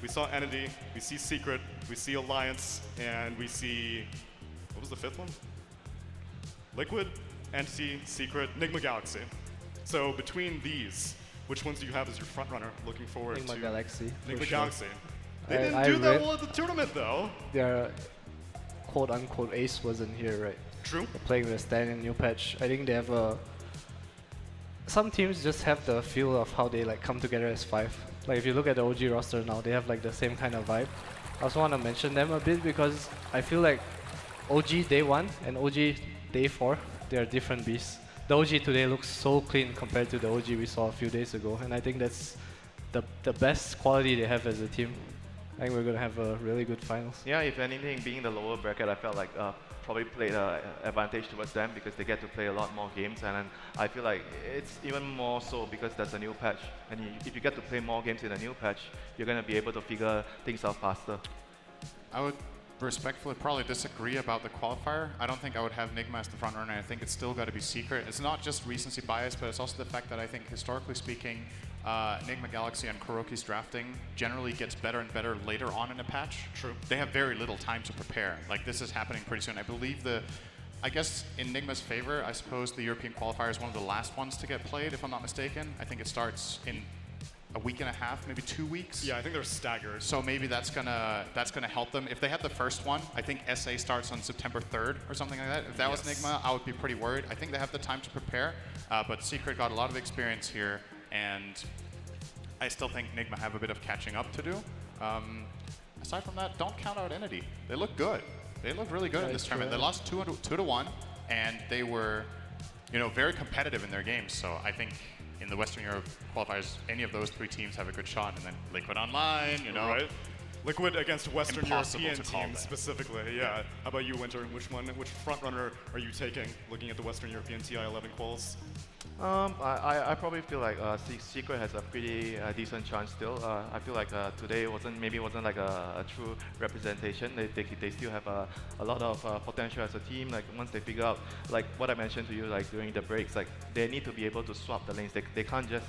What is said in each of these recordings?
we saw Entity, we see Secret, we see Alliance, and we see, what was the fifth one? Liquid, Entity, Secret, Nigma Galaxy. So between these, which ones do you have as your front runner looking forward to? Nigma Galaxy. Nigma Sure. Galaxy. They didn't do that well at the tournament though. Their quote-unquote ace wasn't here, right? True. They're playing with Stan in new patch. I think they have a... Some teams just have the feel of how they like come together as five. Like if you look at the OG roster now, they have like the same kind of vibe. I also want to mention them a bit because I feel like OG Day 1 and OG Day 4, they are different beasts. The OG today looks so clean compared to the OG we saw a few days ago, and I think that's the best quality they have as a team. I think we're going to have a really good finals. Yeah, if anything, being the lower bracket, I felt like probably played advantage towards them because they get to play a lot more games, and I feel like it's even more so because there's a new patch. And if you get to play more games in a new patch, you're going to be able to figure things out faster. I would respectfully probably disagree about the qualifier. I don't think I would have Nigma as the front runner. I think it's still got to be Secret. It's not just recency bias, but it's also the fact that I think historically speaking, Nigma Galaxy and Kuroki's drafting generally gets better and better later on in a patch. True. They have very little time to prepare. Like this is happening pretty soon. I believe I guess in Nigma's favor, I suppose the European qualifier is one of the last ones to get played, if I'm not mistaken. I think it starts in a week and a half, maybe 2 weeks. Yeah, I think they're staggered. So maybe that's gonna help them. If they had the first one, I think SA starts on September 3rd or something like that. If that was Nigma, I would be pretty worried. I think they have the time to prepare, but Secret got a lot of experience here, and I still think Nigma have a bit of catching up to do. Aside from that, don't count out Entity. They look good. They look really good in this tournament. They lost 2-1, and they were, very competitive in their games. So I think in the Western Europe qualifiers, any of those three teams have a good shot, and then Liquid Online, Right. Liquid against Western Impossible European to call teams that. specifically, yeah. How about you, Winter? Which front runner are you taking, looking at the Western European TI-11 quals? I probably feel like Secret has a pretty decent chance still. I feel like today wasn't like a true representation. They still have a lot of potential as a team. Like once they figure out, like what I mentioned to you, like during the breaks, like they need to be able to swap the lanes. They can't just,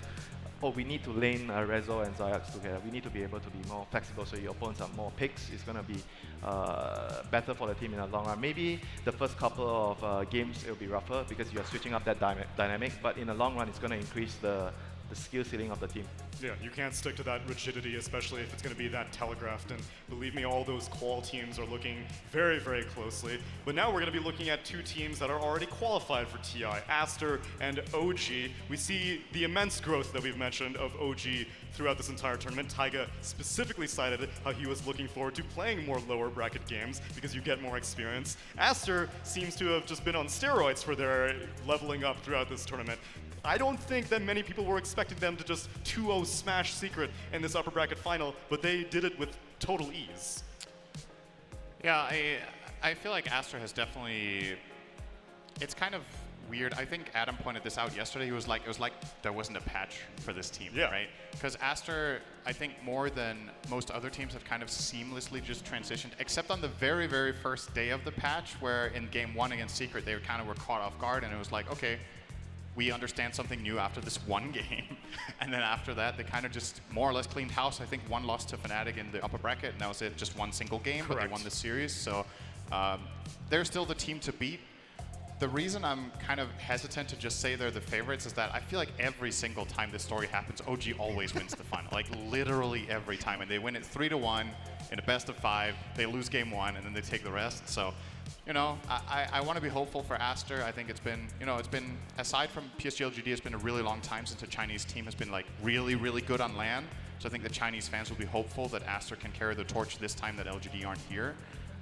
we need to lane Rezo and Zayax together. We need to be able to be more flexible so your opponents have more picks. It's going to be better for the team in the long run. Maybe the first couple of games it will be rougher because you are switching up that dynamic, but in the long run it's going to increase the skill ceiling of the team. Yeah, you can't stick to that rigidity, especially if it's going to be that telegraphed. And believe me, all those qual teams are looking very, very closely. But now we're going to be looking at two teams that are already qualified for TI, Aster and OG. We see the immense growth that we've mentioned of OG throughout this entire tournament. Taiga specifically cited how he was looking forward to playing more lower bracket games because you get more experience. Aster seems to have just been on steroids for their leveling up throughout this tournament. I don't think that many people were expecting them to just 2-0 smash Secret in this upper bracket final, but they did it with total ease. Yeah, I feel like Aster has definitely, it's kind of weird. I think Adam pointed this out yesterday. It was like there wasn't a patch for this team, right? Because Aster, I think more than most other teams have kind of seamlessly just transitioned, except on the very, very first day of the patch where in game 1 against Secret, they kind of were caught off guard and it was like, okay, we understand something new after this one game. And then after that, they kind of just more or less cleaned house. I think one lost to Fnatic in the upper bracket, and that was it, just one single game, but they won the series. So they're still the team to beat. The reason I'm kind of hesitant to just say they're the favorites is that I feel like every single time this story happens, OG always wins the final. Like literally every time. And they win it 3-1 in a best of 5. They lose game 1, and then they take the rest. So, I want to be hopeful for Aster. I think it's been, aside from PSG LGD, it's been a really long time since a Chinese team has been like really, really good on LAN. So I think the Chinese fans will be hopeful that Aster can carry the torch this time that LGD aren't here.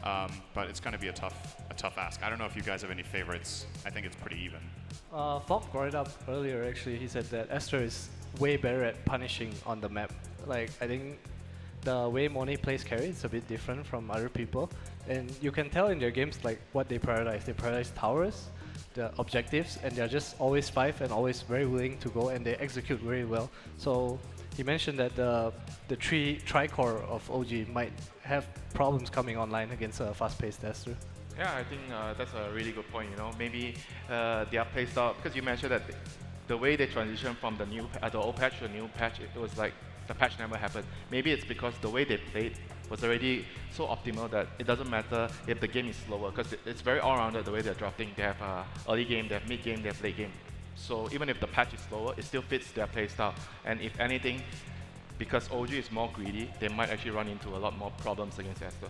But it's going to be a tough ask. I don't know if you guys have any favorites. I think it's pretty even. Fox brought it up earlier, actually. He said that Aster is way better at punishing on the map. Like, I think the way Monet plays carry is a bit different from other people. And you can tell in their games like what they prioritize. They prioritize towers, the objectives, and they're just always 5 and always very willing to go, and they execute very well. So he mentioned that the tri-core of OG might have problems coming online against a fast-paced Aster. Yeah, I think that's a really good point. Maybe their play style, because you mentioned that the way they transition from the old patch to the new patch, it was like the patch never happened. Maybe it's because the way they played was already so optimal that it doesn't matter if the game is slower, because it's very all-rounded the way they're drafting. They have early game, they have mid game, they have late game. So even if the patch is slower, it still fits their play style. And if anything, because OG is more greedy, they might actually run into a lot more problems against Aster.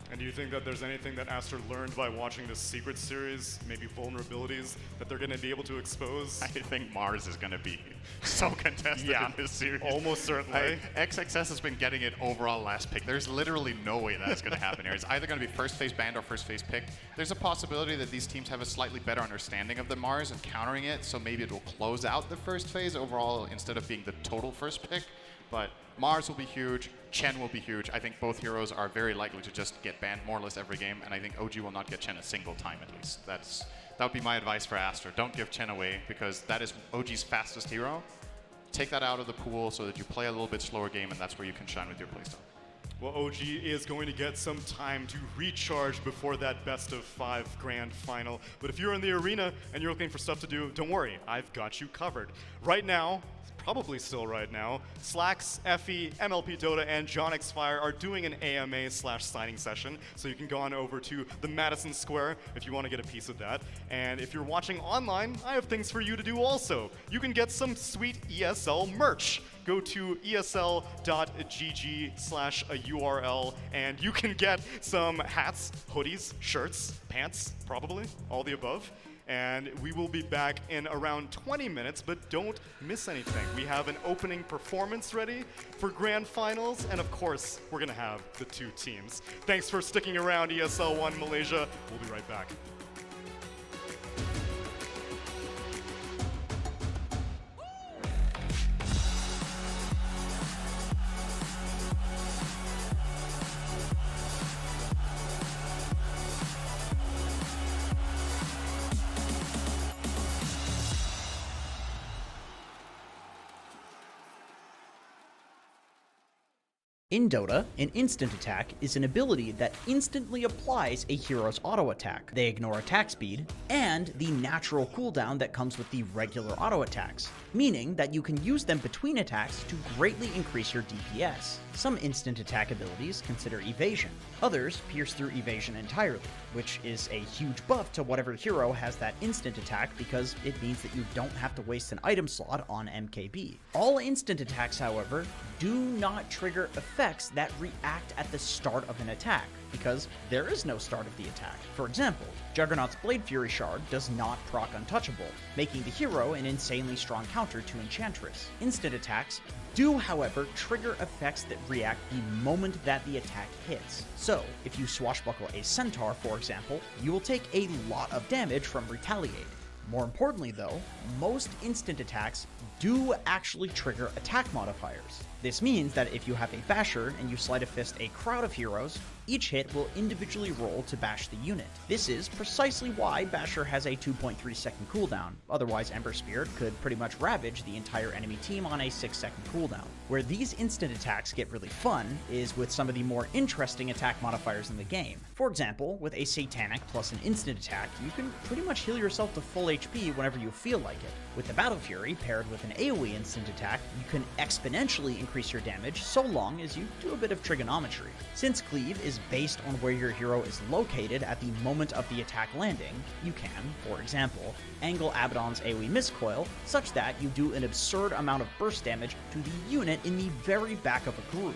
And do you think that there's anything that Aster learned by watching this Secret Series, maybe vulnerabilities that they're going to be able to expose? I think Mars is going to be so contested in this series. Almost certainly. XXS has been getting it overall last pick. There's literally no way that's going to happen here. It's either going to be first phase banned or first phase picked. There's a possibility that these teams have a slightly better understanding of the Mars and countering it, so maybe it will close out the first phase overall instead of being the total first pick. But Mars will be huge, Chen will be huge. I think both heroes are very likely to just get banned more or less every game, and I think OG will not get Chen a single time at least. That would be my advice for Aster. Don't give Chen away, because that is OG's fastest hero. Take that out of the pool so that you play a little bit slower game, and that's where you can shine with your playstyle. Well, OG is going to get some time to recharge before that best of 5 grand final. But if you're in the arena and you're looking for stuff to do, don't worry, I've got you covered. Right now, probably still right now, Slacks, Effie, MLP Dota, and Jonix Fire are doing an AMA/signing session, so you can go on over to the Madison Square if you want to get a piece of that. And if you're watching online, I have things for you to do also. You can get some sweet ESL merch. Go to esl.gg/URL, and you can get some hats, hoodies, shirts, pants, probably, all the above. And we will be back in around 20 minutes, but don't miss anything. We have an opening performance ready for Grand Finals, and of course, we're gonna have the 2 teams. Thanks for sticking around, ESL 1 Malaysia. We'll be right back. In Dota, an instant attack is an ability that instantly applies a hero's auto attack. They ignore attack speed and the natural cooldown that comes with the regular auto attacks, meaning that you can use them between attacks to greatly increase your DPS. Some instant attack abilities consider evasion, others pierce through evasion entirely, which is a huge buff to whatever hero has that instant attack because it means that you don't have to waste an item slot on MKB. All instant attacks, however, do not trigger effects that react at the start of an attack, because there is no start of the attack. For example, Juggernaut's Blade Fury Shard does not proc Untouchable, making the hero an insanely strong counter to Enchantress. Instant attacks do, however, trigger effects that react the moment that the attack hits. So, if you swashbuckle a Centaur, for example, you will take a lot of damage from Retaliate. More importantly though, most instant attacks do actually trigger attack modifiers. This means that if you have a basher and you sleight of fist a crowd of heroes, each hit will individually roll to bash the unit. This is precisely why basher has a 2.3 second cooldown, otherwise Ember Spirit could pretty much ravage the entire enemy team on a 6-second cooldown. Where these instant attacks get really fun is with some of the more interesting attack modifiers in the game. For example, with a Satanic plus an instant attack, you can pretty much heal yourself to full HP whenever you feel like it. With the Battle Fury paired with an AoE instant attack, you can exponentially increase your damage so long as you do a bit of trigonometry. Since Cleave is based on where your hero is located at the moment of the attack landing, you can, for example, angle Abaddon's AoE Miscoil such that you do an absurd amount of burst damage to the unit in the very back of a group.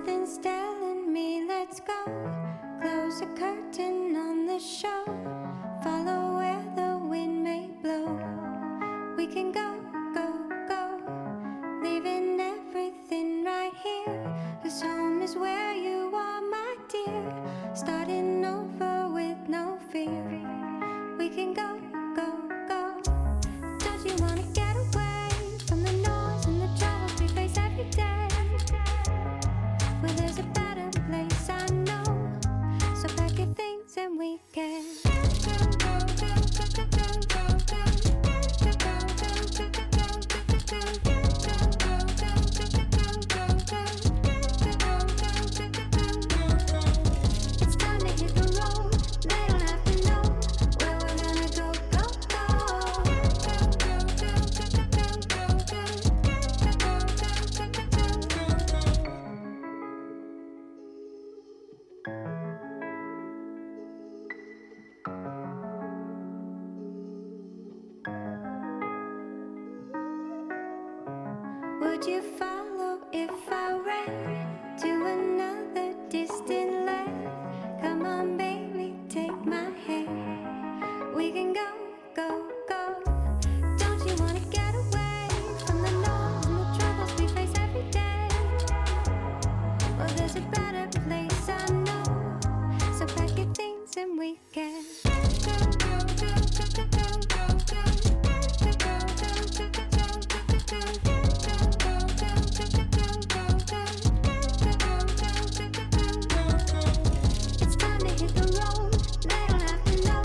Something's telling me let's go. Close the curtain on the show. Follow where the wind may blow. We can go, go, go. Leaving everything right here. 'Cause home is where you are, my dear. Starting over with no fear. We can go, go, go. Don't you wanna get away from the noise and the troubles we face every day? Where there's a better place, I know. So pack your things and we can. It's time to hit the road. They don't have to know where we're gonna go, go, go. Would you follow if I ran to another distant land? Come on, baby, take my hand. We can go, go, go. Don't you wanna get away from the noise and the troubles we face every day? Well, there's a better place, I know. So pack your things and we can. It's time to hit the road. They don't have to know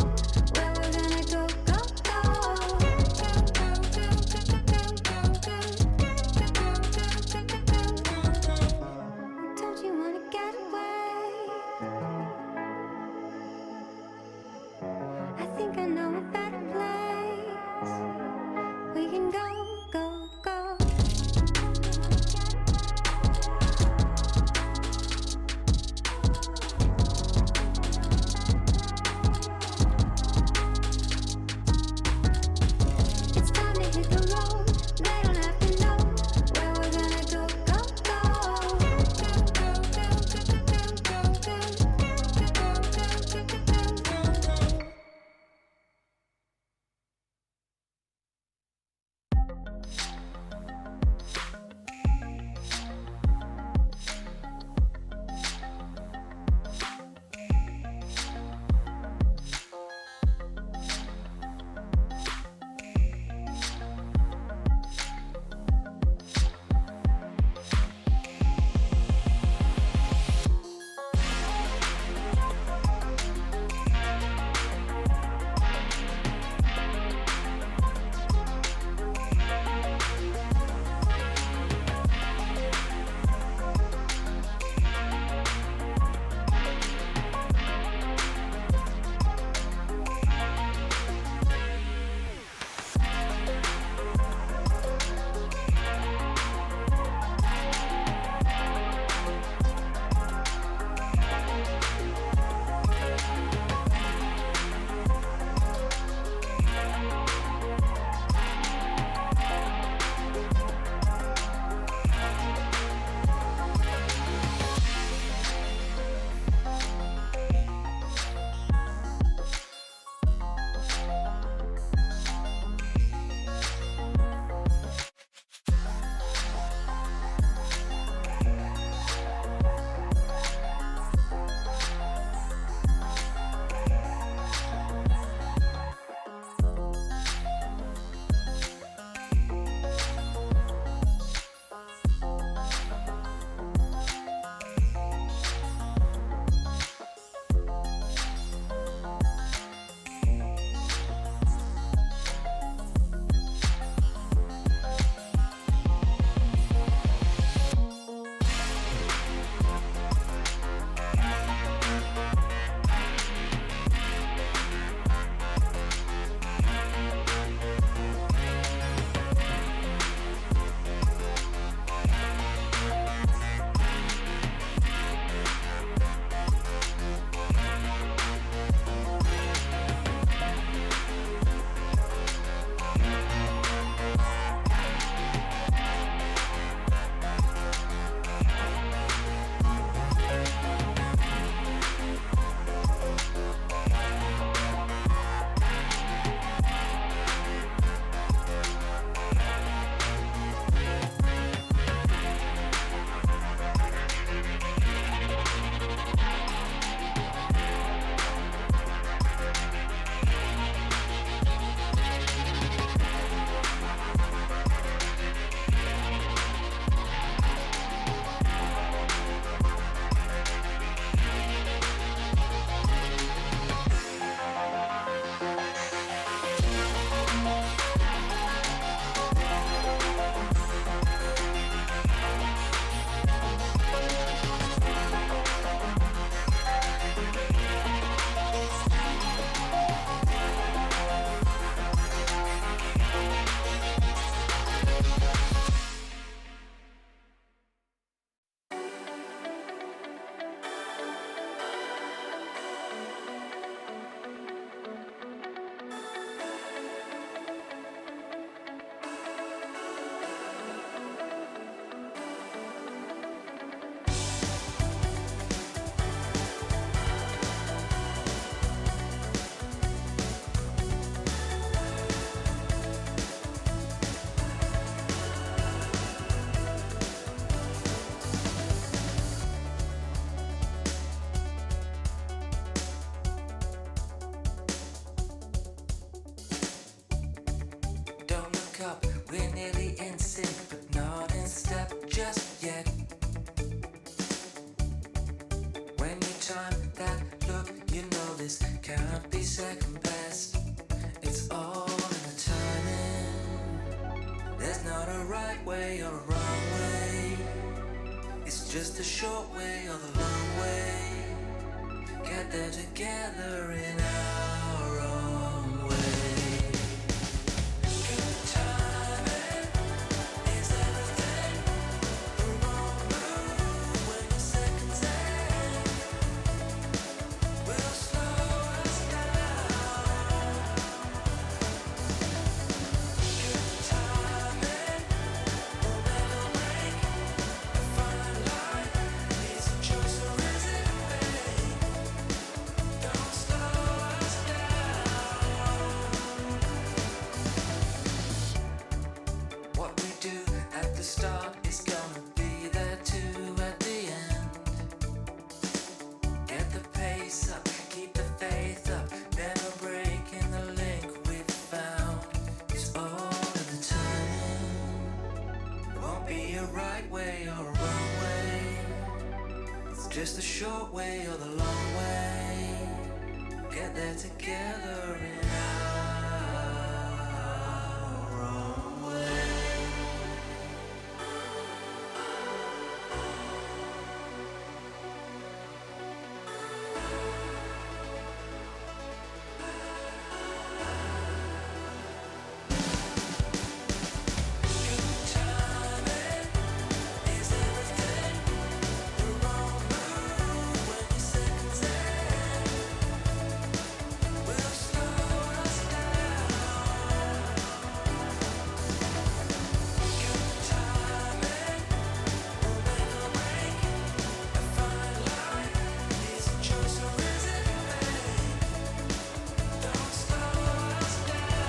where we're gonna go, go, go. just a short way or the long way. Get there together in our own way. Good timing is everything. We won't move when the seconds end. Will slow us down. Good timing will make or break. A fine line is a choice or is it fate? Don't slow us down. What we do at the start is gonna be there too at the end. Get the pace up, keep the faith up, never breaking the link we've found. It's all in the timing. There won't be a right way or a wrong way. It's just a short way or the long way. Get there together in our own way. Good timing is everything. We won't move when the seconds end. Will slow us down. Good timing will make or break. A fine line is a choice or is it fate? Don't slow us down.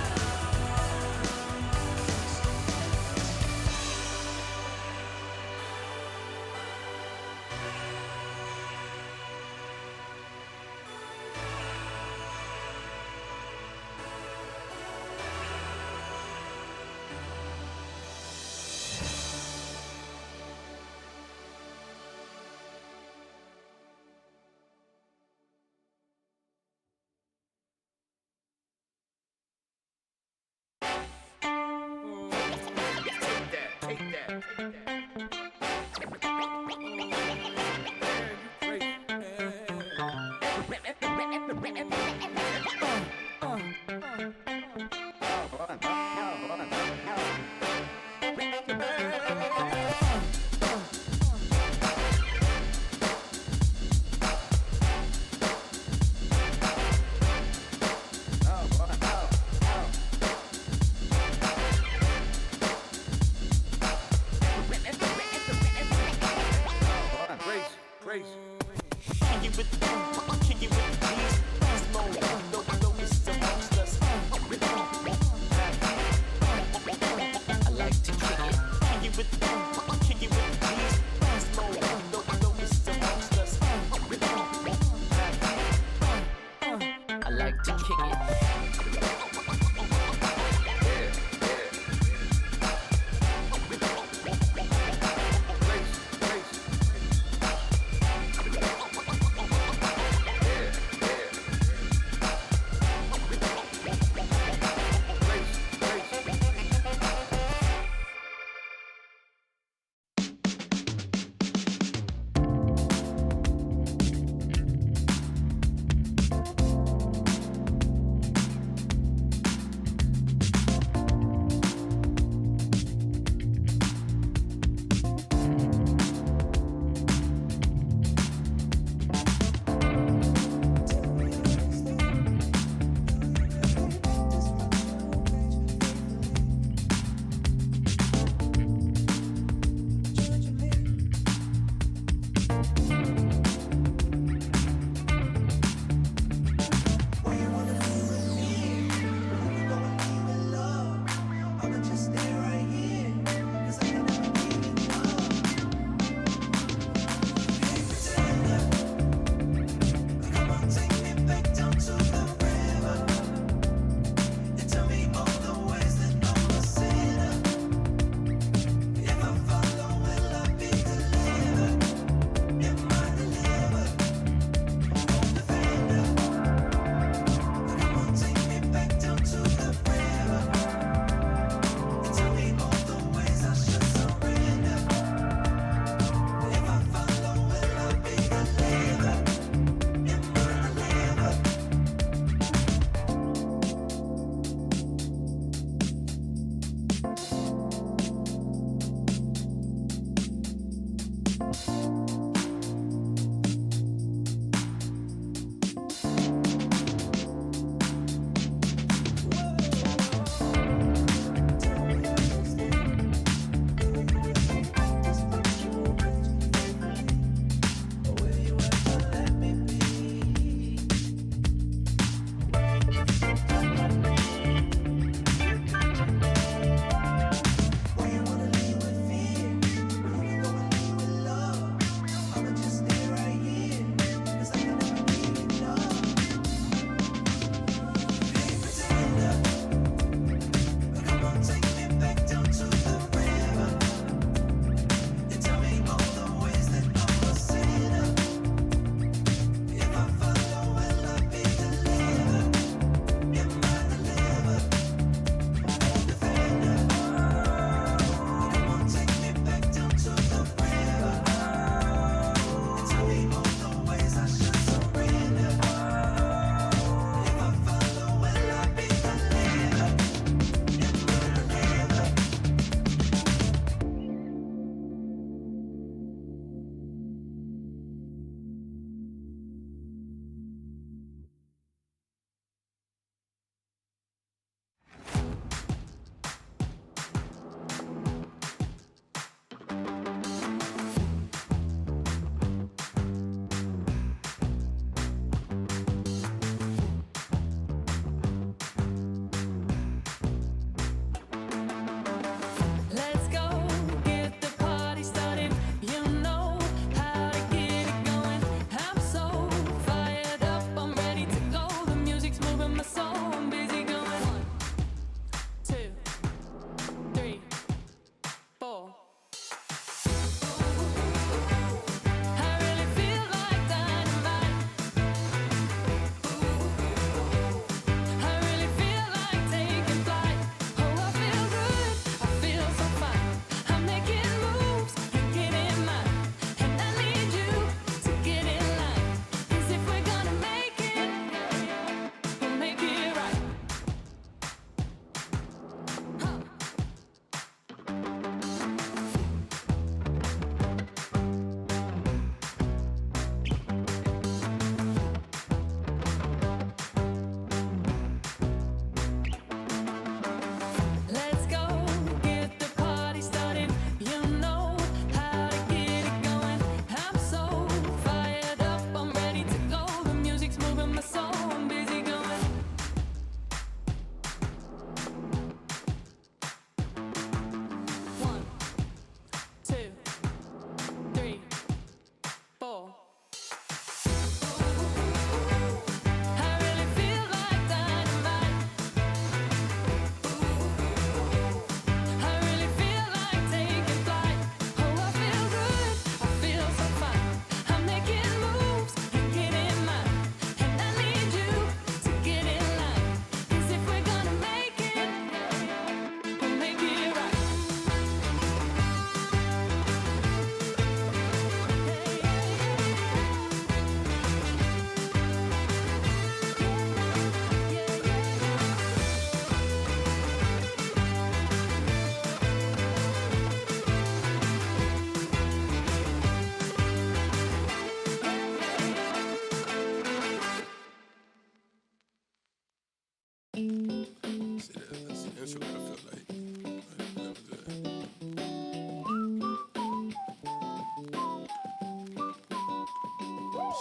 I like to kick it.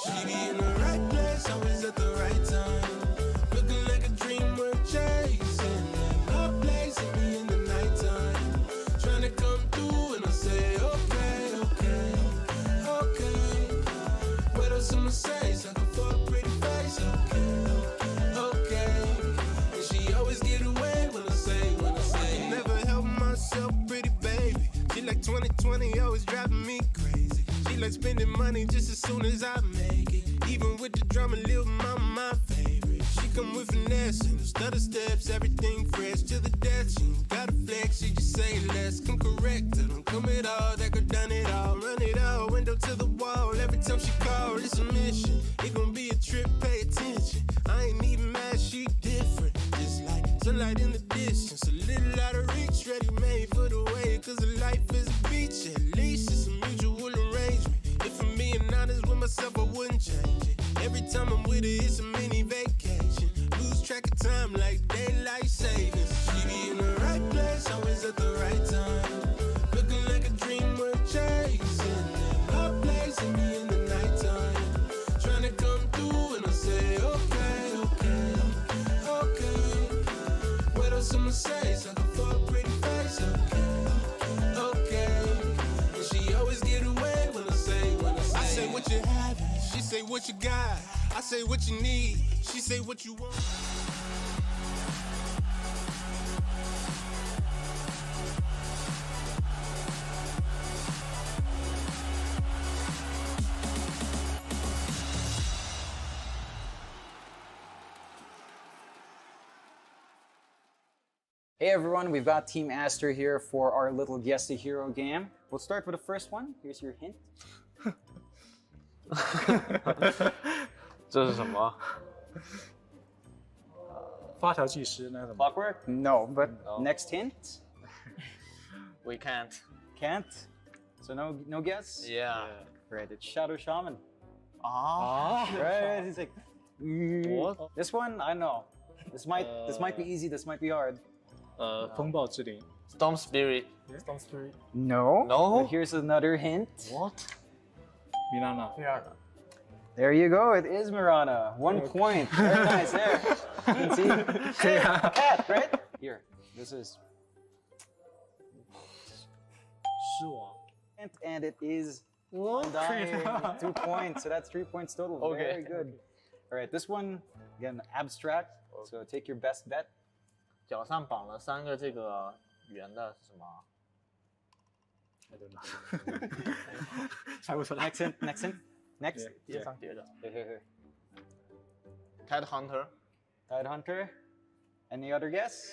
She be in the right place, always at the right time. Looking like a dream worth chasing. My place, hit me in the nighttime. Trying to come through and I say, okay, okay, okay. What else I'ma say? Sucker for a pretty face, okay, okay. And she always get away when I say. Never help myself, pretty baby. She like 2020, always driving me crazy. She like spending money just as soon as I make it. Even with the drama, little mama, my favorite. She come with finesse and stutter steps, everything fresh to the death. She ain't gotta flex, she just say less. Come correct her, don't come at all. That girl done it all, run it all, window to the wall. Every time she call, it's a mission. It gon' be a trip, pay attention. I ain't even mad, she different. Just like sunlight in the distance, a little out of reach, ready made for the way. Cause the life is a beach, at least it's a mutual arrangement. with her, it's a mini vacation. Lose track of time like daylight savings. She be in the right place, always at the right time. Looking like a dream worth chasing. And my place and me in the nighttime. Trying to come through and I say, okay, okay, okay. What else I'ma say? Sucker for a pretty face, okay, okay. And she always get away when I say, I say what you have, she say what you got. I say what you need, she say what you want. Hey everyone, we've got Team Aster here for our little Guess the Hero game. We'll start with the first one. Here's your hint. 这是什么？发条计时那个什么 Clockwork? No, but next hint? We can't. Can't? So no guess? Yeah. Right, it's Shadow Shaman. Ah. Right, he's like, What? This one, I know. This might be easy, this might be hard. 风暴之灵 Storm Spirit. Storm Spirit No. No? But here's another hint. What? 米拉娜 There you go, it is Mirana. 1 point. Very nice there. You can see. Hey, cat, right? Here, this is. 狮王 And it is undying. 2 points, so that's 3 points total. Okay. Very good. All right, this one, again, abstract. So take your best bet. 脚上绑了3个这个圆的是什么？ 猜不出来 Next hint, next hint. Next. 地上叠的。 Here. Tide Hunter. Tide Hunter. Any other guess?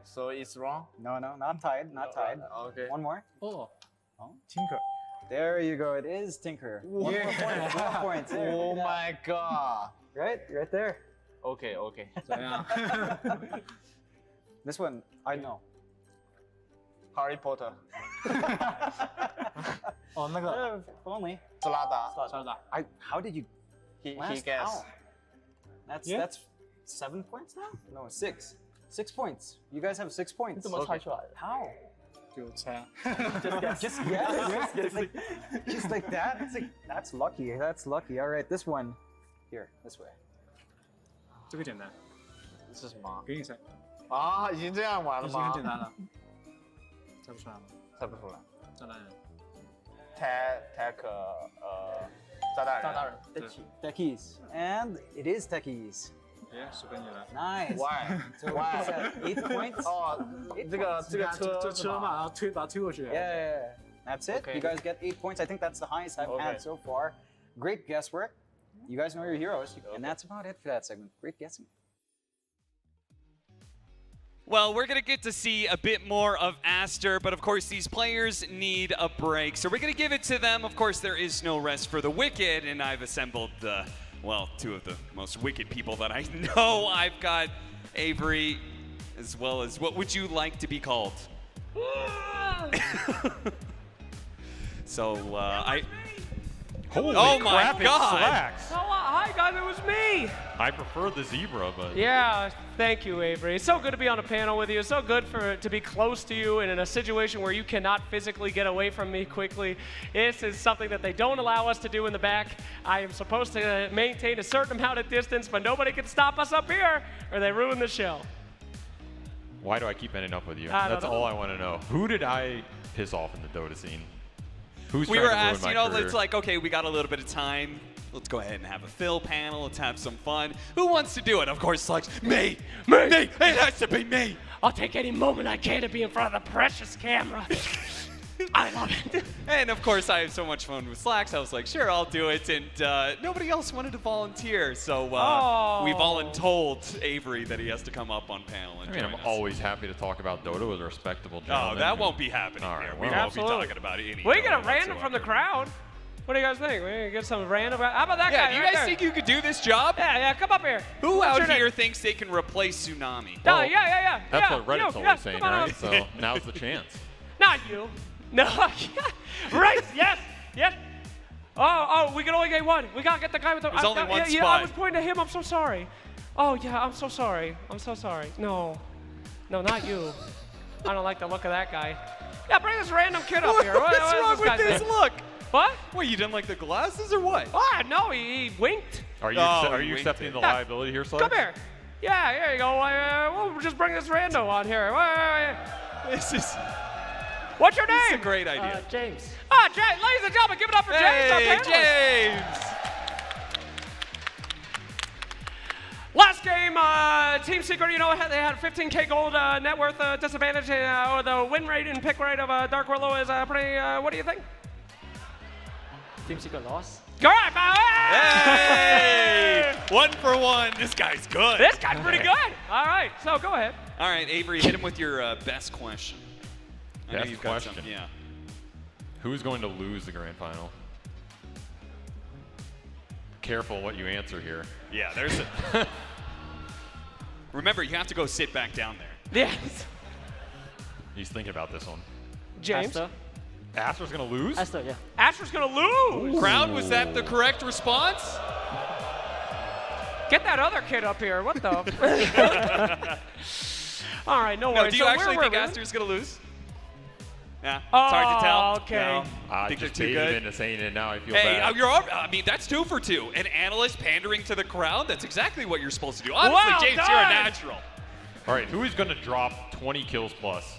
So it's wrong. No, not Tide, not Tide. Okay. One more. 哦 Oh. Tinker There you go, it is Tinker. 1 more point, 4 points. There. Oh my god. Right there. Okay, okay. 怎样 This one, I know. Harry Potter. 哦那个 If only. 斯拉达。沙达 How did you He last guessed. how? That's 7 points now? No, 6. 6 points. You guys have 6 points. 怎么猜出来的？ How? 就猜啊 Just like that. It's like that's lucky. That's lucky. All right, this one. Here, this way. 这个简单这是什么？给你猜啊，已经这样玩了已经很吗？简单了猜不出来吗猜不出来。炸弹人 Tech 炸弹人。Techies. And it is Techies. 哎10分你来 Nice. Why? So it's at 8 points. 哦，这个这车嘛然后把它推过去 Yeah. That's it. Okay. You guys get 8 points. I think that's the highest I've Okay. had so far. Great guesswork. You guys know your heroes. And that's about it for that segment. Great guessing. Well, we're going to get to see a bit more of Aster, but of course these players need a break. So we're going to give it to them. Of course, there is no rest for the wicked, and I've assembled, well, 2 of the most wicked people that I know. I've got Avery, as well as, what would you like to be called? So, Holy oh my crap, it's God. Slacks. Oh, hi guys, it was me. I prefer the zebra, but Yeah, thank you, Avery. It's so good to be on a panel with you. It's so good to be close to you and in a situation where you cannot physically get away from me quickly. This is something that they don't allow us to do in the back. I am supposed to maintain a certain amount of distance, but nobody can stop us up here or they ruin the show. why do I keep ending up with you? I don't That's know. all I want to know. Who did I piss off in the Dota scene? Who's we trying were to ruin asked, my you know, career? it's like, okay, we got a little bit of time. Let's go ahead and have a fill panel. Let's have some fun. Who wants to do it? Of course, like me. It has to be me. I'll take any moment I can to be in front of the precious camera. I love it. And of course, I have so much fun with Slacks. I was like, sure, I'll do it. And nobody else wanted to volunteer. So we voluntold Avery that he has to come up on panel and I mean, join I'm us. always happy to talk about Dota with a respectable Oh, gentleman. that won't be happening All right, here. well, We won't Absolutely. be talking about it any We get a Dota random from the whatsoever. crowd. What do you guys think? We get some random. How about that Yeah, guy? do you right guys there? think you could do this job? Yeah, come up here. Who What's out your name? here thinks they can replace Tsunami? Oh, yeah. That's yeah, what Reddit's you, always yeah, saying, come on right? up. So now's the chance. Not you. No. Right. Yes. Oh, we can only get one. We gotta get the guy with the. There's only one yeah, spot. I was pointing to him. I'm so sorry. Oh yeah, I'm so sorry. I'm so sorry. No, not you. I don't like the look of that guy. Yeah, bring this random kid up here. What's wrong with this look? What? What, you didn't like the glasses or what? Ah, no, he winked. Are you he accepting winked the it. liability here, Slug? Come here. Yeah, here you go. We'll just bring this rando on here. This is What's your name? a great idea. James. Ah, James, ladies and gentlemen, give it up for James, our Hey, panelist. James! Last game, Team Secret, you know, they had 15K gold net worth disadvantage, or the win rate and pick rate of Dark Willow is pretty, what do you think? Team Secret lost. Correct! Hey! 1 for 1. This guy's good. This guy's pretty good. All right, so go ahead. All right, Avery, hit him with your best question. I know Best you've got question. some, yeah. Who's going to lose the grand final? Careful what you answer here. Yeah, there's a... Remember, you have to go sit back down there. Yes. He's thinking about this one. James? Aster. Aster's going to lose? Aster, yeah. Aster's going to lose. Crowd, was that the correct response? Get that other kid up here. What the? All right, no No, worries. do you So actually where think were we? Aster's going to lose? Yeah, Oh, it's hard to tell. okay. No. I Think they're just too baited good? into saying it now. I feel Hey, bad. I mean, that's 2 for 2. An analyst pandering to the crowd, that's exactly what you're supposed to do. Honestly, Well James, done. you're a natural. All right, who is going to drop 20 kills plus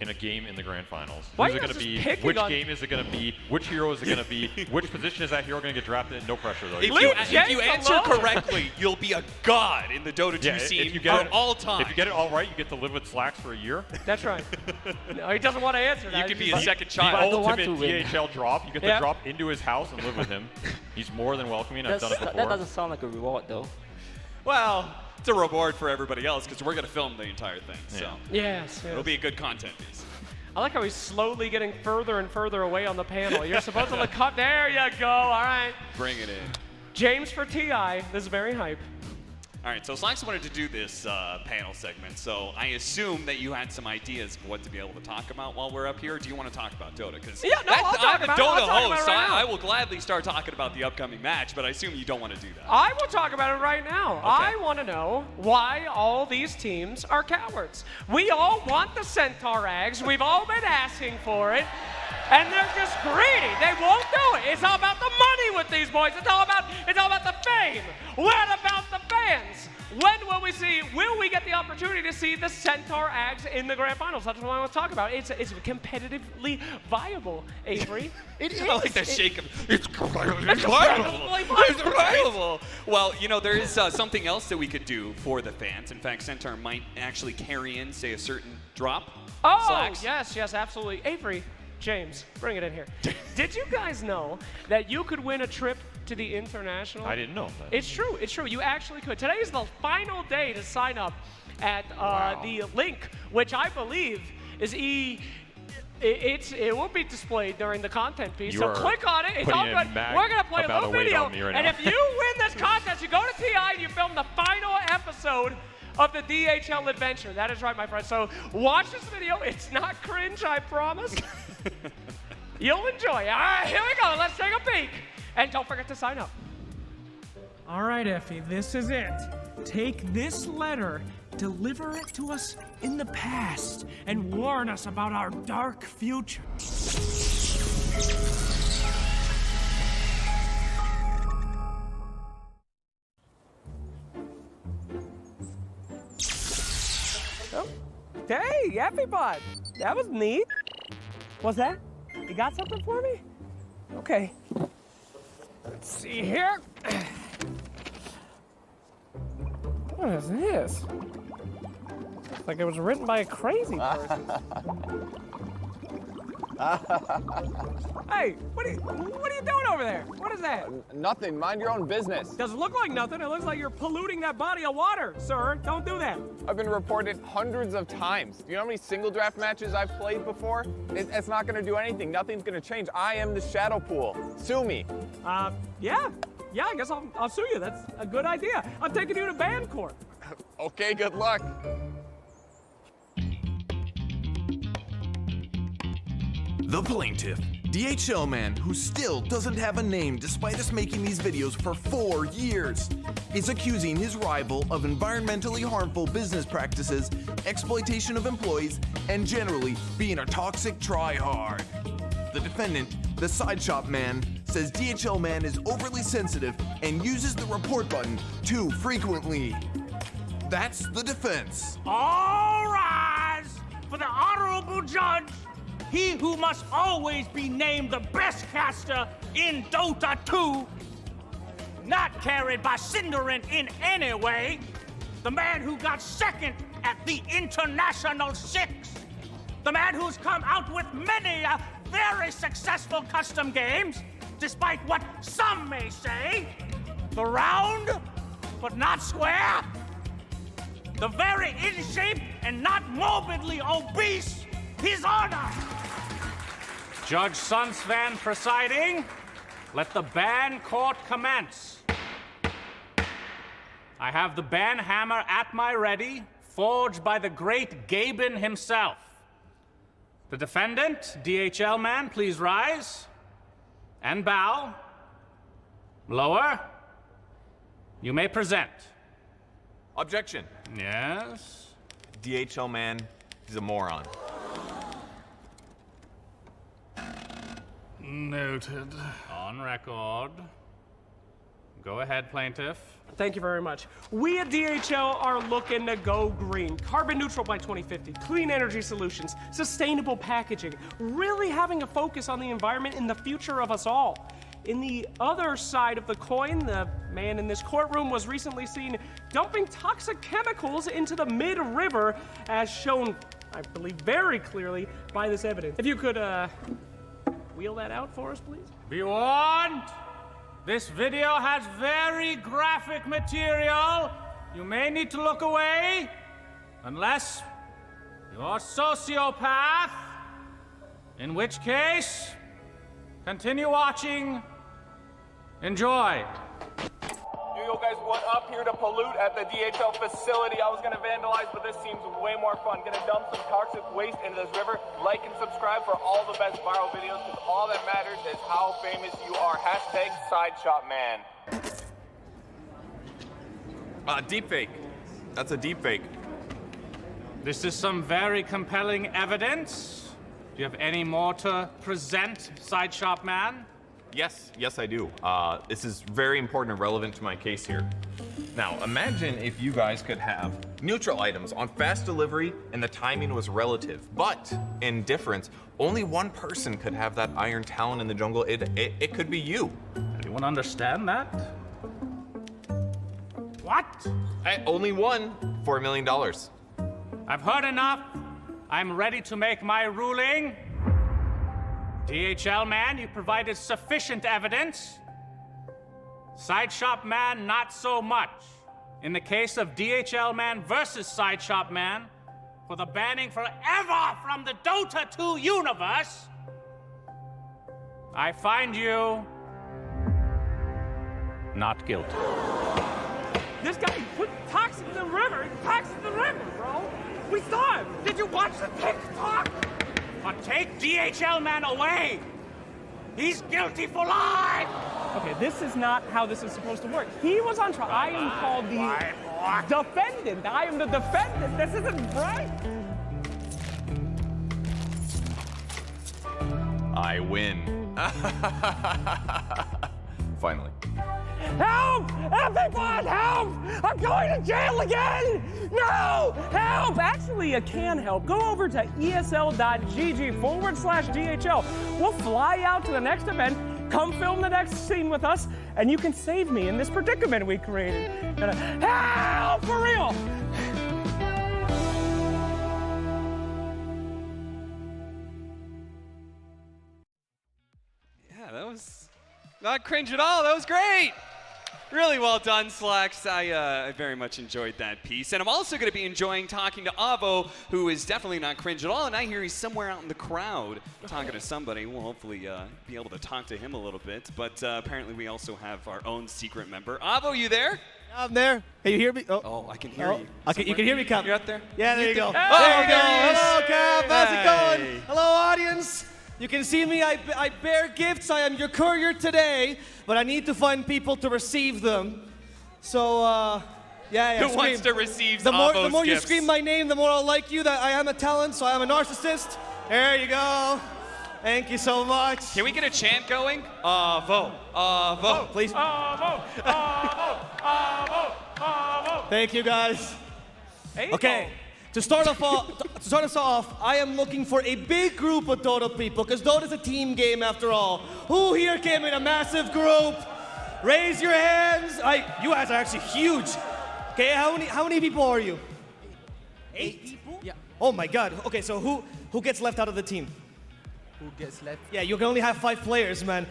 in a game in the grand finals? Why Who's are it you going to guys be? just picking Which on- game is it going to be? Which hero is it going to be? Which position is that hero going to get drafted? No pressure, though. Leave If James you answer alone. correctly, you'll be a god in the Dota 2 Yeah, scene if you get for it, all time. If you get it all right, you get to live with Slacks for a year. That's right. No, he doesn't want to answer that. You could He's be a just- second The child. don't want ultimate to win. DHL drop. You get to Yeah. drop into his house and live with him. He's more than welcoming. I've done it That before. doesn't sound like a reward, though. Well, it's a reward for everybody else because we're going to film the entire thing. So Yes. it'll be a good content piece. I like how he's slowly getting further and further away on the panel. You're supposed to look up. There you go. All right. Bring it in. James for TI. This is very hype. All right, so Slacks wanted to do this panel segment, so I assume that you had some ideas of what to be able to talk about while we're up here. Or do you want to talk about Dota? Because Yeah, no, I'll talk I'm a about it. I'll Dota talk about host, it so right now. I will gladly start talking about the upcoming match, but I assume you don't want to do that. I will talk about it right now. I want to know why all these teams are cowards. We all want the Centaur Ags. We've all been asking for it. And they're just greedy. They won't do it. It's all about the money with these boys. It's all about the fame. What about the fans? When will we get the opportunity to see the Centaur Ags in the grand finals? That's what I want to talk about. It's competitively viable, Avery. It is. I like that shake of, it's competitively viable. Well, you know, there is something else that we could do for the fans. In fact, Centaur might actually carry in, say, a certain drop. Oh, Slacks. yes, absolutely. Avery, James, bring it in here. Did you guys know that you could win a trip to the International? I didn't know that. It's true. You actually could. Today is the final day to sign up at the link, which I believe is it will be displayed during the content piece. You So are click on it. It's putting all a good. mag We're gonna play a about little a weight video, on me right and now. if you win this contest, you go to TI and you film the final episode of the DHL adventure. That is right, my friend. So watch this video. It's not cringe, I promise. You'll enjoy it. All right, here we go. Let's take a peek. And don't forget to sign up. All right, Effie, this is it. Take this letter, deliver it to us in the past, and warn us about our dark future. Oh, hey, everybody. That was neat. What's that? You got something for me? Okay. Let's see here. What is this? Looks like it was written by a crazy person. Hey, what are you doing over there? What is that? Nothing. Mind your own business. Doesn't look like nothing. It looks like you're polluting that body of water, sir. Don't do that. I've been reported hundreds of times. Do you know how many single draft matches I've played before? It's not going to do anything. Nothing's going to change. I am the shadow pool. Sue me. Yeah, I guess I'll sue you. That's a good idea. I'm taking you to band court. Okay, good luck. The plaintiff, DHL Man, who still doesn't have a name despite us making these videos for 4 years, is accusing his rival of environmentally harmful business practices, exploitation of employees, and generally being a toxic tryhard. The defendant, the Side Shop Man, says DHL Man is overly sensitive and uses the report button too frequently. That's the defense. All rise for the honorable judge, he who must always be named the best caster in Dota 2, not carried by Cinderin in any way, the man who got second at the International 6, the man who's come out with many very successful custom games, despite what some may say, the round but not square, the very in shape and not morbidly obese, His Honor. Judge Sunsvan presiding. Let the ban court commence. I have the ban hammer at my ready, forged by the great Gaben himself. The defendant, DHL Man, please rise and bow. Lower. You may present. Objection. Yes? DHL Man, he's a moron. Noted. On record. Go ahead, plaintiff. Thank you very much. We at DHL are looking to go green, carbon neutral by 2050, clean energy solutions, sustainable packaging, really having a focus on the environment and the future of us all. In the other side of the coin, the man in this courtroom was recently seen dumping toxic chemicals into the mid-river, as shown, I believe, very clearly by this evidence. If you could, wheel that out for us, please? Be warned! This video has very graphic material. You may need to look away, unless you're a sociopath, in which case, continue watching. Enjoy. You guys went up here to pollute at the DHL facility. I was gonna vandalize, but this seems way more fun. Gonna dump some toxic waste into this river. Like and subscribe for all the best viral videos, because all that matters is how famous you are. Hashtag SideShopMan. Deepfake. That's a deepfake. This is some very compelling evidence. Do you have any more to present, Side Shop Man? Yes, I do. This is very important and relevant to my case here. Now, imagine if you guys could have neutral items on fast delivery and the timing was relative, but in difference, only one person could have that iron talon in the jungle. It could be you. Anyone understand that? What? Only one for $1 million. I've heard enough. I'm ready to make my ruling. DHL Man, you provided sufficient evidence. Side Shop Man, not so much. In the case of DHL Man versus Side Shop Man, for the banning forever from the Dota 2 universe, I find you not guilty. This guy put toxin in the river. Toxin in the river, bro. We saw him. Did you watch the TikTok? But take DHL Man away. He's guilty for life. Okay, this is not how this is supposed to work. He was on trial. I am called the defendant. I am the defendant. This isn't right. I win. Finally. Help! Everyone, help! I'm going to jail again! No! Help! Actually, you can help. Go over to esl.gg/DHL. We'll fly out to the next event, come film the next scene with us, and you can save me in this predicament we created. Help! For real! Yeah, that was not cringe at all. That was great. Really well done, Slacks. I very much enjoyed that piece. And I'm also going to be enjoying talking to Avo, who is definitely not cringe at all. And I hear he's somewhere out in the crowd talking to somebody. We'll hopefully be able to talk to him a little bit. But apparently we also have our own secret member. Avo, you there? I'm there. Hey, you hear me? Oh, I can hear you. Okay, you can hear me coming. You're out there? Yeah, there you go. Oh, There you go. there he is. Hello, Cap. How's it Hey. going? Hello, audience. You can see me, I bear gifts, I am your courier today, but I need to find people to receive them. So, yeah, Who scream. wants to receive the Avo's more you gifts? scream my name, the more I'll like you, that I am a talent, so I am a narcissist. There you go. Thank you so much. Can we get a chant going? Avo, Avo. Please. Avo, Avo, Avo, Avo. Thank you, guys. Hey, Okay. To start us off, I am looking for a big group of Dota people, because Dota's a team game after all. Who here came in a massive group? Raise your hands. You guys are actually huge. Okay, how many people are you? 8 people? Yeah. Oh my God. Okay, so who gets left out of the team? Who gets left? Yeah, you can only have 5 players, man.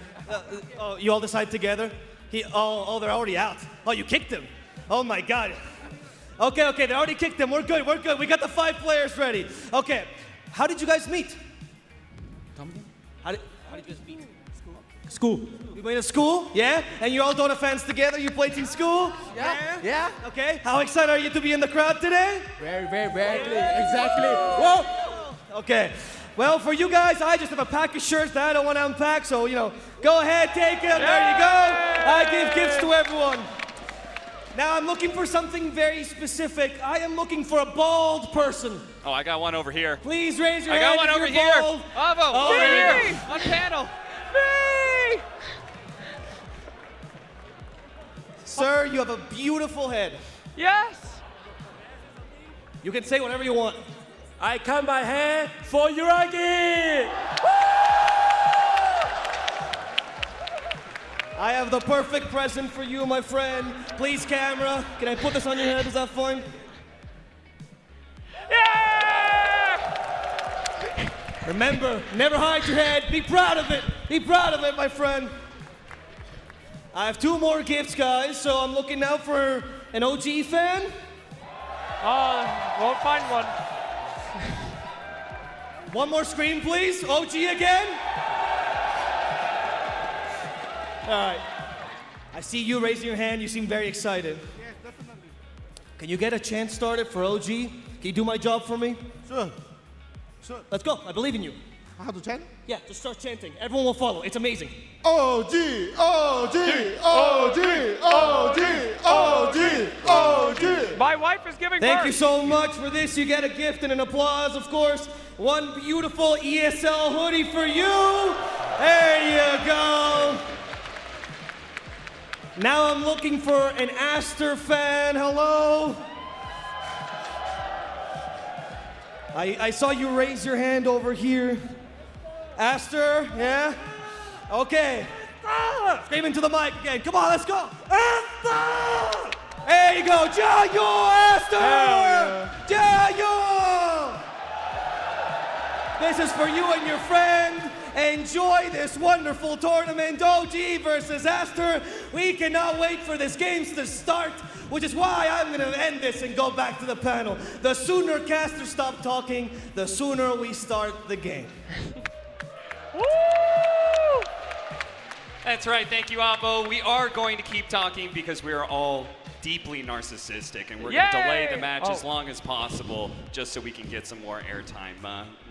You all decide together? They're already out. Oh, you kicked him. Oh my God. Okay, they already kicked him. We're good. We got the 5 players ready. Okay, how did you guys meet? How did you guys meet? School. You went to school? Yeah? And you're all Dota fans together? You play Team School? Yeah. Okay, how excited are you to be in the crowd today? Very exactly. Whoa! Okay. Well, for you guys, I just have a pack of shirts that I don't want to unpack, so, go ahead, take them. There you go. I give gifts to everyone. Now, I'm looking for something very specific. I am looking for a bald person. Oh, I got one over here. Please raise your I hand got one if over you're here. bald. Avo, over Me! here on panel. Me! Sir, you have a beautiful head. Yes. You can say whatever you want. I cut my hair for Yuragi! I have the perfect present for you, my friend. Please, camera. Can I put this on your head? Is that fine? Yeah! Remember, never hide your head. Be proud of it. Be proud of it, my friend. I have 2 more gifts, guys, so I'm looking out for an OG fan. Won't find one. One more screen, please. OG again. All right. I see you raising your hand. You seem very excited. Yes, definitely. Can you get a chant started for OG? Can you do my job for me? Sure. Let's go. I believe in you. How to chant? Yeah, just start chanting. Everyone will follow. It's amazing. OG, OG, OG, OG, OG, OG. My wife is giving Thank birth. you so much for this. You get a gift and an applause, of course. One beautiful ESL hoodie for you. There you go. Now I'm looking for an Aster fan. Hello. I saw you raise your hand over here. Aster, yeah? Okay. Scream into the mic again. Come on, let's go. Aster! There you go. Jayo, Aster! Jayo! This is for you and your friend. Enjoy this wonderful tournament. OG versus Aster. We cannot wait for this game to start, which is why I'm going to end this and go back to the panel. The sooner casters stop talking, the sooner we start the game. Woo! That's right. Thank you, Avo. We are going to keep talking because we are all deeply narcissistic, and we're going to delay the match as long as possible just so we can get some more airtime.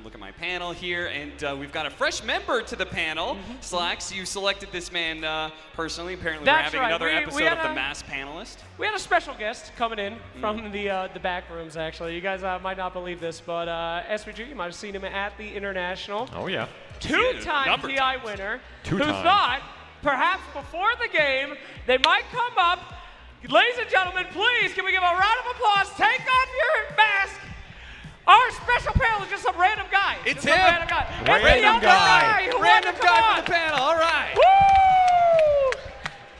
Look at my panel here, and we've got a fresh member to the panel. Slacks, you selected this man personally. Apparently, we're having another episode of the Mass Panelist. We had a special guest coming in from the back rooms, actually. You guys might not believe this, but SVG, you might have seen him at the International. Oh, yeah. Two-time TI winner who Two-time. thought perhaps before the game they might come up. Ladies and gentlemen, please, can we give a round of applause? Take off your mask. Our special panel is just some random guy. It's Just some him. Random guy. It's the Random younger guy. who Random wanted to come guy on. for the panel. All right. Woo!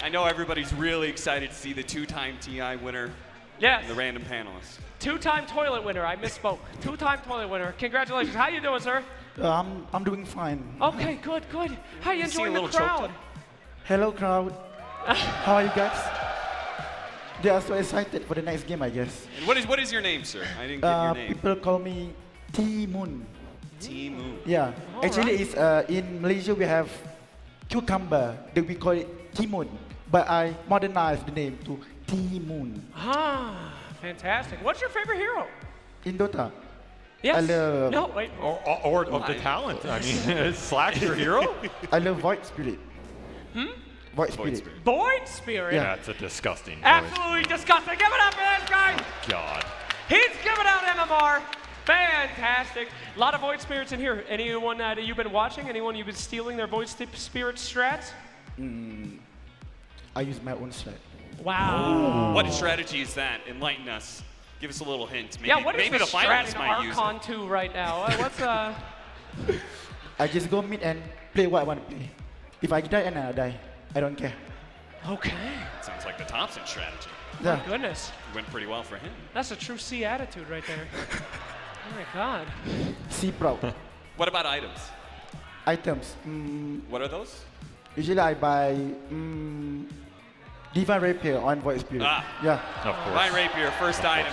I know everybody's really excited to see the 2-time TI winner. Yes. And the random panelists. 2-time toilet winner. I misspoke. 2-time toilet winner. Congratulations. How you doing, sir? I'm doing fine. Okay, good. How you enjoying the crowd? Hello, crowd. How are you guys? They are so excited for the next game, I guess. And what is your name, sir? I didn't get your name. People call me T-Moon. T-Moon. Yeah. All Actually, right. it's in Malaysia we have cucumber. That we call it T-Moon. But I modernized the name to T-Moon. Ah, fantastic. What's your favorite hero? In Dota. Yes. I love. No, wait. Or of the talent. I mean, Slack's your hero? I love Void Spirit. Void Spirit. Void Spirit. Yeah. That's a disgusting. Absolutely disgusting. Give it up for this guy. God. He's giving out MMR. Fantastic. A lot of Void Spirits in here. Anyone that you've been watching? Anyone you've been stealing their Void Spirit strats? I use my own strat. Wow. What strategy is that? Enlighten us. Give us a little hint. Maybe, Yeah, what is maybe the the strat finalists in might use it. Archon 2 right now? What's I just go mid and play what I want to play. If I die and I die, I don't care. Okay. Sounds like the Thompson strategy. Yeah. My goodness. Went pretty well for him. That's a true C attitude right there. Oh my God. C proud. What about items? Items. What are those? Usually I buy Divine Rapier on Void Spirit. Ah. Yeah. Of course. Divine Rapier, first item.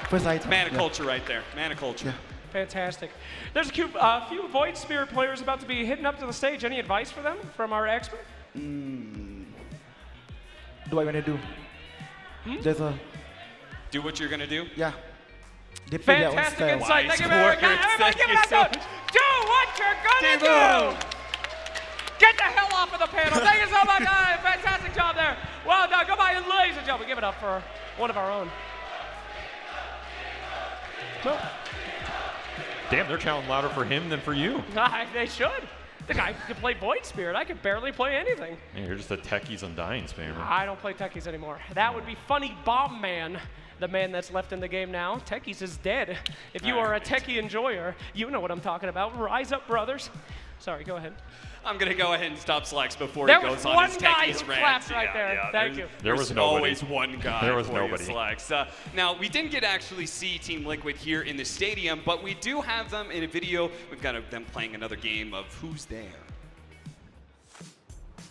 First item. Mana yeah. culture right there. Mana culture. Fantastic. There's a few Void Spirit players about to be hitting up to the stage. Any advice for them from our expert? Do I want to do? There's a. Do what you're gonna do? Yeah. They play their own Fantastic style. insight. Thank you very much. Everybody give it up. Do what you're gonna do. Get the hell off of the panel. Thank you so much. Fantastic job there. Well done. Goodbye, ladies and gentlemen. Give it up for one of our own. Well, Damn, they're chanting louder for him than for you. they should. The guy can play Void Spirit. I could barely play anything. Man, you're just a techies undying spammer. I don't play Techies anymore. That would be Funny Bomb Man, the man that's left in the game now. Techies is dead. If you are a techie enjoyer, you know what I'm talking about. Rise up, brothers. Sorry, go ahead. I'm gonna go ahead and stop Slacks before There he was goes on one his guy techies who rant. clapped right there. Thank you. There was There's nobody. always one guy. There was for nobody. You, Slacks. Now we didn't get to actually see Team Liquid here in the stadium, but we do have them in a video. We've got them playing another game of Who's There.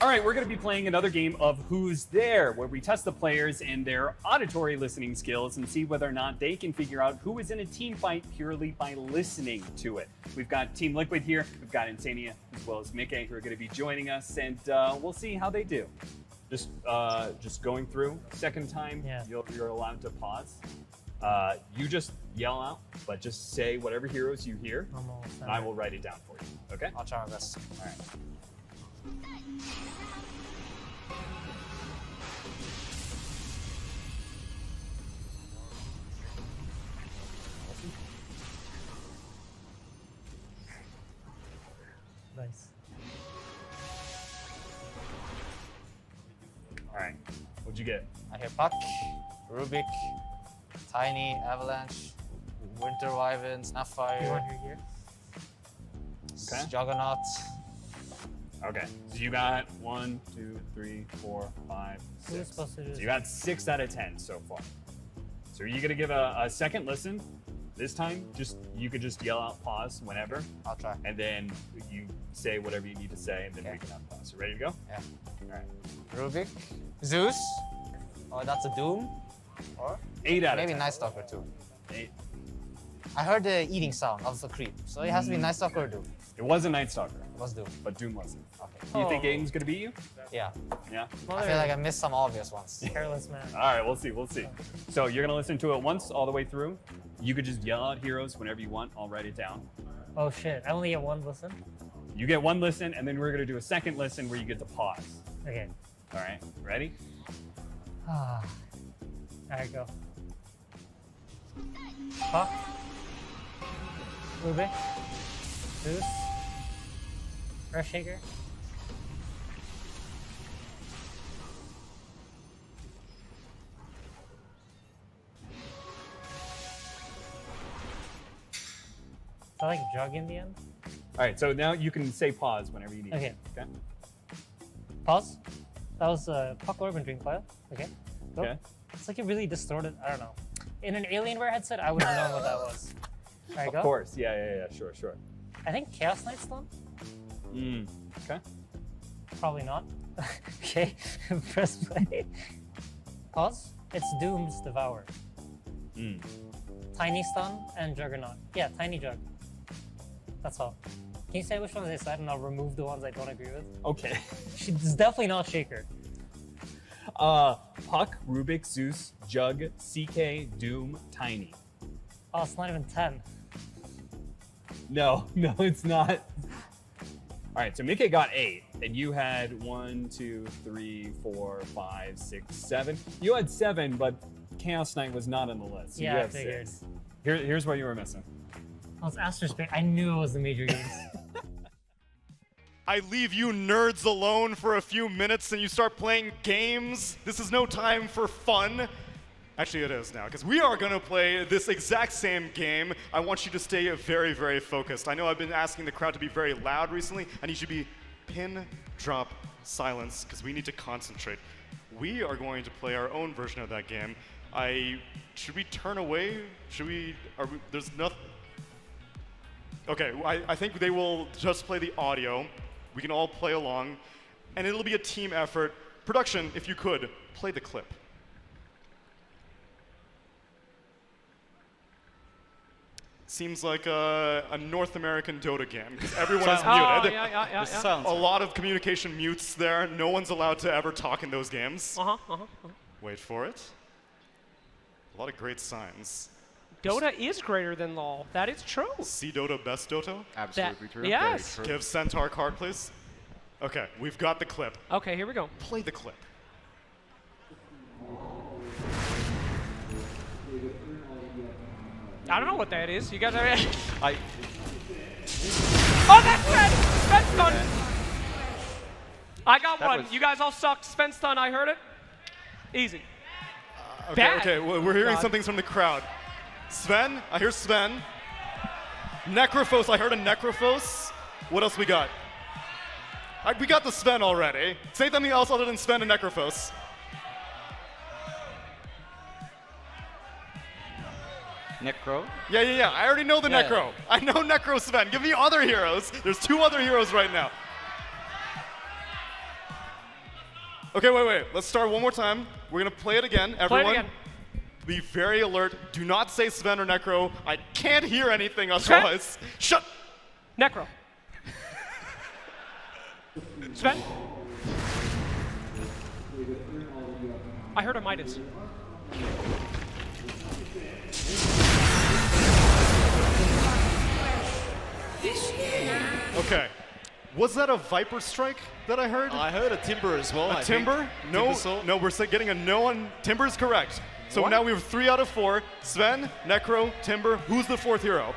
All right, we're going to be playing another game of Who's There, where we test the players and their auditory listening skills and see whether or not they can figure out who is in a team fight purely by listening to it. We've got Team Liquid here, we've got Insania, as well as Mickey, who are going to be joining us, and we'll see how they do. Just going through, second time, you're allowed to pause. You just yell out, but just say whatever heroes you hear, and I will write it down for you, okay? I'll try my best. All right. Nice. All right, what'd you get? I hear Puck, Rubik, Tiny, Avalanche, Winter Wyvern, Snapfire. You want your gear? Okay. Juggernaut. Okay, so you got 1, 2, 3, 4, 5, Who's 6. supposed to do So you got 6 out of 10 so far. So are you gonna give a second listen? This time, you could just yell out pause whenever. I'll try. And then you say whatever you need to say, and then we can unpause. You ready to go? Yeah. All right. Rubik, Zeus. Oh, that's a Doom. Or 8 out of maybe 10. Night Stalker too. 8. I heard the eating sound of the creep, so it has to be Night Stalker or Doom. It was a Night Stalker. It was Doom. But Doom wasn't. Okay. Do you think Aiden's gonna beat you? Yeah. Yeah? I feel like I missed some obvious ones. Careless man. All right, we'll see. So you're gonna listen to it once all the way through. You could just yell out heroes whenever you want. I'll write it down. Oh shit, I only get one listen? You get one listen, and then we're gonna do a second listen where you get to pause. Okay. All right, ready? Alright, go. Puck. Rubik. Zeus. Earth Shaker. Is that like Jug in the end? All right, so now you can say pause whenever you need. Okay. Okay. Pause. That was Puck Orb and Drink File. Okay. Go. Okay. It's like a really distorted, I don't know. In an Alienware headset, I would have known what that was. Alright, go. Of course. Yeah. Sure. I think Chaos Knight Stun? Okay. Probably not. Okay. Press play. Pause. It's Doom's Devour. Tiny Stun and Juggernaut. Yeah, Tiny Jug. That's all. Can you say which ones I said and I'll remove the ones I don't agree with? Okay. It's definitely not Shaker. Puck, Rubik, Zeus, Jug, CK, Doom, Tiny. Oh, it's not even 10. No, it's not. All right, so Mickey got 8, and you had 1, 2, 3, 4, 5, 6, 7. You had 7, but Chaos Knight was not on the list. So Yeah, you I have figured. 6. Here's what you were missing. Oh, it's Aster's pick. I knew it was the major games. I leave you nerds alone for a few minutes and you start playing games. This is no time for fun. Actually, it is now, because we are going to play this exact same game. I want you to stay very, very focused. I know I've been asking the crowd to be very loud recently. I need you to be pin, drop, silence, because we need to concentrate. We are going to play our own version of that game. Should we turn away? There's nothing. Okay, I think they will just play the audio. We can all play along, and it'll be a team effort. Production, if you could, play the clip. Seems like a North American Dota game, because everyone is muted. Yeah. A lot of communication mutes there. No one's allowed to ever talk in those games. Wait for it. A lot of great signs. Dota is greater than LoL. That is true. See Dota, best Dota? Absolutely true. Yes. Give Centaur card, please. Okay, we've got the clip. Okay, here we go. Play the clip. I don't know what that is. You guys are. I. Oh, that's Sven! Sven stun! I got That one. was- You guys all sucked. Sven stun, I heard it. Easy. Okay, we're hearing some things from the crowd. Sven, I hear Sven. Necrophos, I heard a Necrophos. What else we got? We got the Sven already. Say something else other than Sven and Necrophos. Necro? Yeah. I already know the Yeah. Necro. I know Necro Sven. Give me other heroes. There's 2 other heroes right now. Okay, wait. Let's start one more time. We're going to play it again. Everyone, again. be very alert. Do not say Sven or Necro. I can't hear anything otherwise. Shut. Necro. Sven? I heard a Midas. Okay. Was that a Viper Strike that I heard? I heard a Timber as well. A I think. Timber? No, Timbersaw. no, we're getting a no on Timber is correct. So What? now we have 3 out of 4. Sven, Necro, Timber. Who's the 4th hero?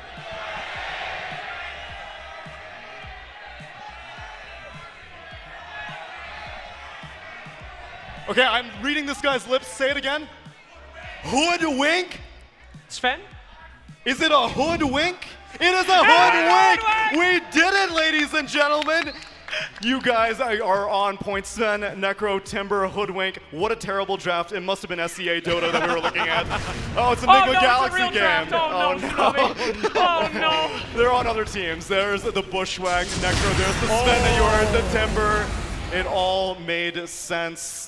Okay, I'm reading this guy's lips. Say it again. Hoodwink? Sven? Is it a hoodwink? It is a hoodwink! We did it, ladies and gentlemen! You guys are on point. Sven, Necro, Timber, Hoodwink. What a terrible draft. It must have been SCA Dota that we were looking at. Oh, it's a Enigma Galaxy game. Draft. Oh, no. Oh, no. They're on other teams. There's the Bushwhack, Necro. There's the Sven that you heard, the Timber. It all made sense.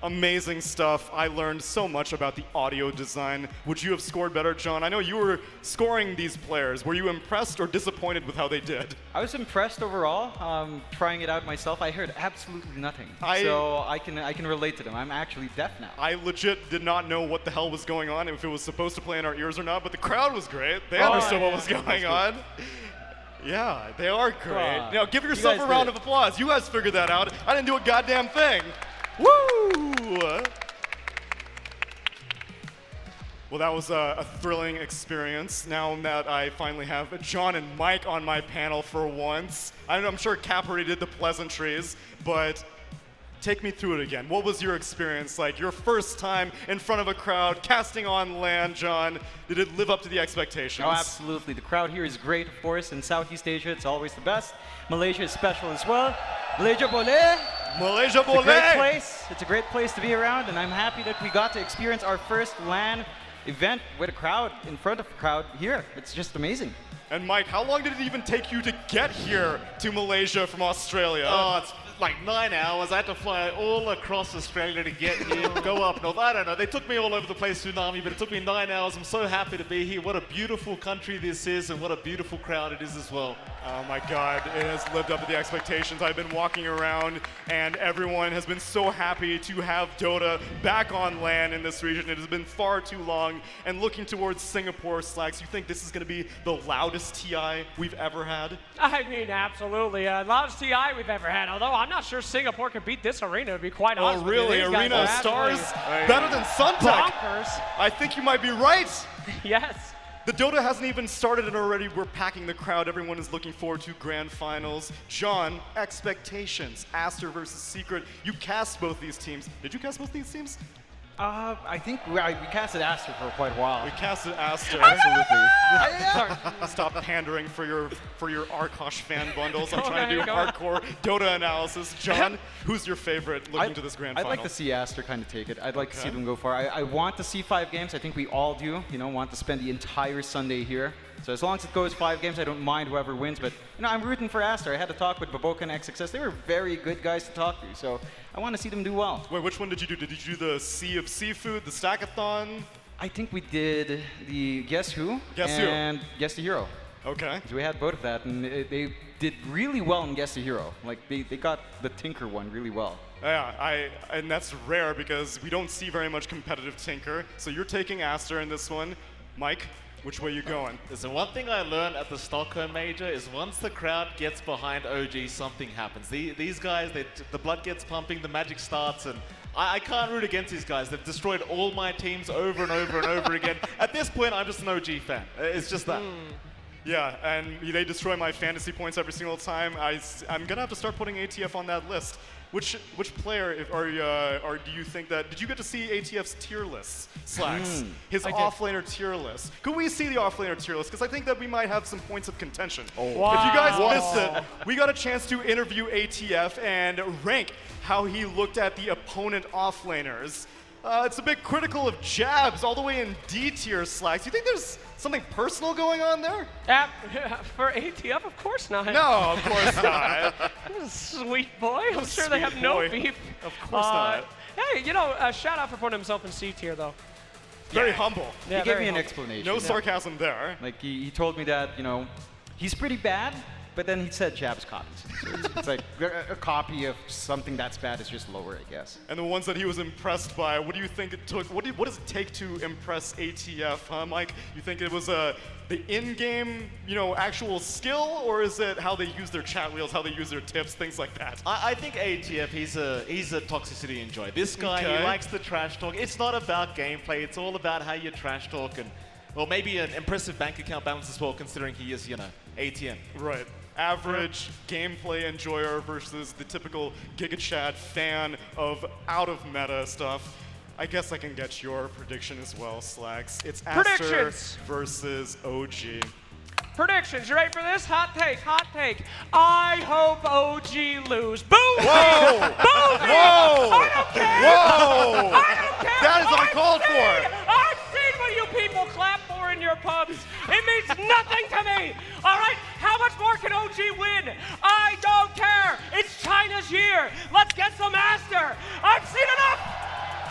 Amazing stuff. I learned so much about the audio design. Would you have scored better, John? I know you were scoring these players. Were you impressed or disappointed with how they did? I was impressed overall. Trying it out myself, I heard absolutely nothing. So I can relate to them. I'm actually deaf now. I legit did not know what the hell was going on, if it was supposed to play in our ears or not, but the crowd was great. They understood what was going on. Yeah, they are great. Now give yourself a round of applause. You guys figured that out. I didn't do a goddamn thing. Woo! Well, that was a thrilling experience. Now that I finally have John and Mike on my panel for once, I'm sure Cap already did the pleasantries, but take me through it again. What was your experience like? Your first time in front of a crowd, casting on LAN, John. Did it live up to the expectations? Oh, absolutely. The crowd here is great, of course. In Southeast Asia, it's always the best. Malaysia is special as well. Malaysia Boleh! Malaysia Boleh! It's a great place. It's a great place to be around, and I'm happy that we got to experience our first LAN event with a crowd, in front of a crowd here. It's just amazing. And Mike, how long did it even take you to get here to Malaysia from Australia? Oh, it's like 9 hours. I had to fly all across Australia to get here, go up north. I don't know. They took me all over the place, Tsunami, but it took me 9 hours. I'm so happy to be here. What a beautiful country this is, and what a beautiful crowd it is as well. Oh my God, it has lived up to the expectations. I've been walking around and everyone has been so happy to have Dota back on land in this region. It has been far too long. And looking towards Singapore, Slacks, you think this is going to be the loudest TI we've ever had? I mean, absolutely. Loudest TI we've ever had. Although I'm not sure Singapore could beat this arena, to be quite honest with you. Oh, really? These guys Arena are of Stars? absolutely Better than Suntech? bonkers. I think you might be right. Yes. The Dota hasn't even started and already we're packing the crowd. Everyone is looking forward to grand finals. John, expectations. Aster versus Secret. You cast both these teams. Did you cast both these teams? I think we casted Aster for quite a while. We casted Aster. Absolutely. Stop pandering for your Arkosh fan bundles. I'm Go trying to do ahead, hardcore Dota analysis. John, who's your favorite looking to this grand I'd final? like to see Aster kind of take it. I'd like to see them go far. I want to see 5 games. I think we all do. You know, want to spend the entire Sunday here. So as long as it goes 5 games, I don't mind whoever wins. But you know, I'm rooting for Aster. I had to talk with Baboka and XXS. They were very good guys to talk to. So I want to see them do well. Wait, which one did you do? Did you do the Sea of Seafood, the Stackathon? I think we did the Guess Who Guess Who. and Guess the Hero. Okay. So we had both of that, and they did really well in Guess the Hero. Like they got the Tinker one really well. Yeah, and that's rare because we don't see very much competitive Tinker. So you're taking Aster in this one. Mike, which way you going? Listen, one thing I learned at the Stockholm Major is once the crowd gets behind OG, something happens. These guys, the blood gets pumping, the magic starts, and I can't root against these guys. They've destroyed all my teams over and over and over again. At this point, I'm just an OG fan. It's just that. Yeah, and they destroy my fantasy points every single time. I'm gonna have to start putting ATF on that list. Which player do you think that? Did you get to see ATF's tier lists, Slacks? His offlaner tier list. Could we see the offlaner tier list? Because I think that we might have some points of contention. Wow. If you guys missed it, we got a chance to interview ATF and rank how he looked at the opponent offlaners. It's a bit critical of Jabs, all the way in D tier, Slacks. You think there's something personal going on there? For ATF, of course not. No, of course not. Sweet boy. I'm sure they have no beef. Of course not. Hey, you know, shout out for putting himself in C tier, though. Very humble. He gave me an explanation. No sarcasm there. Like he told me that, you know, he's pretty bad, but then he said Jabs copies. So it's like a copy of something that's bad is just lower, I guess. And the ones that he was impressed by, what do you think it took? What does it take to impress ATF, huh, Mike? You think it was the in-game, you know, actual skill, or is it how they use their chat wheels, how they use their tips, things like that? I think ATF, he's a toxicity enjoy. This guy, he likes the trash talk. It's not about gameplay. It's all about how you trash talk and, well, maybe an impressive bank account balance as well, considering he is, you know, ATM. Right. Average gameplay enjoyer versus the typical GigaChat fan of out-of-meta stuff. I guess I can get your prediction as well, Slacks. It's Aster versus OG. Predictions, you ready for this? Hot take, hot take. I hope OG lose. Boo! Whoa! Boo! Whoa! I don't care! Whoa! I don't care! That is uncalled for! I've seen what you people clap for in your pubs. It means nothing to me! All right? How much more can OG win? I don't care! It's China's year! Let's get some Aster! I've seen enough!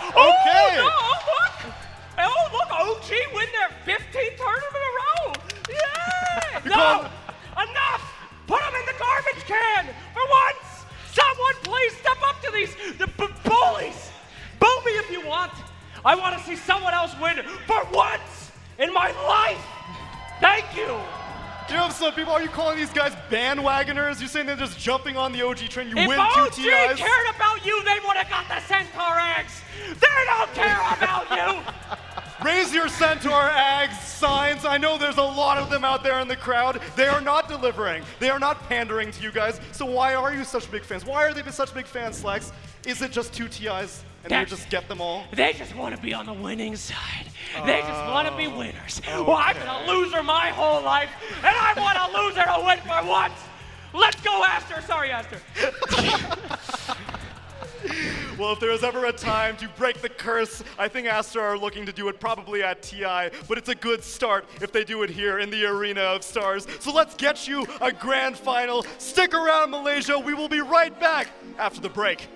Okay! Oh, no, look! Oh, look, OG win their 15th tournament in a row! Yeah! No! Enough! Put them in the garbage can! For once! Someone please step up to these bullies! Boo me if you want! I want to see someone else win for once in my life! Thank you! You know some people, are you calling these guys bandwagoners? You're saying they're just jumping on the OG train, you if win OG 2 TIs? cared about you, they would have got the Centaur eggs! They don't care about you! Raise your Centaur Ags signs. I know there's a lot of them out there in the crowd. They are not delivering. They are not pandering to you guys. So why are you such big fans? Why are they such big fans, Slacks? Is it just 2 TIs and they just get them all? They just want to be on the winning side. They just want to be winners. Well, I've been a loser my whole life, and I want a loser to win for once. Let's go, Aster. Sorry, Aster. Well, if there was ever a time to break the curse, I think Aster are looking to do it probably at TI, but it's a good start if they do it here in the Arena of Stars. So let's get you a grand final. Stick around, Malaysia. We will be right back after the break.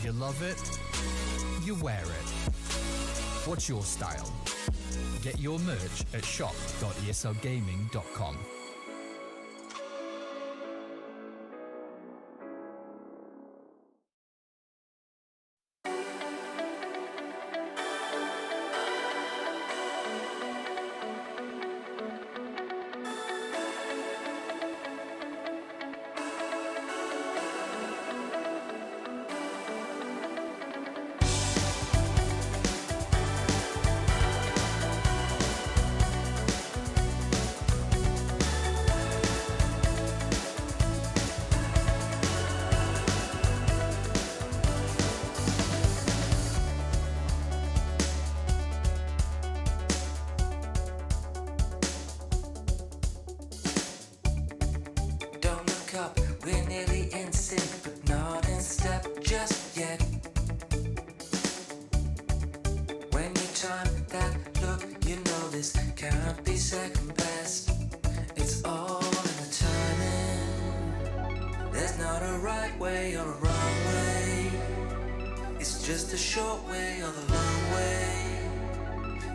You love it, you wear it. What's your style? Get your merch at shop.eslgaming.com. Up. We're nearly in sync, but not in step just yet. When you time that look, you know this can't be second best. It's all in the timing. There's not a right way or a wrong way. It's just a short way or the long way.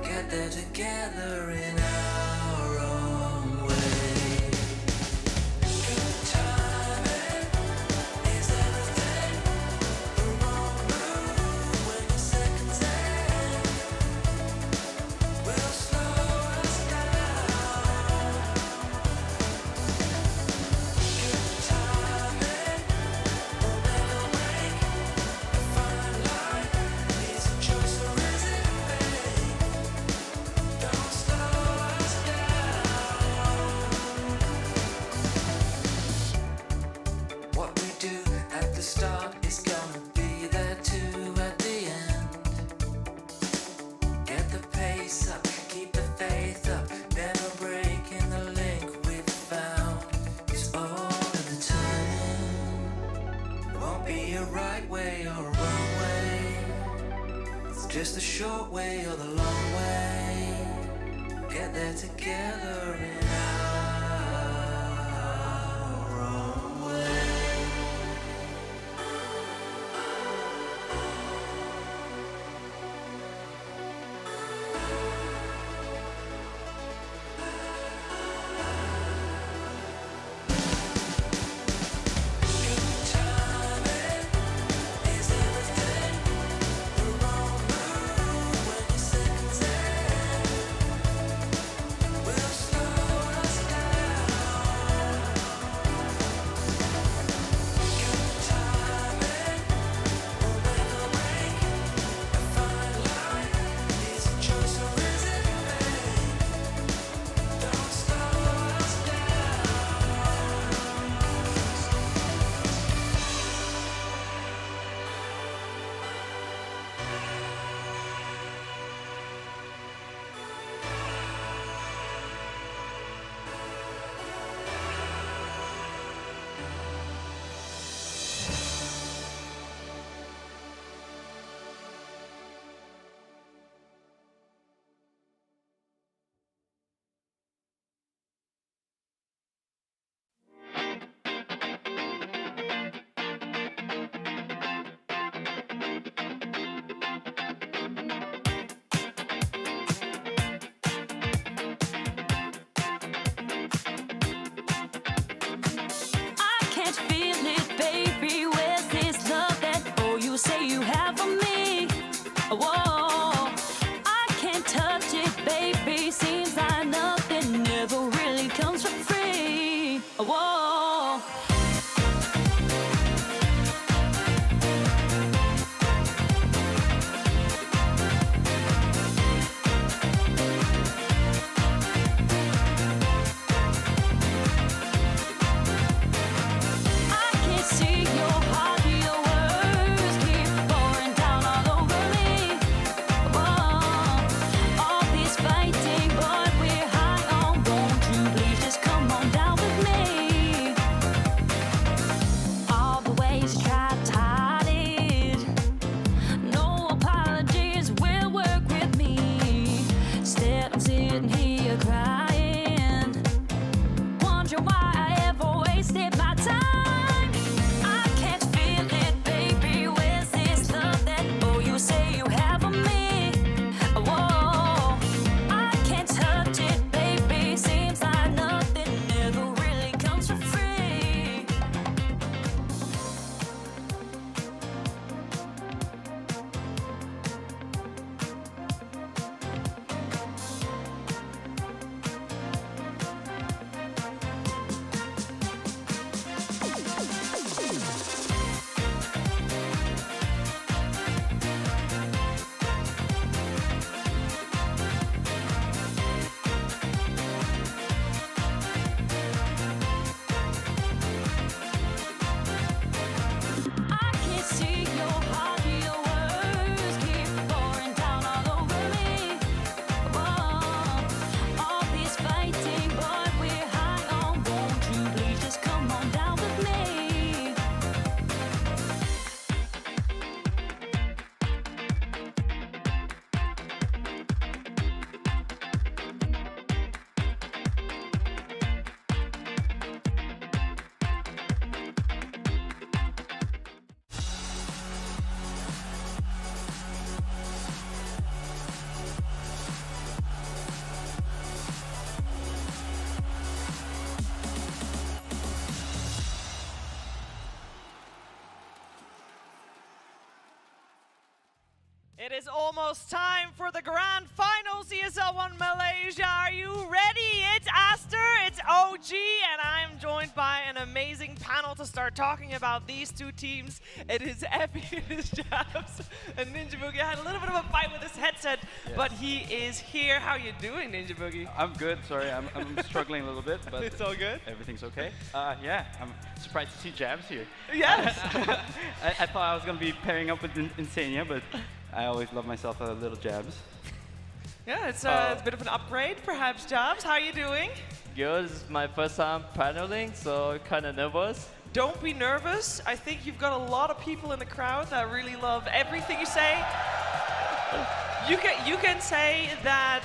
Get there together in our own way. Just the short way or the long way. Get there together in our own way. We'll slow us can hear you crying. Wonder why I ever wasted my time. I can't feel it, baby. Where's this love that, oh, you say you have on me? Whoa, I can't touch it, baby. Seems like nothing ever really comes for free. I can see your heart, your words keep pouring down all over me. Whoa, all this fighting, but we're high on. Won't you please just come on down with me? It is almost time for the grand finals, ESL 1 Malaysia. Are you ready? It's Aster, it's OG, and I'm joined by an amazing panel to start talking about these two teams. It is Effie, it is Jabs, and Ninja Boogie had a little bit of a fight with his headset, but he is here. How you doing, Ninja Boogie? I'm good, sorry, I'm struggling a little bit, but It's all good? everything's okay. Yeah, I'm surprised to see Jabs here. Yes! I thought I was going to be pairing up with Insania, but I always love myself a little Jabs. Yeah, it's a bit of an upgrade, perhaps, Jabs. How are you doing? Good. This is my first time paneling, so kind of nervous. Don't be nervous. I think you've got a lot of people in the crowd that really love everything you say. You can say that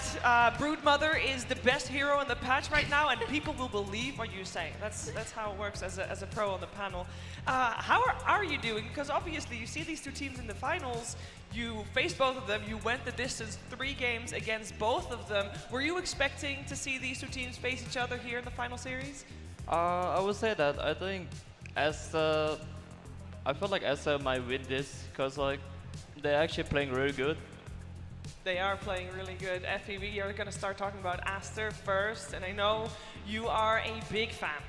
Broodmother is the best hero in the patch right now, and people will believe what you say. That's how it works as a pro on the panel. How are you doing? Because obviously you see these two teams in the finals. You faced both of them. You went the distance 3 games against both of them. Were you expecting to see these two teams face each other here in the final series? I would say that I think Aster, I feel like Aster might win this because like they're actually playing really good. They are playing really good. Effie, we are going to start talking about Aster first, and I know you are a big fan.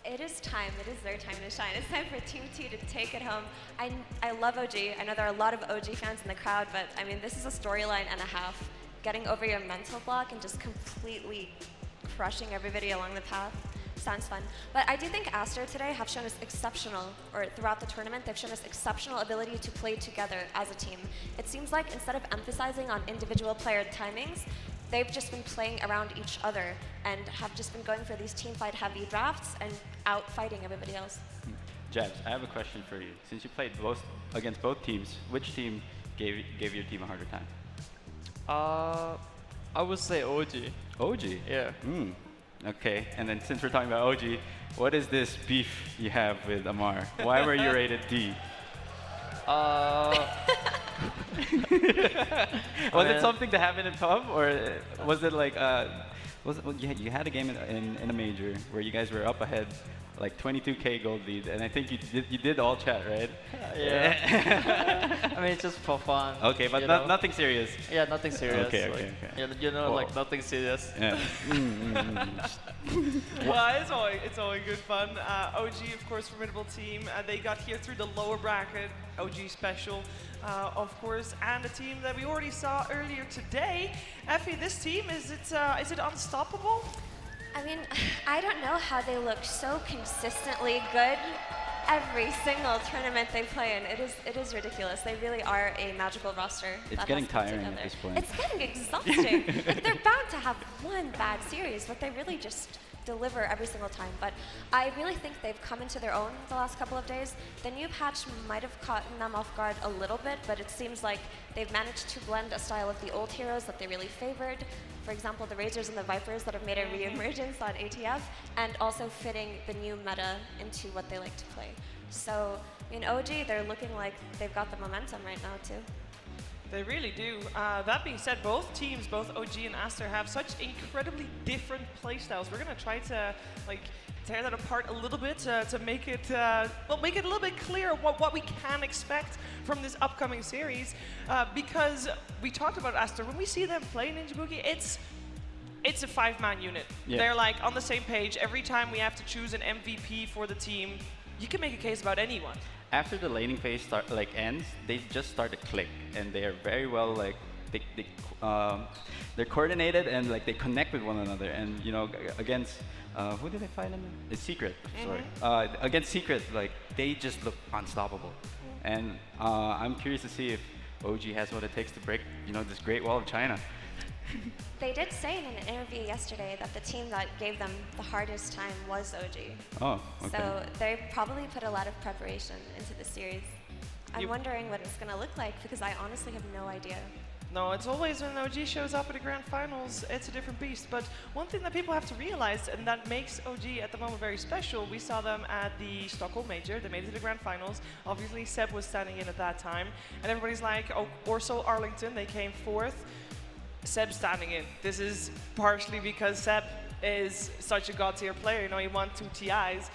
It is time. It is their time to shine. It's time for Team 2 to take it home. I love OG. I know there are a lot of OG fans in the crowd, but I mean, this is a storyline and a half. Getting over your mental block and just completely crushing everybody along the path sounds fun. But I do think Aster today have shown us exceptional, or throughout the tournament, they've shown us exceptional ability to play together as a team. It seems like instead of emphasizing on individual player timings, they've just been playing around each other and have just been going for these team fight heavy drafts and out fighting everybody else. Jabs, I have a question for you. Since you played against both teams, which team gave your team a harder time? I would say OG. OG? Yeah. Okay, and then since we're talking about OG, what is this beef you have with Amar? Why were you rated D? Was it something that happened in pub, or was it like you had a game in a major where you guys were up ahead, like 22K gold lead, and I think you did all chat, right? Yeah. I mean, it's just for fun. Okay, but nothing serious. Yeah, nothing serious. Okay, like, okay. You know, Cool. like nothing serious. Yeah. Well, it's always good fun. OG, of course, formidable team. They got here through the lower bracket. OG special, of course, and a team that we already saw earlier today. Effie, this team, is it unstoppable? I mean, I don't know how they look so consistently good every single tournament they play in. It is ridiculous. They really are a magical roster. It's that getting has come tiring at together. this point. It's getting exhausting. Like, they're bound to have one bad series, but they really just deliver every single time. But I really think they've come into their own the last couple of days. The new patch might have caught them off guard a little bit, but it seems like they've managed to blend a style of the old heroes that they really favored. For example, the Razors and the Vipers that have made a re-emergence on ATF, and also fitting the new meta into what they like to play. So in OG, they're looking like they've got the momentum right now too. They really do. That being said, both teams, both OG and Aster, have such incredibly different playstyles. We're gonna try to tear that apart a little bit to make it make it a little bit clear what we can expect from this upcoming series. Because we talked about Aster, when we see them play Ninja Boogie, it's a 5-man unit. Yeah. They're like on the same page. Every time we have to choose an MVP for the team, you can make a case about anyone. After the laning phase ends, they just start to click, and they are very well they're coordinated and they connect with one another. And against who did they fight in? It's Secret. Sorry, against Secret, they just look unstoppable. And I'm curious to see if OG has what it takes to break this Great Wall of China. They did say in an interview yesterday that the team that gave them the hardest time was OG. Oh, okay. So they probably put a lot of preparation into the series. I'm wondering what it's going to look like because I honestly have no idea. No, it's always when OG shows up at the grand finals, it's a different beast. But one thing that people have to realize, and that makes OG at the moment very special, we saw them at the Stockholm Major. They made it to the grand finals. Obviously, Seb was standing in at that time. And everybody's like, oh, Orso Arlington, they came fourth. Seb standing in. This is partially because Seb is such a god tier player. He won 2 TIs.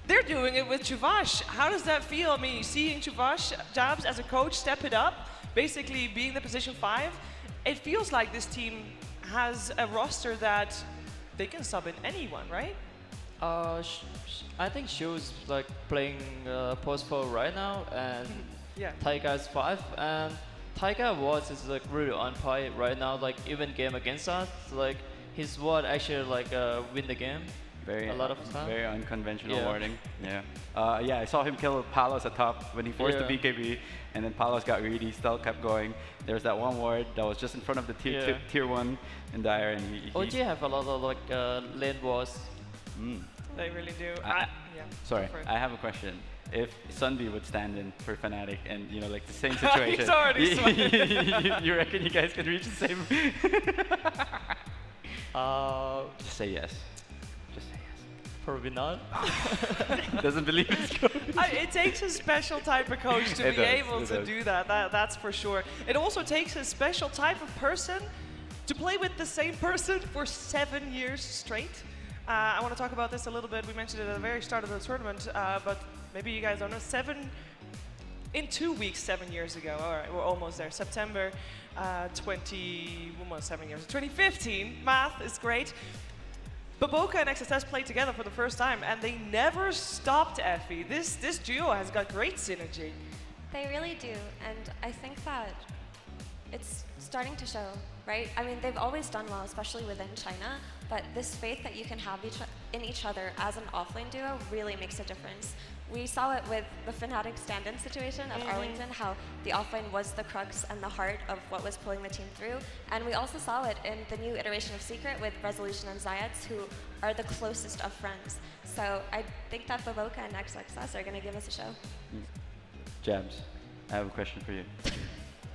They're doing it with Chuvash. How does that feel? I mean, seeing Chuvash, Jabs, as a coach, step it up, basically being the position 5, it feels like this team has a roster that they can sub in anyone, right? I think Shu's playing post 4 right now, and yeah. Taiga's 5, and Taiga Watts is really on point right now. Even game against us, his ward actually win the game. A lot of time. Very unconventional warding. Yeah. I saw him kill Palos at top when he forced the BKB, and then Palos got greedy, still kept going. There's that one ward that was just in front of the tier 1 in Dire, and OG have a lot of lane wars. They really do. Sorry, I have a question. If Sunby would stand in for Fnatic and the same situation, He's already sweating. you reckon you guys could reach the same? Just say yes. Just say yes. Probably not. Doesn't believe it's going. It takes a special type of coach to be able to do that. That's for sure. It also takes a special type of person to play with the same person for 7 years straight. I want to talk about this a little bit. We mentioned it at the very start of the tournament, but maybe you guys don't know. In 2 weeks, 7 years ago. All right, we're almost there. September 2015. Math is great. BO5 and XSS played together for the first time, and they never stopped Effie. This duo has got great synergy. They really do, and I think that it's starting to show, right? I mean, they've always done well, especially within China, but this faith that you can have in each other as an offlane duo really makes a difference. We saw it with the Fnatic stand-in situation at Arlington, how the offlane was the crux and the heart of what was pulling the team through. And we also saw it in the new iteration of Secret with Resolution and Zayats, who are the closest of friends. So I think that BO5 and XXS are going to give us a show. Jabs, I have a question for you.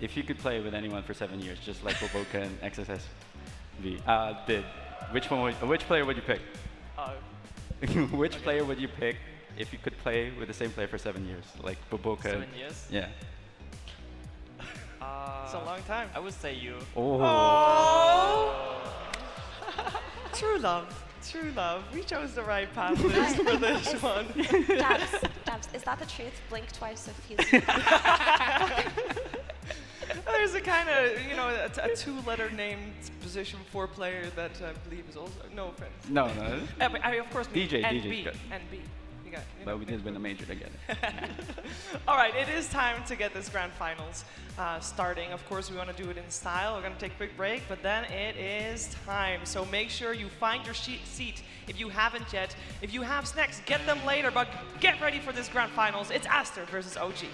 If you could play with anyone for 7 years, just like BO5 and XSS did, which player would you pick? Which player would you pick if you could play with the same player for 7 years, like BO5? 7 years? Yeah. It's a long time. I would say you. Oh. True love. True love. We chose the right path for this one. Dabs, is that the truth? Blink twice if he's... There's a kind of, a 2-letter named position 4 player that I believe is also, no offense. No. I of course mean DJ. NB. But we did win a major together. All right, it is time to get this grand finals starting. Of course, we want to do it in style. We're going to take a quick break, but then it is time. So make sure you find your seat if you haven't yet. If you have snacks, get them later, but get ready for this grand finals. It's Aster versus OG.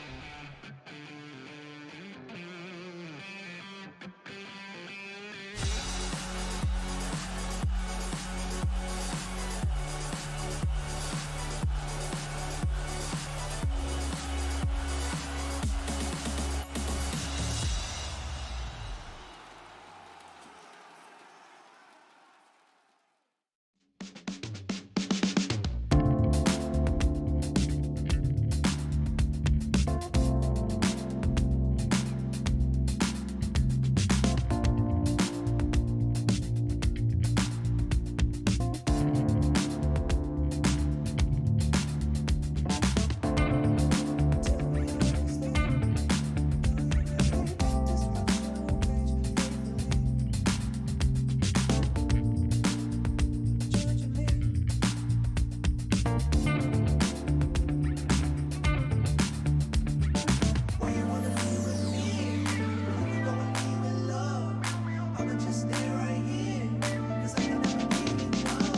I'ma just stay right here, 'cause I can never give it up.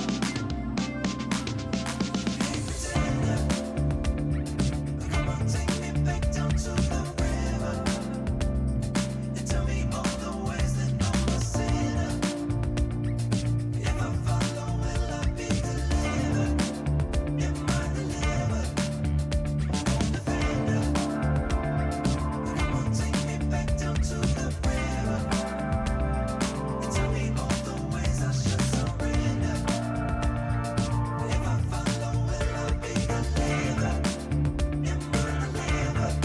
Hey, pretender, come on, take me back down to the river. And tell me all the ways that I'm a sinner. If I follow, will I be delivered? Am I delivered? Oh, defender, come on, take me back down to the river. And tell me all the ways I should surrender. If I follow, will I be delivered? Am I delivered?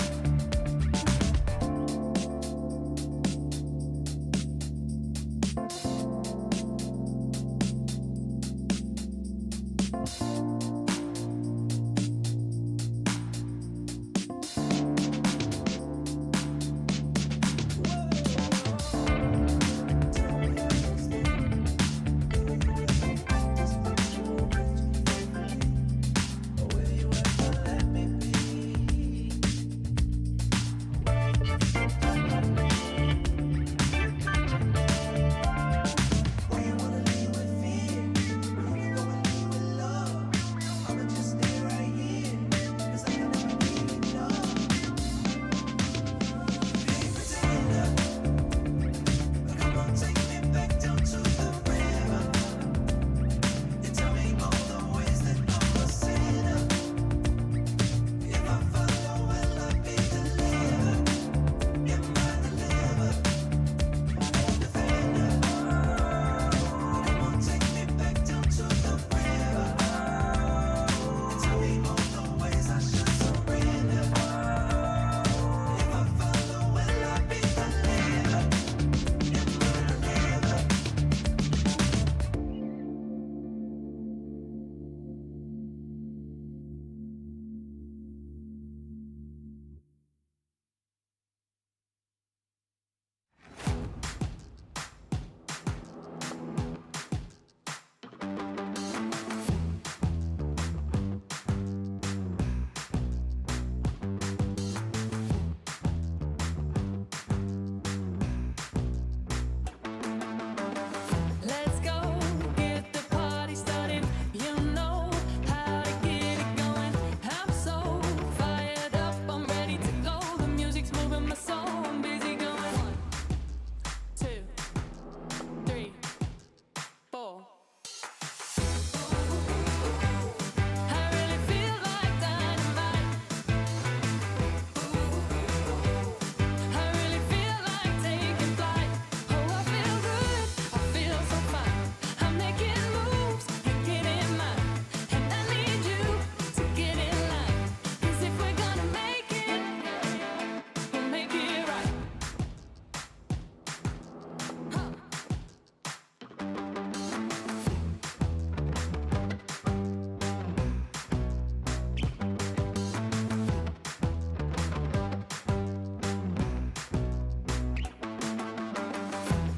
Let's go, get the party started. You know how to get it going. I'm so fired up, I'm ready to go. The music's moving my soul, I'm busy going. 1, 2, 3, 4. I really feel like dynamite. I really feel like taking flight. Oh, I feel good, I feel so fine. I'm making moves and getting mine. And I need you to get in line. 'Cause if we're gonna make it, we'll make it right.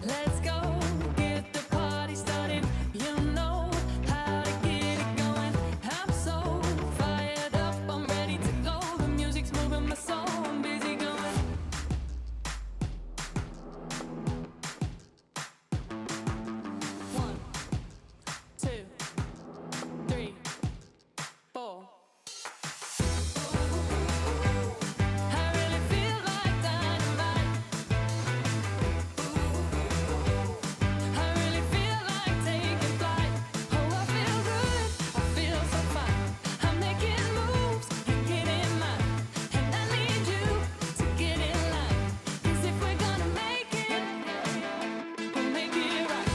Let's go, get the party started. You know how to get it going. I'm so fired up, I'm ready to go. The music's moving my soul, I'm busy going. 1, 2, 3, 4. I really feel like dynamite. I really feel like taking flight. Oh, I feel good, I feel so fine. I'm making moves and getting mine. And I need you to get in line. 'Cause if we're gonna make it, we'll make it right.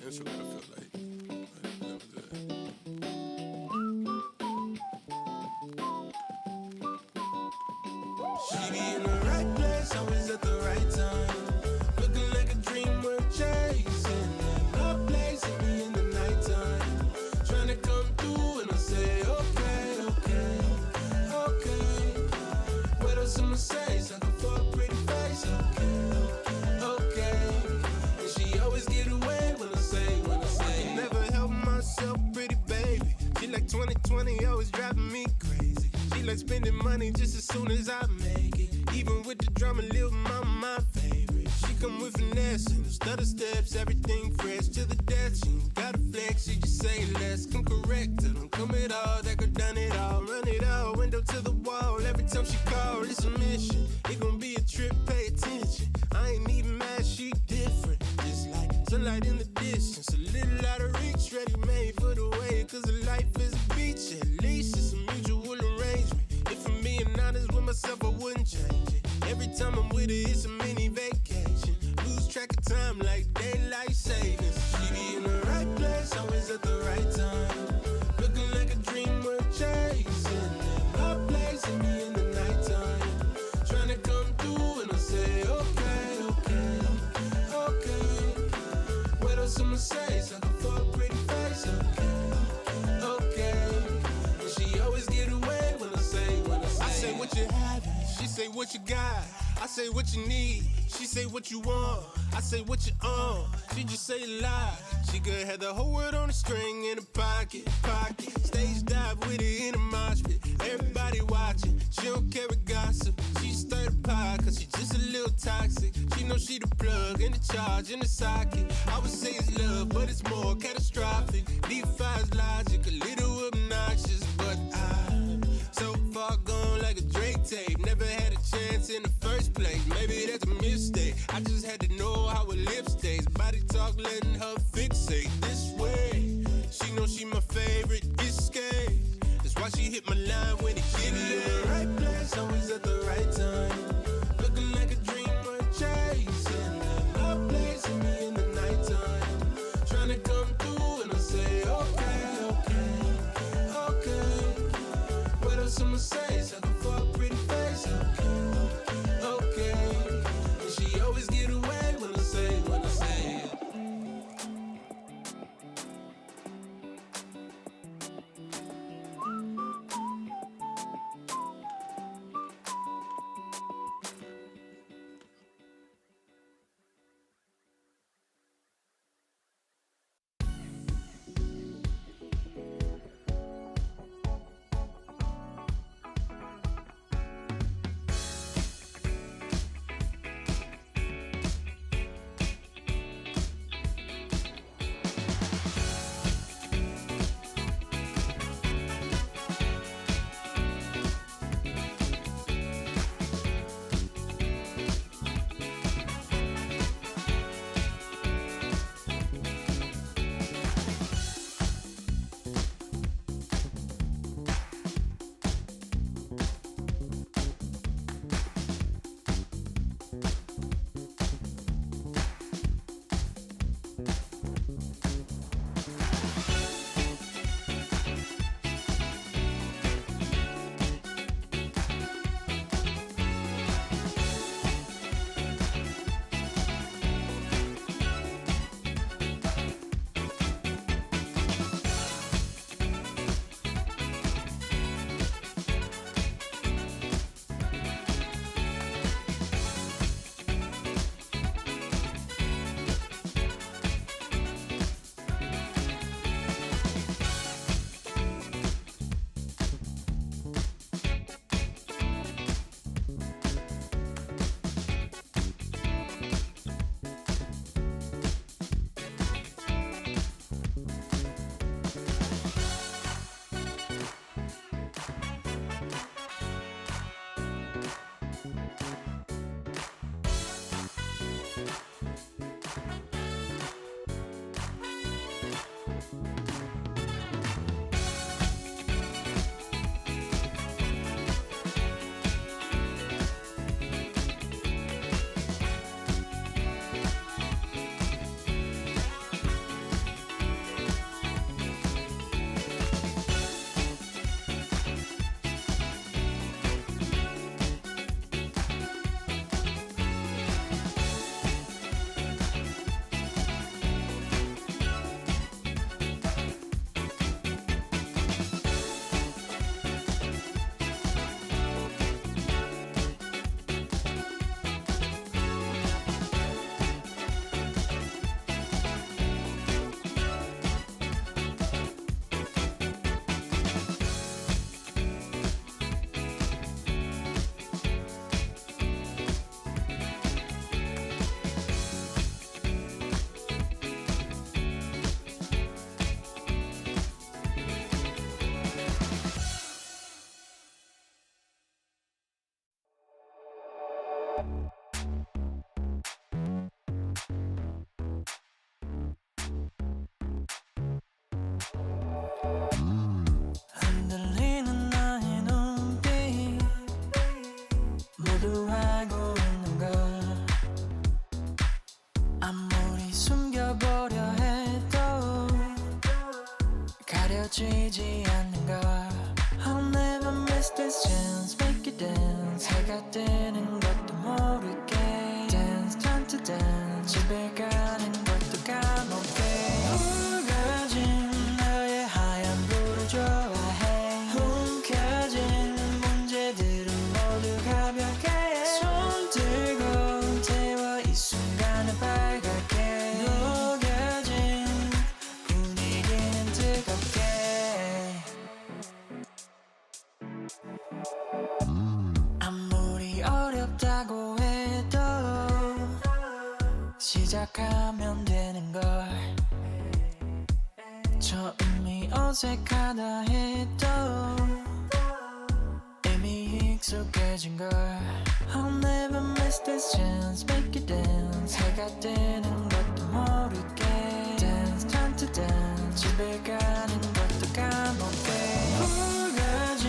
That's what I feel like. She be in the right place, always at the right time. Looking like a dream worth chasing. No place to be in the night. someone say, sucker for a pretty face. Okay, okay. And she always get away when I say. I can never help myself, pretty baby. She like 2020, always driving me crazy. She like spending money just as soon as I make it. Even with the drama, little mama, my favorite. She come with finesse and stutter steps, everything fresh to the death. She ain't got a flex, she just say less. Come correct her, don't come at all. That girl done it all, run it all, window to the wall. Every time she call, it's a mission. It gon' be a trip, pay attention. I ain't even mad, she different. Just like sunlight in the distance, a little out of reach, ready made for the way. Cause the life is a beach, at least it's a mutual arrangement. If I'm being honest with myself, I wouldn't change it. Every time I'm with her, it's a mini vacation. Lose track of time like daylight savings. She be in the right place, always at the right time. Looking like a dream worth chasing. My place and me in the nighttime. Trying to come through and I say, okay, okay, okay. What else I'ma say? Sucker for a pretty face. Okay, okay. And she always get away when I say. I say what you have, she say what you got. I say what you need, she say what you want. I say what you on, she just say a lie. She could have the whole world on a string in a pocket. Stage dive with it in a mosh pit. Everybody watching, she don't care what gossip. She stirred a pot cause she just a little toxic. She know she the plug and the charge in the socket. I would say it's love, but it's more catastrophic. Defies logic, a little obnoxious, but I'm so far gone like a Drake tape. Never had a chance in the first place. Maybe that's a mistake. I just had to know how her lips taste. Body talk letting her fixate this way. She knows she my favorite escape. That's why she hit my line when it hit me. In the right place, always at the right time. Looking like a dream worth chasing. My place and me in the nighttime. Trying to come through and I say, okay, okay, okay. What else I'ma say? Sucker for a pretty face. Okay, okay. And she always get away when I say it. 가려지지 않는 걸 I'll never miss this chance make it dance 해가 뜨는 것도 모르게 Dance time to dance 집에 가는 것도 까먹게 붉어진 너의 하얀 불을 좋아해 움켜진 문제들은 모두 가볍게 손 들고 태워 이 순간을 밝게 녹여진 분위기는 뜨겁게 아무리 어렵다고 해도 시작하면 되는 걸 처음이 어색하다 해도 이미 익숙해진 걸 I'll never miss this chance make it dance 해가 뜨는 것도 모르게 Dance time to dance 집에 가는 것도 까먹게 붉어진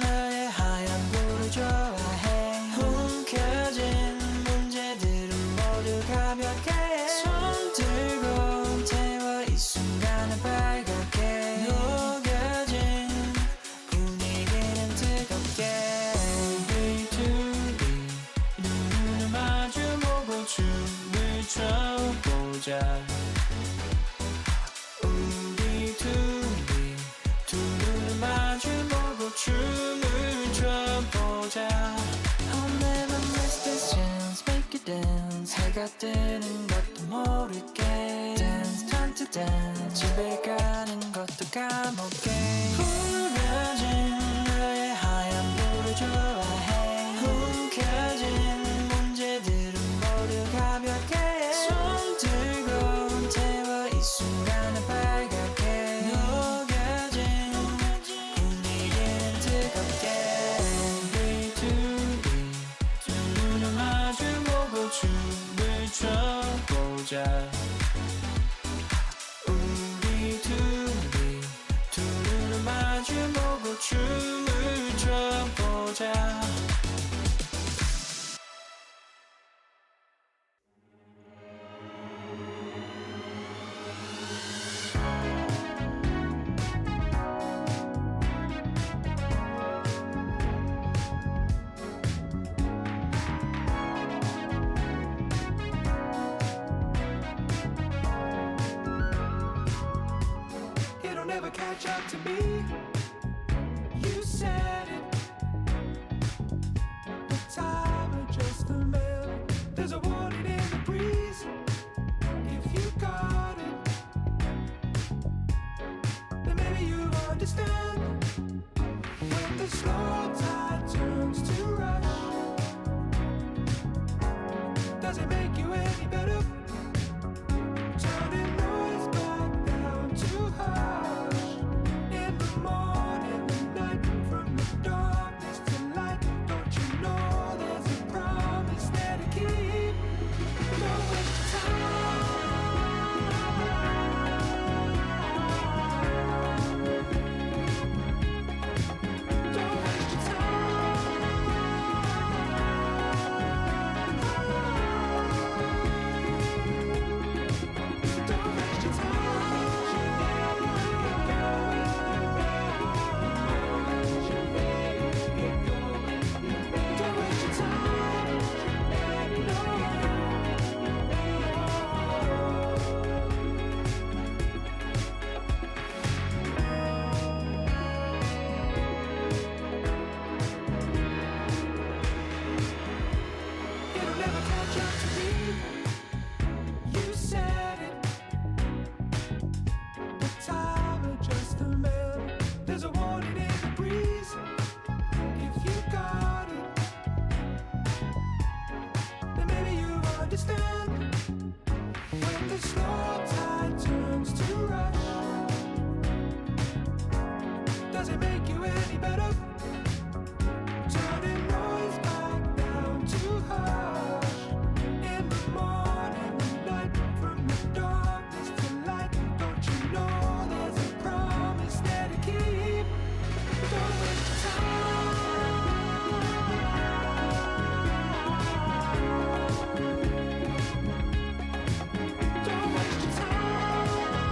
너의 하얀 불을 좋아해 움켜진 문제들은 모두 가볍게 손 들고 태워 이 순간을 밝게 녹여진 분위기는 뜨겁게 우리 둘이 눈을 마주보고 춤을 춰보자 우리 둘이 두 눈을 마주보고 춤을 춰보자 I'll never miss this chance make it dance 해가 뜨는 것도 모르게 Dance time to dance 집에 가는 것도 까먹게 붉어진 너의 하얀 불을 좋아해 움켜진 문제들은 모두 가볍게 손 들고 태워 이 순간을 밝게 녹여진 분위기는 뜨겁게 우리 둘이 두 눈을 마주보고 춤을 춰보자 우리 둘이 두 눈을 마주보고 춤을 춰보자 It'll never catch up to me. You said it. The time adjusts the mail. There's a warning in the breeze. If you got it, then maybe you understand. When the slow tide turns to rush, does it make you any better? Turning noise back down to hush. In the morning, the night, from the darkness to light. Don't you know there's a promise there to keep? Don't waste your time. Don't waste your Don't waste your Don't waste your time. It'll never catch up to me. You said it. The time adjusts the mail. There's a warning in the breeze. If you got it, then maybe you understand. When the slow tide turns to rush, does it make you any better? Turning noise back down to hush. In the morning, the night, from the darkness to light. Don't you know there's a promise there to keep? Don't waste your time. Don't waste your time.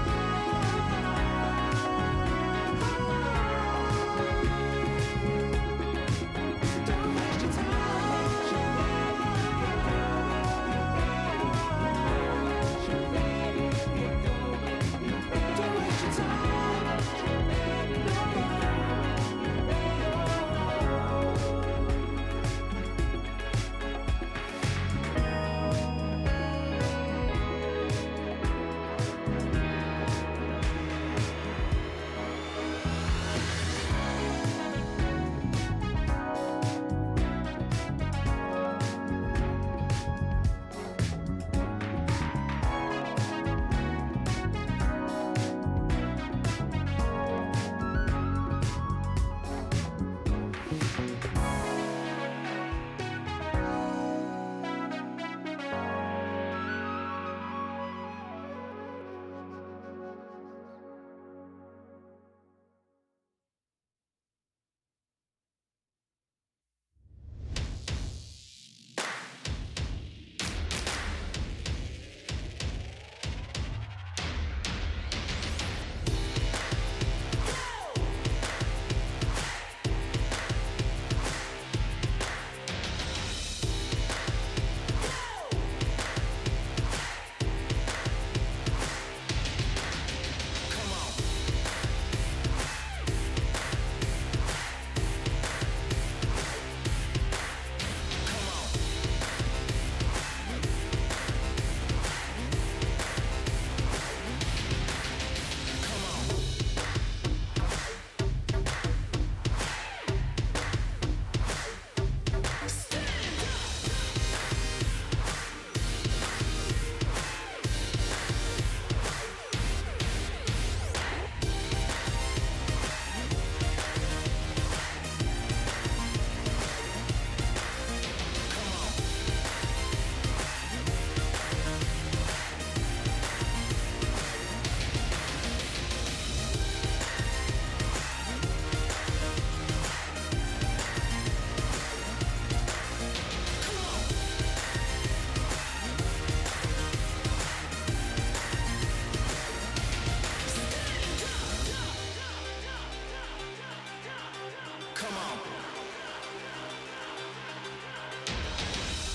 Come on.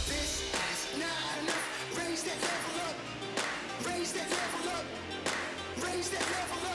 This is not enough. Raise that level up. Raise that level up. Raise that level up.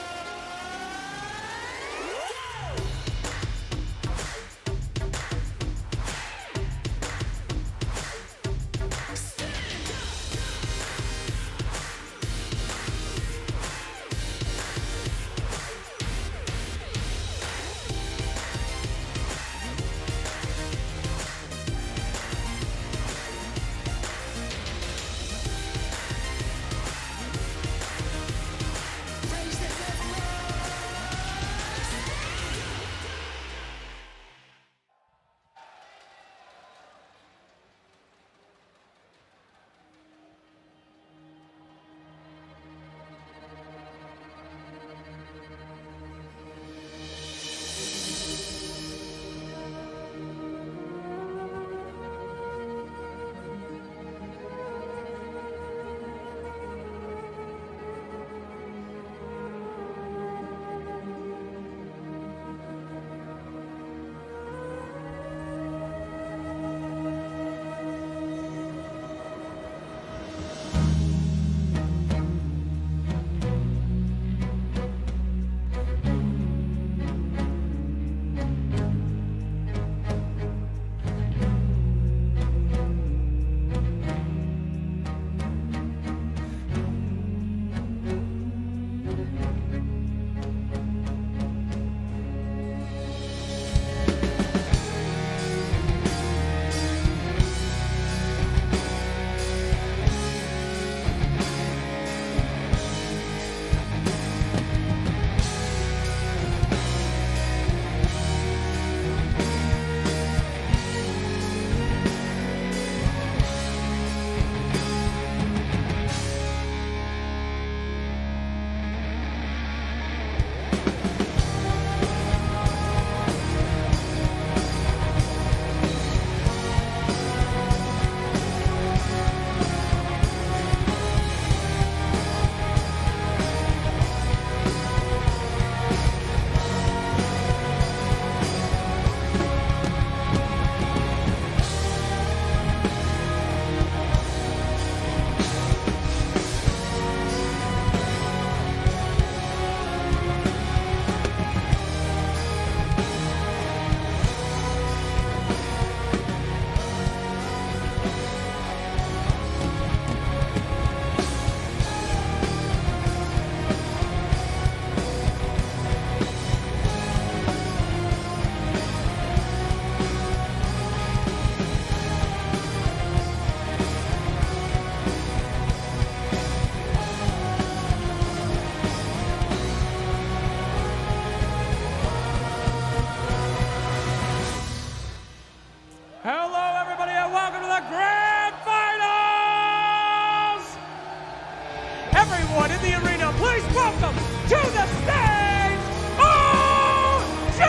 Everyone in the arena, please welcome to the stage, OG!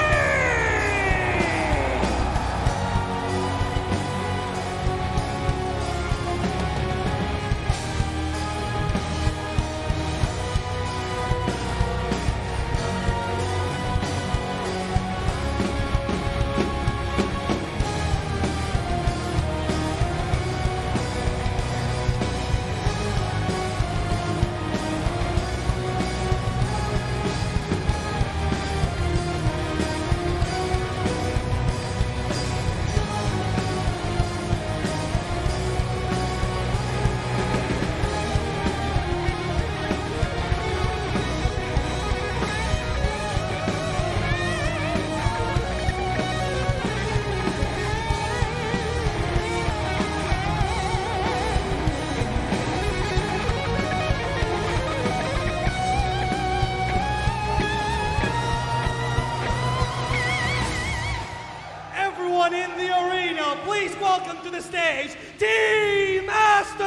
Everyone in the arena, please welcome to the stage, Team Aster!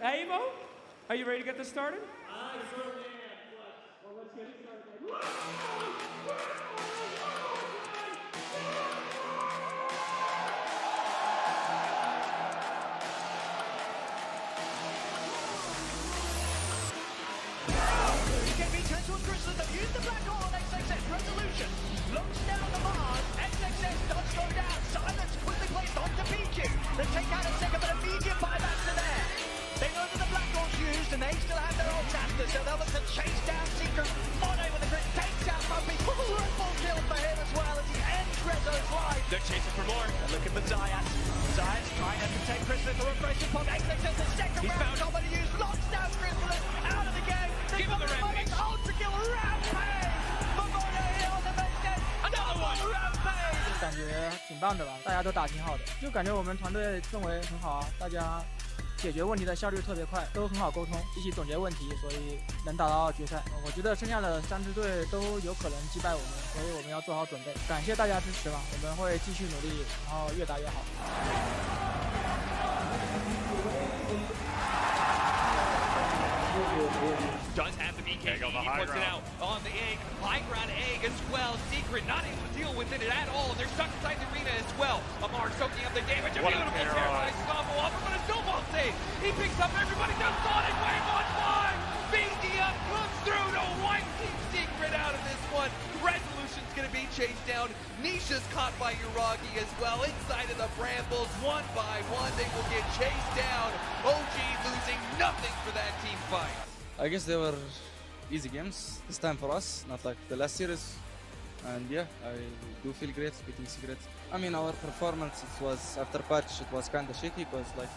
Avo, are you ready to get this started? Crystals have used the black hole on XXS resolution. Looks down the Mars. XXS does go down. Silence quickly placed onto PQ. They take out a second, but immediate buybacks are there. They know that the black hole's used, and they still have their old Aster, so they'll look to chase down Seeker. Mono with the crit takes out Muppy. Triple kill for him as well as he ends Rezo's life. They're chasing for more. And look at the Zayas. Zayas trying to protect Crystal for a pressure pop. XXS the second round. Somebody used locks down Crystal out of the game. Give him the rampage. Ultra kill rampage. Momono here on the base game. Another one. Rampage. 感觉挺棒的吧，大家都打挺好的，就感觉我们团队氛围很好啊，大家解决问题的效率特别快，都很好沟通，一起总结问题，所以能打到决赛。我觉得剩下的3支队都有可能击败我们，所以我们要做好准备。感谢大家支持吧，我们会继续努力，然后越打越好。Does have the BK. He puts it out on the egg. High ground egg as well. Secret not able to deal with it at all. They're stuck inside the arena as well. Amar soaking up the damage. A beautiful terrorized combo off, but a snowball save. He picks up everybody. Does Sonic Wave on 5. BDM comes through to wipe Team Secret out of this one. Resolution's going to be chased down. Nisha's caught by Uragi as well. Inside of the brambles, one by one, they will get chased down. OG losing nothing for that team fight. I guess they were easy games this time for us, not like the last series. And yeah, I do feel great beating Secret. I mean, our performance, it was after patch, it was kind of shaky because like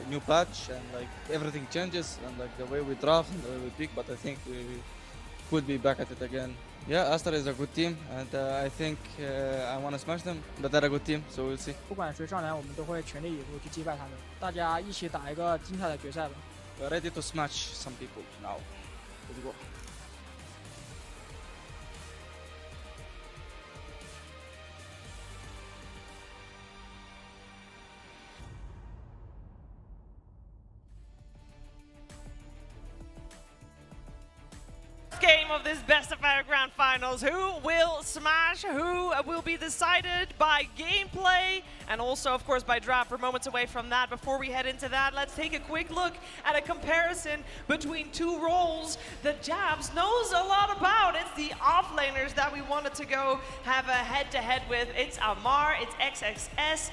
new patch and like everything changes and like the way we draft and the way we pick. But I think we could be back at it again. Yeah, Aster is a good team, and I think I want to smash them. But they're a good team, so we'll see. 不管谁上来，我们都会全力以赴去击败他们。大家一起打一个精彩的决赛吧。We're ready to smash some people now. Let's go. Game of this best of battleground finals. Who will smash? Who will be decided by gameplay and also, of course, by draft. We're moments away from that. Before we head into that, let's take a quick look at a comparison between two roles that Jabs knows a lot about. It's the offlaners that we wanted to go have a head-to-head with. It's Amar, it's XXS.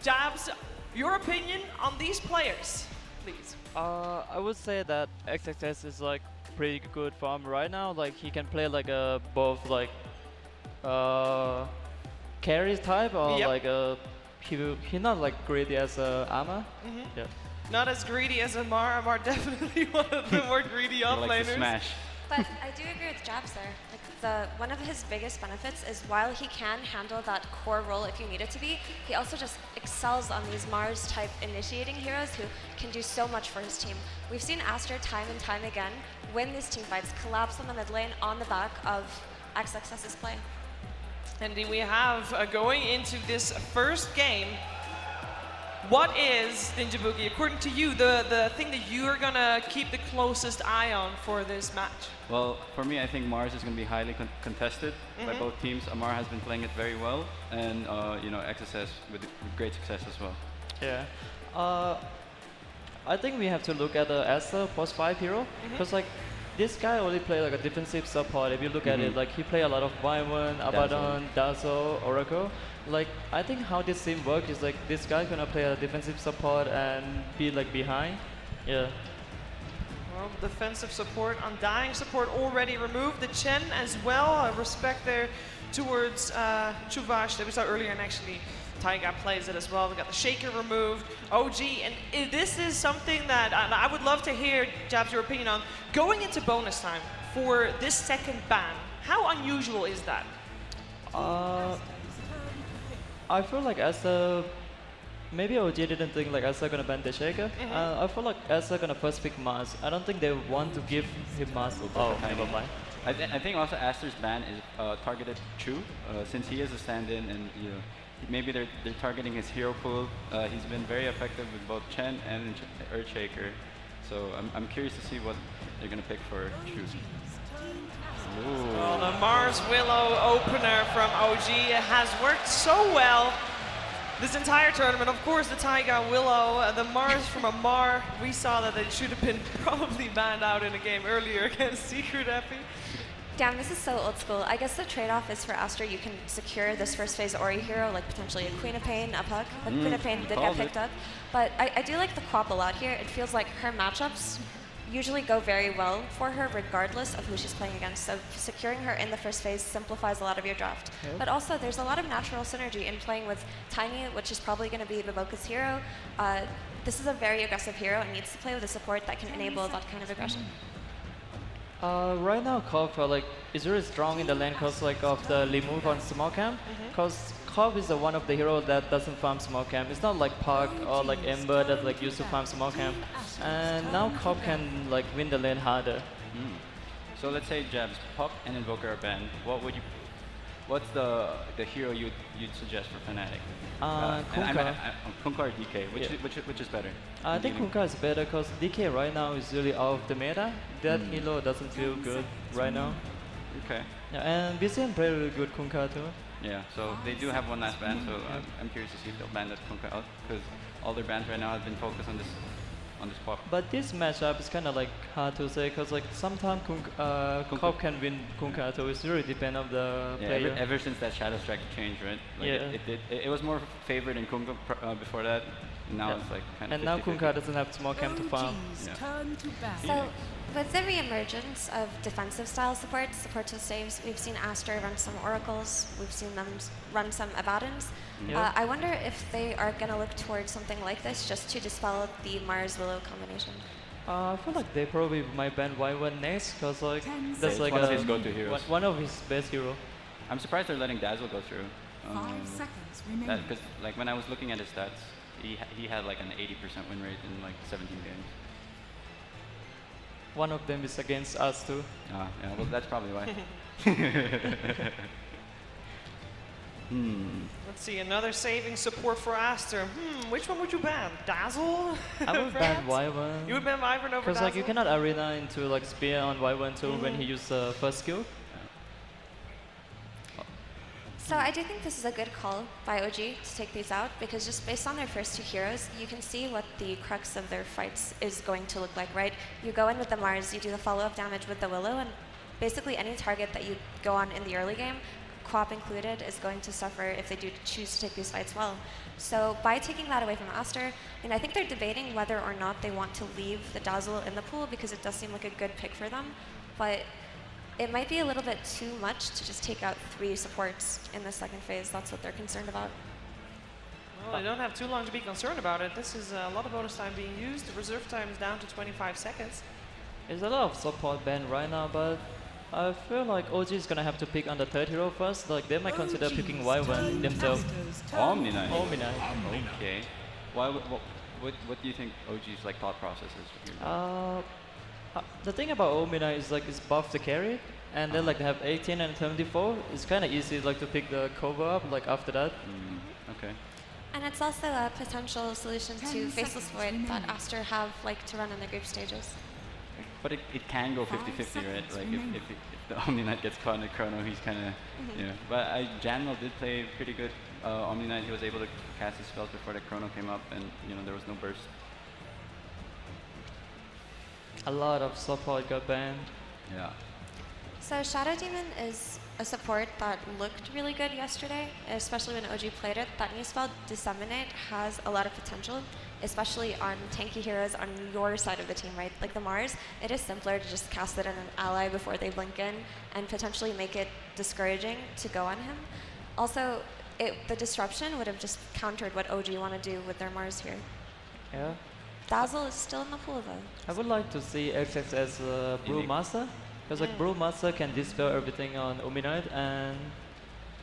Jabs, your opinion on these players, please. I would say that XXS is like pretty good farm right now. Like he can play like a both like carries type or like a he not like greedy as a Ama. Yeah. Not as greedy as Amar. Amar definitely one of the more greedy offlaners. Smash. But I do agree with Jabs there. Like one of his biggest benefits is while he can handle that core role if you need it to be, he also just excels on these Mars-type initiating heroes who can do so much for his team. We've seen Aster time and time again win these team fights, collapse on the mid lane on the back of XXS's play. And we have going into this first game. What is, Ninja Boogie, according to you, the thing that you are going to keep the closest eye on for this match? Well, for me, I think Mars is going to be highly contested by both teams. Amar has been playing it very well, and you know, XSS with great success as well. Yeah. I think we have to look at the Aster +5 hero, because like this guy only play like a defensive support. If you look at it, like he play a lot of Wyvern, Abaddon, Dazzle, Oracle. Like I think how this team works is like this guy gonna play a defensive support and be like behind. Yeah. Well, defensive support, undying support already removed. The Chen as well. Respect there towards Chuvash that we saw earlier, and actually Taiga plays it as well. We got the Shaker removed. OG, and this is something that I would love to hear, Jabs, your opinion on. Going into bonus time for this second ban, how unusual is that? I feel like Aster, maybe OG didn't think like Aster gonna ban the Shaker. I feel like Aster gonna first pick Mars. I don't think they want to give him Mars. Oh, never mind. I think also Aster's ban is targeted Chu, since he is a stand-in, and you know, maybe they're targeting his hero pool. He's been very effective with both Chen and Earthshaker. So I'm curious to see what they're gonna pick for choose. Well, the Mars Willow opener from OG has worked so well this entire tournament. Of course, the Taiga Willow, the Mars from Amar. We saw that they should have been probably banned out in a game earlier against Secret Epi. Damn, this is so old school. I guess the trade-off is for Aster, you can secure this first phase Ori hero, like potentially a Queen of Pain, a Puck. But Queen of Pain did get picked up. But I do like the Quap a lot here. It feels like her matchups usually go very well for her regardless of who she's playing against. So securing her in the first phase simplifies a lot of your draft. Yep. But also there's a lot of natural synergy in playing with Tiny, which is probably going to be BO5's hero. This is a very aggressive hero and needs to play with a support that can enable that kind of aggression. Right now, Cobb is really strong in the lane because of the remove on small camp. Because Cobb is one of the heroes that doesn't farm small camp. It's not like Puck or like Ember that used to farm small camp. And now Cobb can win the lane harder. So let's say Jabs, Puck and Invoker are banned. What's the hero you'd suggest for Fnatic? Kunkka. Kunkka or DK? Which is better? I think Kunkka is better because DK right now is really out of the meta. That hero doesn't feel good right now. Okay. Yeah, and BCM play really good Kunkka too. Yeah, so they do have one last ban, so I'm curious to see if they'll ban that Kunkka out, because all their bans right now have been focused on this Pop. But this matchup is kind of hard to say, because sometimes Cobb can win Kunkka too. It's really depend on the player. Ever since that Shadow Strike changed, right? It was more favored in Kunkka before that. Now it's kind of. And now Kunkka doesn't have small camp to farm. So, with the re-emergence of defensive style supports, support to saves, we've seen Aster run some Oracles, we've seen them run some Abaddons. I wonder if they are going to look towards something like this just to dispel the Mars-Willow combination. I feel like they probably might ban Y1 next, because that's one of his go-to heroes. One of his best hero. I'm surprised they're letting Dazzle go through. 5 seconds remaining. Because when I was looking at his stats, he had an 80% win rate in 17 games. One of them is against us too. Yeah, well that's probably why. Let's see, another saving support for Aster. Which one would you ban? Dazzle? I would ban Y1. You would ban Y1 over Dazzle? Because you cannot arena into spear on Y1 too when he uses first skill. So I do think this is a good call by OG to take these out, because just based on their first two heroes, you can see what the crux of their fights is going to look like, right? You go in with the Mars, you do the follow-up damage with the Willow, and basically any target that you go on in the early game, Quap included, is going to suffer if they do choose to take these fights well. So by taking that away from Aster, I think they're debating whether or not they want to leave the Dazzle in the pool, because it does seem like a good pick for them, but it might be a little bit too much to just take out 3 supports in the second phase. That's what they're concerned about. Well, they don't have too long to be concerned about it. This is a lot of bonus time being used. The reserve time is down to 25 seconds. There's a lot of support ban right now, but I feel like OG is gonna have to pick on the third hero first. They might consider picking Y1 themselves. Omni Knight. Okay. What do you think OG's thought process is here? The thing about Omina is it's buff the carry, and then they have 18 and 74. It's kind of easy to pick the cover up after that. Okay. And it's also a potential solution to Faceless Void that Aster have to run in the group stages. But it can go 50-50, right? If the Omni Knight gets caught in a chrono, he's kind of But Janwell did play pretty good Omni Knight. He was able to cast his spells before the chrono came up, and there was no burst. A lot of support got banned. Yeah. So Shadow Demon is a support that looked really good yesterday, especially when OG played it. That new spell, Disseminate, has a lot of potential, especially on tanky heroes on your side of the team, right? Like the Mars, it is simpler to just cast it on an ally before they blink in and potentially make it discouraging to go on him. Also, the disruption would have just countered what OG want to do with their Mars here. Yeah. Dazzle is still in the pool though. I would like to see XX as Brewmaster, because Brewmaster can dispel everything on Ominite, and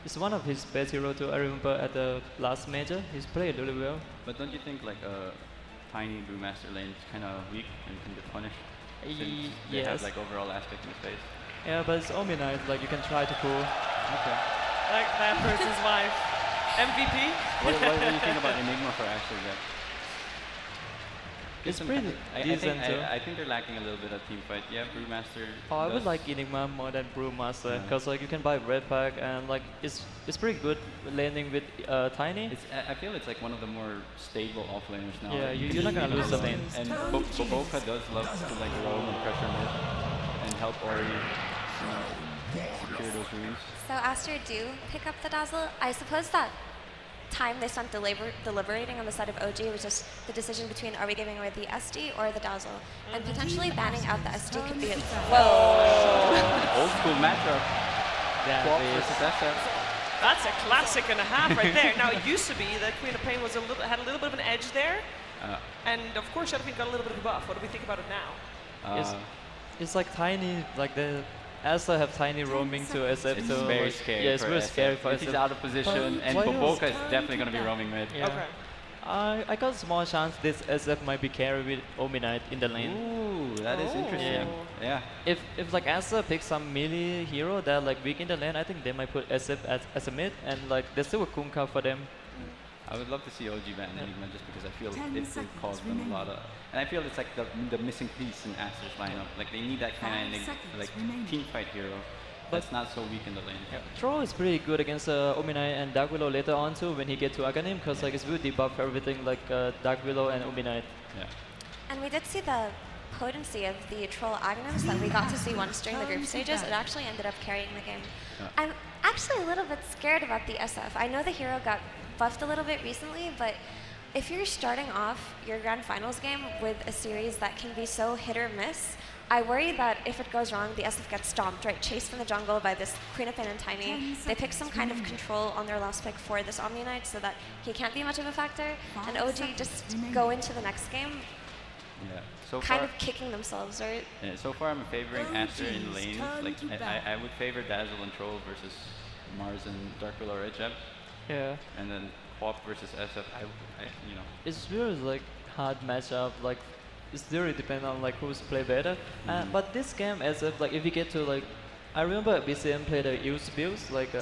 it's one of his best heroes too. I remember at the last major, he's played really well. But don't you think a tiny Brewmaster lane is kind of weak and can get punished? Since they have overall aspect in space. Yeah, but it's Ominite, you can try to pull. Okay. Like that person's wife. MVP? What do you think about Enigma for Aster, Jack? It's pretty decent too. I think they're lacking a little bit of team fight. Yeah, Brewmaster. Oh, I would does. like Enigma more than Brewmaster, Yeah. because like you can buy Red Pack and like it's pretty good landing with Tiny. I feel it's like one of the more stable offlaners now. Yeah, you're not gonna lose the lane. And Boca does love to like roam and pressure mid and help Ori secure those runes. So Aster do pick up the Dazzle. I suppose that time they spent deliberating on the side of OG was just the decision between are we giving away the SD or the Dazzle, and potentially banning out the SD could be Old school matchup. Yeah, Quap versus SF. That's a classic and a half right there. Now it used to be that Queen of Pain was had a little bit of an edge there, and of course Shadowfiend got a little bit of a buff. What do we think about it now? It's like Tiny, like the Aster have Tiny roaming to SF. It's so very like, scary. Yeah, it's for very SF. scary for If he's SF. out of position, and why Boca else? is definitely going to be roaming mid. Yeah. Okay. I got a small chance this SF might be carried with Ominite in the lane. Ooh, that is interesting. Yeah. If like Aster picks some melee hero that like weak in the lane, I think they might put SF as a mid, and like there's still a Kunkka for them. I would love to see OG ban Enigma just because I feel it will cause them a lot of... And I feel it's like the missing piece in Aster's lineup. Like they need that kind of like team fight hero that's not so weak in the lane. Troll is pretty good against Ominite and Dark Willow later on too when he get to Aghanim, because like it's will debuff everything like Dark Willow and Ominite. Yeah. And we did see the potency of the Troll Aghanims that we got to see once during the group stages. It actually ended up carrying the game. Yeah. I'm actually a little bit scared about the SF. I know the hero got buffed a little bit recently, but if you're starting off your grand finals game with a series that can be so hit or miss, I worry that if it goes wrong, the SF gets stomped, right? Chased from the jungle by this Queen of Pain and Tiny. They pick some kind of control on their last pick for this Omni Knight so that he can't be much of a factor. And OG just go into the next game Yeah. So kind far, of kicking themselves, right? yeah, so far I'm favoring Aster in lanes. Like I would favor Dazzle and Troll versus Mars and Dark Willow, right, Jeb? Yeah. And then Quap versus SF. You know. It's really like hard matchup. Like it's really depend on like who's play better. But this game, as if like if you get to like, I remember BCM played a use builds like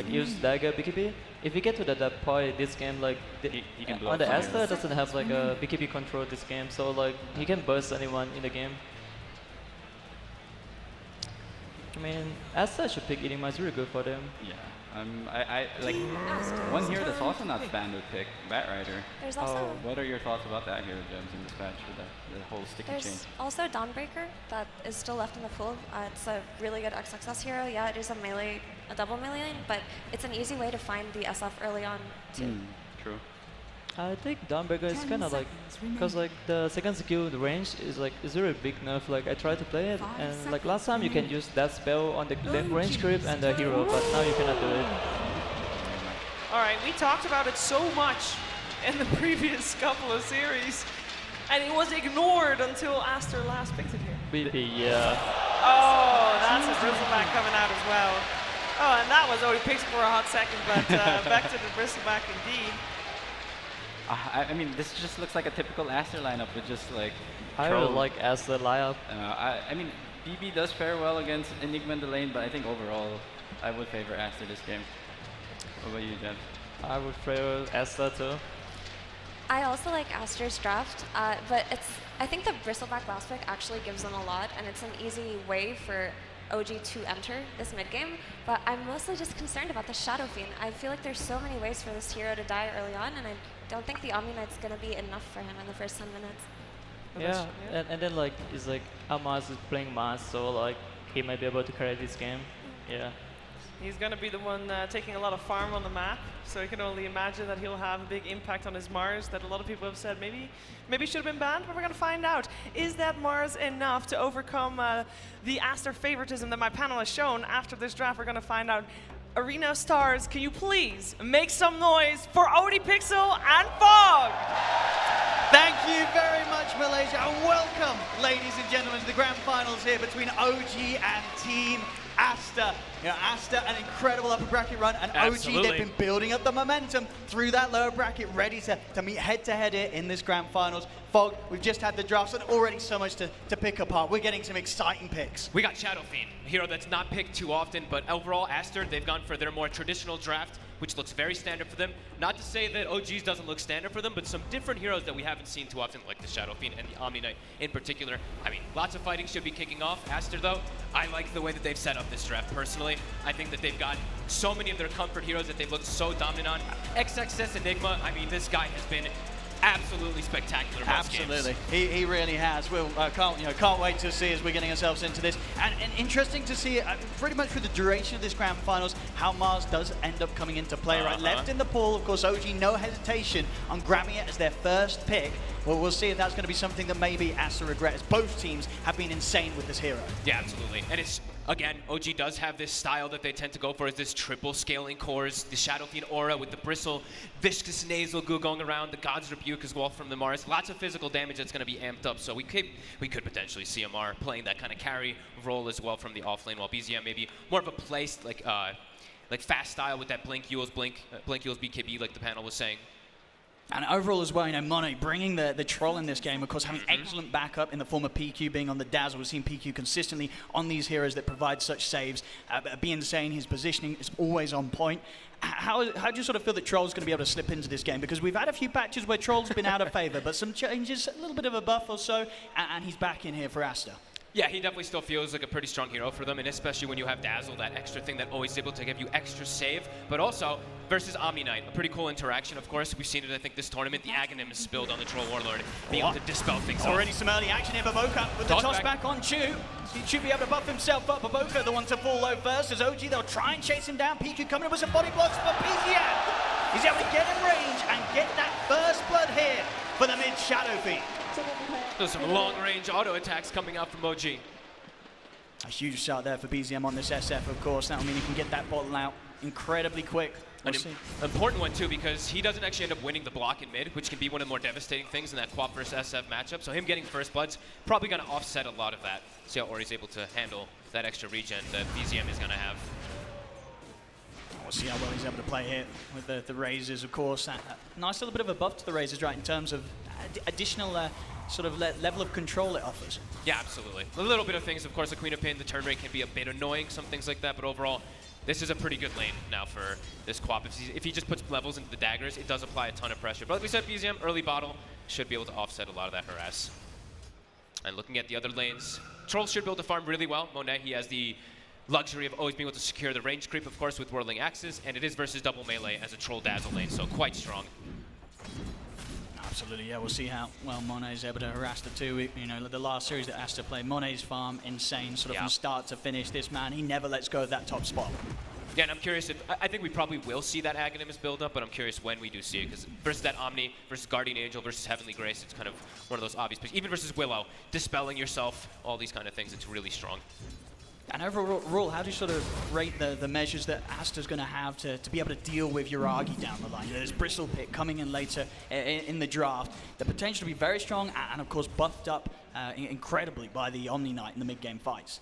use dagger BKB. If you get to that point, this game like he can blow on the up Aster doesn't have like a BKB control this game, so like he can burst anyone in the game. I mean, Aster should pick Enigma. It's really good for them. Yeah. I like one hero that's also not spanned would pick Batrider. There's also What are your thoughts about that hero, Gems, in this patch with the whole sticky chain? There's also Dawnbreaker that is still left in the pool. It's a really good XXS hero. Yeah, it is a double melee lane, but it's an easy way to find the SF early on too. True. I think Dawnbreaker is kind of like, because like the second skill, the range is like is really big nerf. Like I tried to play it, and like last time you can use that spell on the range creep and the hero, but now you cannot do it. All right, we talked about it so much in the previous couple of series, and it was ignored until Aster last picked it here. BP, yeah. Oh, that's a bristleback coming out as well. Oh, and that was only picked for a hot second, but back to the bristleback indeed. I mean, this just looks like a typical Aster lineup with just like. I really like Aster lineup. I mean, BB does fare well against Enigma in the lane, but I think overall, I would favor Aster this game. What about you, Jeff? I would favor Aster too. I also like Aster's draft, but I think the bristleback last pick actually gives them a lot, and it's an easy way for OG to enter this mid game. But I'm mostly just concerned about the Shadowfiend. I feel like there's so many ways for this hero to die early on, and I don't think the Omni Knight's gonna be enough for him in the first 10 minutes. Yeah, and then like it's like Almaz is playing Mars, so like he might be able to carry this game. Yeah. He's going to be the one taking a lot of farm on the map, so you can only imagine that he'll have a big impact on his Mars that a lot of people have said maybe should have been banned, but we're going to find out. Is that Mars enough to overcome the Aster favoritism that my panel has shown? After this draft, we're going to find out. Arena Stars, can you please make some noise for Odie Pixel and Fog? Thank you very much, Malaysia, and welcome, ladies and gentlemen, to the grand finals here between OG and Team Aster. You know, Aster, an incredible upper bracket run, and Absolutely. OG, they've been building up the momentum through that lower bracket, ready to meet head-to-head here in this grand finals. Fog, we've just had the drafts and already so much to pick apart. We're getting some exciting picks. We got Shadow Fiend, a hero that's not picked too often, but overall, Aster, they've gone for their more traditional draft, which looks very standard for them. Not to say that OG's doesn't look standard for them, but some different heroes that we haven't seen too often, like the Shadow Fiend and the Omni Knight in particular. I mean, lots of fighting should be kicking off. Aster, though, I like the way that they've set up this draft, personally. I think that they've got so many of their comfort heroes that they've looked so dominant on. XXS Enigma, I mean, this guy has been absolutely spectacular most Absolutely, games. he really has. We'll can't wait to see as we're getting ourselves into this. And interesting to see, pretty much for the duration of this grand finals, how Mars does end up coming into play. Right, left in the pool, of course. OG, no hesitation on grabbing it as their first pick. Well, we'll see if that's going to be something that maybe Aster regret, as both teams have been insane with this hero. Yeah, absolutely. And it's, again, OG does have this style that they tend to go for, is this triple scaling cores, the Shadow Fiend aura with the bristle, viscous nasal goo going around, the God's Rebuke as well from the Mars. Lots of physical damage that's going to be amped up, so we could potentially see Amar playing that kind of carry role as well from the offlane, while BZM maybe more of a place like fast style with that Blink Yule's BKB like the panel was saying. And overall as well, you know, Mono bringing the troll in this game, of course, having excellent backup in the form of PQ being on the Dazzle. We've seen PQ consistently on these heroes that provide such saves. Be insane, his positioning is always on point. How do you sort of feel that Troll's going to be able to slip into this game? Because we've had a few patches where Troll's been out of favor, but some changes, a little bit of a buff or so, and he's back in here for Aster. Yeah, he definitely still feels like a pretty strong hero for them, and especially when you have Dazzle, that extra thing that always able to give you extra save, but also versus Omni Knight, a pretty cool interaction, of course. We've seen it, I think, this tournament. The Aghanim is spilled on the Troll Warlord, being able to dispel things Already off. some early action here, Baboka with the toss back on Chu. He should be able to buff himself up. Baboka, the one to fall low first, as OG, they'll try and chase him down. PQ coming up with some body blocks for PZM. He's able to get in range and get that first blood here for the mid Shadow Fiend. There's some long-range auto attacks coming out from OG. A huge shot there for BZM on this SF, of course. That'll mean he can get that bottle out incredibly quick. An important one, too, because he doesn't actually end up winning the block in mid, which can be one of the more devastating things in that Quap versus SF matchup. So him getting first blood's probably going to offset a lot of that. See how Ori's able to handle that extra regen that BZM is going to have. We'll see how well he's able to play here with the Razors, of course. Nice little bit of a buff to the Razors, right, in terms of additional sort of level of control it offers. Yeah, absolutely. A little bit of things, of course, the Queen of Pain, the turn rate can be a bit annoying, some things like that, but overall, this is a pretty good lane now for this Quap. If he just puts levels into the daggers, it does apply a ton of pressure. But like we said, BZM, early bottle, should be able to offset a lot of that harass. And looking at the other lanes, Troll should be able to farm really well. Monet, he has the luxury of always being able to secure the range creep, of course, with Whirling Axes, and it is versus double melee as a Troll Dazzle lane, so quite strong. Absolutely, yeah, we'll see how well Monet's able to harass the two. You know, the last series that Aster played, Monet's farm, insane, sort of from start to finish. This man, he never lets go of that top spot. Yeah, and I'm curious if, I think we probably will see that Aghanim build up, but I'm curious when we do see it, because versus that Omni, versus Guardian Angel, versus Heavenly Grace, it's kind of one of those obvious picks. Even versus Willow, dispelling yourself, all these kind of things, it's really strong. And overall, how do you sort of rate the measures that Aster's going to have to be able to deal with Yuragi down the line? You know, there's Bristle Pick coming in later in the draft. The potential to be very strong and of course, buffed up incredibly by the Omni Knight in the mid-game fights.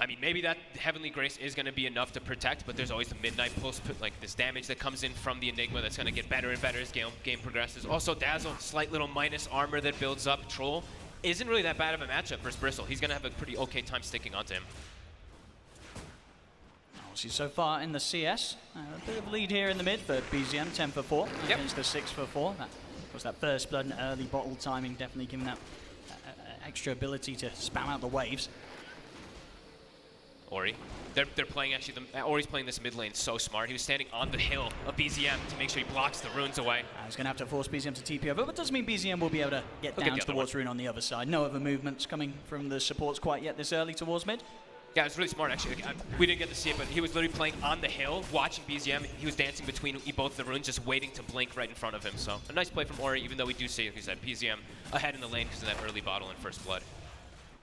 I mean, maybe that Heavenly Grace is going to be enough to protect, but there's always the Midnight Pulse, like this damage that comes in from the Enigma that's going to get better and better as game progresses. Also, Dazzle, slight little minus armor that builds up. Troll isn't really that bad of a matchup versus Bristle. He's going to have a pretty okay time sticking onto him. See, so far in the CS, a bit of lead here in the mid for BZM, 10 for 4 against the 6 for 4. That was that first blood and early bottle timing, definitely giving that extra ability to spam out the waves. Ori, they're playing actually, Ori's playing this mid lane so smart. He was standing on the hill of BZM to make sure he blocks the runes away. He's going to have to force BZM to TP over, but doesn't mean BZM will be able to get down towards rune on the other side. No other movements coming from the supports quite yet this early towards mid. Yeah, it was really smart, actually. We didn't get to see it, but he was literally playing on the hill, watching BZM. He was dancing between both the runes, just waiting to blink right in front of him. So a nice play from Ori, even though we do see, like you said, BZM ahead in the lane because of that early bottle and first blood.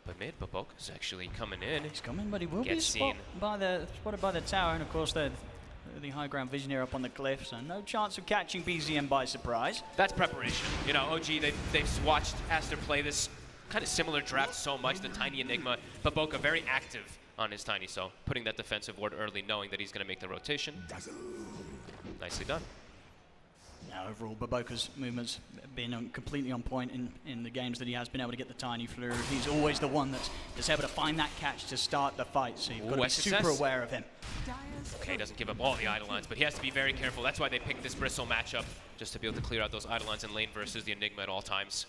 But mid, Baboka's actually coming in. He's coming, but he will be spotted by the tower, and of course the high ground vision here up on the cliff, so no chance of catching BZM by surprise. That's preparation. You know, OG, they've watched Aster play this kind of similar draft so much, the Tiny Enigma. Baboka very active on his Tiny, so putting that defensive ward early, knowing that he's going to make the rotation. Nicely done. Now, overall, BO5's movements been completely on point in the games that he has been able to get the Tiny through. He's always the one that's able to find that catch to start the fight, so you've got to be super aware of him. Okay, he doesn't give up all the Eidolons, but he has to be very careful. That's why they picked this Bristle matchup, just to be able to clear out those Eidolons in lane versus the Enigma at all times.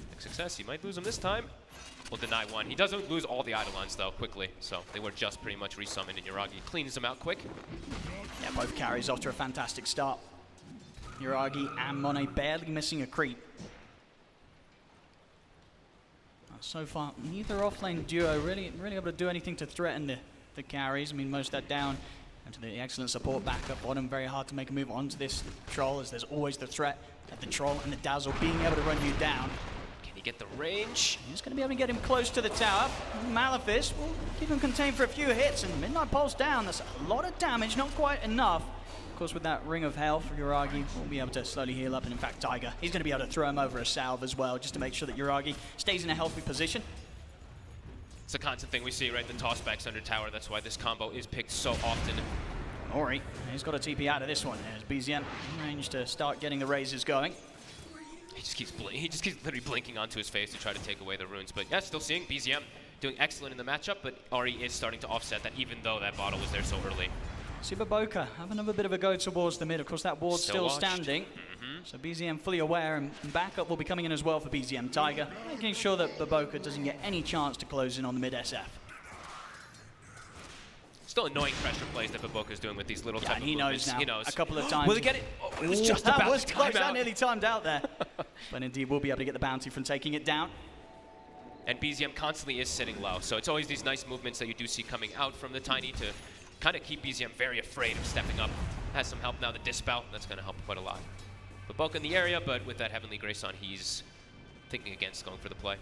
Big success. He might lose him this time. Will deny one. He doesn't lose all the Eidolons, though, quickly, so they were just pretty much resummoned, and Yuragi cleans them out quick. Yeah, both carries off to a fantastic start. Yuragi and Monet barely missing a creep. So far, neither offlane duo really able to do anything to threaten the carries. I mean, most are down, and to the excellent support back up bottom, very hard to make a move onto this Troll, as there's always the threat of the Troll and the Dazzle being able to run you down. Can he get the range? He's going to be able to get him close to the tower. Malefice will keep him contained for a few hits, and Midnight Pulse down. That's a lot of damage, not quite enough. Of course, with that Ring of Hell for Yuragi, we'll be able to slowly heal up, and in fact, Tiger, he's going to be able to throw him over a salve as well, just to make sure that Yuragi stays in a healthy position. It's a constant thing we see, right? The tossbacks under tower. That's why this combo is picked so often. Ori, he's got a TP out of this one. There's BZM in range to start getting the raises going. He just keeps literally blinking onto his face to try to take away the runes. But yeah, still seeing BZM doing excellent in the matchup, but Ori is starting to offset that, even though that bottle was there so early. See BO5 have another bit of a go towards the mid. Of course, that ward's still standing. So BZM fully aware, and backup will be coming in as well for BZM Tiger, making sure that BO5 doesn't get any chance to close in on the mid SF. Still annoying pressure plays that BO5 is doing with these little type of movements. He knows now. He knows. A couple of times. Will he get it? Oh, it was just that about was to close. time That out. nearly timed out there. But indeed, we'll be able to get the bounty from taking it down. And BZM constantly is sitting low, so it's always these nice movements that you do see coming out from the Tiny to kind of keep BZM very afraid of stepping up. Has some help now, the Dispel, that's going to help quite a lot. But BO5 in the area, but with that Heavenly Grace on, he's thinking against going for the play.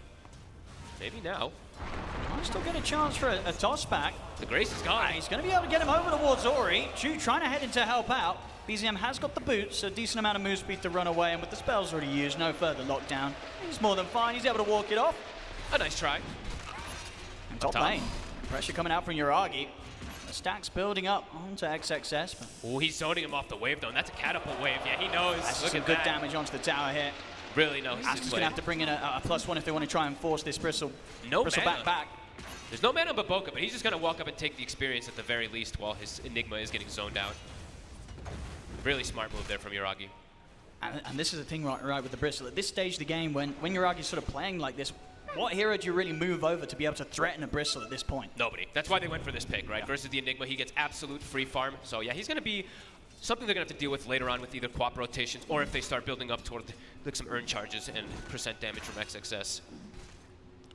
Maybe now. Might still get a chance for a toss back. The Grace is gone. He's going to be able to get him over towards Ori. Chu trying to head in to help out. BZM has got the boots, so a decent amount of move speed to run away, and with the spells already used, no further lockdown. He's more than fine. He's able to walk it off. A nice try. And top lane. Pressure coming out from Yuragi. The stack's building up onto XXS. Oh, he's zoning him off the wave, though, and that's a catapult wave. Yeah, he knows. That's Look some at good that. damage onto the tower here. Really knows. Aster's going to have to bring in a +1 if they want to try and force this Bristle mana. back. There's no mana on BO5, but he's just going to walk up and take the experience at the very least while his Enigma is getting zoned out. Really smart move there from Yuragi. And this is the thing right with the Bristle. At this stage of the game, when Yuragi's sort of playing like this, what hero do you really move over to be able to threaten a Bristle at this point? Nobody. That's why they went for this pick, right? Yeah. Versus the Enigma, he gets absolute free farm. So yeah, he's going to be something they're going to have to deal with later on with either co-op rotations or if they start building up toward like some earn charges and % damage from XXS.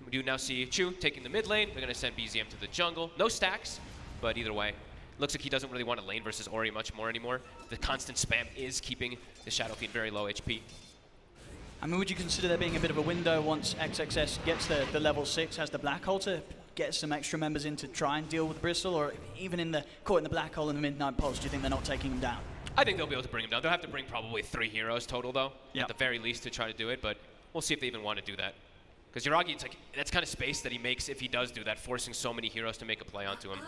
We do now see Chu taking the mid lane. They're going to send BZM to the jungle. No stacks, but either way, looks like he doesn't really want to lane versus Ori much more anymore. The constant spam is keeping the Shadow Fiend very low HP. I mean, would you consider there being a bit of a window once XXS gets the level 6, has the Black Hole to get some extra members in to try and deal with Bristle, or even in the caught in the Black Hole in the Midnight Pulse, do you think they're not taking him down? I think they'll be able to bring him down. They'll have to bring probably 3 heroes total, though, at the very least to try to do it, but we'll see if they even want to do that. Because Yuragi, it's like, that's kind of space that he makes if he does do that, forcing so many heroes to make a play onto him.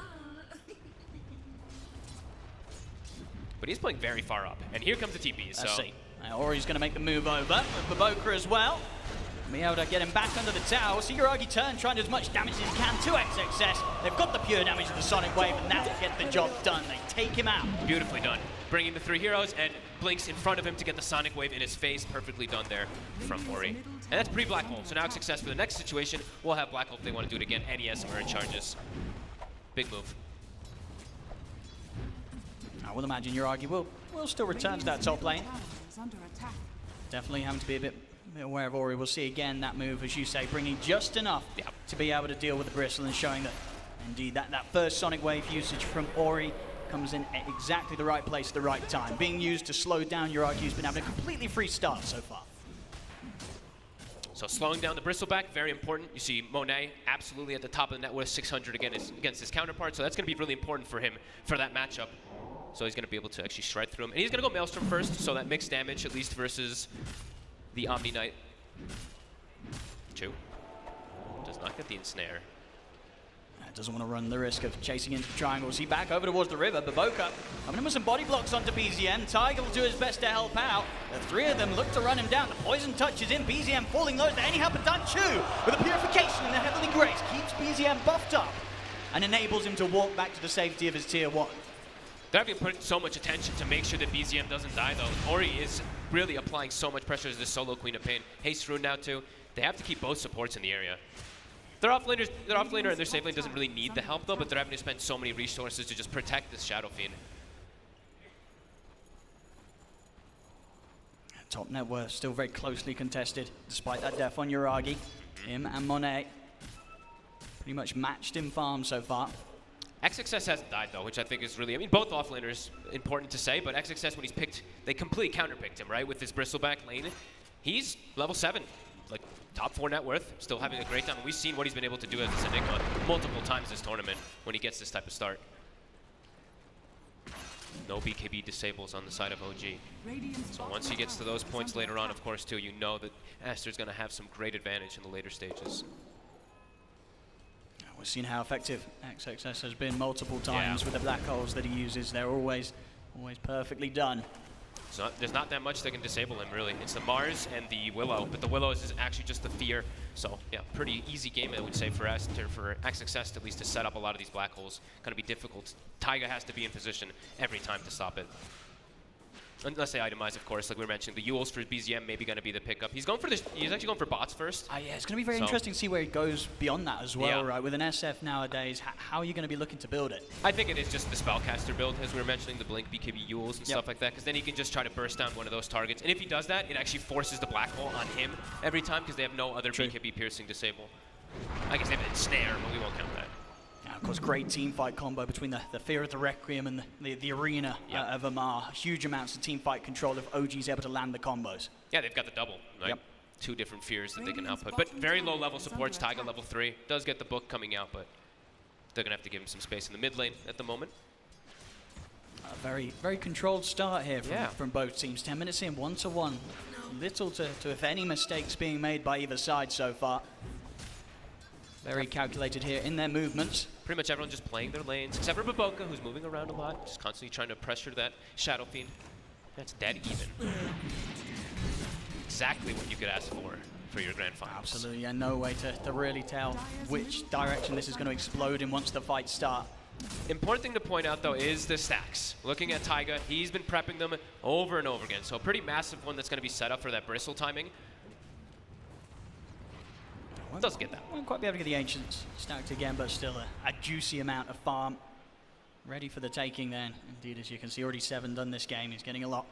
But he's playing very far up, and here comes the TP, so... Let's see. Ori's going to make the move over with BO5 as well. Be able to get him back under the tower. See Yuragi turn, trying to do as much damage as he can to XXS. They've got the pure damage of the Sonic Wave, and that will get the job done. They take him out. Beautifully done. Bringing the 3 heroes, and blinks in front of him to get the Sonic Wave in his face. Perfectly done there from Ori. And that's pre-Black Hole, so now XXS for the next situation. We'll have Black Hole if they want to do it again. NES earn charges. Big move. I will imagine Yuragi will still return to that top lane. Definitely having to be a bit aware of Ori. We'll see again that move, as you say, bringing just enough to be able to deal with the Bristle and showing that indeed that first Sonic Wave usage from Ori comes in at exactly the right place at the right time, being used to slow down Yuragi, who's been having a completely free start so far. So slowing down the Bristleback, very important. You see Monet absolutely at the top of the net with 600 against his counterpart, so that's going to be really important for him for that matchup. So he's going to be able to actually shred through him. And he's going to go Maelstrom first, so that mixed damage, at least versus the Omni Knight. Chu does not get the ensnare. Doesn't want to run the risk of chasing into triangles. He back over towards the river. Baboka coming in with some body blocks onto BZM. Tiger will do his best to help out. The three of them look to run him down. The poison touch is in. BZM falling low. Any help and done too. With the purification and the heavenly grace keeps BZM buffed up and enables him to walk back to the safety of his tier 1. They're having to put so much attention to make sure that BZM doesn't die though. Ori is really applying so much pressure as the solo Queen of Pain. Haste Rune now too. They have to keep both supports in the area. Their offlaner and their safe lane doesn't really need the help though, but they're having to spend so many resources to just protect this Shadow Fiend. Top net worth still very closely contested, despite that death on Uragi. Him and Monet pretty much matched in farm so far. XXS hasn't died though, which I think is really, I mean, both offlaners, important to say, but XXS when he's picked, they completely counterpicked him, right? With his bristleback lane. He's level 7, like top 4 net worth, still having a great time. We've seen what he's been able to do as this Enigma multiple times this tournament when he gets this type of start. No BKB disables on the side of OG. So once he gets to those points later on, of course, too, you know that Aster's going to have some great advantage in the later stages. We've seen how effective XXS has been multiple times with the black holes that he uses. They're always perfectly done. So there's not that much that can disable him, really. It's the Mars and the Willow, but the Willow is actually just the fear. So, yeah, pretty easy game, I would say, for Aster, for XXS at least, to set up a lot of these black holes. Going to be difficult. Taiga has to be in position every time to stop it. Unless they itemize, of course, like we were mentioning. The Yules for BZM maybe going to be the pickup. He's going for this. He's actually going for bots first. Yeah, it's going to be very interesting to see where he goes beyond that as well, right? With an SF nowadays, how are you going to be looking to build it? I think it is just the Spellcaster build, as we were mentioning, the Blink, BKB, Yules, and stuff like that, because then he can just try to burst down one of those targets. And if he does that, it actually forces the black hole on him every time, because they have no other BKB piercing disable. I guess they have Ensnare, but we won't count that. Of course, great team fight combo between the Fear of the Requiem and the Arena of Amar. Huge amounts of team fight control if OG's able to land the combos. Yeah, they've got the double, right? Two different fears that they can output. But very low level supports, Taiga level 3. Does get the book coming out, but they're going to have to give him some space in the mid lane at the moment. A very controlled start here from both teams. 10 minutes in, 1-1. Little to if any mistakes being made by either side so far. Very calculated here in their movements. Pretty much everyone just playing their lanes, except for Baboka, who's moving around a lot, just constantly trying to pressure that Shadow Fiend. That's dead even. Exactly what you could ask for your grand finals. Absolutely, and no way to really tell which direction this is going to explode in once the fights start. Important thing to point out, though, is the stacks. Looking at Taiga, he's been prepping them over and over again, so a pretty massive one that's going to be set up for that bristle timing. Does get that. Won't quite be able to get the Ancients stacked again, but still a juicy amount of farm. Ready for the taking then. Indeed, as you can see, already 7 done this game. He's getting a lot.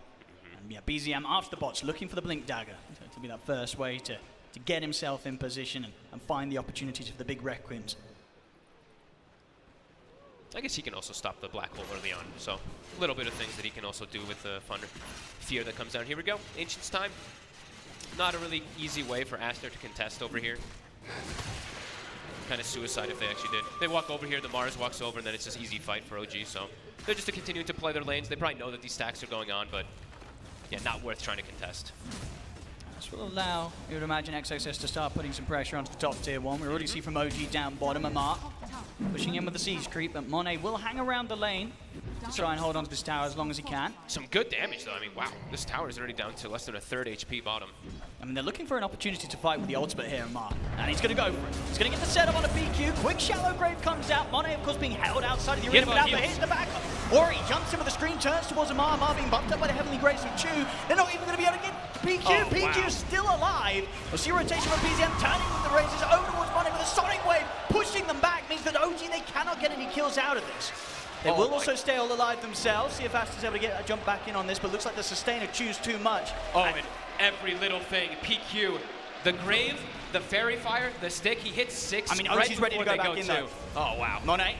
And yeah, BZM after the bots, looking for the Blink Dagger. To be that first way to get himself in position and find the opportunities for the big Requiems. I guess he can also stop the black hole early on, so a little bit of things that he can also do with the fun fear that comes down. Here we go, Ancients time. Not a really easy way for Aster to contest over here. Kind of suicide if they actually did. They walk over here, the Mars walks over, and then it's just easy fight for OG, so they're just continuing to play their lanes. They probably know that these stacks are going on, but yeah, not worth trying to contest. This will allow, you would imagine, XXS to start putting some pressure onto the top tier 1. We already see from OG down bottom, Amar pushing in with the siege creep, but Monet will hang around the lane to try and hold onto this tower as long as he can. Some good damage, though. I mean, wow, this tower is already down to less than a third HP bottom. I mean, they're looking for an opportunity to fight with the ultimate here, Amar, and he's going to go for it. He's going to get the setup on a PQ. Quick Shallow Grave comes out. Monet, of course, being held outside of the arena without the hit in the back. Ori jumps in with the screen, turns towards Amar. Amar being bumped up by the Heavenly Grace of Chu. They're not even going to be able to get PQ. Oh, PQ's still alive. We'll see rotation from BZM turning with the razors over towards Monet with a Sonic Wave, pushing them back. Means that OG, they cannot get any kills out of this. They will also stay all alive themselves. See if Aster's able to get a jump back in on this, but looks like the Sustainer chews too much. Oh, and every little thing. PQ, the Grave, the Fairy Fire, the stick, he hits 6. I mean, right OG's ready to go back in though. Oh, wow. Monet.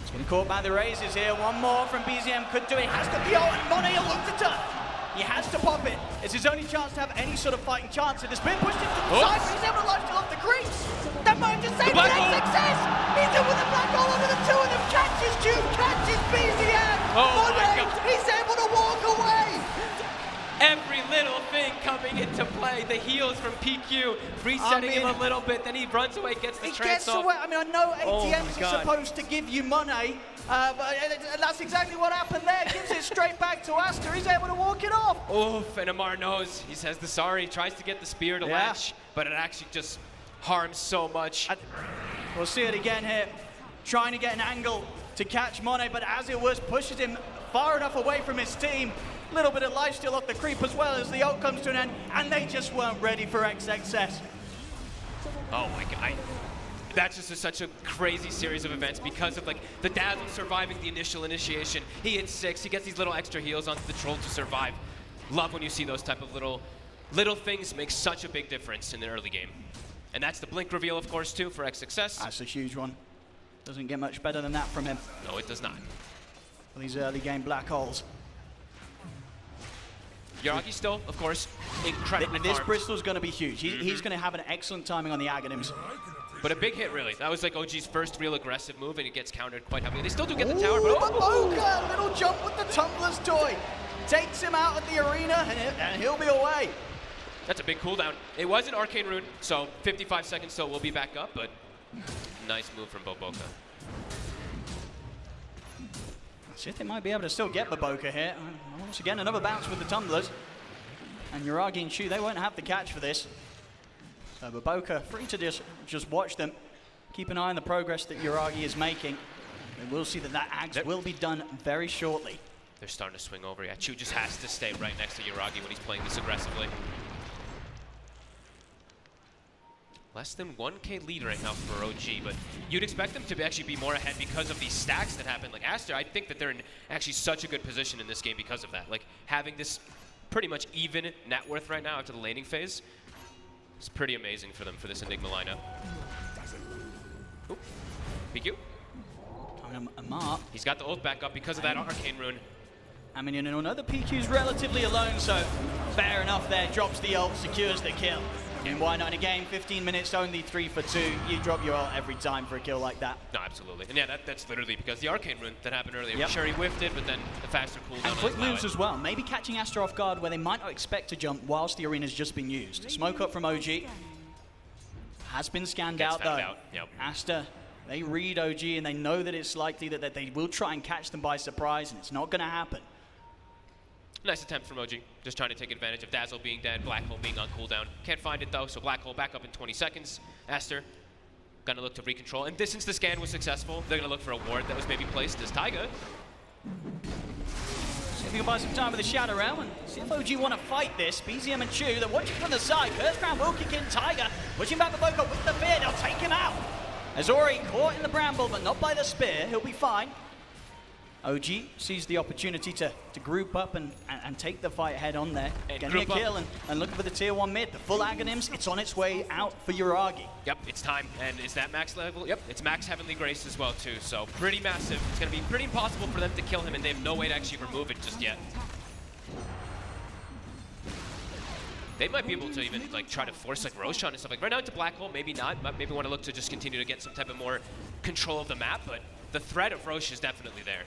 He's getting caught by the razors here. One more from BZM could do it. Has to be and Monet will look to turn. He has to pop it. It's his only chance to have any sort of fighting chance. It has been pushed into the side, but he's able to life still off the crease. That might just save the success. He's in with the black hole under the two of them. Catches Jude, catches BZM. Oh, Monet, he's able to walk away. Every little thing coming into into play. The heals from PQ, resetting him a little bit, then he runs away, gets the He trance gets off. away. I mean, I know Oh my ATMs are God. supposed to give you money, but that's exactly what happened there. Gives it straight back to Aster. He's able to walk it off. Oof, and Amar knows. He says the sorry, tries to get the spear to latch, but it actually just harms so much. We'll see it again here. Trying to get an angle to catch Monet, but as it was, pushes him far enough away from his team. A little bit of lifesteal off the creep as well as the ult comes to an end, and they just weren't ready for XXS. Oh my God. That's just such a crazy series of events because of like the Dazzle surviving the initial initiation. He hits 6, he gets these little extra heals onto the troll to survive. Love when you see those type of little things make such a big difference in the early game. And that's the blink reveal, of course, too, for XXS. That's a huge one. Doesn't get much better than that from him. No, it does not. For these early game black holes. Yaragi still, of course, incredibly This farmed. Bristol's going to be huge. He's going to have an excellent timing on the Aghanims. But a big hit, really. That was like OG's first real aggressive move, and it gets countered quite heavily. They still do get the tower, but Boca, little jump with the Tumbler's toy. Takes him out of the arena, and he'll be away. That's a big cooldown. It was an Arcane Rune, so 55 seconds till we'll be back up, but nice move from Boboka. See if they might be able to still get Boboka here. Once again, another bounce with the Tumblers. And Yuragi and Shu, they won't have the catch for this. So Boboka free to just watch them. Keep an eye on the progress that Yuragi is making. And we'll see that Axe will be done very shortly. They're starting to swing over. Yeah, Chu just has to stay right next to Yuragi when he's playing this aggressively. Less than 1k lead right now for OG, but you'd expect them to actually be more ahead because of these stacks that happen. Like Aster, I think that they're in actually such a good position in this game because of that. Like having this pretty much even net worth right now after the laning phase is pretty amazing for them for this Enigma lineup. Oop. PQ. Amar. He's got the ult back up because of that Arcane Rune. I mean, you know, the PQ's relatively alone, so fair enough there. Drops the ult, secures the kill. And why not in a game? 15 minutes, only 3 for 2. You drop your ult every time for a kill like that. No, absolutely. And yeah, that's literally because the Arcane Rune that happened earlier. Yep. Sure, he whiffed it, but then the faster cooldown. And quick moves as well. Maybe catching Aster off guard where they might not expect to jump whilst the arena's just been used. Smoke up from OG. Has been scanned out, though. Yep. Aster, they read OG and they know that it's likely that they will try and catch them by surprise, and it's not going to happen. Nice attempt from OG, just trying to take advantage of Dazzle being dead, Black Hole being on cooldown. Can't find it though, so Black Hole back up in 20 seconds. Aster gonna look to recontrol, and since the scan was successful, they're gonna look for a ward that was maybe placed as Taiga. See if we can buy some time with the Shadow Realm and see if OG want to fight this. BZM and Chu, they're watching from the side. Curse Crown will kick in Tiger, pushing back Boboka with the fear, they'll take him out. Azori caught in the bramble, but not by the spear, he'll be fine. OG sees the opportunity to group up and take the fight head on there. Getting a kill and looking for the tier 1 mid. The full Aghanims, it's on its way out for Yuragi. Yep, it's time. And is that max level? Yep, it's max Heavenly Grace as well too. So pretty massive. It's going to be pretty impossible for them to kill him, and they have no way to actually remove it just yet. They might be able to even like try to force like Roshan and stuff. Like right now into Black Hole, maybe not. Maybe want to look to just continue to get some type of more control of the map, but the threat of Roche is definitely there.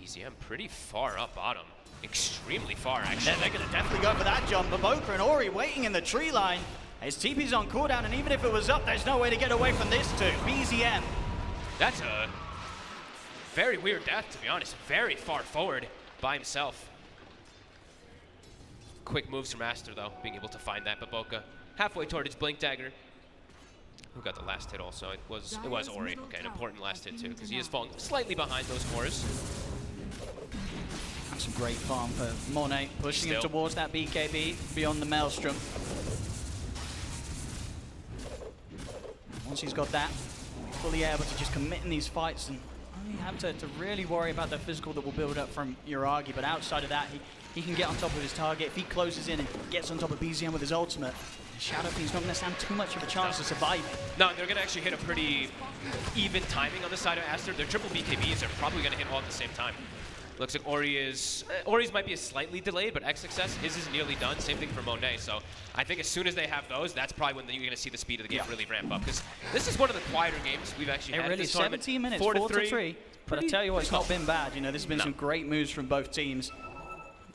BZM pretty far up bottom. Extremely far, actually. They're going to definitely go for that jump. Boboka and Ori waiting in the tree line. His TP's on cooldown, and even if it was up, there's no way to get away from this too. BZM. That's a very weird death, to be honest. Very far forward by himself. Quick moves from Aster, though, being able to find that Boboka. Halfway toward his Blink Dagger. Who got the last hit also? It was Ori. Okay, an important last hit too, because he is falling slightly behind those cores. That's some great farm for Monet, pushing him towards that BKB beyond the Maelstrom. Once he's got that, fully able to just commit in these fights and only have to really worry about the physical that will build up from Yuragi, but outside of that, he can get on top of his target. If he closes in and gets on top of BZM with his ultimate, Shadow Fiend's not going to stand too much of a chance to survive. No, they're going to actually hit a pretty even timing on the side of Aster. Their triple BKBs are probably going to hit all at the same time. Looks like Ori's might be slightly delayed, but XXS, his is nearly done. Same thing for Monet. So I think as soon as they have those, that's probably when you're going to see the speed of the game really ramp up. Because this is one of the quieter games we've actually had. Really, 17 minutes, 4 to 3. But I tell you what, it's not been bad. You know, there's been some great moves from both teams.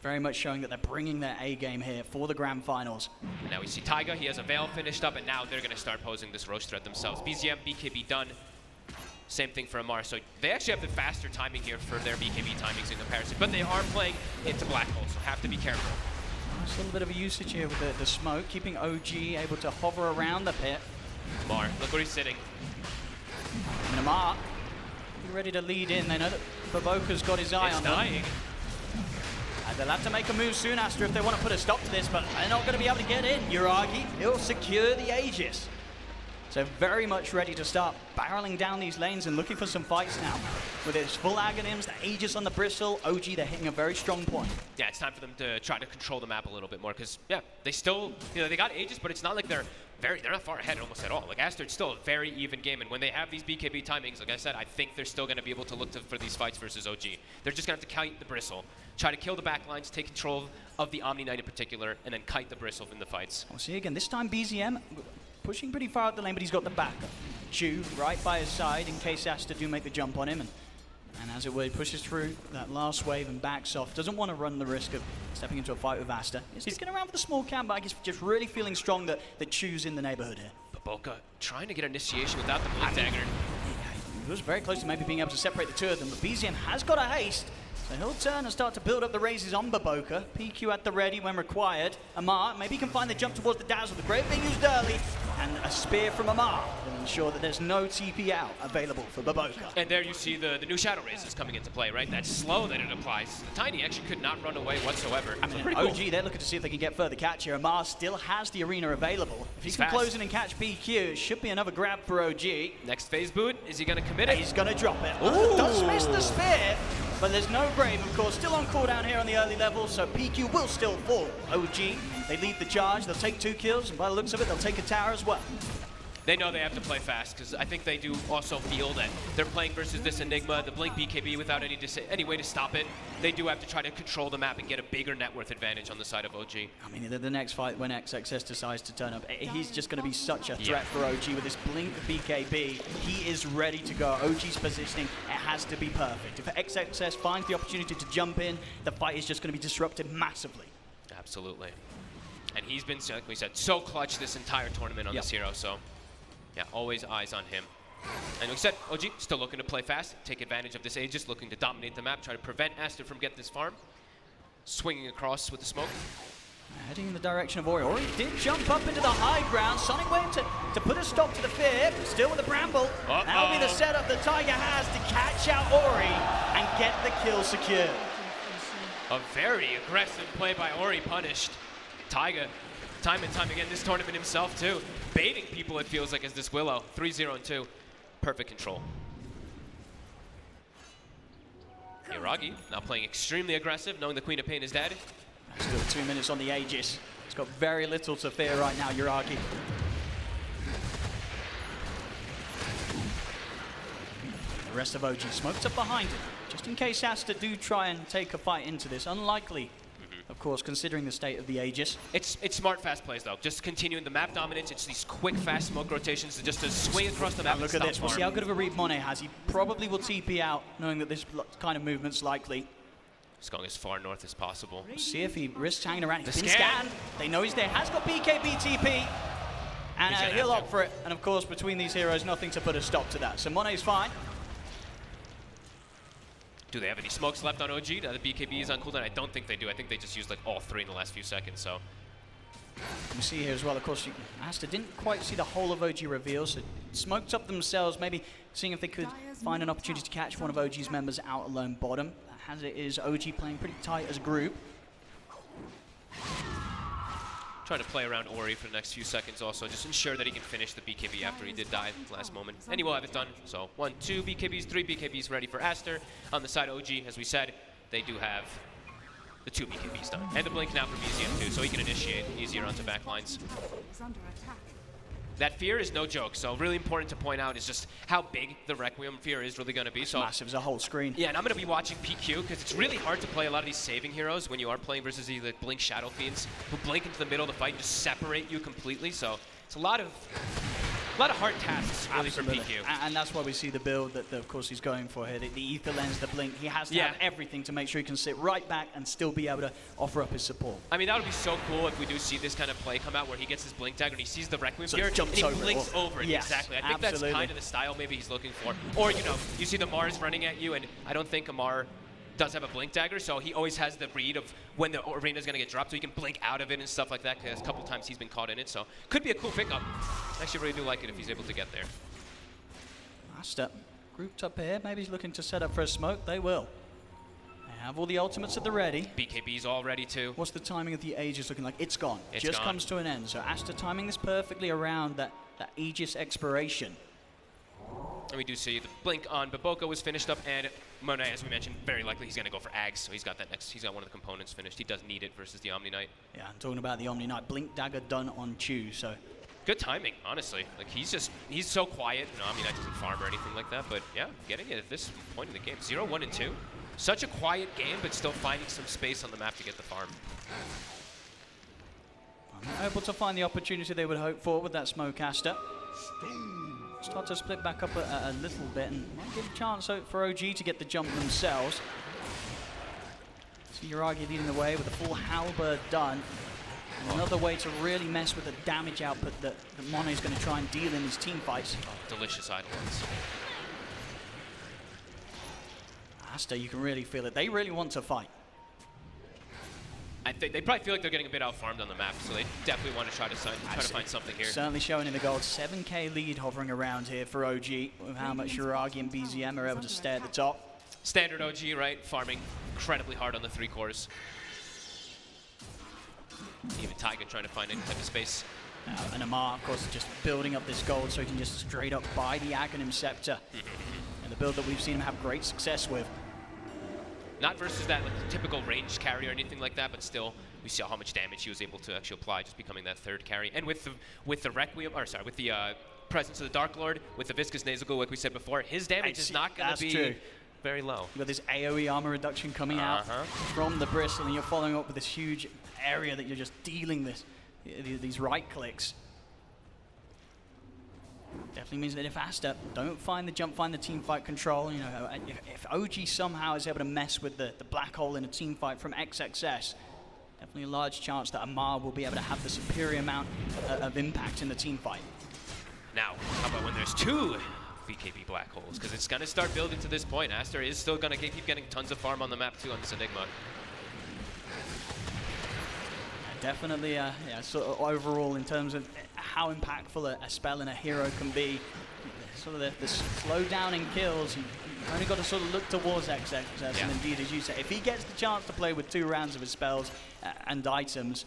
very much showing that they're bringing their A game here for the grand finals. And now we see Taiga, he has a Veil finished up, and now they're going to start posing this Roche threat themselves. BZM, BKB done. Same thing for Amar. So they actually have the faster timing here for their BKB timings in comparison, but they are playing into Black Hole, so have to be careful. Just a little bit of a usage here with the smoke, keeping OG able to hover around the pit. Amar, look where he's sitting. And Amar, ready to lead in. They know that BO5's got his eye on them. Dying. And they'll have to make a move soon, Aster, if they want to put a stop to this, but they're not going to be able to get in. Uragi, he'll secure the Aegis. So very much ready to start barreling down these lanes and looking for some fights now. With his full Aghanims, the Aegis on the bristle, OG, they're hitting a very strong point. Yeah, it's time for them to try to control the map a little bit more, because, yeah, they still, you know, they got Aegis, but it's not like they're not far ahead almost at all. Like, Aster's still a very even game, and when they have these BKB timings, like I said, I think they're still going to be able to look for these fights versus OG. They're just going to have to kite the bristle, try to kill the backlines, take control of the Omni Knight in particular, and then kite the bristle in the fights. We'll see again, this time BZM pushing pretty far out the lane, but he's got the backup. Chu right by his side in case Aster do make the jump on him, and as it were, he pushes through that last wave and backs off. Doesn't want to run the risk of stepping into a fight with Aster. He's getting around with a small camp, but he's just really feeling strong that Chu's in the neighborhood here. But Boca trying to get initiation without the blink dagger. He was very close to maybe being able to separate the two of them, but BZM has got a haste. So he'll turn and start to build up the raises on BO5. PQ at the ready when required. Amar, maybe he can find the jump towards the dazzle. The Great being used early. And a spear from Amar will ensure that there's no TP out available for BO5. And there you see the new Shadow Raises coming into play, right? That slow that it applies. The Tiny actually could not run away whatsoever. I mean, pretty OG, cool. they're looking to see if they can get further catch here. Amar still has the arena available. If he can close in and catch PQ, it should be another grab for OG. Next phase boot, is he going to commit it? He's going to drop it. Ooh. Does miss the spear, but there's no Brave, of course. Still on cooldown here on the early level, so PQ will still fall. OG, they lead the charge. They'll take 2 kills, and by the looks of it, they'll take a tower as well. They know they have to play fast, because I think they do also feel that they're playing versus this Enigma, the Blink BKB, without any way to stop it. They do have to try to control the map and get a bigger net worth advantage on the side of OG. I mean, the next fight when XXS decides to turn up, he's just going to be such a threat for OG with this Blink BKB. He is ready to go. OG's positioning, it has to be perfect. If XXS finds the opportunity to jump in, the fight is just going to be disrupted massively. Absolutely. And he's been, like we said, so clutch this entire tournament on this hero, so yeah, always eyes on him. And like we said, OG still looking to play fast, take advantage of this Aegis, looking to dominate the map, try to prevent Aster from getting this farm. Swinging across with the smoke. Heading in the direction of Ori. Ori did jump up into the high ground. Sonic Wave to put a stop to the fear. Still with the Bramble. That'll be the setup that Tiger has to catch out Ori and get the kill secured. A very aggressive play by Ori punished. Tiger, time and time again, this tournament himself too. Baiting people, it feels like, as this Willow. 3-0 and 2. Perfect control. Iragi now playing extremely aggressive, knowing the Queen of Pain is dead. Still 2 minutes on the Aegis. He's got very little to fear right now, Uragi. The rest of OG smoked up behind him, just in case Aster do try and take a fight into this. Unlikely, of course, considering the state of the Aegis. It's smart, fast plays, though. Just continuing the map dominance. It's these quick, fast smoke rotations to just to swing across the map and look at this. We'll see how good of a read Monet has. He probably will TP out, knowing that this kind of movement's likely. He's going as far north as possible. We'll see if he risks hanging around. He's The been scan. scanned. They know he's there. Has got BKB TP. And he'll opt for it. And of course, between these heroes, nothing to put a stop to that. So Monet's fine. Do they have any smokes left on OG? The BKB is on cooldown. I don't think they do. I think they just used like all 3 in the last few seconds. So You see here as well, of course, Aster didn't quite see the whole of OG reveal, so smoked up themselves, maybe seeing if they could find an opportunity to catch one of OG's members out alone bottom. As it is, OG playing pretty tight as a group. trying to play around Ori for the next few seconds also, just ensure that he can finish the BKB after he did die last moment. And he will have it done. So 1, 2 BKBs, 3 BKBs ready for Aster. On the side OG, as we said, they do have the 2 BKBs done. And the blink now from EZM too, so he can initiate easier onto backlines. That fear is no joke, so really important to point out is just how big the Requiem fear is really going to be. So massive as a whole screen. Yeah, and I'm going to be watching PQ because it's really hard to play a lot of these saving heroes when you are playing versus the Blink Shadow Fiends who blink into the middle of the fight and just separate you completely. So it's a lot of lot of hard tasks really Absolutely. for PQ. And that's why we see the build that, of course, he's going for here. The ether lens, the blink. He has to have everything to make sure he can sit right back and still be able to offer up his support. I mean, that would be so cool if we do see this kind of play come out where he gets his blink dagger and he sees the Requiem So here he jumps and he over it. blinks over it. Yes, Exactly. I think that's kind of the style maybe he's looking for. Or, you know, you see the Mars running at you, and I don't think Amar does have a blink dagger, so he always has the read of when the arena's going to get dropped, so he can blink out of it and stuff like that, because a couple times he's been caught in it, so could be a cool pickup. I actually really do like it if he's able to get there. Aster grouped up here. Maybe he's looking to set up for a smoke. They will. They have all the ultimates at the ready. BKB's all ready too. What's the timing of the Aegis looking like? It's gone. It's Just gone. comes to an end. So Aster timing this perfectly around that Aegis expiration. And we do see the blink on Baboko was finished up, and Monet, as we mentioned, very likely he's going to go for Ags, so he's got that next, he's got one of the components finished. He does need it versus the Omni Knight. Yeah, I'm talking about the Omni Knight. Blink dagger done on Chu, so. Good timing, honestly. Like, he's so quiet. You know, Omni Knight doesn't farm or anything like that, but yeah, getting it at this point in the game. 0, 1, and 2. Such a quiet game, but still finding some space on the map to get the farm. Able to find the opportunity they would hope for with that smoke, Aster. Start to split back up a little bit and might give a chance for OG to get the jump themselves. So Yuragi leading the way with a full halberd done. And another way to really mess with the damage output that Mono is going to try and deal in his team fights. Oh, delicious idlers. Aster, you can really feel it. They really want to fight. I think they probably feel like they're getting a bit out-farmed on the map, so they definitely want to try to find something here. Certainly showing in the gold. 7K lead hovering around here for OG with how much Yuragi and BZM are able to stay at the top. Standard OG, right? Farming incredibly hard on the 3 cores. Even Taiga trying to find any type of space. And Amar, of course, just building up this gold so he can just straight up buy the Aghanim Scepter. And the build that we've seen him have great success with. Not versus that like typical ranged carry or anything like that, but still we saw how much damage he was able to actually apply, just becoming that 3rd carry. And with the Requiem, or sorry, with the presence of the Dark Lord, with the Viscous Nasal Glue, like we said before, his damage is not going to be very low. You've got this AoE armor reduction coming out from the Bristle, and you're following up with this huge area that you're just dealing these right clicks. Definitely means that if Aster don't find the jump, find the team fight control, you know, if OG somehow is able to mess with the black hole in a team fight from XXS, definitely a large chance that Amar will be able to have the superior amount of impact in the team fight. Now, how about when there's 2 BKB black holes? Because it's going to start building to this point. Aster is still going to keep getting tons of farm on the map too on this Enigma. Definitely, sort of overall in terms of how impactful a spell and a hero can be. Sort of the slow down in kills, you've only got to sort of look towards XXS, and indeed, as you say, if he gets the chance to play with 2 rounds of his spells and items,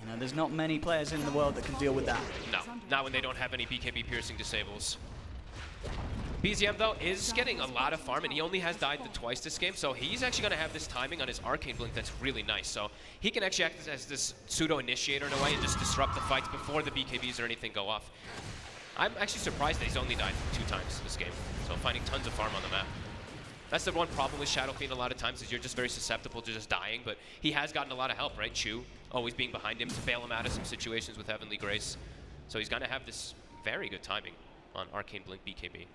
you know, there's not many players in the world that can deal with that. No, not when they don't have any BKB piercing disables. BZM, though, is getting a lot of farm, and he only has died twice this game, so he's actually going to have this timing on his Arcane Blink that's really nice. So he can actually act as this pseudo-initiator in a way and just disrupt the fights before the BKBs or anything go off. I'm actually surprised that he's only died 2 times this game, so finding tons of farm on the map. That's the one problem with Shadow Fiend a lot of times, is you're just very susceptible to just dying, but he has gotten a lot of help, right? Chu always being behind him to bail him out of some situations with Heavenly Grace. So he's going to have this very good timing on Arcane Blink BKB.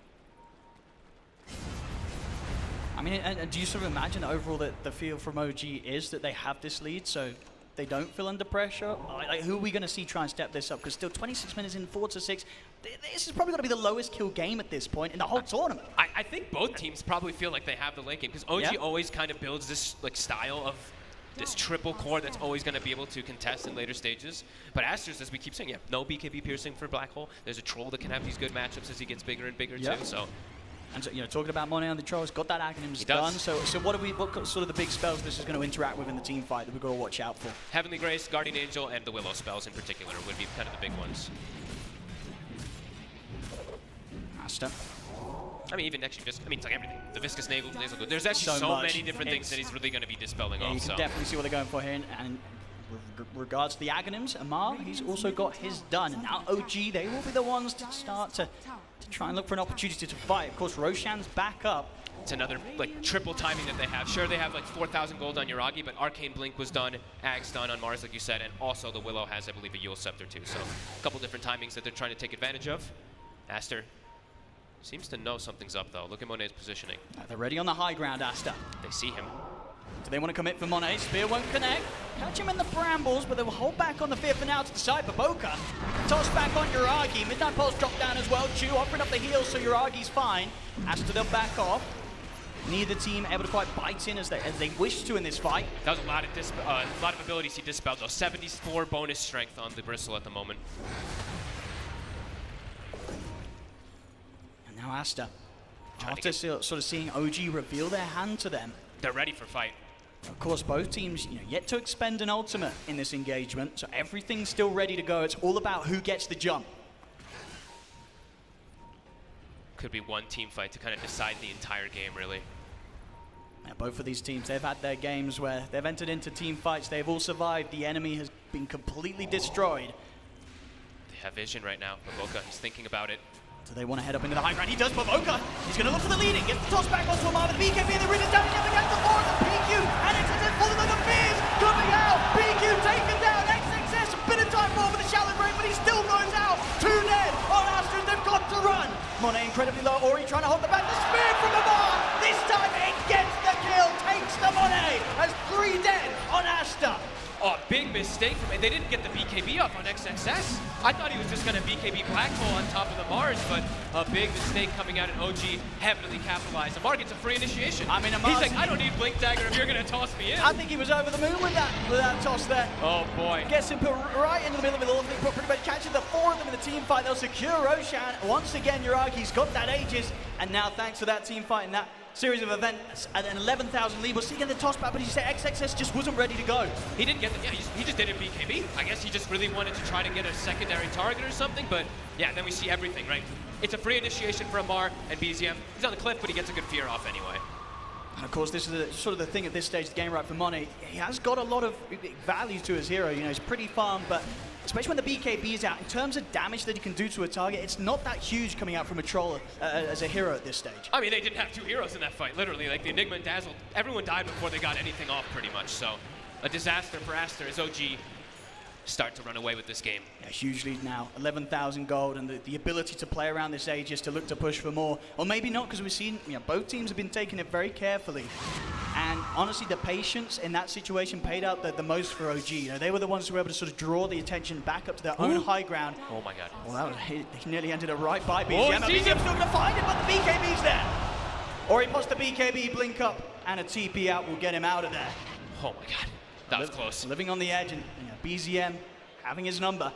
I mean, and do you sort of imagine overall that the feel from OG is that they have this lead, so they don't feel under pressure? Like, who are we going to see try and step this up? Because still 26 minutes in, 4-6. This is probably going to be the lowest kill game at this point in the whole tournament. I think both teams probably feel like they have the late game, because OG always kind of builds this like style of this triple core that's always going to be able to contest in later stages. But Aster's, as we keep saying, no BKB piercing for Black Hole. There's a Troll that can have these good matchups as he gets bigger and bigger too. So. And so, you know, talking about Monet on the Trolls, got that Aghanim's done. So what sort of the big spells this is going to interact with in the team fight that we've got to watch out for? Heavenly Grace, Guardian Angel, and the Willow spells in particular would be kind of the big ones. Aster. I mean, even actually just, I mean, it's like everything. The Viscous Nasal Glue. There's actually so many different things that he's really going to be dispelling off. You can definitely see what they're going for here. And regards to the Aghanims, Amar, he's also got his done. And now OG, they will be the ones to start to try and look for an opportunity to fight. Of course, Roshan's back up. It's another like triple timing that they have. Sure, they have like 4,000 gold on Yuragi, but Arcane Blink was done, Ag's done on Mars, like you said, and also the Willow has, I believe, a Yule Scepter too. So a couple different timings that they're trying to take advantage of. Aster seems to know something's up, though. Look at Monet's positioning. They're ready on the high ground, Aster. They see him. Do they want to commit for Monet? Spear won't connect. Catch him in the brambles, but they will hold back on the fear for now to decide. Baboka toss back on Yuragi. Midnight Pulse drop down as well. Chu offering up the heals, so Yuragi's fine. Aster, they'll back off. Neither team able to quite bite in as they wish to in this fight. That was a lot of abilities he dispelled, though. 74 bonus strength on the Bristle at the moment. And now Aster, after sort of seeing OG reveal their hand to them, they're ready for fight. Of course, both teams yet to expend an ultimate in this engagement, so everything's still ready to go. It's all about who gets the jump. Could be one team fight to kind of decide the entire game, really. Now, both of these teams, they've had their games where they've entered into team fights. They've all survived. The enemy has been completely destroyed. They have vision right now. Baboka, he's thinking about it. Do they want to head up into the high ground? He does. Baboka, he's going to look for the leading. Gets the toss back onto Amar with the BKB and the Rita damage up against the forward. The PQ and XXS falling like the Fears coming out. PQ taken down. XXS a bit of time more for the shallow break, but he still goes out. 2 dead on Aster. They've got to run. Monet incredibly low. Ori trying to hold the back. The spear from Amar. This time it gets the kill. Takes the Monet as 3 dead on Aster. Oh, big mistake from it. They didn't get the BKB off on XXS. I thought he was just going to BKB Black Hole on top of the Mars, but a big mistake coming out, and OG heavily capitalized. Amar gets a free initiation. I mean, Amar's, he's like, I don't need Blink Dagger if you're going to toss me in. I think he was over the moon with that toss there. Oh, boy. Gets him put right into the middle of it all. They put pretty much catching the 4 of them in the team fight. They'll secure Roshan. Once again, Yuragi's got that Aegis, and now thanks to that team fight and that series of events at an 11,000 lead, we're seeing the toss back, but he said XXS just wasn't ready to go. He didn't get the, yeah, he just didn't BKB. I guess he just really wanted to try to get a secondary target or something, but yeah, then we see everything, right? It's a free initiation for Amar and BZM. He's on the cliff, but he gets a good fear off anyway. And of course, this is sort of the thing at this stage of the game, right, for Monet. He has got a lot of value to his hero. You know, he's pretty farm, but especially when the BKB is out, in terms of damage that he can do to a target, it's not that huge coming out from a troll as a hero at this stage. I mean, they didn't have 2 heroes in that fight, literally. Like, the Enigma and Dazzle, everyone died before they got anything off, pretty much. So, a disaster for Aster as OG start to run away with this game. Yeah, huge lead now, 11,000 gold, and the ability to play around this age is to look to push for more. Or maybe not, because we've seen, you know, both teams have been taking it very carefully. And honestly, the patience in that situation paid out the most for OG. You know, they were the ones who were able to sort of draw the attention back up to their own high ground. Oh my god. Well, that was, he nearly ended up right by BZM. Oh, BZM's still going to find it, but the BKB's there. Or he pops the BKB, blink up, and a TP out will get him out of there. Oh my god. That was close. Living on the edge, and you know, BZM having his number.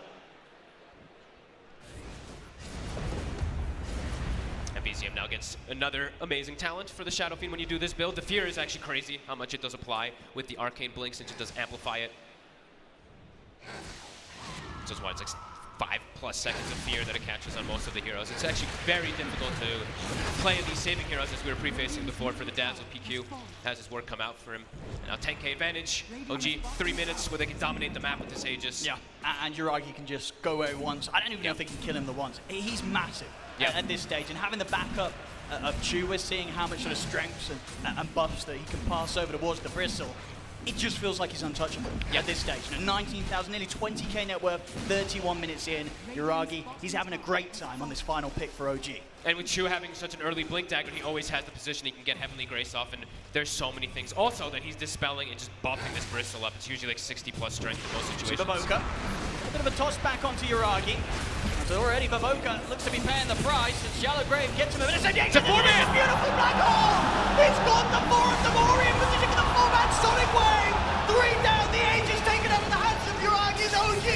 And BZM now gets another amazing talent for the Shadow Fiend when you do this build. The fear is actually crazy how much it does apply with the Arcane Blink, since it does amplify it. So it's what, it's like 5+ seconds of fear that it catches on most of the heroes. It's actually very difficult to play these saving heroes, as we were prefacing before for the Dazzle. PQ has his work come out for him. And now 10k advantage. OG, 3 minutes where they can dominate the map with this Aegis. Yeah, and Yuragi can just go away once. I don't even know if they can kill him the once. He's massive at this stage, and having the backup of Chu, we're seeing how much sort of strengths and buffs that he can pass over towards the Bristle. It just feels like he's untouchable at this stage. You know, 19,000, nearly 20k net worth, 31 minutes in. Yuragi, he's having a great time on this final pick for OG. And with Chu having such an early Blink Dagger, he always has the position he can get Heavenly Grace off, and there's so many things. Also that he's dispelling and just buffing this Bristle up. It's usually like 60+ strength in most situations. Baboka, a bit of a toss back onto Yuragi. And already Baboka looks to be paying the price, and Shallow Grave gets him a minute. It's a 4-man! Beautiful black hole! It's got the 4 of them already in position for the 4-man Sonic Wave! 3 down, the Aegis taken out of the hands of Yuragi's OG!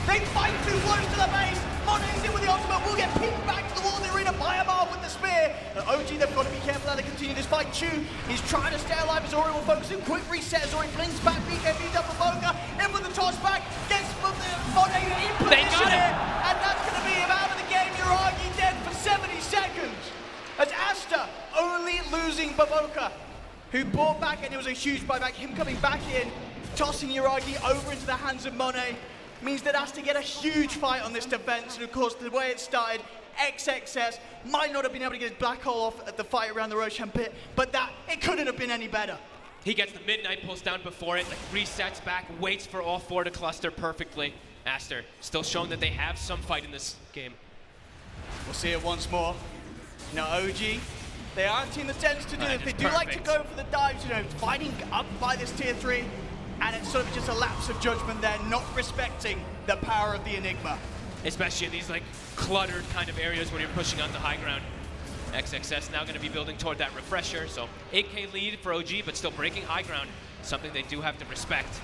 They fight too close to the base! Monet's in with the ultimate, will get pinned back to the wall of the arena by Amar with the spear. OG, they've got to be careful how they continue this fight. Chu is trying to stay alive as Ori will focus him. Quick reset as Ori blinks back, BKB up for Boga, in with the toss back, gets Monet in position. They got him! And that's going to be him out of the game. Yuragi dead for 70 seconds. As Aster only losing Baboka, who brought back, and it was a huge buyback, him coming back in, tossing Yuragi over into the hands of Monet, means that Aster get a huge fight on this defense. And of course, the way it started, XXS might not have been able to get his black hole off at the fight around the Roshan pit, but it couldn't have been any better. He gets the Midnight Pulse down before it, like resets back, waits for all 4 to cluster perfectly. Aster still showing that they have some fight in this game. We'll see it once more. Now OG, they are a team that tends to do this. They do like to go for the dives, you know, fighting up by this tier 3, and it's sort of just a lapse of judgment there, not respecting the power of the Enigma. Especially in these like cluttered kind of areas when you're pushing onto high ground. XXS now going to be building toward that refresher, so 8K lead for OG, but still breaking high ground, something they do have to respect.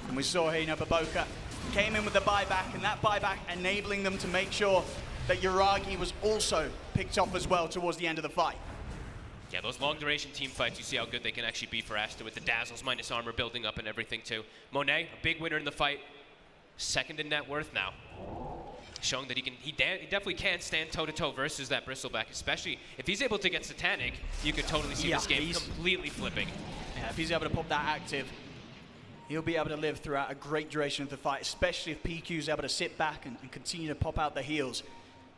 And we saw here, you know, Baboka came in with the buyback, and that buyback enabling them to make sure that Yuragi was also picked off as well towards the end of the fight. Yeah, those long duration team fights, you see how good they can actually be for Aster with the dazzles minus armor building up and everything too. Monet, a big winner in the fight, second in net worth now. Showing that he definitely can stand toe-to-toe versus that bristleback, especially if he's able to get Satanic, you could totally see this game completely flipping. Yeah, if he's able to pop that active, he'll be able to live throughout a great duration of the fight, especially if PQ's able to sit back and continue to pop out the heals.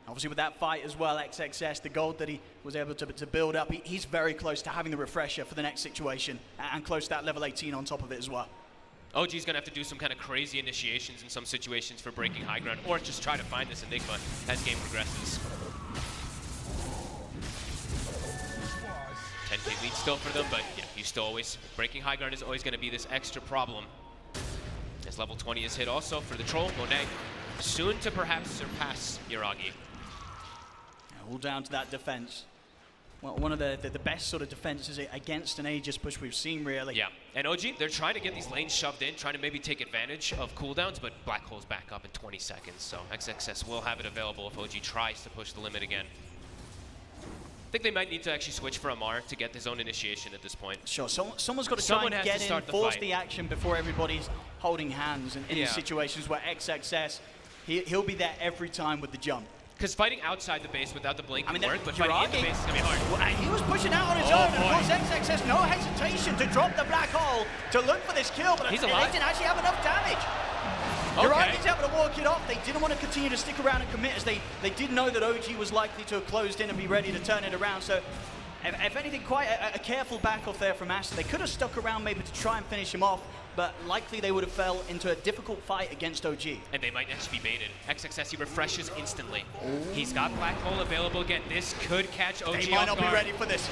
Obviously with that fight as well, XXS, the gold that he was able to build up, he's very close to having the refresher for the next situation, and close to that level 18 on top of it as well. OG's gonna have to do some kind of crazy initiations in some situations for breaking high ground, or just try to find this Enigma as game progresses. 10K lead still for them, but yeah, you still always, breaking high ground is always gonna be this extra problem. As level 20 is hit also for the Troll, Monet, soon to perhaps surpass Yuragi. All down to that defense. Well, one of the best sort of defenses against an Aegis push we've seen, really. Yeah, and OG, they're trying to get these lanes shoved in, trying to maybe take advantage of cooldowns, but Black Hole's back up in 20 seconds, so XXS will have it available if OG tries to push the limit again. I think they might need to actually switch for Amar to get his own initiation at this point. Sure, someone's got to try and get in, force the action before everybody's holding hands in these situations where XXS, he'll be there every time with the jump. Because fighting outside the base without the blink can work, but Yuragi, fighting in the base is going to be hard. Well, and he was pushing out on his own, and of course XXS, no hesitation to drop the black hole to look for this kill, but He's they alive. didn't actually have enough damage. Yuragi's able to walk it off. They didn't want to continue to stick around and commit, as they did know that OG was likely to have closed in and be ready to turn it around. So, if anything, quite a careful back off there from Aster. They could have stuck around maybe to try and finish him off, but likely they would have fell into a difficult fight against OG. And they might actually be baited. XXS, he refreshes instantly. He's got Black Hole available again. This could catch OG They might not off be guard. ready for this.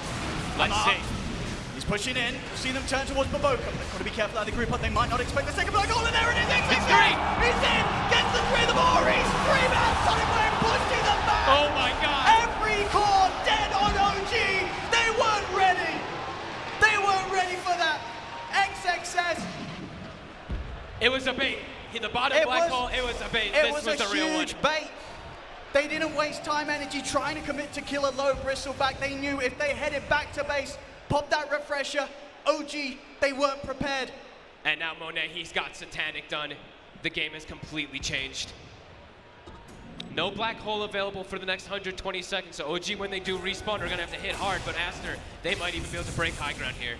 Let's see. He's pushing in. See them turn towards Baboka. They've got to be careful out of the group, but they might not expect the second black hole, and there it is. It's three. He's in. Gets the three. The more. He's 3 man. Sonic Wave pushing them back. Oh my God. Every core dead on OG. They weren't ready. They weren't ready for that. XXS. It was a bait. The bottom black hole, it was a bait. This was a the real one. huge bait. They didn't waste time, energy trying to commit to kill a low bristleback. They knew if they headed back to base, pop that refresher, OG, they weren't prepared. And now Monet, he's got Satanic done. The game has completely changed. No black hole available for the next 120 seconds, so OG, when they do respawn, are gonna have to hit hard, but Aster, they might even be able to break high ground here.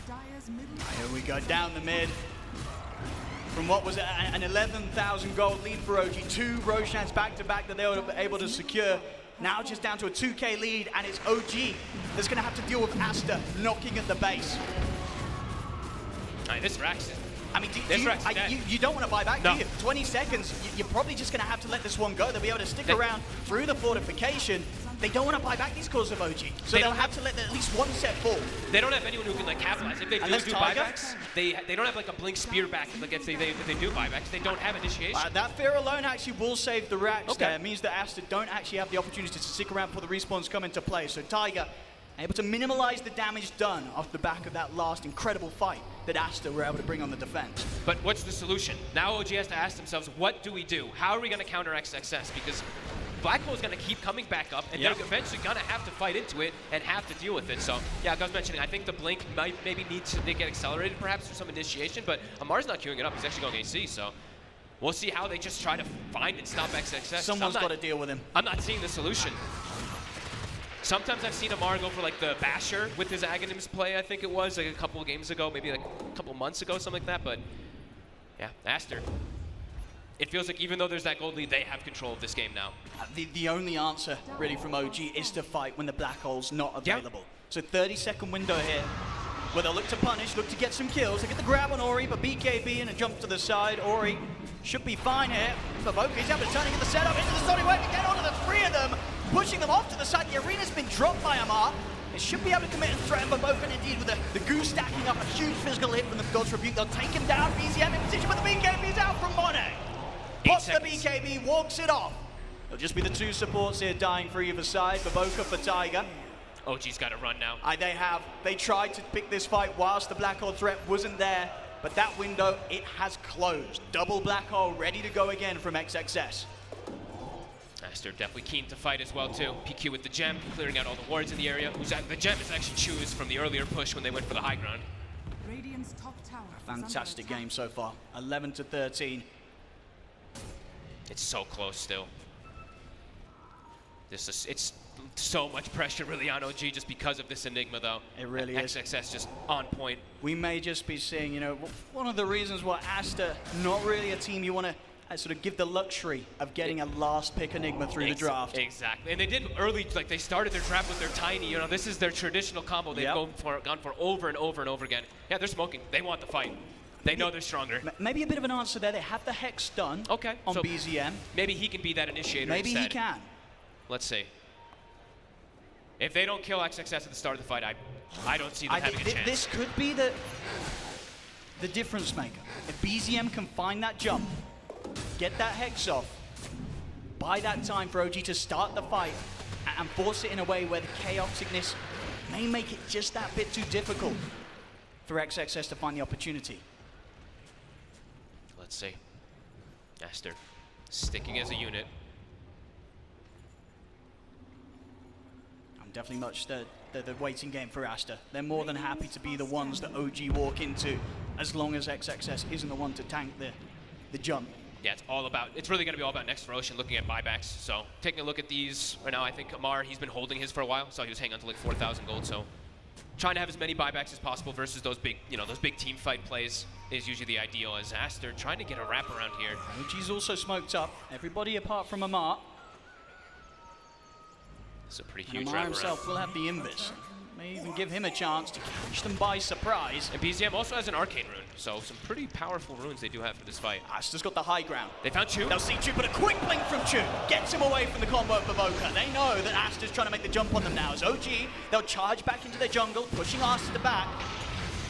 Here we go, down the mid. From what was an 11,000 gold lead for OG, 2 Roshans back-to-back that they were able to secure. Now just down to a 2K lead, and it's OG that's going to have to deal with Aster knocking at the base. All right, this racks it. I mean, you don't want to buy back, No. do you? 20 seconds, you're probably just going to have to let this one go. They'll be able to stick around through the fortification. They don't want to buy back these cores of OG, so they'll have to let at least one set fall. They don't have anyone who can like capitalize. If they do Tiger? buybacks, they don't have like a blink spear back. Like if they do buybacks, they don't have initiation. That fear alone actually will save the racks there. It means that Aster don't actually have the opportunity to stick around before the respawns come into play. So Tiger able to minimize the damage done off the back of that last incredible fight that Aster were able to bring on the defense. But what's the solution? Now OG has to ask themselves, what do we do? How are we going to counter XXS? Because Black Hole is going to keep coming back up, and they're eventually going to have to fight into it and have to deal with it. So, yeah, like I was mentioning, I think the blink might maybe need to get accelerated perhaps through some initiation, but Amar's not queuing it up. He's actually going AC, so we'll see how they just try to find and stop XXS. Someone's got to deal with him. I'm not seeing the solution. Sometimes I've seen Amar go for like the Basher with his Aghanims play, I think it was, like a couple of games ago, maybe like a couple months ago, something like that, but yeah, Aster. It feels like even though there's that gold lead, they have control of this game now. The only answer, really, from OG is to fight when the black hole's not available. So 30-second window here, where they'll look to punish, look to get some kills. They get the grab on Ori, but BKB and a jump to the side. Ori should be fine here. Baboka, he's able to turn into the setup, into the Sonic Wave, to get onto the 3 of them. pushing them off to the side. The arena's been dropped by Amar. It should be able to commit and threaten Baboka, and indeed with the Goose stacking up a huge physical hit from the God's Rebuke. They'll take him down. BZM in position, but the BKB's out from Monet. Pops the BKB, walks it off. It'll just be the two supports here dying for either side. Baboka for Tiger. OG's got to run now. They have. They tried to pick this fight whilst the Black Hole threat wasn't there, but that window, it has closed. Double Black Hole ready to go again from XXS. Aster definitely keen to fight as well too. PQ with the gem, clearing out all the wards in the area. The gem is actually Chu's from the earlier push when they went for the high ground. Radiant's top tower. Fantastic game so far. 11-13. It's so close still. It's so much pressure really on OG just because of this Enigma though. It really is. XXS just on point. We may just be seeing, you know, one of the reasons why Aster, not really a team you want to sort of give the luxury of getting a last pick Enigma through the draft. Exactly, and they did early, like they started their draft with their Tiny, you know, this is their traditional combo they've gone for over and over and over again. Yeah, they're smoking, they want the fight. They know they're stronger. Maybe a bit of an answer there, they have the Hex done on so BZM. Maybe he can be that initiator Maybe instead. he can. Let's see. If they don't kill XXS at the start of the fight, I don't see them having a chance. This could be the difference maker. If BZM can find that jump, get that Hex off, buy that time for OG to start the fight, and force it in a way where the chaoticness may make it just that bit too difficult for XXS to find the opportunity. Let's see. Aster sticking as a unit. Definitely much the waiting game for Aster. They're more than happy to be the ones that OG walk into, as long as XXS isn't the one to tank the jump. Yeah, it's really going to be all about next for Ocean, looking at buybacks. So taking a look at these right now, I think Amar, he's been holding his for a while, so he was hanging on to like 4,000 gold. So trying to have as many buybacks as possible versus those big, those big team fight plays is usually the ideal. As Aster trying to get a wrap around here. OG's also smoked up. Everybody apart from Amar. It's a pretty huge Amar wrap himself will have the invis. May even give him a chance to catch them by surprise. And BZM also has an arcane rune, so some pretty powerful runes they do have for this fight. Aster's got the high ground. They found Chu. They'll see Chu, but a quick blink from Chu gets him away from the combo of Baboka. They know that Aster's trying to make the jump on them now. As OG, they'll charge back into their jungle, pushing Aster back.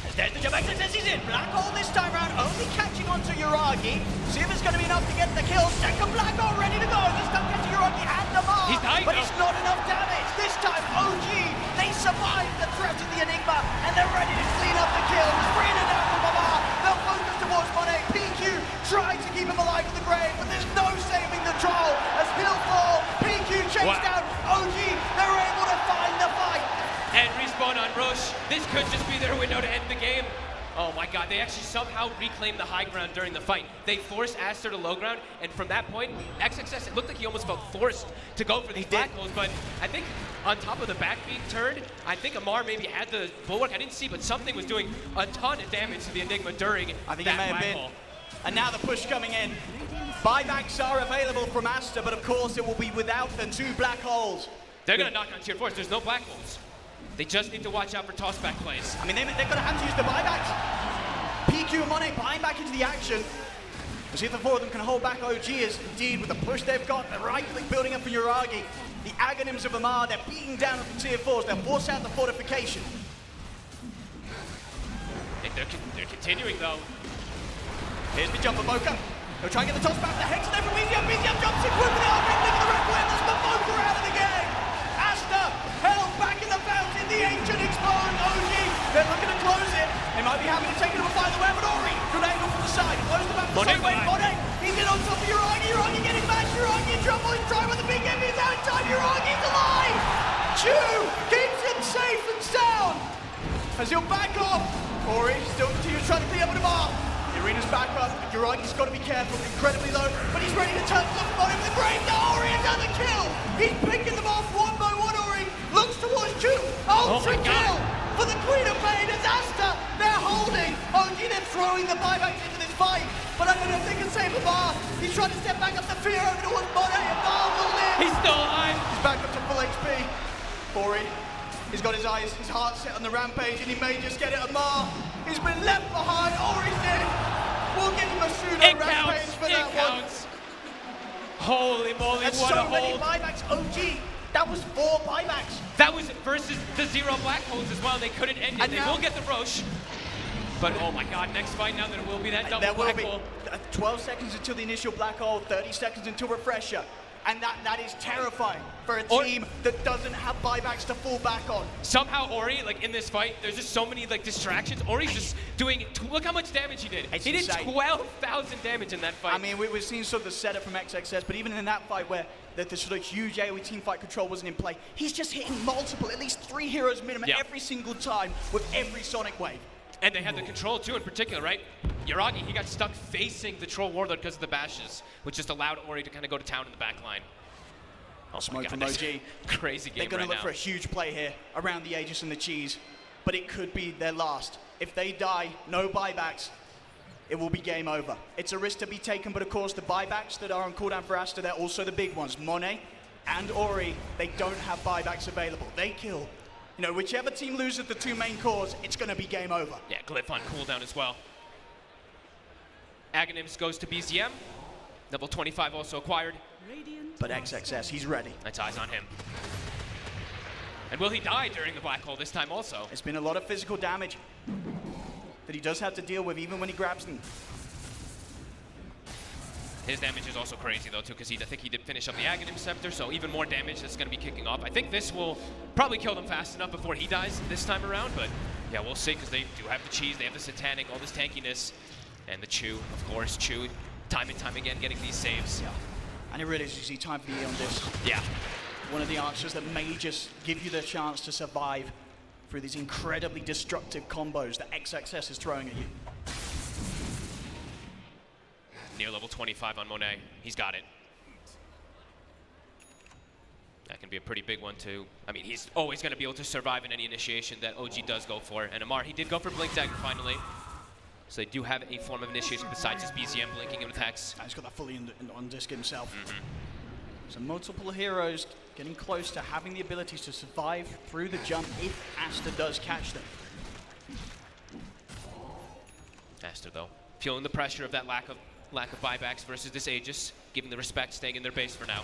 As there's the jump back, says he's in. Black Hole this time round, only catching onto Yuragi. See if it's going to be enough to get the kill. Second Black Hole ready to go. This time catching Yuragi and Amar. He's dying, but it's not enough damage. This time OG, they survive the threat of the Enigma, and they're ready to clean up the kill. Bring it down from Amar. They'll focus towards Monet. PQ trying to keep him alive in the grave, but there's no saving the troll. As he'll fall, PQ chased down. OG, they're able to find the fight. And respawn on Roche. This could just be their window to end the game. Oh my god, they actually somehow reclaimed the high ground during the fight. They forced Aster to low ground, and from that point, XXS, it looked like he almost felt forced to go for these black holes, but I think on top of the back being turned, I think Amar maybe had the bulwark, I didn't see, but something was doing a ton of damage to the Enigma during I think that it may black have been. hole. And now the push coming in. Buybacks are available from Aster, but of course it will be without the two black holes. They're gonna knock on tier 4s, there's no black holes. They just need to watch out for tossback plays. I mean, they're going to have to use the buybacks. PQ and Monet buying back into the action. We'll see if the four of them can hold back OG as indeed with the push they've got, the right click building up for Yuragi. The Aghanim's of Amar, they're beating down with the tier 4s. They'll force out the fortification. They're continuing though. Here's the jump for Baboka. They'll try and get the toss back. The Hex there from BZM. BZM jumps in quick with the arcane, leaving the red win. That's Baboka out of the game. Aster held back in the fountain. The ancient exposed OG. They're looking to close it. They might be having to take it to a final where, but Ori, good angle from the side. Close the back to the side. Wait, Monet. He's in on top of Yuragi. Yuragi getting mashed. Yuragi in trouble. He's trying with the big game. He's out in time. Yuragi's alive. Chu keeps him safe and sound. As he'll back off. Ori still continues trying to clear up with the bar. The arena's back up. Yuragi's got to be careful. Incredibly low. But he's ready to turn the look on him with the grave. No, Ori another kill. He's picking them off one by one. Ori looks towards Chu. Ultra kill for the Queen of Pain as Aster. They're holding. OG, they're throwing the buybacks into this fight. But I'm going to think and save Amar. He's trying to step back up the fear over towards Monet. Amar will live. He's still alive. He's back up to full HP. Ori, he's got his eyes, his heart set on the rampage, and he may just get it. Amar, he's been left behind. Ori's in. We'll give him a pseudo rampage for that one. Holy moly, There's what so a many hold. buybacks. OG, That was 4 buybacks. That was versus the 0 black holes as well. They couldn't end it. And They now- will get the Roche. But oh my god, next fight now there will be that double There will black be hole. 12 seconds until the initial black hole, 30 seconds until refresher. And that is terrifying for a team that doesn't have buybacks to fall back on. Somehow Ori, like in this fight, there's just so many like distractions. Ori's just doing, look how much damage he did. It's He did insane. 12,000 damage in that fight. I mean, we've seen sort of the setup from XXS, but even in that fight where the sort of huge AoE team fight control wasn't in play, he's just hitting multiple, at least 3 heroes minimum every single time with every Sonic Wave. And they had the control too in particular, right? Yuragi, he got stuck facing the Troll Warlord because of the bashes, which just allowed Ori to kind of go to town in the back line. Oh Smoke my from God, this OG. Crazy game They're going right to look now. for a huge play here around the Aegis and the cheese, but it could be their last. If they die, no buybacks, it will be game over. It's a risk to be taken, but of course the buybacks that are on cooldown for Aster, they're also the big ones. Monet and Ori, they don't have buybacks available. They kill. You know, whichever team loses the 2 main cores, it's going to be game over. Yeah, Glyph on cooldown as well. Aghanims goes to BZM. Level 25 also acquired. But XXS, he's ready. That's eyes on him. And will he die during the black hole this time also? It's been a lot of physical damage that he does have to deal with even when he grabs them. His damage is also crazy though too, because I think he did finish up the Aghanim Scepter, so even more damage that's going to be kicking off. I think this will probably kill them fast enough before he dies this time around, but yeah, we'll see, because they do have the cheese, they have the Satanic, all this tankiness, and the Chew, of course. Chew, time and time again, getting these saves. Yeah. And it really is easy time for you on this. Yeah. One of the answers that may just give you the chance to survive through these incredibly destructive combos that XXS is throwing at you. Near level 25 on Monet. He's got it. That can be a pretty big one too. I mean, he's always going to be able to survive in any initiation that OG does go for. And Amar, he did go for Blink Dagger finally. So they do have a form of initiation besides his BZM blinking him with Hex. He's got that fully on disc himself. So multiple heroes getting close to having the abilities to survive through the jump if Aster does catch them. Aster though, feeling the pressure of that lack of buybacks versus this Aegis, giving the respect, staying in their base for now.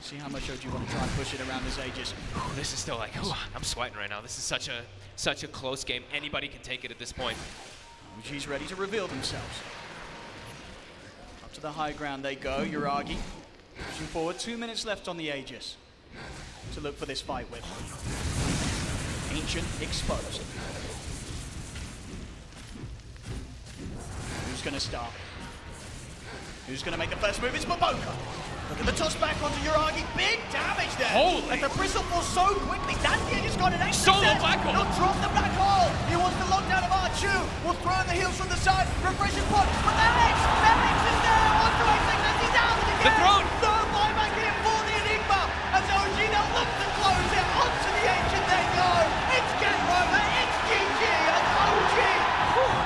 See how much OG want to try and push it around this Aegis. This is still like, I'm sweating right now. This is such a close game. Anybody can take it at this point. OG's ready to reveal themselves. Up to the high ground they go. Yuragi pushing forward. 2 minutes left on the Aegis to look for this fight with. Ancient exposed. Who's going to start? Who's going to make the first move? It's Baboka. Look at the toss back onto Yuragi. Big damage there. Holy. And the Bristle falls so quickly. Dandy just got an extra Solo set. black hole. He'll drop the black hole. He wants the lockdown of Archu. Will throw in the heels from the side. Refreshing pot. But Memix is there. Onto XXS. He's out again. The throne. No buyback here for the Enigma. As OG now look to close it. Onto the Ancient they go. It's game over. It's GG. And OG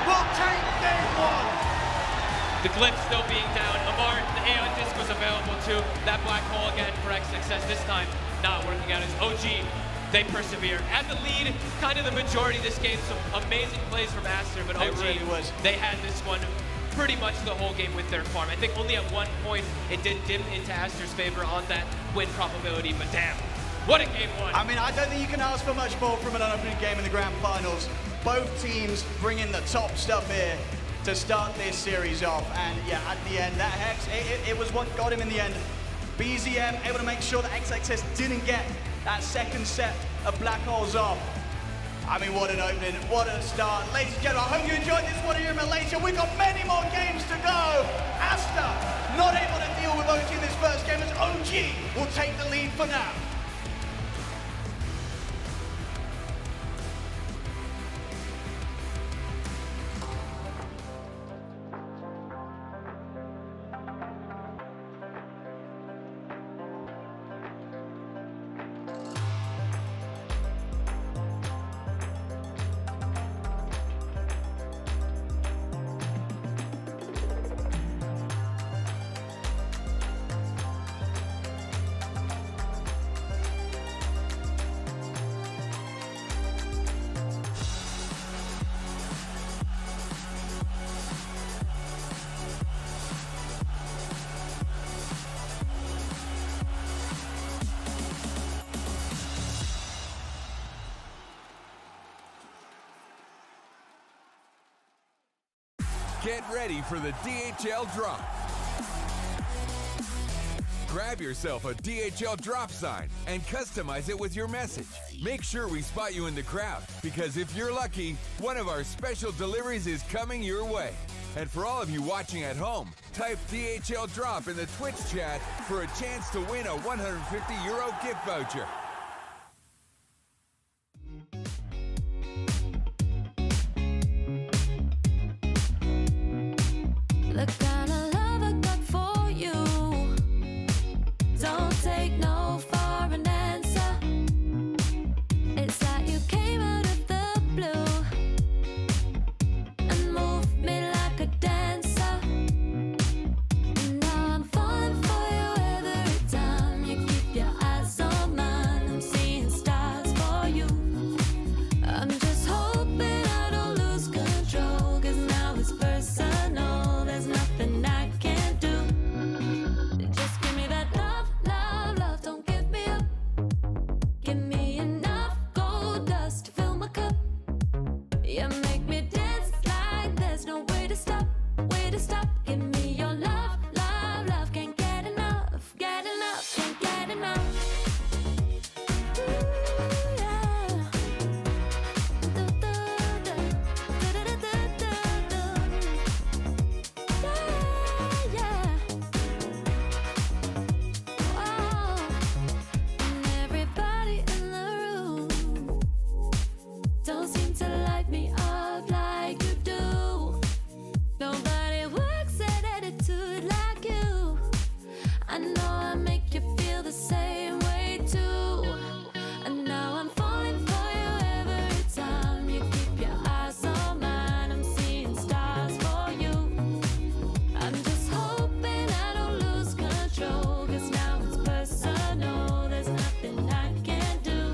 will take game 1. The Glyph still being down. Amar, the Aeon Disc was available too. That black hole again for XXS. This time not working out as OG. They persevere. Had the lead kind of the majority of this game. Some amazing plays from Aster, but OG, they had this one pretty much the whole game with their farm. I think only at one point it did dim into Aster's favor on that win probability, but damn, what a game 1. I mean, I don't think you can ask for much more from an opening game in the grand finals. Both teams bring in the top stuff here to start this series off. And yeah, at the end, that Hex, it was what got him in the end. BZM able to make sure that XXS didn't get that second set of black holes off. I mean, what an opening, what a start. Ladies and gentlemen, I hope you enjoyed this one here in Malaysia. We've got many more games to go. Aster not able to deal with OG in this first game as OG will take the lead for now. Get ready for the DHL drop. Grab yourself a DHL drop sign and customize it with your message. Make sure we spot you in the crowd, because if you're lucky, one of our special deliveries is coming your way. And for all of you watching at home, type DHL drop in the Twitch chat for a chance to win a €150 gift voucher. The kind of love I got for you. Don't take no for an answer. It's like you came out of the blue and moved me like a dancer. And now I'm falling for you every time you keep your eyes on mine. I'm seeing stars for you. I'm just hoping I don't lose control, 'cause now it's personal. There's nothing I can do. Just give me that love, love, love. Don't give me up. Give me enough gold dust to fill my cup. You make me dance like there's no way to stop, way to stop. Give me your love, love, love. Can't get enough, get enough, can't get enough. Ooh, yeah. Everybody in the room don't seem to light me up like you do. Nobody works at attitude like you. I know I make you feel the same way too. And now I'm falling for you every time you keep your eyes on mine. I'm seeing stars for you. I'm just hoping I don't lose control, 'cause now it's personal. There's nothing I can do.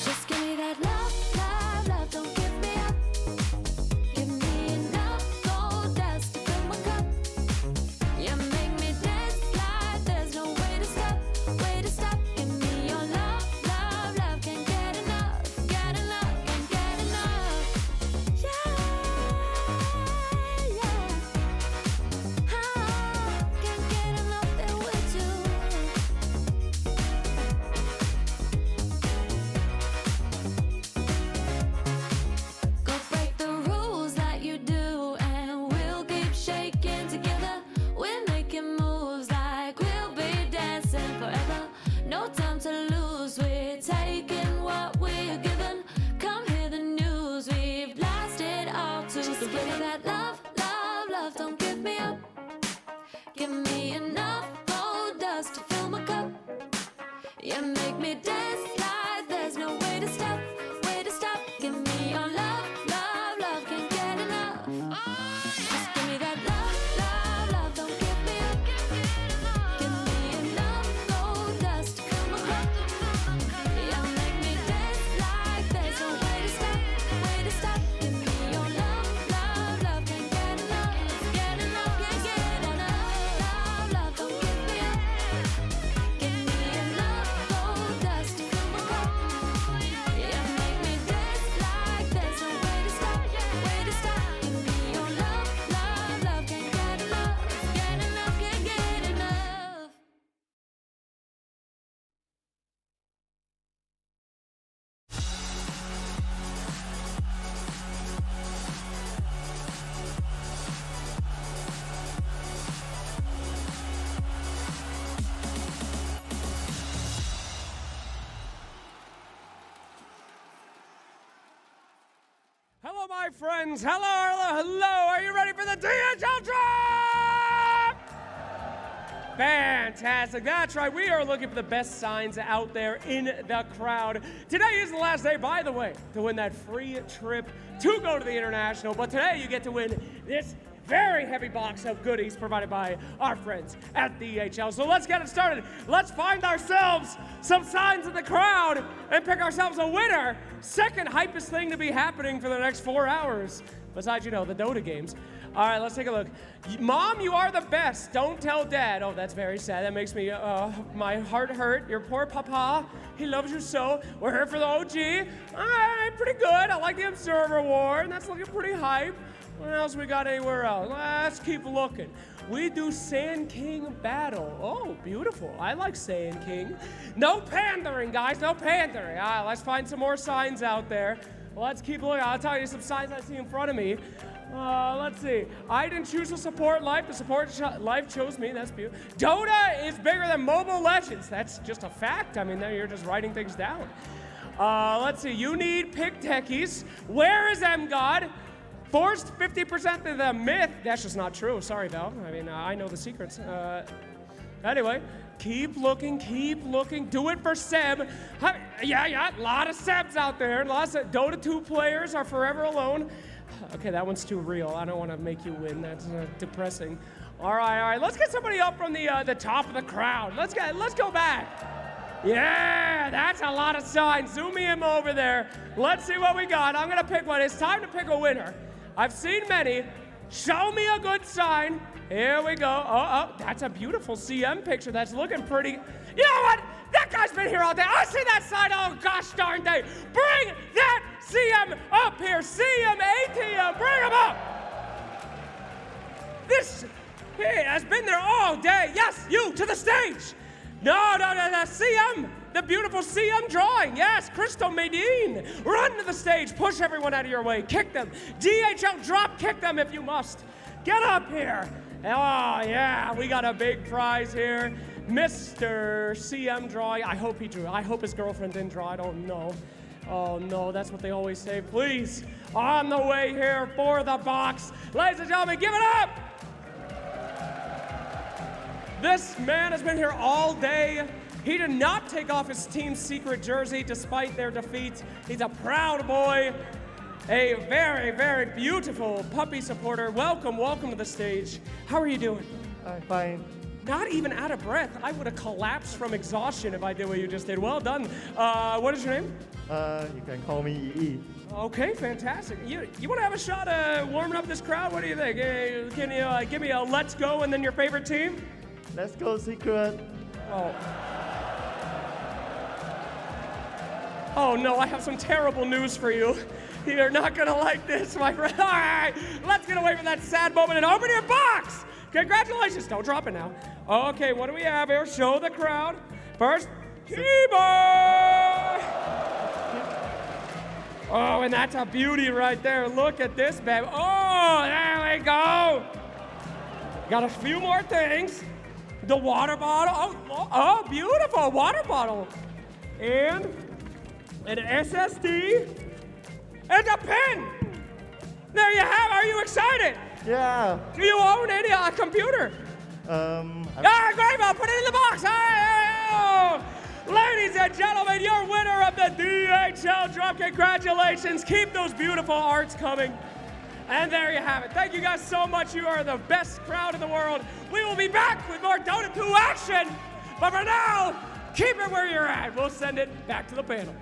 Just give me that love, love, love. Don't give me up. Give me enough gold dust to fill my cup. You make me dance like there's no way to stop, way to stop. Give me your love, love, love. Can't get enough, get enough, can't get enough. Yeah, yeah. Can't get enough there with you. Go break the rules like you do, and we'll keep shaking together. We're making moves like we'll be dancing forever. No time to lose, we're taking what we're given. Come hear the news, we've lost it all too. So give me that love, love, love. Don't give me up. Give me enough gold dust to fill my cup. You make me dance like there's no way to stop, way to stop. Give me your love, love, love. Can't get enough. Just give me that love, love, love. Don't give me up. Give me enough gold dust to fill my cup. You make me dance like there's no way to stop, way to stop. Give me your love, love, love. Can't get enough, get enough, can't get enough. Love, love. Don't give me up. Give me enough gold dust to fill my cup. You make me dance like there's no way to stop, way to stop. Give me your love, love, love. Can't get enough, get enough, can't get enough. Hello, my friends. Hello, hello, hello. Are you ready for the DHL drop? Fantastic. That's right. We are looking for the best signs out there in the crowd. Today is the last day, by the way, to win that free trip to go to the International. But today you get to win this very heavy box of goodies provided by our friends at DHL. So let's get it started. Let's find ourselves some signs in the crowd and pick ourselves a winner. Second hypest thing to be happening for the next 4 hours. Besides, you know, the Dota games. All right, let's take a look. Mom, you are the best. Don't tell Dad. Oh, that's very sad. That makes me, my heart hurt. Your poor papa. He loves you so. We're here for the OG. All right, pretty good. I like the Observer Award, and that's looking pretty hype. What else we got anywhere else? Let's keep looking. We do Sand King battle. Oh, beautiful. I like Sand King. No pandering, guys. No pandering. All right, let's find some more signs out there. Let's keep looking. I'll tell you some signs I see in front of me. Let's see. I didn't choose to support life. The support life chose me. That's beautiful. Dota is bigger than Mobile Legends. That's just a fact. I mean, you're just writing things down. Let's see. You need pick techies. Where is MGod? Forced 50% to the myth. That's just not true. Sorry, Val. I mean, I know the secrets. Anyway, keep looking, keep looking. Do it for Seb. Yeah, a lot of Sebs out there. Lots of DOTA2 players are forever alone. Okay, that one's too real. I don't want to make you win. That's depressing. All right. Let's get somebody up from the top of the crowd. Let's go back. Yeah, that's a lot of signs. Zoom me in over there. Let's see what we got. I'm gonna pick one. It's time to pick a winner. I've seen many. Show me a good sign. Here we go. Oh, that's a beautiful CM picture. That's looking pretty. You know what? That guy's been here all day. I see that sign all gosh darn day. Bring that CM up here. CM ATM, bring him up. This has been there all day. Yes, you to the stage. No, the CM. The beautiful CM drawing, yes, Crystal Medine. Run to the stage, push everyone out of your way, kick them. DHL drop kick them if you must. Get up here. Oh yeah, we got a big prize here. Mr. CM drawing, I hope he drew. I hope his girlfriend didn't draw, I don't know. Oh no, that's what they always say. Please, on the way here for the box. Ladies and gentlemen, give it up. This man has been here all day. He did not take off his team's secret jersey despite their defeat. He's a proud boy, a very, very beautiful puppy supporter. Welcome to the stage. How are you doing? I'm fine. Not even out of breath. I would have collapsed from exhaustion if I did what you just did. Well done. What is your name? You can call me EE. Okay, fantastic. You want to have a shot at warming up this crowd? What do you think? Can you give me a let's go and then your favorite team? Let's go, Secret. Oh no, I have some terrible news for you. You're not gonna like this, my friend. All right, let's get away from that sad moment and open your box. Congratulations, don't drop it now. Okay, what do we have here? Show the crowd. First, keyboard. Oh, and that's a beauty right there. Look at this, babe. Oh, there we go. Got a few more things. The water bottle. Oh, beautiful water bottle. And an SSD, and a pen. There you have. Are you excited? Yeah. Do you own any computer? Great. I'll put it in the box. Ladies and gentlemen, your winner of the DHL drop. Congratulations. Keep those beautiful arts coming. And there you have it. Thank you guys so much. You are the best crowd in the world. We will be back with more Dota 2 action. But for now, keep it where you're at. We'll send it back to the panel.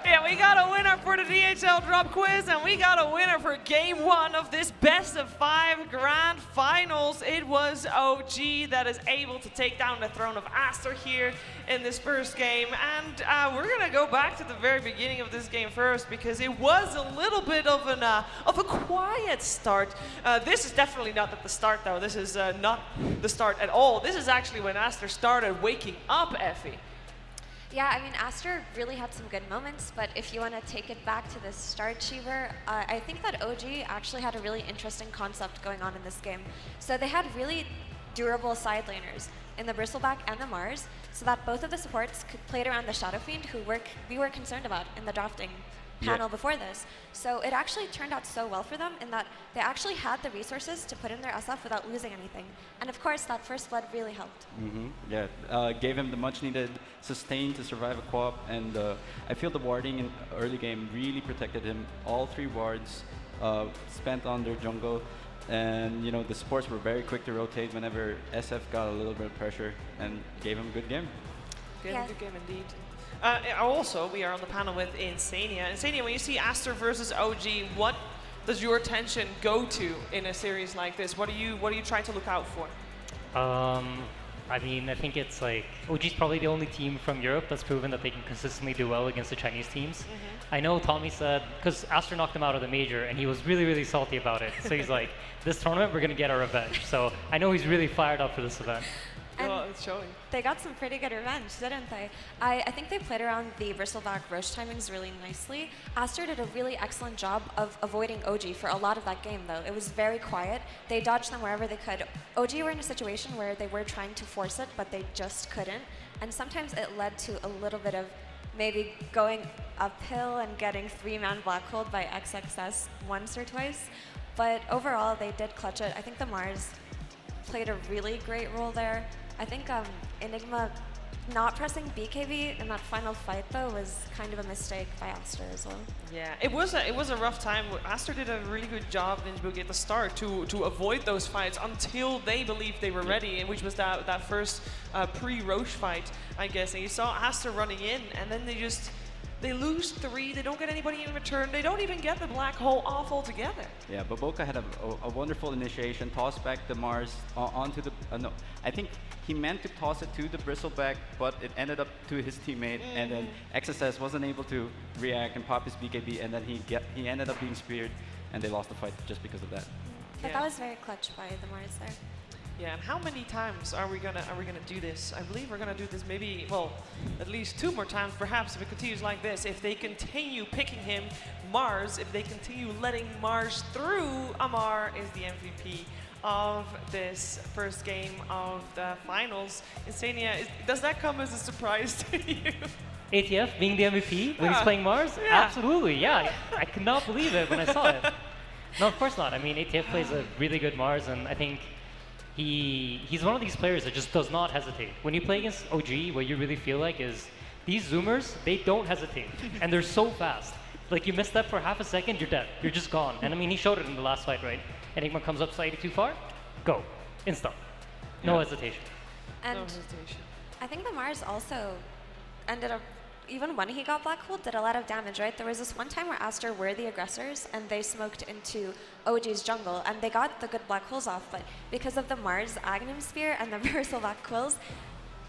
Yeah, we got a winner for the DHL Drop Quiz, and we got a winner for Game 1 of this Best of 5 Grand Finals. It was OG that is able to take down the throne of Aster here in this first game. And we're going to go back to the very beginning of this game first, because it was a little bit of a quiet start. This is definitely not at the start, though. This is not the start at all. This is actually when Aster started waking up, Effie. Yeah, I mean, Aster really had some good moments, but if you want to take it back to the start, Cheever, I think that OG actually had a really interesting concept going on in this game. So they had really durable side laners in the Bristleback and the Mars, so that both of the supports could play around the Shadow Fiend, who we were concerned about in the drafting panel before this. So it actually turned out so well for them in that they actually had the resources to put in their SF without losing anything. And of course, that first blood really helped. Yeah, gave him the much needed sustain to survive a co-op, and I feel the warding in early game really protected him. All 3 wards spent on their jungle, and the supports were very quick to rotate whenever SF got a little bit of pressure, and gave him a good game. Good game indeed. Also, we are on the panel with Insania. Insania, when you see Aster versus OG, what does your attention go to in a series like this? What are you trying to look out for? I mean, I think it's like OG's probably the only team from Europe that's proven that they can consistently do well against the Chinese teams. I know Tommy said, because Aster knocked him out of the major, and he was really, really salty about it. So he's like, this tournament, we're going to get our revenge. So I know he's really fired up for this event. And it's showing. They got some pretty good revenge, didn't they? I think they played around the bristleback roach timings really nicely. Aster did a really excellent job of avoiding OG for a lot of that game, though. It was very quiet. They dodged them wherever they could. OG were in a situation where they were trying to force it, but they just couldn't. And sometimes it led to a little bit of maybe going uphill and getting 3-man black hold by XXS once or twice. But overall, they did clutch it. I think the Mars played a really great role there. I think Enigma not pressing BKB in that final fight, though, was kind of a mistake by Aster as well. Yeah, it was a rough time. Aster did a really good job in Ninja Boogie at the start to avoid those fights until they believed they were ready, and which was that first pre-Roche fight, I guess. And you saw Aster running in, and then they lose 3, they don't get anybody in return, they don't even get the black hole off altogether. Yeah, but Boca had a wonderful initiation, tossed back the Mars onto the, no, I think he meant to toss it to the bristleback, but it ended up to his teammate, and then XSS wasn't able to react and pop his BKB, and then he ended up being speared, and they lost the fight just because of that. But that was very clutch by the Mars there. Yeah, and how many times are we gonna do this? I believe we're gonna do this maybe, well, at least 2 more times perhaps if it continues like this. If they continue picking him, Mars, if they continue letting Mars through, Amar is the MVP of this first game of the finals. Insania, does that come as a surprise to you? ATF being the MVP when he's playing Mars? Yeah. Absolutely, yeah. I could not believe it when I saw it. No, of course not. I mean, ATF plays a really good Mars, and I think he's one of these players that just does not hesitate. When you play against OG, what you really feel like is these Zoomers, they don't hesitate, and they're so fast. Like, you miss that for half a second, you're dead. You're just gone. And I mean, he showed it in the last fight, right? Enigma comes up slightly too far, go. Insta. No hesitation. And No hesitation. I think the Mars also ended up, even when he got black hole, did a lot of damage, right? There was this one time where Aster were the aggressors, and they smoked into OG's jungle, and they got the good black holes off, but because of the Mars Aghanim Spear and the Bristleback Quills,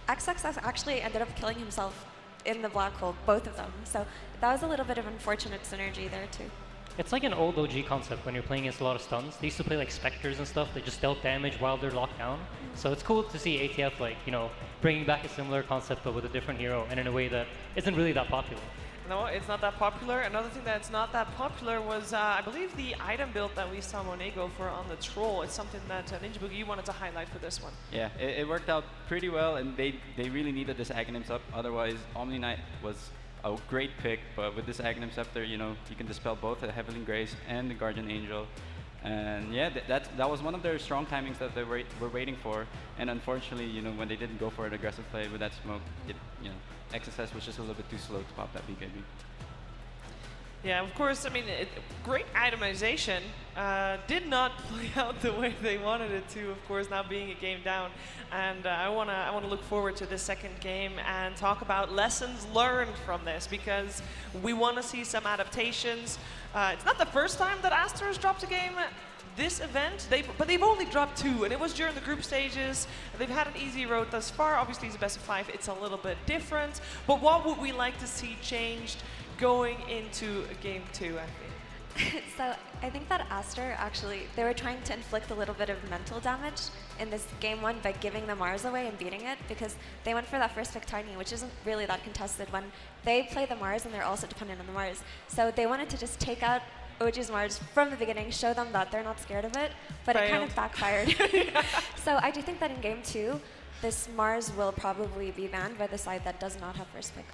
XXS actually ended up killing himself in the black hole, both of them. So that was a little bit of unfortunate synergy there, too. It's like an old OG concept when you're playing against a lot of stuns. They used to play like Spectres and stuff. They just dealt damage while they're locked down. So it's cool to see ATF like, you know, bringing back a similar concept but with a different hero and in a way that isn't really that popular. No, it's not that popular. Another thing that's not that popular was, I believe, the item build that we saw Monet go for on the Troll. It's something that Ninja Boogie, you wanted to highlight for this one. Yeah, it worked out pretty well, and they really needed this Aghanims up. Otherwise, Omni Knight was a great pick, but with this Aghanim Scepter, you know, you can dispel both the Heavenly Grace and the Guardian Angel. And yeah, that was one of their strong timings that they were waiting for. And unfortunately, you know, when they didn't go for an aggressive play with that smoke, you know, XSS was just a little bit too slow to pop that BKB. Yeah, of course, I mean, great itemization. Did not play out the way they wanted it to, of course, now being a game down. And I wanna look forward to the second game and talk about lessons learned from this, because we want to see some adaptations. It's not the first time that Aster has dropped a game this event, but they've only dropped 2, and it was during the group stages. They've had an easy road thus far. Obviously, it's a best of 5. It's a little bit different. But what would we like to see changed going into game 2, I think? So I think that Aster actually, they were trying to inflict a little bit of mental damage in this game 1 by giving the Mars away and beating it, because they went for that first pick Tiny, which isn't really that contested when they play the Mars and they're also dependent on the Mars. So they wanted to just take out OG's Mars from the beginning, show them that they're not scared of it, but it kind of backfired. So I do think that in game 2, this Mars will probably be banned by the side that does not have first pick.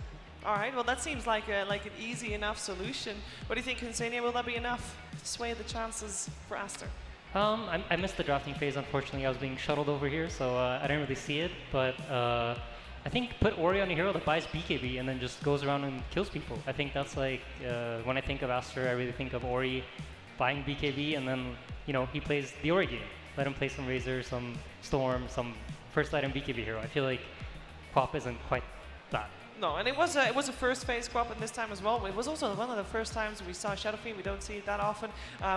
All right, well, that seems like an easy enough solution. What do you think, Insania? Will that be enough to sway the chances for Aster? I missed the drafting phase, unfortunately. I was being shuttled over here, so I didn't really see it. But I think put Ori on a hero that buys BKB and then just goes around and kills people. I think that's like, when I think of Aster, I really think of Ori buying BKB, and then, you know, he plays the Ori game. Let him play some Razor, some Storm, some first item BKB hero. I feel like Quap isn't quite that. No, and it was a first phase Quap in this time as well. It was also one of the first times we saw Shadow Fiend. We don't see it that often.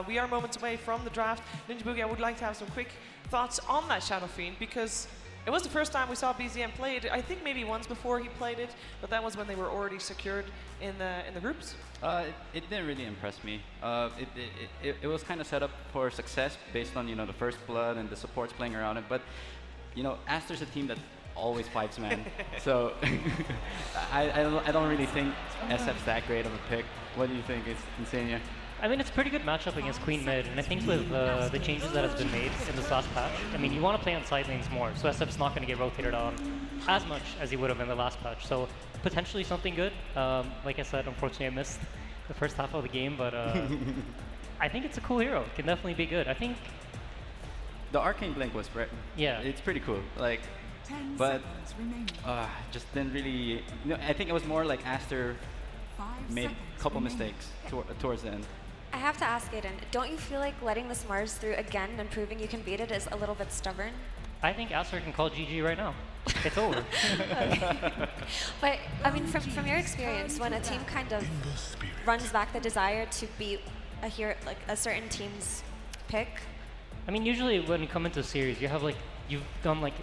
We are moments away from the draft. Ninja Boogie, I would like to have some quick thoughts on that Shadow Fiend, because It was the first time we saw BZM play it. I think maybe once before he played it, but that was when they were already secured in the groups. It didn't really impress me. It was kind of set up for success based on the first blood and the supports playing around it. But Aster's a team that always fights man. So I don't really think SF's that great of a pick. What do you think? It's Insania. I mean, it's a pretty good matchup against Queen Mid, and I think with the changes that has been made in this last patch, I mean, you want to play on side lanes more, so SF's not going to get rotated on as much as he would have in the last patch. So potentially something good. Like I said, unfortunately I missed the first half of the game, but I think it's a cool hero. It can definitely be good. I think the Arcane Blink was it's pretty cool. Like, but just didn't really. I think it was more like Aster made a couple mistakes towards the end. I have to ask Aiden, don't you feel like letting this Mars through again and proving you can beat it is a little bit stubborn? I think Aster can call GG right now. It's over. But, I mean, from your experience, when a team kind of runs back the desire to beat a hero, like a certain team's pick? I mean, usually when you come into a series, you've done like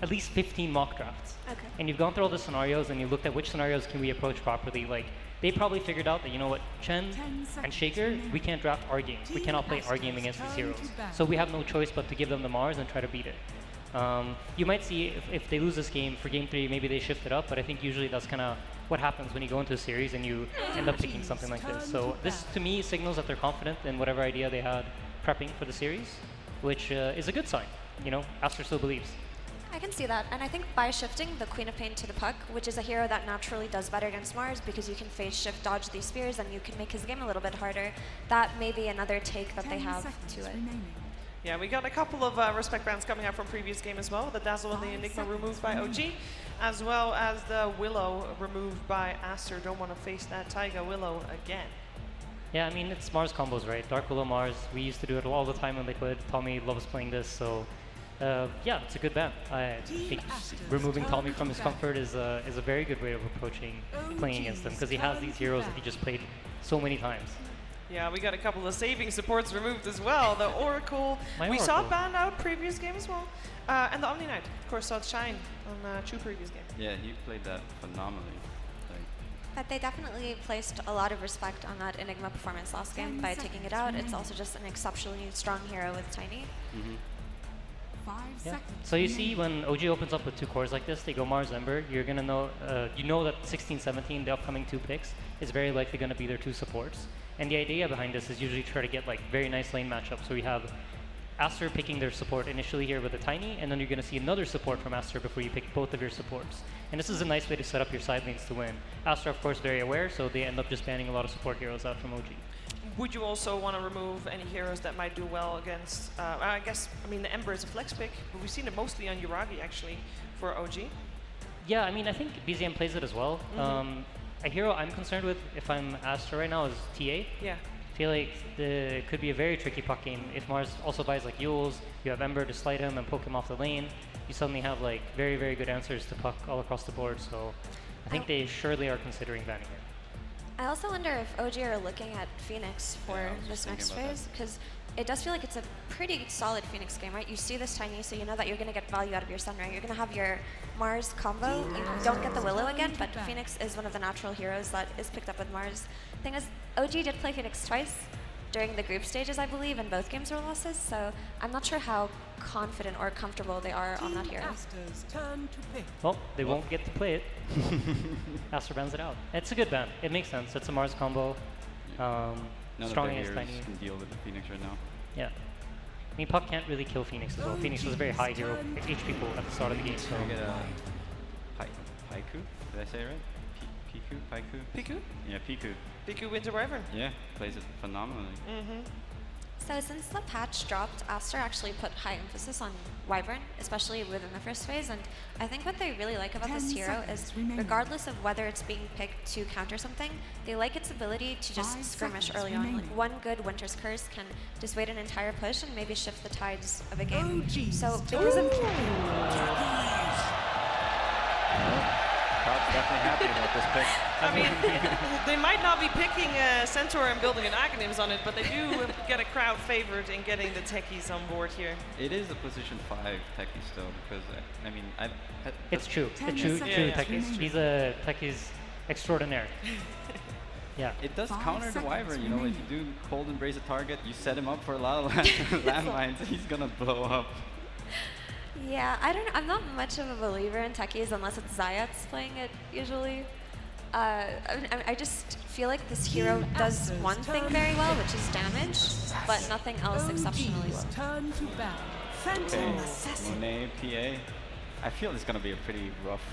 at least 15 mock drafts. Okay. And you've gone through all the scenarios and you looked at which scenarios can we approach properly. Like, they probably figured out that, you know what, Chen and Shaker, we can't draft our games. We cannot play our game against these heroes. So we have no choice but to give them the Mars and try to beat it. You might see if they lose this game, for game 3, maybe they shift it up, but I think usually that's kind of what happens when you go into a series and you end up picking something like this. So this, to me, signals that they're confident in whatever idea they had prepping for the series, which is a good sign. Aster still believes. I can see that, and I think by shifting the Queen of Pain to the Puck, which is a hero that naturally does better against Mars because you can phase shift dodge these spears and you can make his game a little bit harder, that may be another take that they have to it. Yeah, we got a couple of respect rounds coming up from previous game as well. The Dazzle and the Enigma removed by OG, as well as the Willow removed by Aster. Don't want to face that Taiga Willow again. Yeah, I mean, it's Mars combos, right? Dark Willow Mars, we used to do it all the time in Liquid. Tommy loves playing this, so yeah, it's a good ban. I think removing Tommy from his comfort is a very good way of approaching playing against him, because he has these heroes that he just played so many times. Yeah, we got a couple of saving supports removed as well. The Oracle, we saw it banned out previous game as well. And the Omni Knight, of course, saw it shine on Chu previous game. Yeah, he played that phenomenally. But they definitely placed a lot of respect on that Enigma performance last game by taking it out. It's also just an exceptionally strong hero with Tiny. Yeah. So you see, when OG opens up with 2 cores like this, they go Mars Ember, you're gonna know, you know that 16-17, the upcoming 2 picks, is very likely gonna be their 2 supports. And the idea behind this is usually try to get like very nice lane matchups. So we have Aster picking their support initially here with a Tiny, and then you're gonna see another support from Aster before you pick both of your supports. And this is a nice way to set up your side lanes to win. Aster, of course, very aware, so they end up just banning a lot of support heroes out from OG. Would you also want to remove any heroes that might do well against, I mean, the Ember is a flex pick, but we've seen it mostly on Yuragi, actually, for OG. Yeah, I mean, I think BZM plays it as well. A hero I'm concerned with, if I'm Aster right now, is TA. Yeah. I feel like it could be a very tricky puck game. If Mars also buys like Yules, you have Ember to slide him and poke him off the lane, you suddenly have like very, very good answers to puck all across the board. So I think they surely are considering banning it. I also wonder if OG are looking at Phoenix for this next phase, because it does feel like it's a pretty solid Phoenix game, right? You see this Tiny, so you know that you're going to get value out of your Sunray. You're going to have your Mars combo. You don't get the Willow again, but Phoenix is one of the natural heroes that is picked up with Mars. Thing is, OG did play Phoenix twice during the group stages, I believe, and both games were losses, so I'm not sure how confident or comfortable they are on that hero. Well, they won't get to play it. Aster bans it out. It's a good ban. It makes sense. It's a Mars combo. Strong against Tiny. Can deal with the Phoenix right now. Yeah. I mean, Puck can't really kill Phoenix as well. Phoenix was a very high hero HP pool at the start of the game. So. Can I get a Paiku? Did I say it right? Piku? Paiku? Piku? Yeah, Piku. Piku Winter Wyvern. Yeah, plays it phenomenally. So since the patch dropped, Aster actually put high emphasis on Wyvern, especially within the first phase, and I think what they really like about this hero is, regardless of whether it's being picked to counter something, they like its ability to just skirmish early on. Like one good Winter's Curse can dissuade an entire push and maybe shift the tides of a game. So because of... crowd's definitely happy about this pick. I mean, they might not be picking Centaur and building an Aghanims on it, but they do get a crowd favorite in getting the techies on board here. It is a position 5 techie still, because, I mean, It's true. It's true, techies. He's a techies extraordinaire. Yeah. It does counter the Wyvern, you know, if you do cold embrace a target, you set him up for a lot of landmines, he's gonna blow up. Yeah, I'm not much of a believer in techies unless it's Zayat's playing it usually. I just feel like this hero does one thing very well, which is damage, but nothing else exceptionally well. Turn to battle. Okay, Monet, PA. I feel it's gonna be a pretty rough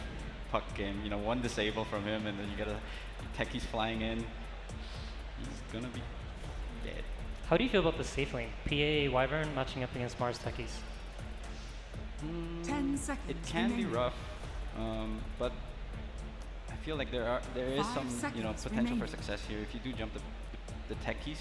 puck game. You know, one disable from him, and then you get a techies flying in. He's gonna be dead. How do you feel about the safe lane? PA Wyvern matching up against Mars techies. 10 seconds. It can be rough, but I feel like there is some potential for success here if you do jump the techies.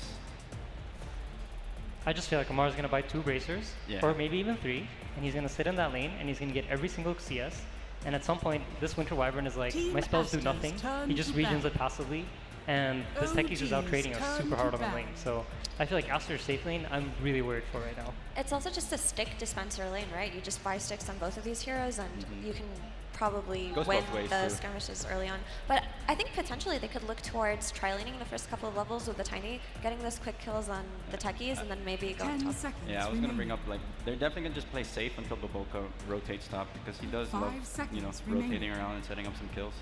I just feel like Amar's gonna buy 2 bracers, Yeah. or maybe even 3, and he's gonna sit in that lane, and he's gonna get every single CS. And at some point, this Winter Wyvern is like, my spells do nothing. He just regions it passively, and this techies is out trading us super hard on the lane. So I feel like Aster's safe lane, I'm really worried for right now. It's also just a stick dispenser lane, right? You just buy sticks on both of these heroes, and you can probably Goes win both ways, the too. skirmishes early on. But I think potentially they could look towards tri-laning the first couple of levels with the Tiny, getting those quick kills on the techies, and then maybe going top. Yeah, I was gonna bring up, like, they're definitely gonna just play safe until Boboka rotates top, because he does love, rotating around and setting up some kills.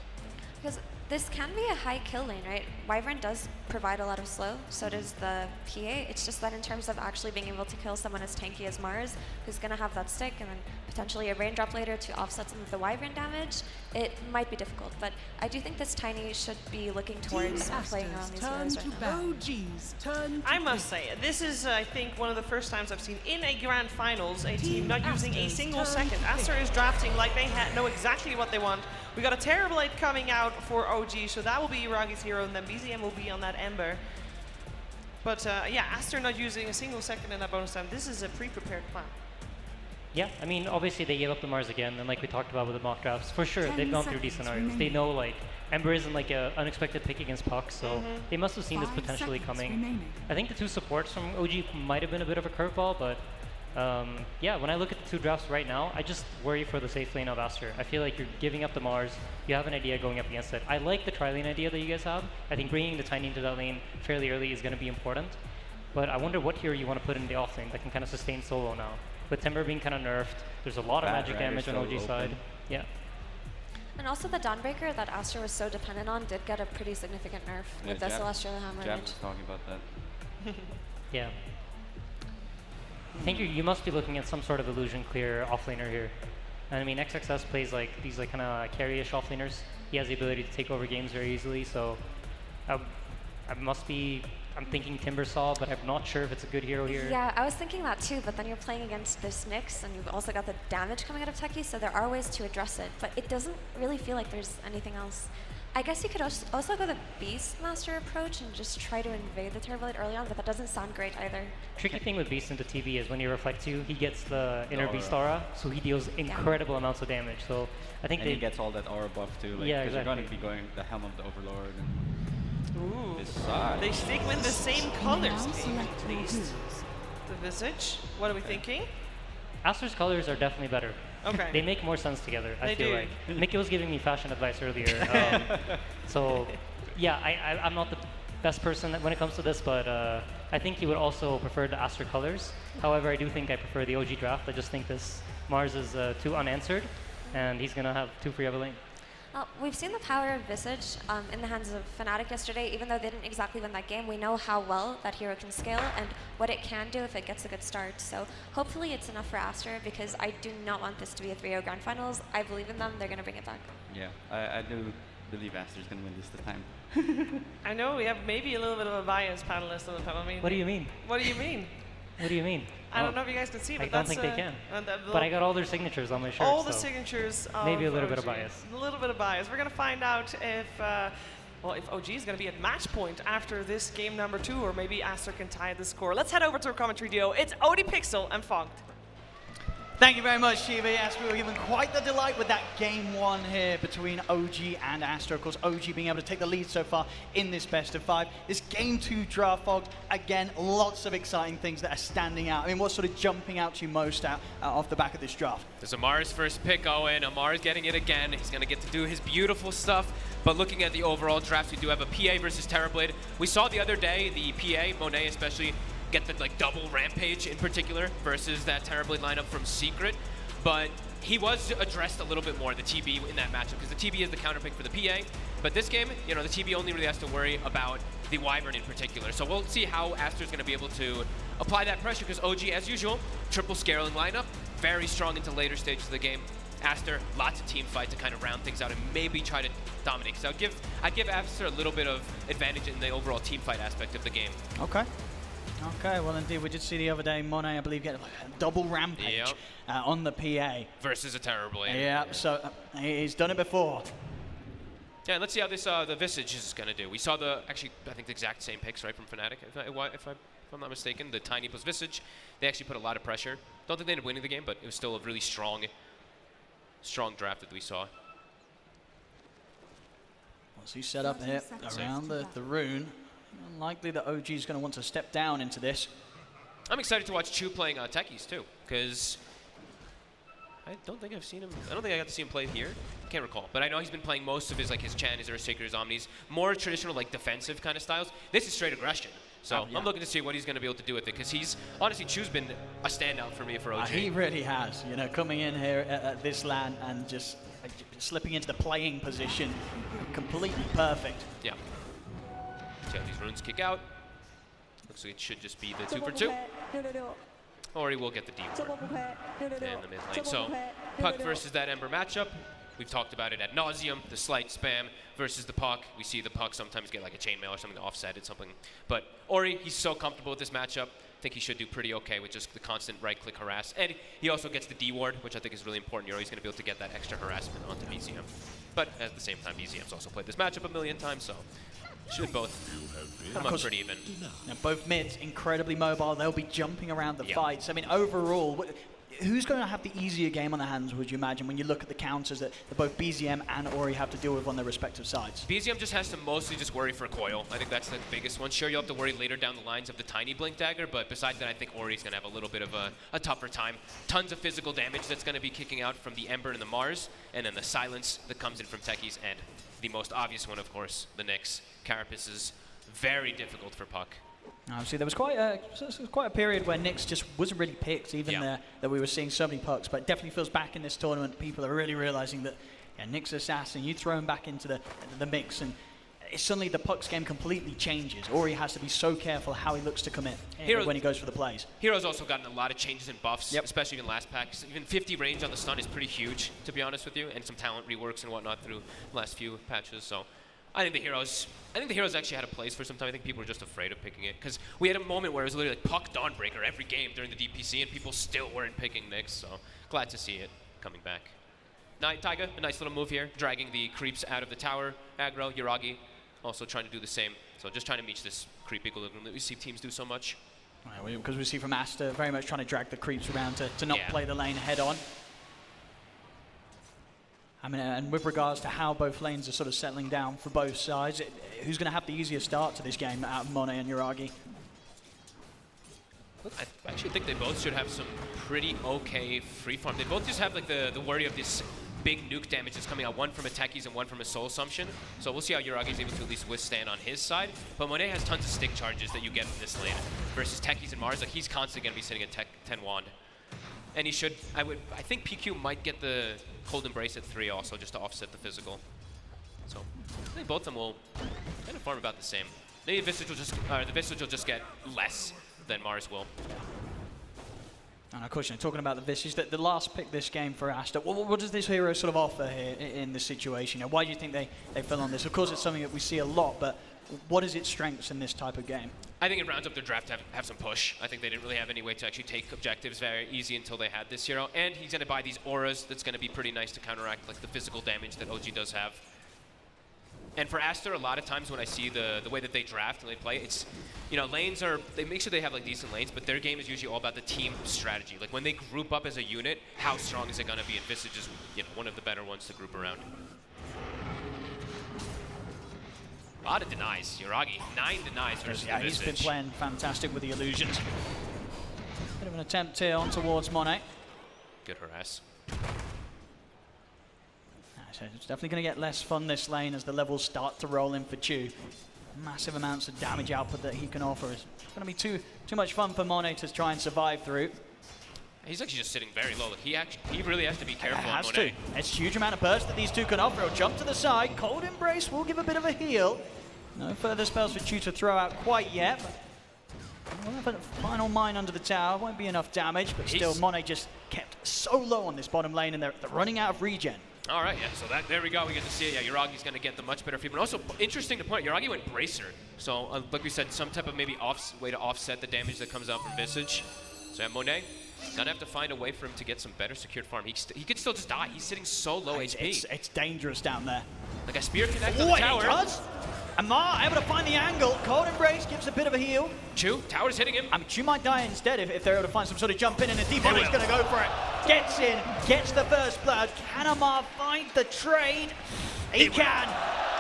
Because this can be a high kill lane, right? Wyvern does provide a lot of slow, so does the PA. It's just that in terms of actually being able to kill someone as tanky as Mars, who's going to have that stick and then potentially a raindrop later to offset some of the Wyvern damage, it might be difficult. But I do think this Tiny should be looking towards playing around these heroes right now. OGs turn to I must say, this is, I think, one of the first times I've seen in a grand finals a team not using a single second. Aster is drafting like they know exactly what they want. We got a Terrible 8 coming out for OG, so that will be Iragi's hero, and then BZM will be on that Ember. But yeah, Aster not using a single second in that bonus time. This is a pre-prepared plan. Yeah, I mean, obviously they gave up the Mars again, and like we talked about with the mock drafts, for sure, they've gone through these scenarios. They know, like, Ember isn't like an unexpected pick against Puck, so they must have seen this potentially coming. I think the 2 supports from OG might have been a bit of a curveball, but yeah, when I look at the 2 drafts right now, I just worry for the safe lane of Aster. I feel like you're giving up the Mars, you have an idea going up against it. I like the tri-lane idea that you guys have. I think bringing the Tiny into that lane fairly early is going to be important, but I wonder what hero you want to put in the off lane that can kind of sustain solo now. With Timber being kind of nerfed, there's a lot of magic damage on OG side. Yeah. And also the Dawnbreaker that Aster was so dependent on did get a pretty significant nerf with the Celestial Hammer. Jab was talking about that. Yeah. I think you must be looking at some sort of illusion clear offlaner here. And I mean, XXS plays like these like kind of carry-ish offlaners. He has the ability to take over games very easily, so I'm thinking Timbersaw, but I'm not sure if it's a good hero here. Yeah, I was thinking that too, but then you're playing against this Nyx, and you've also got the damage coming out of Techie, so there are ways to address it, but it doesn't really feel like there's anything else. I guess you could also go the Beastmaster approach and just try to invade the Turboblade early on, but that doesn't sound great either. Tricky thing with Beast into TV is when he reflects you, he gets the inner Beast aura, so he deals incredible amounts of damage. So I think he gets all that aura buff too, like, yeah, because exactly. you're going to be going the Helm of the Overlord. Ooh. This side. They stick with the same colors, maybe, at least. The Visage. What are we thinking? Aster's colors are definitely better. Okay. They make more sense together, I They feel do. like. Mickey was giving me fashion advice earlier. So, yeah, I'm not the best person when it comes to this, but I think he would also prefer the Aster colors. However, I do think I prefer the OG draft. I just think this Mars is too unanswered, and he's going to have 2 free Everlane. Well, we've seen the power of Visage in the hands of Fnatic yesterday. Even though they didn't exactly win that game, we know how well that hero can scale and what it can do if it gets a good start. So hopefully it's enough for Aster, because I do not want this to be a 3-0 Grand Finals. I believe in them. They're going to bring it back. Yeah, I do believe Aster's going to win this time. I know we have maybe a little bit of a bias panelist on the panel. I mean, What do you mean? What do you mean? What do you mean? I don't know if you guys can see, but I don't that's think they can. and But I got all their signatures on my shirt. all the so signatures. Of maybe a little bit of OG. bias. A little bit of bias. We're gonna find out if, well, if OG is gonna be at match point after this game number 2, or maybe Aster can tie the score. Let's head over to our commentary duo. It's OD Pixel and Funked. Thank you very much, Shiva. Yes, we were given quite the delight with that game one here between OG and Aster. Of course, OG being able to take the lead so far in this best of 5. This game 2 draft fogged, again, lots of exciting things that are standing out. I mean, what's sort of jumping out to you most out off the back of this draft? There's Amar's first pick, Owen. Amar's getting it again. He's going to get to do his beautiful stuff. But looking at the overall draft, we do have a PA versus Terrorblade. We saw the other day the PA, Monet especially, get the double Rampage in particular versus that Terrorblade lineup from Secret. But he was addressed a little bit more, the TB, in that matchup, because the TB is the counterpick for the PA. But this game, the TB only really has to worry about the Wyvern in particular. So we'll see how Aster's going to be able to apply that pressure, because OG, as usual, triple scaling lineup, very strong into later stages of the game. Aster, lots of team fight to kind of round things out and maybe try to dominate. Because I'd give Aster a little bit of advantage in the overall team fight aspect of the game. Okay. Okay, well indeed, we did see the other day Monet, I believe, get a double Rampage on the PA. Versus a Terrorblade. Yeah, so he's done it before. Yeah, and let's see how this the Visage is going to do. We saw I think the exact same picks, right, from Fnatic, if I'm not mistaken. The Tiny plus Visage, they actually put a lot of pressure. Don't think they ended up winning the game, but it was still a really strong draft that we saw. Well, so he's set up here around the rune. Unlikely that OG is going to want to step down into this. I'm excited to watch Chu playing techies too, because I don't think I've seen him. I don't think I got to see him play here. Can't recall, but I know he's been playing most of his his Chan, his Earthshaker, his Omnis, more traditional defensive kind of styles. This is straight aggression. So I'm looking to see what he's going to be able to do with it, because he's honestly Chu's been a standout for me for OG. He really has. Coming in here at this LAN and just slipping into the playing position, completely perfect. Yeah. See how these runes kick out. Looks like it should just be the 2 for 2. Or he will get the D ward in the mid lane. So Puck versus that Ember matchup. We've talked about it ad nauseum. The slight spam versus the Puck. We see the Puck sometimes get like a chainmail or something to offset it, something. But Ori, he's so comfortable with this matchup. I think he should do pretty okay with just the constant right-click harass. And he also gets the D ward, which I think is really important. He's going to be able to get that extra harassment onto BZM. But at the same time, BZM's also played this matchup a million times, so should both come up pretty even. Now both mids incredibly mobile. They'll be jumping around the fights. I mean, overall, who's going to have the easier game on their hands, would you imagine, when you look at the counters that both BZM and Ori have to deal with on their respective sides? BZM just has to mostly just worry for Coil. I think that's the biggest one. Sure, you'll have to worry later down the lines of the tiny Blink Dagger, but besides that, I think Ori's going to have a little bit of a tougher time. Tons of physical damage that's going to be kicking out from the Ember and the Mars, and then the silence that comes in from Techies, and the most obvious one, of course, the Nyx. Carapace is very difficult for Puck. Obviously, there was quite a period where Nyx just wasn't really picked, even there, that we were seeing so many Pucks, but it definitely feels back in this tournament, people are really realizing that Nyx Assassin, you throw him back into the mix, and suddenly the Pucks game completely changes. Ori has to be so careful how he looks to commit when he goes for the plays. Hero's also gotten a lot of changes in buffs, especially in last pack. Even 50 range on the stun is pretty huge, to be honest with you, and some talent reworks and whatnot through the last few patches, so I think the Heroes actually had a place for some time. I think people were just afraid of picking it, because we had a moment where it was literally like Puck Dawnbreaker every game during the DPC, and people still weren't picking Nyx, so glad to see it coming back. Taiga, a nice little move here, dragging the creeps out of the tower. Aggro, Yuragi, also trying to do the same. So just trying to reach this creep equilibrium that we see teams do so much. Because we see from Aster very much trying to drag the creeps around to not play the lane head on. I mean, and with regards to how both lanes are sort of settling down for both sides, who's going to have the easier start to this game out of Monet and Yuragi? Look, I actually think they both should have some pretty okay free farm. They both just have like the worry of this big nuke damage that's coming out, one from a Techies and one from a Soul Assumption. So we'll see how Yuragi's able to at least withstand on his side. But Monet has tons of stick charges that you get in this lane versus Techies and Mars. Like, he's constantly going to be sitting at 10 wand. And he should, I think PQ might get the Cold Embrace at 3 also, just to offset the physical. So I think both of them will kind of farm about the same. Maybe the Visage will just get less than Mars will. And of course, talking about the Visage, the last pick this game for Aster, what does this hero sort of offer here in this situation? Why do you think they fell on this? Of course, it's something that we see a lot, but what is its strengths in this type of game? I think it rounds up their draft to have some push. I think they didn't really have any way to actually take objectives very easy until they had this hero. And he's going to buy these auras that's going to be pretty nice to counteract like the physical damage that OG does have. And for Aster, a lot of times when I see the way that they draft and they play, it's, you know, lanes are, they make sure they have like decent lanes, but their game is usually all about the team strategy. Like when they group up as a unit, how strong is it going to be? And Visage is, you know, one of the better ones to group around. A lot of denies. Yuragi, 9 denies versus Yeah, the he's Visage. been playing fantastic with the illusions. Bit of an attempt here on towards Monet. Good harass. So it's definitely going to get less fun this lane as the levels start to roll in for Chu. Massive amounts of damage output that he can offer. It's going to be too much fun for Monet to try and survive through. He's actually just sitting very low. Like he really has to be careful on Has Monet. to. It's a huge amount of burst that these two can offer. He'll jump to the side. Cold Embrace will give a bit of a heal. No further spells for Chu to throw out quite yet. But we'll have a final mine under the tower. Won't be enough damage, but still Monet just kept so low on this bottom lane, and they're running out of regen. All right, yeah, so there we go. We get to see it. Yeah, Yuragi's going to get the much better feed. But also, interesting to point, Yuragi went Bracer. So, like we said, some type of maybe way to offset the damage that comes out from Visage. So, yeah, Monet, going to have to find a way for him to get some better secured farm. He could still just die. He's sitting so low HP. It's dangerous down there. Like a spear connect on the tower. He does. Amar able to find the angle. Cold Embrace gives a bit of a heal. Chu, tower's hitting him. I mean, Chu might die instead if they're able to find some sort of jump in, and the deep one is going to go for it. Gets in, gets the first blood. Can Amar find the trade? He can.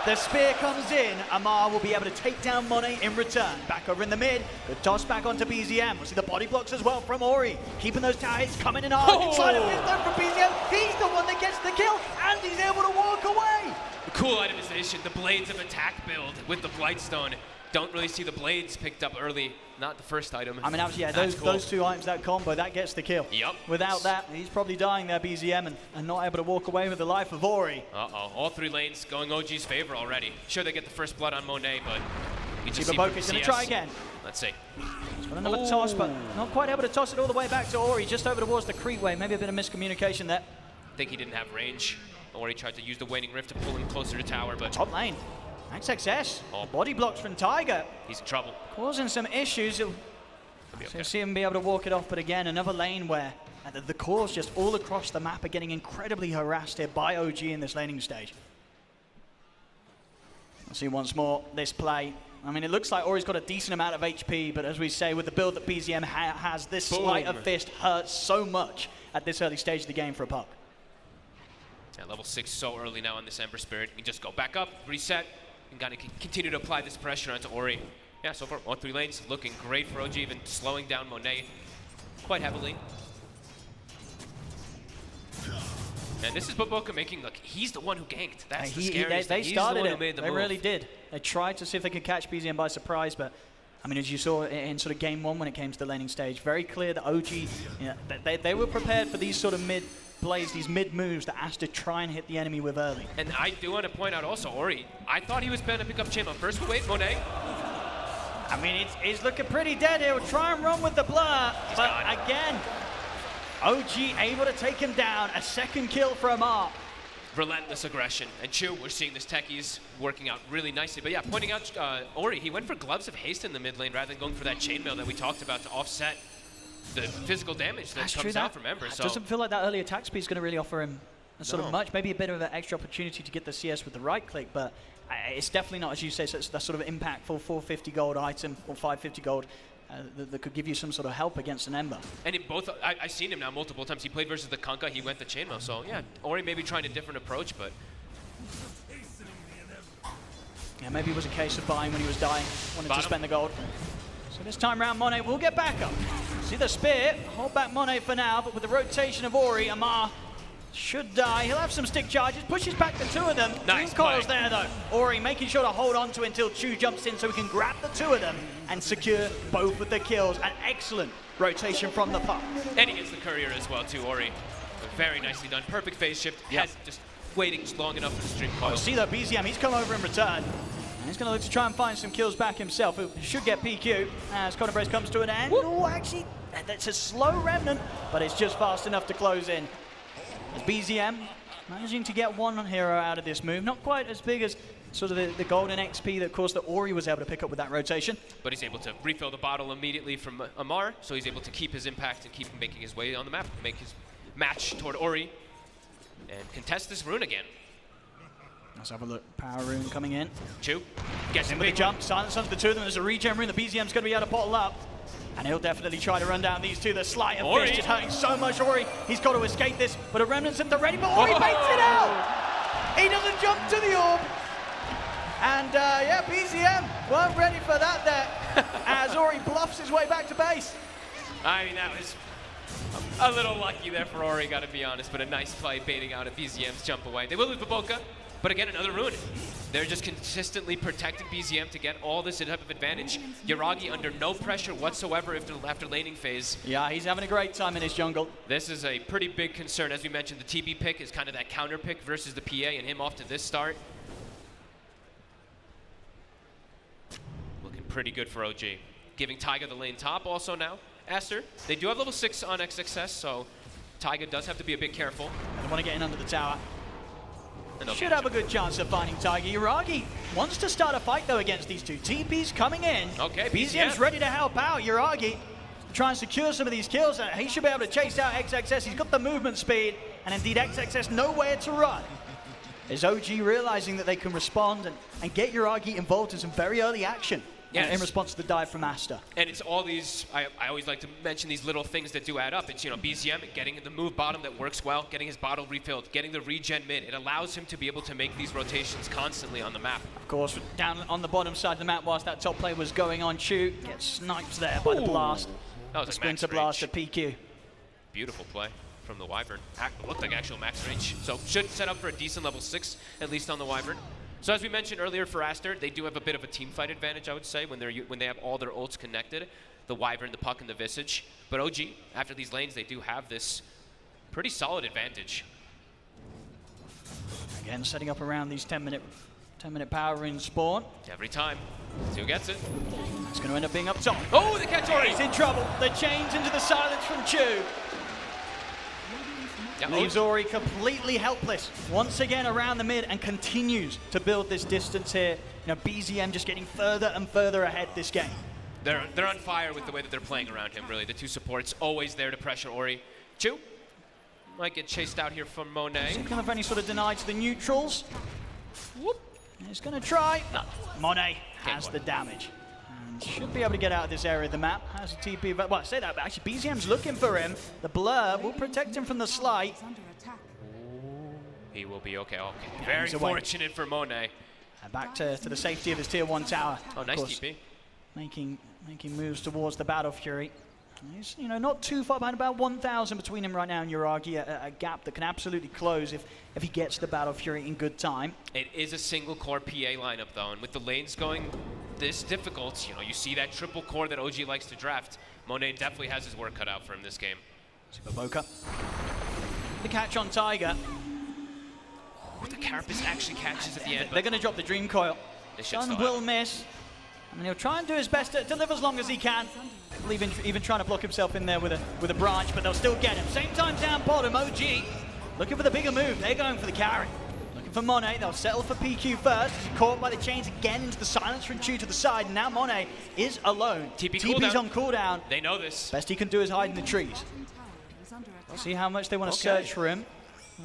The spear comes in. Amar will be able to take down Monet in return. Back over in the mid. Good toss back onto BZM. We'll see the body blocks as well from Ori. Keeping those towers coming in hard. Inside of fifth though from BZM. He's the one that gets the kill, and he's able to walk away. Cool itemization, the Blades of Attack build with the Blightstone. Don't really see the Blades picked up early, not the first item. I mean, obviously, yeah, That's cool. those two items, that combo, that gets the kill. Yep. Without that, he's probably dying there, BZM, and not able to walk away with the life of Ori. Uh-oh, all 3 lanes going OG's favor already. Sure, they get the first blood on Monet, but you just see BO5 is going to try again. Let's see. He's got another toss, but not quite able to toss it all the way back to Ori, just over towards the creep wave. Maybe a bit of miscommunication there. I think he didn't have range. Or he tried to use the Waning Rift to pull him closer to tower, but... Top lane. XXS. Body blocks from Tiger. He's in trouble. Causing some issues. So see him be able to walk it off, but again, another lane where the cores just all across the map are getting incredibly harassed here by OG in this laning stage. We'll see once more this play. I mean, it looks like Ori's got a decent amount of HP, but as we say, with the build that BZM has, this sleight of fist hurts so much at this early stage of the game for a puck. Yeah, level 6 so early now on this Ember Spirit. You can just go back up, reset, and kind of continue to apply this pressure onto Ori. Yeah, so far, all 3 lanes looking great for OG, even slowing down Monet quite heavily. And this is Boboka making, look, he's the one who ganked. That's the scariest thing. They He's started the one it. who made the They move. really did. They tried to see if they could catch BZM by surprise, but I mean, as you saw in sort of game 1 when it came to the laning stage, very clear that OG, you know, they were prepared for these sort of mid plays, these mid moves that Aster try and hit the enemy with early. And I do want to point out also, Ori, I thought he was going to pick up Chima first. Wait, Monet. I mean, he's looking pretty dead. He'll try and run with the blur, but again, OG able to take him down. A second kill for Amar. Relentless aggression. And Chu, we're seeing this techies working out really nicely. But yeah, pointing out Ori, he went for Gloves of Haste in the mid lane rather than going for that chainmail that we talked about to offset the physical damage that comes out from Ember. It So doesn't feel like that early attack speed is going to really offer him sort of much. Maybe a bit of an extra opportunity to get the CS with the right click, but it's definitely not, as you say, that sort of impactful 450 gold item or 550 gold that could give you some sort of help against an Ember. And in both, I've seen him now multiple times. He played versus the Kunkka, he went the chainmail. So yeah, Ori maybe trying a different approach, but yeah, maybe it was a case of buying when he was dying, wanted to spend the gold. So this time round, Monet will get back up. See the spear, hold back Monet for now, but with the rotation of Ori, Amar should die. He'll have some stick charges, pushes back the 2 of them. Nice coils there though. Ori making sure to hold on to it until Chu jumps in so we can grab the 2 of them and secure both of the kills. An excellent rotation from the puck. And he gets the courier as well too, Ori. Very nicely done. Perfect phase shift. Has just waiting long enough for the stream coil. See that BZM, he's come over in return. And he's going to look to try and find some kills back himself. He should get PQ as Cold Embrace comes to an end. Oh, actually, that's a slow remnant, but it's just fast enough to close in. As BZM managing to get one hero out of this move. Not quite as big as sort of the golden XP that, of course, that Ori was able to pick up with that rotation. But he's able to refill the bottle immediately from Amar, so he's able to keep his impact and keep making his way on the map, make his match toward Ori, and contest this rune again. Let's have a look. Power Rune coming in. Chu gets in with the jump. Silence onto the two of them. There's a regen rune. The BZM's going to be able to bottle up. And he'll definitely try to run down these two. The sleight of fist is hurting so much Ori. He's got to escape this, but a remnant's at the ready. But Ori baits it out! He doesn't jump to the orb. And yeah, BZM weren't ready for that there as Ori bluffs his way back to base. I mean, that was a little lucky there for Ori, gotta be honest, but a nice play baiting out at BZM's jump away. They will lose BO5, but again, another rune. They're just consistently protecting BZM to get all this type of advantage. Yuragi under no pressure whatsoever after laning phase. Yeah, he's having a great time in his jungle. This is a pretty big concern. As we mentioned, the TB pick is kind of that counter pick versus the PA, and him off to this start. Looking pretty good for OG. Giving Taiga the lane top also now. Aster, they do have level 6 on XXS, so Taiga does have to be a bit careful. They want to get in under the tower. Should have a good chance of finding Taiga. Yuragi wants to start a fight though against these two. TP's coming in. Okay, BZM's ready to help out. Yuragi try and secure some of these kills. He should be able to chase out XXS. He's got the movement speed, and indeed XXS nowhere to run. Is OG realizing that they can respond and get Yuragi involved in some very early action in response to the dive from Aster. And it's all these, I always like to mention these little things that do add up. It's, you know, BZM getting the move bottom that works well, getting his bottle refilled, getting the regen mid. It allows him to be able to make these rotations constantly on the map. Of course, down on the bottom side of the map whilst that top play was going on, Chu gets sniped there by the blast. That was a a splinter max blast range. at PQ. Beautiful play from the Wyvern. Looked like actual max range. So should set up for a decent level 6, at least on the Wyvern. So as we mentioned earlier for Aster, they do have a bit of a team fight advantage, I would say, when they have all their ults connected. The Wyvern, the Puck, and the Visage. But OG, after these lanes, they do have this pretty solid advantage. Again, setting up around these 10-minute power rune spawn. Every time. See who gets it. It's going to end up being up top. Oh, the catch Ori! He's in trouble. The chains into the silence from Chu. Leaves Ori completely helpless once again around the mid and continues to build this distance here. You know, BZM just getting further and further ahead this game. They're on fire with the way that they're playing around him, really. The two supports always there to pressure Ori. Chu might get chased out here from Monet. Is he going to have any sort of deny to the neutrals? Whoop. He's going to try. No. Monet has the damage. And should be able to get out of this area of the map. Has a TP, well, I say that, but actually BZM's looking for him. The blur will protect him from the slight. He will be okay. Very fortunate for Monet. And back to the safety of his tier 1 tower. Oh, nice TP. Making moves towards the Battle Fury. He's, you know, not too far behind, about 1,000 between him right now and Yuragi, a gap that can absolutely close if he gets the Battle Fury in good time. It is a single core PA lineup though, and with the lanes going this difficult, you know, you see that triple core that OG likes to draft. Monet definitely has his work cut out for him this game. BO5. The catch on Taiga. The Carapace actually catches at the end. They're going to drop the Dream Coil. Sun will miss. I mean, he'll try and do his best to live as long as he can. Even trying to block himself in there with a branch, but they'll still get him. Same time down bottom, OG looking for the bigger move. They're going for the carry. Looking for Monet. They'll settle for PQ first. He's caught by the chains again into the silence from Chu to the side. And now Monet is alone. TP's on cooldown. They know this. Best he can do is hide in the trees. We'll see how much they want to search for him.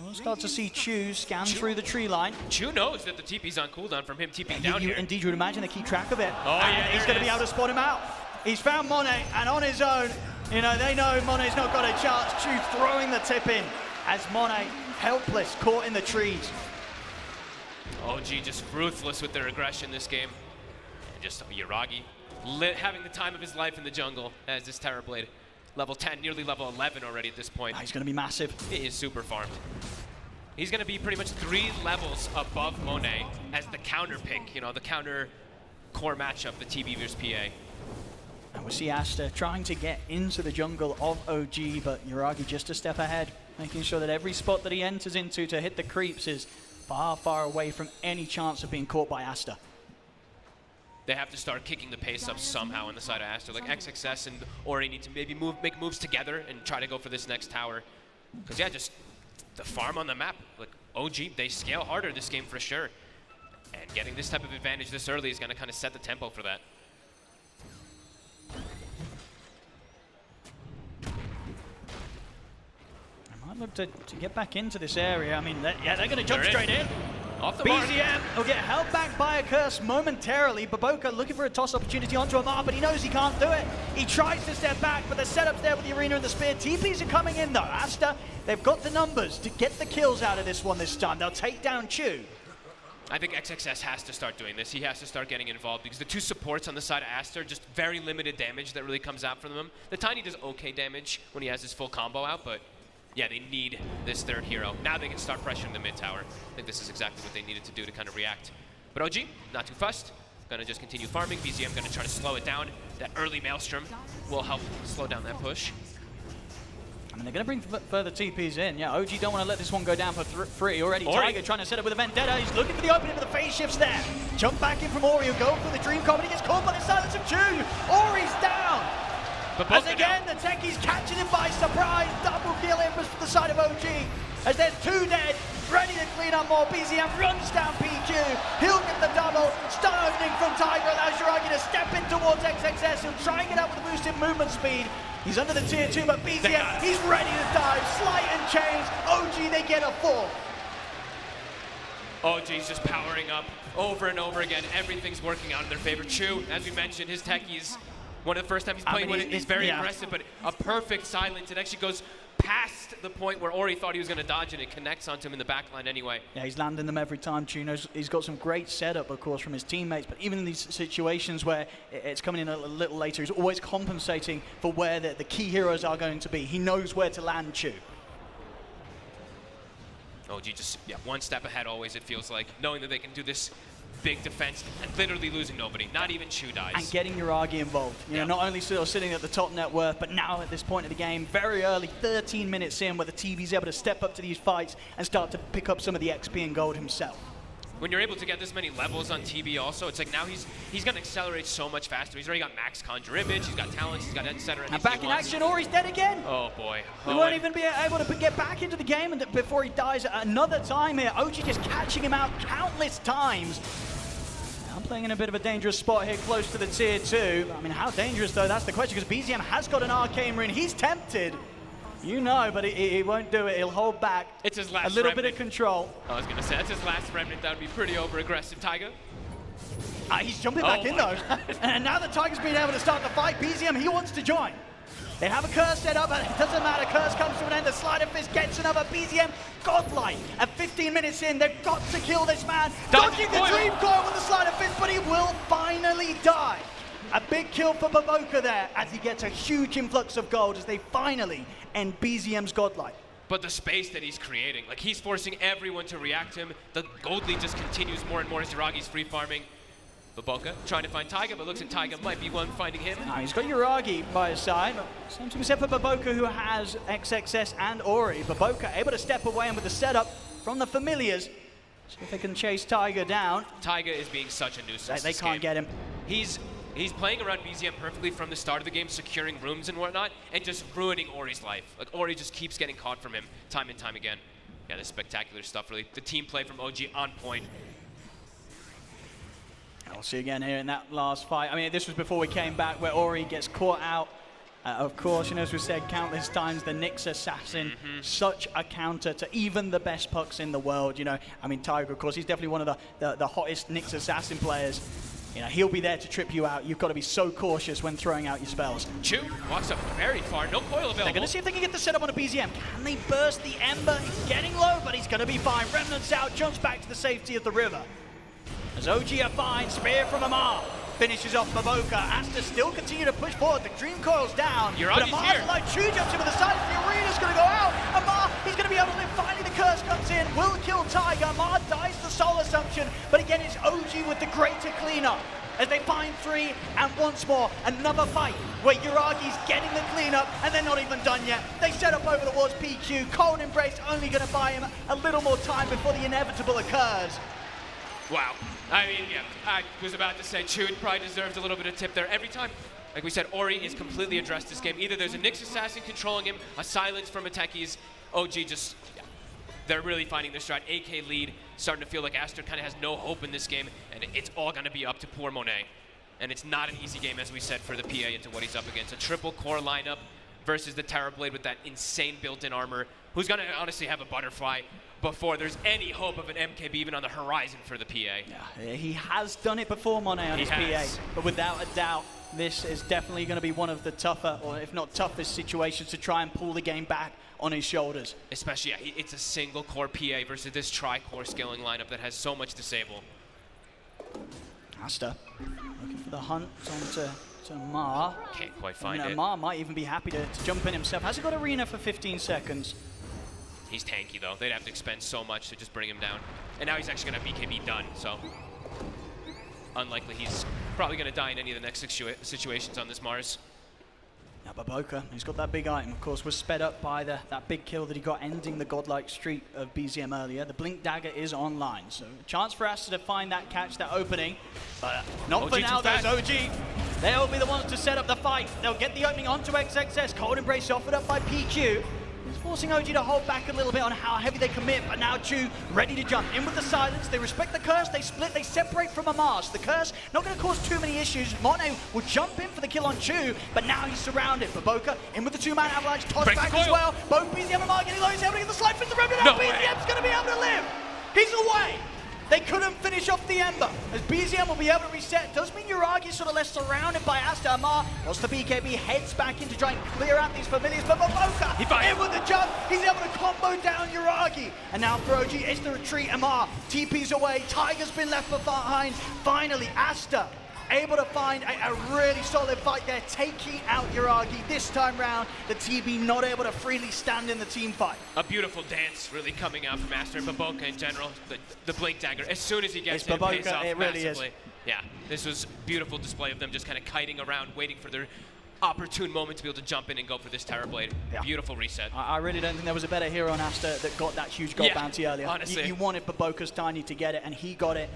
We'll start to see Chu scan through the tree line. Chu knows that the TP's on cooldown from him TPing down here. Indeed, you would imagine they keep track of it. Oh, yeah, he's going to be able to spot him out. He's found Monet, and on his own, you know, they know Monet's not got a chance. Chu throwing the tip in as Monet, helpless, caught in the trees. OG just ruthless with their aggression this game. And just Yuragi having the time of his life in the jungle as this Terrorblade. Level 10, nearly level 11 already at this point. He's going to be massive. He is super farmed. He's going to be pretty much 3 levels above Monet as the counter pick, you know, the counter core matchup, the TB versus PA. And we see Aster trying to get into the jungle of OG, but Yuragi just a step ahead, making sure that every spot that he enters into to hit the creeps is far, far away from any chance of being caught by Aster. They have to start kicking the pace up somehow on the side of Aster. Like XXS and Ori need to maybe make moves together and try to go for this next tower. Because yeah, just the farm on the map. Like OG, they scale harder this game for sure. And getting this type of advantage this early is going to kind of set the tempo for that. I might look to get back into this area. I mean, they're going to jump straight in. Off the mark. BZM will get held back by a curse momentarily. Baboka looking for a toss opportunity onto Amar, but he knows he can't do it. He tries to step back, but the setup's there with the arena and the spear. TPs are coming in though. Aster, they've got the numbers to get the kills out of this one this time. They'll take down Chu. I think XXS has to start doing this. He has to start getting involved because the two supports on the side of Aster, just very limited damage that really comes out from them. The Tiny does okay damage when he has his full combo out, but yeah, they need this third hero. Now they can start pressuring the mid tower. I think this is exactly what they needed to do to kind of react. But OG, not too fussed. Gonna just continue farming. BZM gonna try to slow it down. That early Maelstrom will help slow down that push. I mean, they're going to bring further TPs in. Yeah, OG don't want to let this one go down for free. Already Tiger trying to set up with a Vendetta. He's looking for the opening, but the phase shifts there. Jump back in from Ori. He'll go for the Dream Comet. He gets caught by the silence of Chu. Ori's down. As again, the techies catching him by surprise. Double kill in for the side of OG. As there's two dead, ready to clean up more. BZM runs down PQ. He'll get the double. Stun opening from Tiger. Allows Jiragi to step in towards XXS. He'll try and get out with the boosted movement speed. He's under the tier 2, but BZM, he's ready to dive. Slight and change. OG, they get a 4. OG's just powering up over and over again. Everything's working out in their favor. Chu, as we mentioned, his techie's one of the first times he's playing with it. He's very aggressive, but a perfect silence. It actually goes past the point where Ori thought he was going to dodge it. It connects onto him in the backline anyway. Yeah, he's landing them every time. Chu he's got some great setup, of course, from his teammates, but even in these situations where it's coming in a little later, he's always compensating for where the key heroes are going to be. He knows where to land Chu. OG just, one step ahead always, it feels like, knowing that they can do this big defense and literally losing nobody. Not even Chu dies. And getting Jiragi involved. You know, not only still sitting at the top net worth, but now at this point of the game, very early, 13 minutes in, where the TV's able to step up to these fights and start to pick up some of the XP and gold himself. When you're able to get this many levels on TV also, it's like now he's going to accelerate so much faster. He's already got max conjure image, he's got talents, he's got etc. And back in action, Ori's dead again. Oh boy. He won't even be able to get back into the game before he dies another time here. OG just catching him out countless times. I'm playing in a bit of a dangerous spot here, close to the tier 2. I mean, how dangerous though, that's the question, because BZM has got an arcane rune. He's tempted. You know, but he won't do it. He'll hold back. It's his last a little remnant. bit of control. I was going to say, that's his last remnant. That would be pretty over-aggressive, Tiger. He's jumping back in, though. And now that Tiger's been able to start the fight, BZM, he wants to join. They have a curse set up, but it doesn't matter. Curse comes to an end. The Sleight of Fist gets another. BZM, godlike. At 15 minutes in, they've got to kill this man. Dodging the Dream Coil with the Sleight of Fist, but he will finally die. A big kill for Baboka there, as he gets a huge influx of gold as they finally end BZM's godlike. But the space that he's creating, like he's forcing everyone to react to him. The gold lead just continues more and more as Jiragi's free farming. Baboka trying to find Tiger, but looks like Tiger might be one finding him. He's got Jiragi by his side, but same to be said for Baboka, who has XXS and Ori. Baboka able to step away, and with the setup from the familiars, see if they can chase Tiger down. Tiger is being such a nuisance. They can't get him. He's playing around BZM perfectly from the start of the game, securing rooms and whatnot, and just ruining Ori's life. Like, Ori just keeps getting caught from him time and time again. Yeah, this spectacular stuff, really. The team play from OG on point. We'll see again here in that last fight. I mean, this was before we came back, where Ori gets caught out. Of course, you know, as we said countless times, the Nyx Assassin, such a counter to even the best pucks in the world, you know. I mean, Tiger, of course, he's definitely one of the hottest Nyx Assassin players. You know, he'll be there to trip you out. You've got to be so cautious when throwing out your spells. Chu walks up very far, no coil available. They're going to see if they can get the setup on a BZM. Can they burst the Ember? He's getting low, but he's going to be fine. Remnant's out, jumps back to the safety of the river. As OG are fine, spear from Amar. Finishes off Baboka. Aster still continue to push forward. The Dream Coil's down. But Amar's alive. Chu jumps in with the side. The arena's going to go out. Amar, he's going to be able to live. Finally, the curse comes in. Will kill Tiger. Amar dies the soul assumption. But again, it's OG with the greater cleanup. As they find 3, and once more, another fight where Jiragi's getting the cleanup, and they're not even done yet. They set up over towards PQ. Cold Embrace only going to buy him a little more time before the inevitable occurs. Wow. I mean, yeah, I was about to say Chu probably deserved a little bit of tip there. Every time, like we said, Ori is completely addressed this game. Either there's a Nyx Assassin controlling him, a silence from a techies. OG just, they're really finding their stride. AK lead, starting to feel like Aster kind of has no hope in this game, and it's all going to be up to poor Monet. And it's not an easy game, as we said, for the PA into what he's up against. A triple core lineup versus the Terrorblade with that insane built-in armor, who's going to honestly have a butterfly before there's any hope of an MKB even on the horizon for the PA. Yeah, he has done it before, Monet, on his PA, but without a doubt, this is definitely going to be one of the tougher, or if not toughest, situations to try and pull the game back on his shoulders. Especially, yeah, it's a single core PA versus this tri-core scaling lineup that has so much disable. Aster looking for the hunt onto Mar. Can't quite find it. Mar might even be happy to jump in himself. Has he got Arena for 15 seconds? He's tanky though. They'd have to expend so much to just bring him down. And now he's actually gonna have BKB done, so unlikely he's probably gonna die in any of the next situations on this Mars. Now BO5, he's got that big item, of course, was sped up by that big kill that he got ending the godlike streak of BZM earlier. The Blink Dagger is online, so a chance for Aster to find that catch, that opening. But not for now, there's OG. They'll be the ones to set up the fight. They'll get the opening onto XXS. Cold Embrace offered up by PQ. He's forcing OG to hold back a little bit on how heavy they commit, but now Chu ready to jump in with the silence. They respect the curse, they split, they separate from Amars. The curse not going to cause too many issues. Monet will jump in for the kill on Chu, but now he's surrounded. BO5 in with the two-man avalanche, toss back as well. Both BZM and Amar getting low, he's able to get the slide, fits the remnant out. BZM's going to be able to live. He's away. They couldn't finish off the Ember. As BZM will be able to reset, does mean Yuragi's sort of less surrounded by Aster. Amar wants the BKB, heads back in to try and clear out these familiars, but BO5 in with the jump, he's able to combo down Yuragi. And now for OG, it's the retreat. Amar TP's away, Tiger's been left behind. Finally, Aster able to find a really solid fight there, taking out Yuragi. This time round, the TB not able to freely stand in the team fight. A beautiful dance really coming out from Aster and BO5 in general. The Blink Dagger, as soon as he gets it, pays off it really massively. is. Yeah, this was beautiful display of them just kind of kiting around, waiting for their opportune moment to be able to jump in and go for this Terrorblade. Yeah. Beautiful reset. I really don't think there was a better hero on Aster that got that huge gold bounty earlier. Honestly. You wanted BO5's Tiny to get it, and he got it.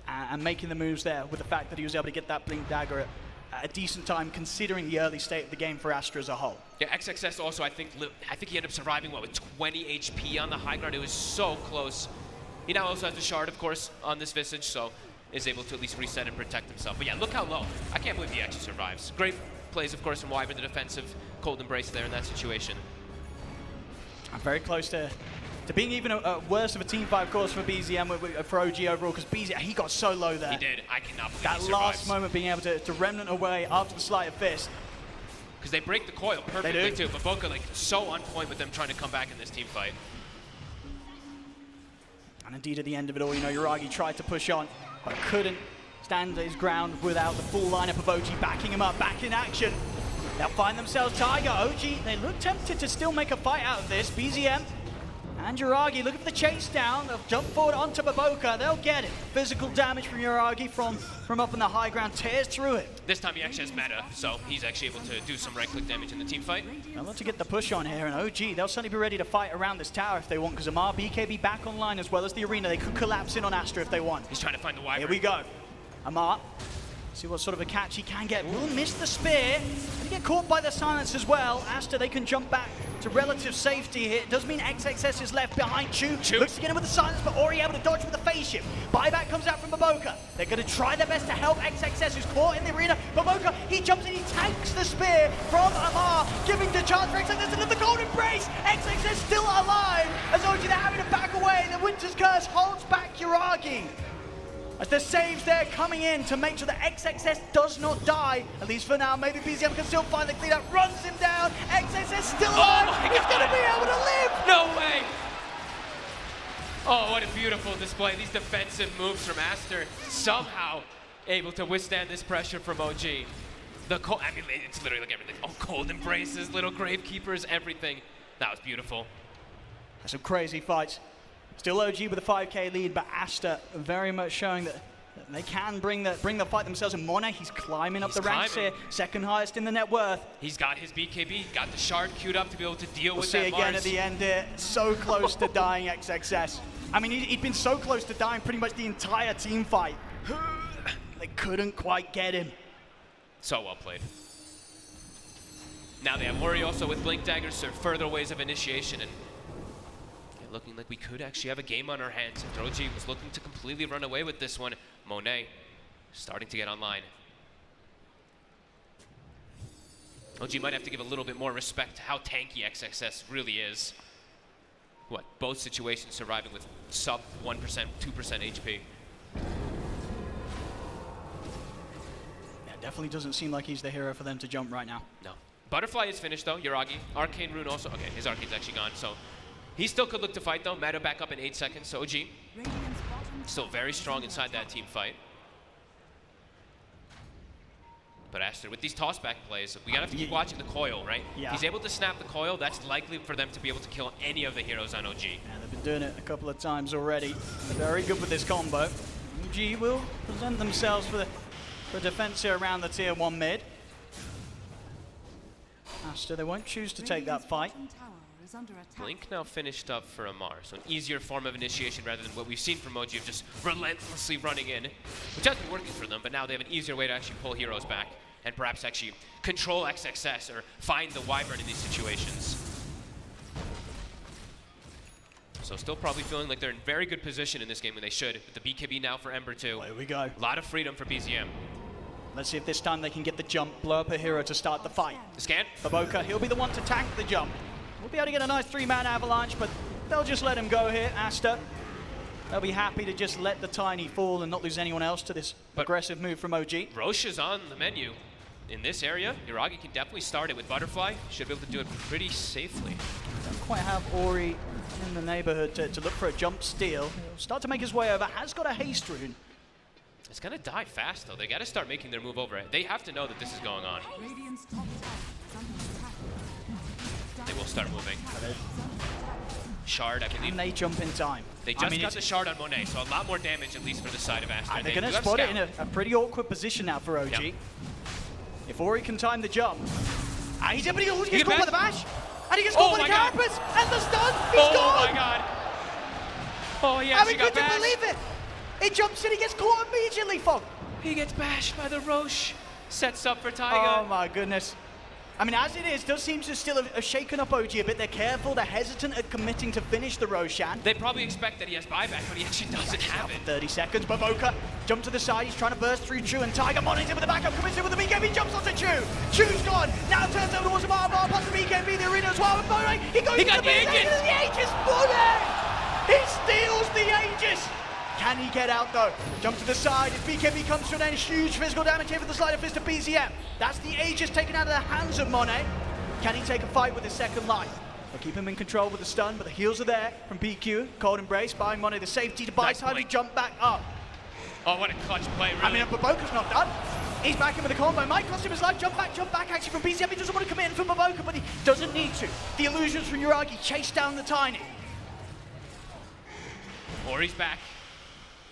And making the moves there with the fact that he was able to get that Blink Dagger at a decent time, considering the early state of the game for Aster as a whole. Yeah, XXS also, I think he ended up surviving, what, with 20 HP on the high ground. It was so close. He now also has the shard, of course, on this Visage, so is able to at least reset and protect himself. But yeah, look how low. I can't believe he actually survives. Great plays, of course, from Wyvern, the defensive Cold Embrace there in that situation. I'm very close to being even worse of a team fight, of course, for BZM, for OG overall, because BZM, he got so low there. He did. I cannot believe that he last survives. moment being able to remnant away after the Sleight of Fist. Because they break the coil perfectly too, but BO5 like so on point with them trying to come back in this team fight. And indeed, at the end of it all, you know, Yuragi tried to push on, but couldn't stand his ground without the full lineup of OG backing him up, back in action. They'll find themselves Tiger. OG, they look tempted to still make a fight out of this. BZM and Yuragi looking for the chase down. They'll jump forward onto BO5. They'll get it. Physical damage from Yuragi from up on the high ground, tears through it. This time he actually has meta, so he's actually able to do some right-click damage in the team fight. They'll want to get the push on here, and OG, they'll certainly be ready to fight around this tower if they want, because Amar, BKB back online as well as the arena. They could collapse in on Aster if they want. He's trying to find the Wyvern. Here we go. Amar, see what sort of a catch he can get. Will miss the spear. He get caught by the silence as well. Aster, they can jump back to relative safety here. It does mean XXS is left behind. Chu looks to get him with the silence, but Ori able to dodge with the phase shift. Buyback comes out from BO5. They're going to try their best to help XXS, who's caught in the arena. BO5, he jumps in, he tanks the spear from Amar, giving the chance for XXS into the Cold Embrace. XXS still alive as OG, they're having to back away. The Winter's Curse holds back Yuragi. As the saves there coming in to make sure that XXS does not die, at least for now. Maybe BZM can still find the clean up, runs him down. XXS still alive. He's going to be able to live. No way. Oh, what a beautiful display. These defensive moves from Aster somehow able to withstand this pressure from OG. I mean, it's literally like everything. Oh, Cold Embraces, little Gravekeepers, everything. That was beautiful. Some crazy fights. Still OG with a 5k lead, but Aster very much showing that they can bring the fight themselves. And Monet, he's climbing up the ranks here, second highest in the net worth. He's got his BKB, got the shard queued up to be able to deal with that that We'll see again Mars. at the end here, so close to dying XXS. I mean, he'd been so close to dying pretty much the entire team fight. They couldn't quite get him. So well played. Now they have Ori also with Blink Daggers, so further ways of initiation, and looking like we could actually have a game on our hands. If OG was looking to completely run away with this one, Monet starting to get online. OG might have to give a little bit more respect to how tanky XXS really is. What, both situations surviving with sub 1%, 2% HP. Yeah, definitely doesn't seem like he's the hero for them to jump right now. No. Butterfly is finished though, Yuragi. Arcane Rune also, okay, his Arcane's actually gone, so he still could look to fight though. Mado back up in 8 seconds, so OG still very strong inside that team fight. But Aster, with these tossback plays, we gotta have to keep watching the coil, right? Yeah. If he's able to snap the coil, that's likely for them to be able to kill any of the heroes on OG. Yeah, they've been doing it a couple of times already. Very good with this combo. OG will present themselves for defense here around the tier 1 mid. Aster, they won't choose to take that fight. Blink now finished up for Amar, so an easier form of initiation rather than what we've seen from OG of just relentlessly running in, which has been working for them, but now they have an easier way to actually pull heroes back and perhaps actually control XXS or find the Wyvern in these situations. So still probably feeling like they're in very good position in this game when they should, with the BKB now for Ember 2. There we go. A lot of freedom for BZM. Let's see if this time they can get the jump, blow up a hero to start the fight. Scan. BO5, he'll be the one to tank the jump. We'll be able to get a nice 3-man avalanche, but they'll just let him go here. Aster, they'll be happy to just let the Tiny fall and not lose anyone else to this aggressive move from OG. Roche is on the menu in this area. Yuragi can definitely start it with Butterfly. Should be able to do it pretty safely. Don't quite have Ori in the neighborhood to look for a jump steal. He'll start to make his way over, has got a haste rune. It's gonna die fast though. They gotta start making their move over it. They have to know that this is going on. They will start moving. Shard, I believe. And they jump in time. They just got the shard on Monet, so a lot more damage at least for the side of Aster. They're going to spot it in a pretty awkward position now for OG. Yep. If Ori can time the jump. He's able to He get gets caught by the bash. And he gets caught by the carapace. And the stun. He's gone. Oh my god. Oh yes, he got couldn't bashed. believe it. He jumps in, he gets caught immediately, Fog. He gets bashed by the Roche. Sets up for Taiga. Oh my goodness. I mean, as it is, does seem to still have shaken up OG a bit. They're careful, they're hesitant at committing to finish the Roshan. They probably expect that he has buyback, but he actually doesn't have it. 30 seconds, BO5 jump to the side, he's trying to burst through Chu, and Tiger Money's in with the backup, commits in with the BKB, jumps onto Chu. Chu's gone, now turns over towards the bar, past the BKB, the arena as well, and Money, he goes to the Aegis, Money! He steals the Aegis! Can he get out though? Jump to the side, if BKB comes to an end, huge physical damage here for the Slider Fist of BZM. That's the Aegis taken out of the hands of Monet. Can he take a fight with his second life? They'll keep him in control with the stun, but the heals are there from PQ. Cold Embrace, buying Monet the safety to buy time to jump back up. Oh, what a clutch play, really. I mean, BO5's not done. He's back in with the combo. Might cost him his life. Jump back actually from BZM. He doesn't want to commit in from BO5, but he doesn't need to. The illusions from Yuragi chase down the Tiny. Ori's back.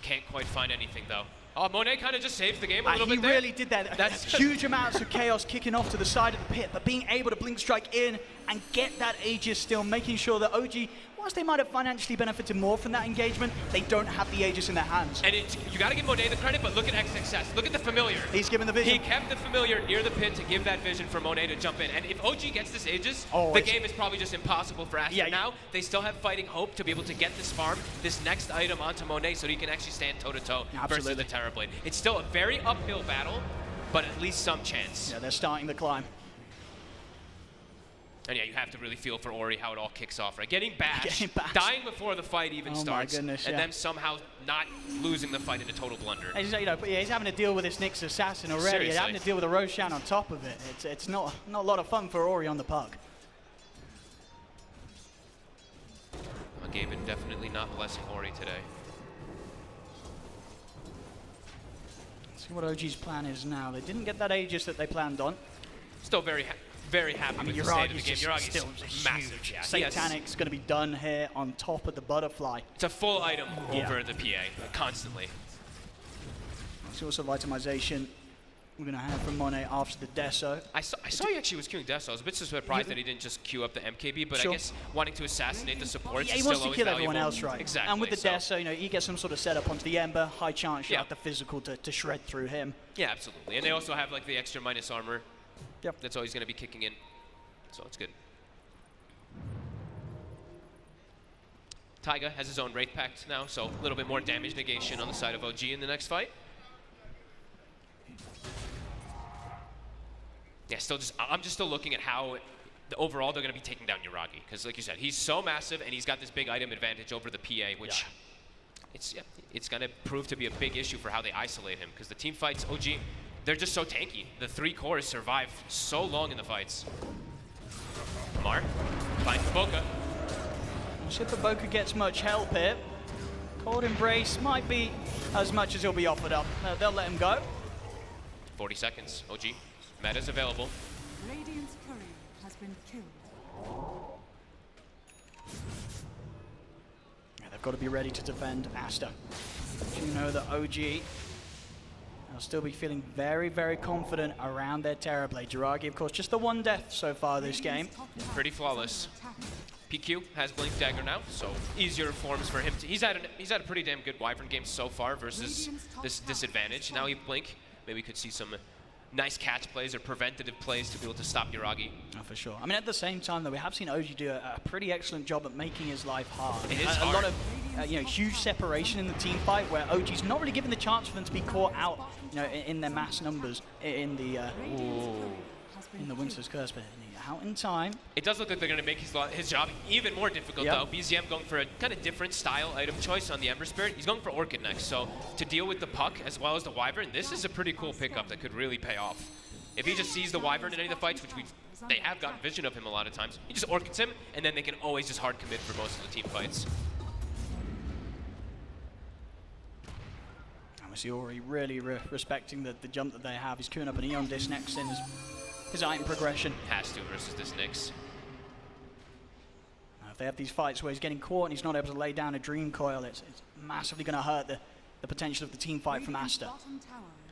Can't quite find anything though. Oh, Monet kind of just saves the game a little bit there. He really did that. That's huge amounts of chaos kicking off to the side of the pit, but being able to blink strike in and get that Aegis still, making sure that OG, whilst they might have financially benefited more from that engagement, they don't have the Aegis in their hands. And you got to give Monet the credit, but look at XXS. Look at the familiar. He's given the vision. He kept the familiar near the pit to give that vision for Monet to jump in. And if OG gets this Aegis, the game is probably just impossible for Aster. Now, they still have fighting hope to be able to get this farm, this next item onto Monet so he can actually stand toe-to-toe versus the Terrorblade. It's still a very uphill battle, but at least some chance. Yeah, they're starting the climb. And yeah, you have to really feel for Ori how it all kicks off, right? Getting bashed, dying before the fight even starts, my goodness, and then somehow not losing the fight in a total blunder. He's, he's having to deal with this Nyx assassin already. Seriously. He's having to deal with a Roshan on top of it. It's not a lot of fun for Ori on the puck. Gaben definitely not blessing Ori today. Let's see what OG's plan is now. They didn't get that Aegis that they planned on. Still very happy with the state of the game. Yuragi's still massive. Yeah, Satanic's going to be done here on top of the Butterfly. It's a full item over the PA, constantly. Let's see what sort of itemization we're going to have from Monet after the Deso. I saw he actually was queuing Deso. I was a bit surprised that he didn't just queue up the MKB, but I guess wanting to assassinate the supports he is wants still to kill always everyone valuable. else, right? Exactly. And with the Deso, he gets some sort of setup onto the Ember. High chance you have the physical to shred through him. Yeah, absolutely. And they also have like the extra minus armor. Yep. That's always going to be kicking in. So it's good. Taiga has his own Wraith Pact now, so a little bit more damage negation on the side of OG in the next fight. Yeah, I'm just still looking at how overall they're going to be taking down Yuragi. Because like you said, he's so massive and he's got this big item advantage over the PA, which it's going to prove to be a big issue for how they isolate him. Because the team fights, OG, they're just so tanky. The 3 cores survive so long in the fights. Mar finds Boca. We'll see if Boca gets much help here. Cold Embrace might be as much as he'll be offered up. They'll let him go. 40 seconds. OG, meta's available. Radiant's courier has been killed. Yeah, they've got to be ready to defend Aster. You know that OG will still be feeling very, very confident around their Terrorblade. Yuragi, of course, just the 1 death so far this game. Pretty flawless. PQ has Blink Dagger now, so easier forms for him. He's had a pretty damn good Wyvern game so far versus this disadvantage. Now he Blink. Maybe we could see some nice catch plays or preventative plays to be able to stop Yuragi. Oh, for sure. I mean, at the same time, though, we have seen OG do a pretty excellent job at making his life hard. It is a hard. lot of huge separation in the team fight where OG's not really given the chance for them to be caught out, in their mass numbers in the Winter's Curse, but out in time. It does look like they're going to make his job even more difficult, though. BZM going for a kind of different style item choice on the Ember Spirit. He's going for Orchid next, so to deal with the Puck as well as the Wyvern, this is a pretty cool pickup that could really pay off. If he just sees the Wyvern in any of the fights, which they have gotten vision of him a lot of times, he just Orchids him, and then they can always just hard commit for most of the team fights. Obviously, already really respecting the jump that they have. He's queuing up an Eon Disc next in his item progression. Has to versus this Nyx. If they have these fights where he's getting caught and he's not able to lay down a Dream Coil, it's massively going to hurt the potential of the team fight from Aster.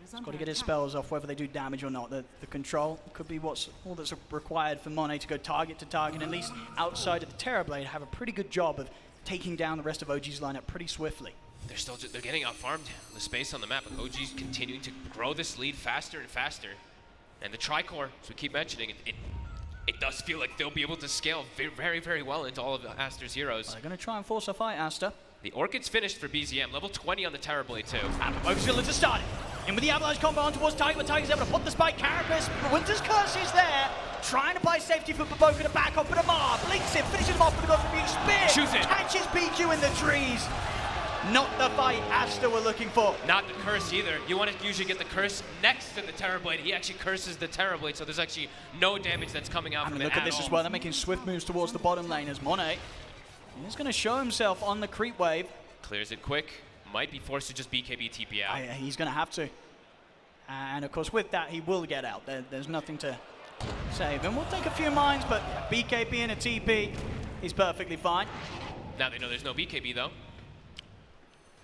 He's got to get his spells off, whether they do damage or not. The control could be all that's required for Monet to go target to target, and at least outside of the Terrorblade, have a pretty good job of taking down the rest of OG's lineup pretty swiftly. They're getting out-farmed the space on the map, but OG's continuing to grow this lead faster and faster. And the Tricore, as we keep mentioning, it does feel like they'll be able to scale very, very well into all of Aster's heroes. They're going to try and force a fight, Aster. The Orchid's finished for BZM, level 20 on the Terrorblade too. And Boca's going to start it. In with the Avalanche combo on towards Tiger, but Tiger's able to put the spike. Carapace, Winter's Curse is there. Trying to buy safety for Boca to back up, but Amar blinks it, finishes him off with a rebuke spear. Shoots it. Catches PQ in the trees. Not the fight Aster were looking for. Not the curse either. You want to usually get the curse next to the Terrorblade. He actually curses the Terrorblade, so there's actually no damage that's coming out from it. Look at this as well. They're making swift moves towards the bottom lane as Monet is going to show himself on the creep wave. Clears it quick. Might be forced to just BKB TP out. He's going to have to. And of course, with that, he will get out. There's nothing to save him. We'll take a few mines, but BKB and a TP, he's perfectly fine. Now they know there's no BKB though.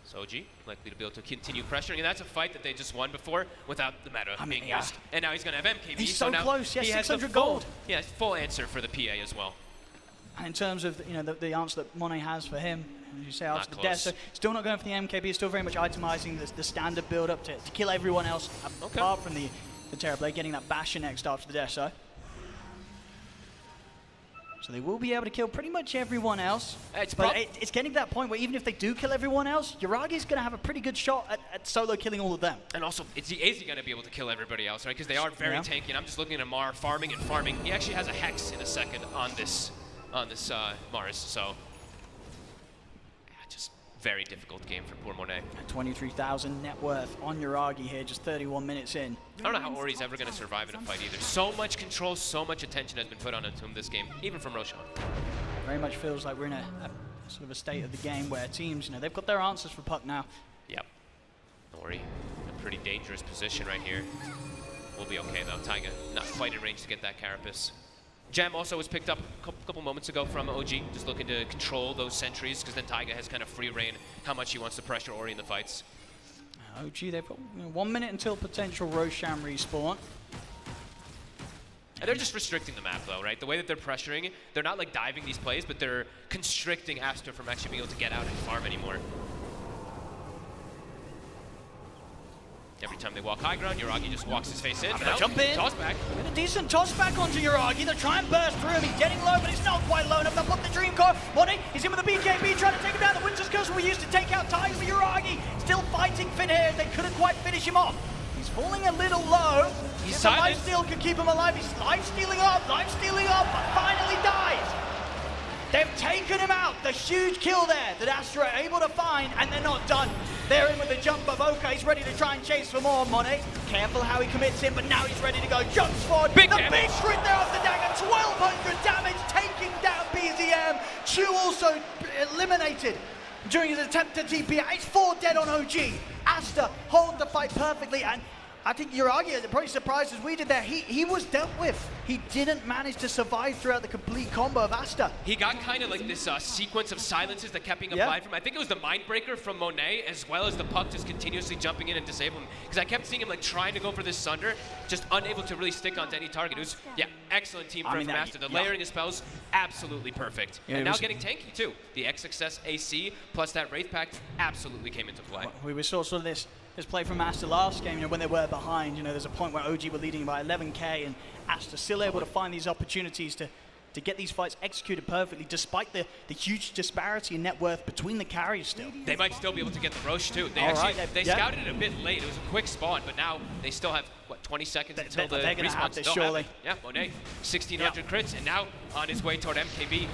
So OG likely to be able to continue pressuring, and that's a fight that they just won before without the meta being used. And now he's going to have MKB. He's so now close. Yes, he has 600 the full, gold. Yeah, full answer for the PA as well. And in terms of the answer that Monet has for him, as you say, after the death, close. so still not going for the MKB, still very much itemizing the standard build up to kill everyone else apart from the Terrorblade, getting that Basher next after the death. So they will be able to kill pretty much everyone else. But it's getting to that point where even if they do kill everyone else, Yuragi's going to have a pretty good shot at solo killing all of them. And also, is he going to be able to kill everybody else, right? Because they are very tanky, and I'm just looking at Mar farming and farming. He actually has a Hex in a second on this Mars, so just very difficult game for poor Monet. 23,000 net worth on Yuragi here, just 31 minutes in. I don't know how Ori's ever going to survive in a fight either. So much control, so much attention has been put on him this game, even from Roshan. Very much feels like we're in a sort of a state of the game where teams, they've got their answers for Puck now. Yep. Ori in a pretty dangerous position right here. We'll be okay though. Taiga not quite in range to get that Carapace. Jam also was picked up a couple moments ago from OG, just looking to control those sentries, because then Taiga has kind of free reign how much he wants to pressure Ori in the fights. OG, they've got 1 minute until potential Roshan respawn. And they're just restricting the map though, right? The way that they're pressuring, they're not like diving these plays, but they're constricting Aster from actually being able to get out and farm anymore. Every time they walk high ground, Yuragi just walks his face in. Jump in. Toss back. Get a decent toss back onto Yuragi. They'll try and burst through him. He's getting low, but it's not quite low enough. They'll put the Dream Core. Monet is in with the BKB, trying to take him down. The Winter's Curse we used to take out Tiger, but Yuragi still fighting Finn here. They couldn't quite finish him off. He's falling a little low. He's If the life silenced. steal can keep him alive, he's life stealing up, but finally dies. They've taken him out. The huge kill there that Aster are able to find, and they're not done. They're in with the jump of Oka. He's ready to try and chase for more. Monet, careful how he commits in, but now he's ready to go. Jumps forward. Big the damage. big crit there off the dagger. 1,200 damage, taking down BZM. Chu also eliminated during his attempt to TP. It's 4 dead on OG. Aster hold the fight perfectly, and I think Yuragi is probably surprised as we did there. He was dealt with. He didn't manage to survive throughout the complete combo of Aster. He got kind of like this sequence of silences that kept being applied from him. I think it was the Mindbreaker from Monet, as well as the puck just continuously jumping in and disabling him. Because I kept seeing him like trying to go for this Sunder, just unable to really stick onto any target. It was, excellent team from Aster. The layering of spells, absolutely perfect. Yeah, and it now was- getting tanky too. The XXS AC plus that Wraith Pact absolutely came into play. We saw sort of this play from Aster last game, when they were behind. There's a point where OG were leading by 11k, and Aster still able to find these opportunities to get these fights executed perfectly, despite the huge disparity in net worth between the carriers still. They might still be able to get the Roche too. They All actually right, they yeah. scouted it a bit late. It was a quick spawn, but now they still have, what, 20 seconds until the they're gonna respawn. have this, They'll have surely. it. Yeah, Monet, 1,600 crits, and now on his way toward MKB.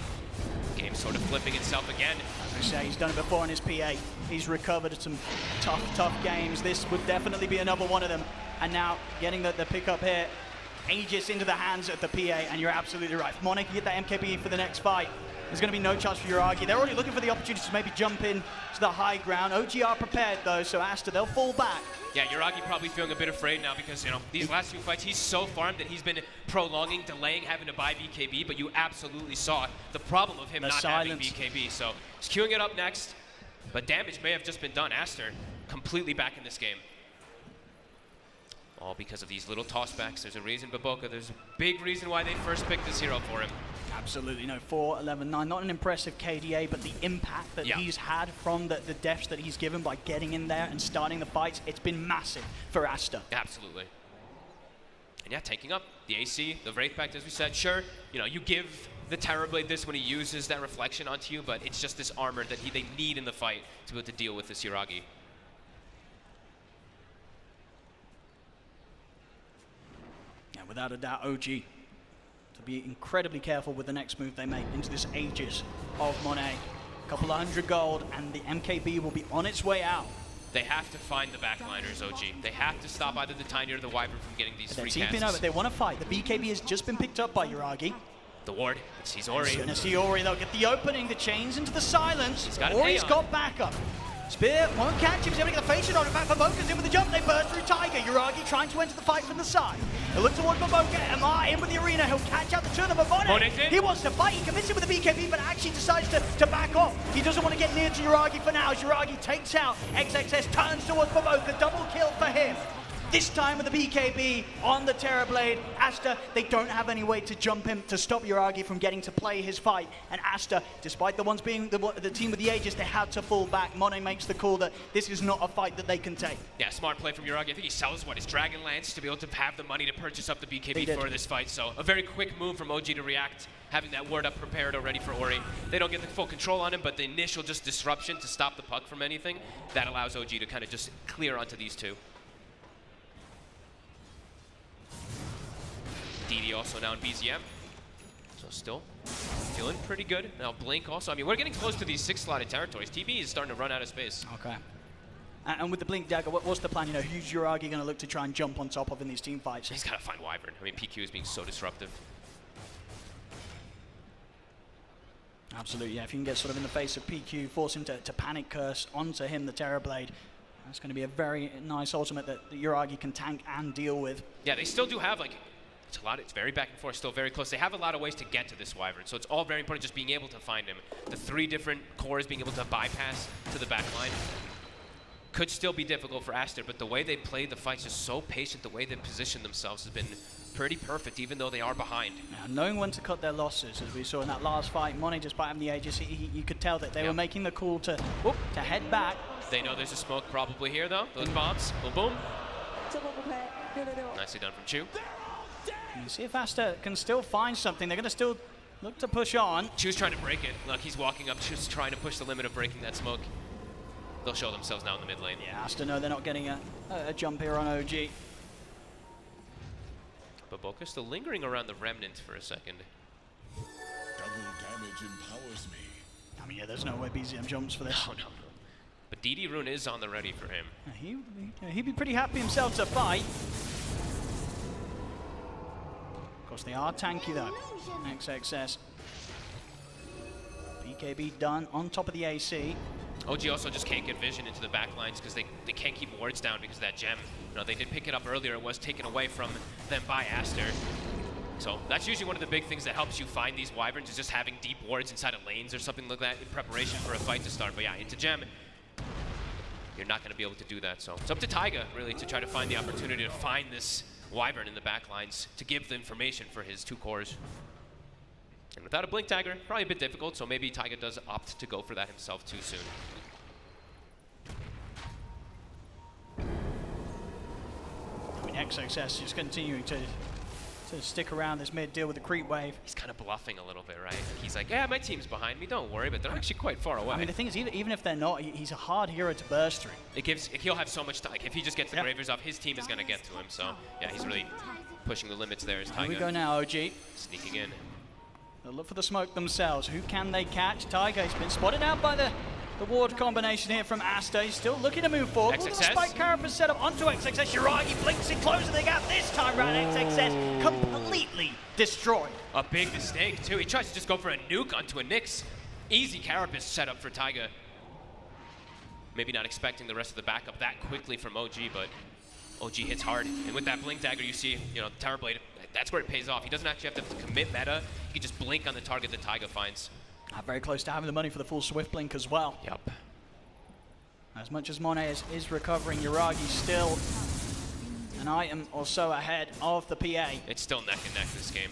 Game sort of flipping itself again. As I say, he's done it before in his PA. He's recovered some tough games. This would definitely be another one of them. And now getting the pickup here, Aegis into the hands of the PA, and you're absolutely right. Monet can get that MKB for the next fight. There's going to be no chance for Yuragi. They're already looking for the opportunity to maybe jump in to the high ground. OG are prepared though, so Aster, they'll fall back. Yeah, Yuragi probably feeling a bit afraid now because, these last few fights, he's so farmed that he's been prolonging, delaying having to buy BKB, but you absolutely saw the problem of him The not silence. having BKB. So he's queuing it up next, but damage may have just been done. Aster completely back in this game. All because of these little tossbacks. There's a reason, Baboka, there's a big reason why they first picked this hero for him. Absolutely, 4, 11, 9. Not an impressive KDA, but the impact that he's had from the deaths that he's given by getting in there and starting the fights, it's been massive for Aster. Absolutely. And yeah, taking up the AC, the Wraith Pact, as we said. Sure, you give the Terrorblade this when he uses that reflection onto you, but it's just this armor that they need in the fight to be able to deal with this Yuragi. Yeah, without a doubt, OG to be incredibly careful with the next move they make into this Aegis of Monet. A couple of 100 gold, and the MKB will be on its way out. They have to find the backliners, OG. They have to stop either the Tiny or the Wyvern from getting these They're free TPing casts. over. They want to fight. The BKB has just been picked up by Yuragi. The ward, it sees Ori. He's going to see Ori. They'll get the opening, the chains into the silence. He's got an Ori's Aeon. got backup. Spear won't catch him. He's able to get the face shot on. In fact, Baboka's in with the jump. They burst through Tiger. Yuragi trying to enter the fight from the side. They look towards Baboka. Amar in with the arena. He'll catch out the turn of Monet's in. He wants to fight. He commits it with the BKB, but actually decides to back off. He doesn't want to get near to Yuragi for now. As Yuragi takes out XXS, turns towards Baboka. Double kill for him. This time with the BKB on the Terrorblade. Aster, they don't have any way to jump him to stop Yuragi from getting to play his fight. And Aster, despite the ones being the team with the Aegis, they had to fall back. Monet makes the call that this is not a fight that they can take. Yeah, smart play from Yuragi. I think he sells, his Dragon Lance to be able to have the money to purchase up the He BKB did. for this fight. So a very quick move from OG to react, having that ward up prepared already for Ori. They don't get the full control on him, but the initial just disruption to stop the puck from anything, that allows OG to kind of just clear onto these two. DD also now in BZM. So still feeling pretty good. Now Blink also. I mean, we're getting close to these 6-slotted territories. TB is starting to run out of space. Okay. And with the Blink Dagger, what's the plan? Who's Yuragi going to look to try and jump on top of in these team fights? He's got to find Wyvern. I mean, PQ is being so disruptive. Absolutely, yeah. If you can get sort of in the face of PQ, force him to panic curse onto him, the Terrorblade, that's going to be a very nice ultimate that Yuragi can tank and deal with. Yeah, they still do have, it's very back and forth, still very close. They have a lot of ways to get to this Wyvern, so it's all very important just being able to find him. The 3 different cores being able to bypass to the back line could still be difficult for Aster, but the way they play the fights is so patient. The way they position themselves has been pretty perfect, even though they are behind. Now, knowing when to cut their losses, as we saw in that last fight, Monet, despite having the Aegis, you could tell that they were making the call to head back. They know there's a smoke probably here, though. Those bombs, boom, boom. Nicely done from Chu. And see if Aster can still find something. They're going to still look to push on. Chu's trying to break it. Look, he's walking up, just trying to push the limit of breaking that smoke. They'll show themselves now in the mid lane. Yeah, Aster know they're not getting a jump here on OG. Baboka still lingering around the Remnant for a second. Double damage empowers me. I mean, yeah, there's no way BZM jumps for this. No. But DD Rune is on the ready for him. He'd be pretty happy himself to fight. Of course, they are tanky though. XXS. BKB done on top of the AC. OG also just can't get vision into the back lines because they can't keep wards down because of that gem. You know, they did pick it up earlier. It was taken away from them by Aster. So that's usually one of the big things that helps you find these wyverns is just having deep wards inside of lanes or something like that in preparation for a fight to start. But yeah, into gem, you're not going to be able to do that. So it's up to Taiga, really, to try to find the opportunity to find this wyvern in the back lines to give the information for his 2 cores. And without a Blink Dagger, probably a bit difficult, so maybe Taiga does opt to go for that himself too soon. I mean, XXS just continuing to stick around this mid, deal with the creep wave. He's kind of bluffing a little bit, right? He's like, yeah, my team's behind me, don't worry, but they're actually quite far away. I mean, the thing is, even if they're not, he's a hard hero to burst through. He'll have so much time. Like, if he just gets the Gravers off, his team is going to get to him. So, yeah, he's really pushing the limits there as Taiga. Here we go now, OG. Sneaking in. They'll look for the smoke themselves. Who can they catch? Taiga has been spotted out by the ward combination here from Aster. He's still looking to move forward. Little spike carapace set up onto XXS. Uragi blinks and closes the gap this time round. XXS completely destroyed. A big mistake, too. He tries to just go for a nuke onto a Nyx. Easy carapace setup for Taiga. Maybe not expecting the rest of the backup that quickly from OG, but OG hits hard. And with that Blink Dagger, you see, Terrorblade, that's where it pays off. He doesn't actually have to commit meta. He can just blink on the target that Taiga finds. Very close to having the money for the full Swift Blink as well. Yep. As much as Monet is recovering, Uragi still an item or so ahead of the PA. It's still neck and neck this game.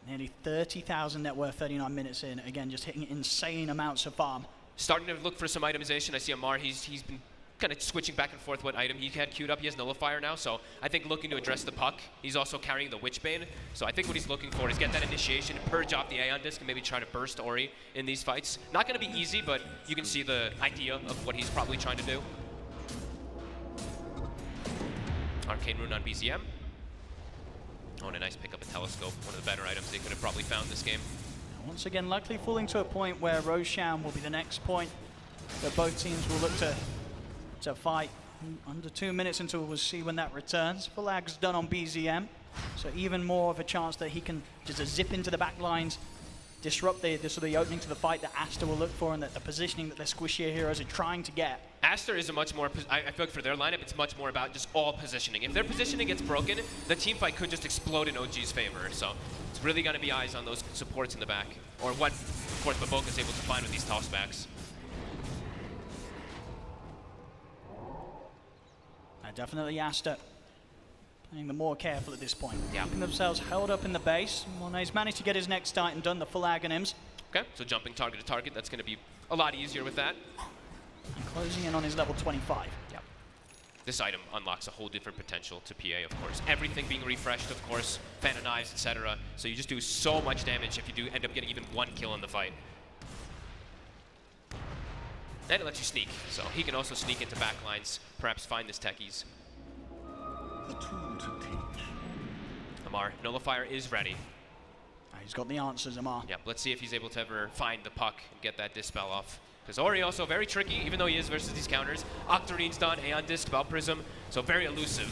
Nearly 30,000 net worth, 39 minutes in. Again, just hitting insane amounts of farm. Starting to look for some itemization. I see Amar, he's been kind of switching back and forth what item he had queued up. He has Nullifier now, so I think looking to address the puck. He's also carrying the Witchbane, so I think what he's looking for is get that initiation, purge off the Aeon Disc, and maybe try to burst Ori in these fights. Not going to be easy, but you can see the idea of what he's probably trying to do. Arcane Rune on BZM. Oh, and a nice pick up a Telescope, one of the better items they could have probably found this game. Once again, luckily falling to a point where Roshan will be the next point that both teams will look to fight. Under 2 minutes until we'll see when that returns. Flag's done on BZM, so even more of a chance that he can just zip into the back lines, disrupt the sort of the opening to the fight that Aster will look for, and that the positioning that their squishier heroes are trying to get. Aster is a much more, I feel like for their lineup, it's much more about just all positioning. If their positioning gets broken, the team fight could just explode in OG's favor. So it's really going to be eyes on those supports in the back, or what, of course, Baboka is able to find with these tossbacks. Definitely Aster playing the more careful at this point. Keeping themselves held up in the base. Monet's managed to get his next item done, the full Aghanims. Okay, so jumping target to target, that's going to be a lot easier with that. And closing in on his level 25. Yep. This item unlocks a whole different potential to PA, of course. Everything being refreshed, of course, Fan of Knives, etc. So you just do so much damage if you do end up getting even 1 kill in the fight. And it lets you sneak, so he can also sneak into backlines, perhaps find this techies. A tool to teach. Amar, Nullifier is ready. He's got the answers, Amar. Yep, let's see if he's able to ever find the puck and get that Dispel off. Because Ori also very tricky, even though he is versus these counters. Octarine's done, Aeon Disc, Bell Prism, so very elusive.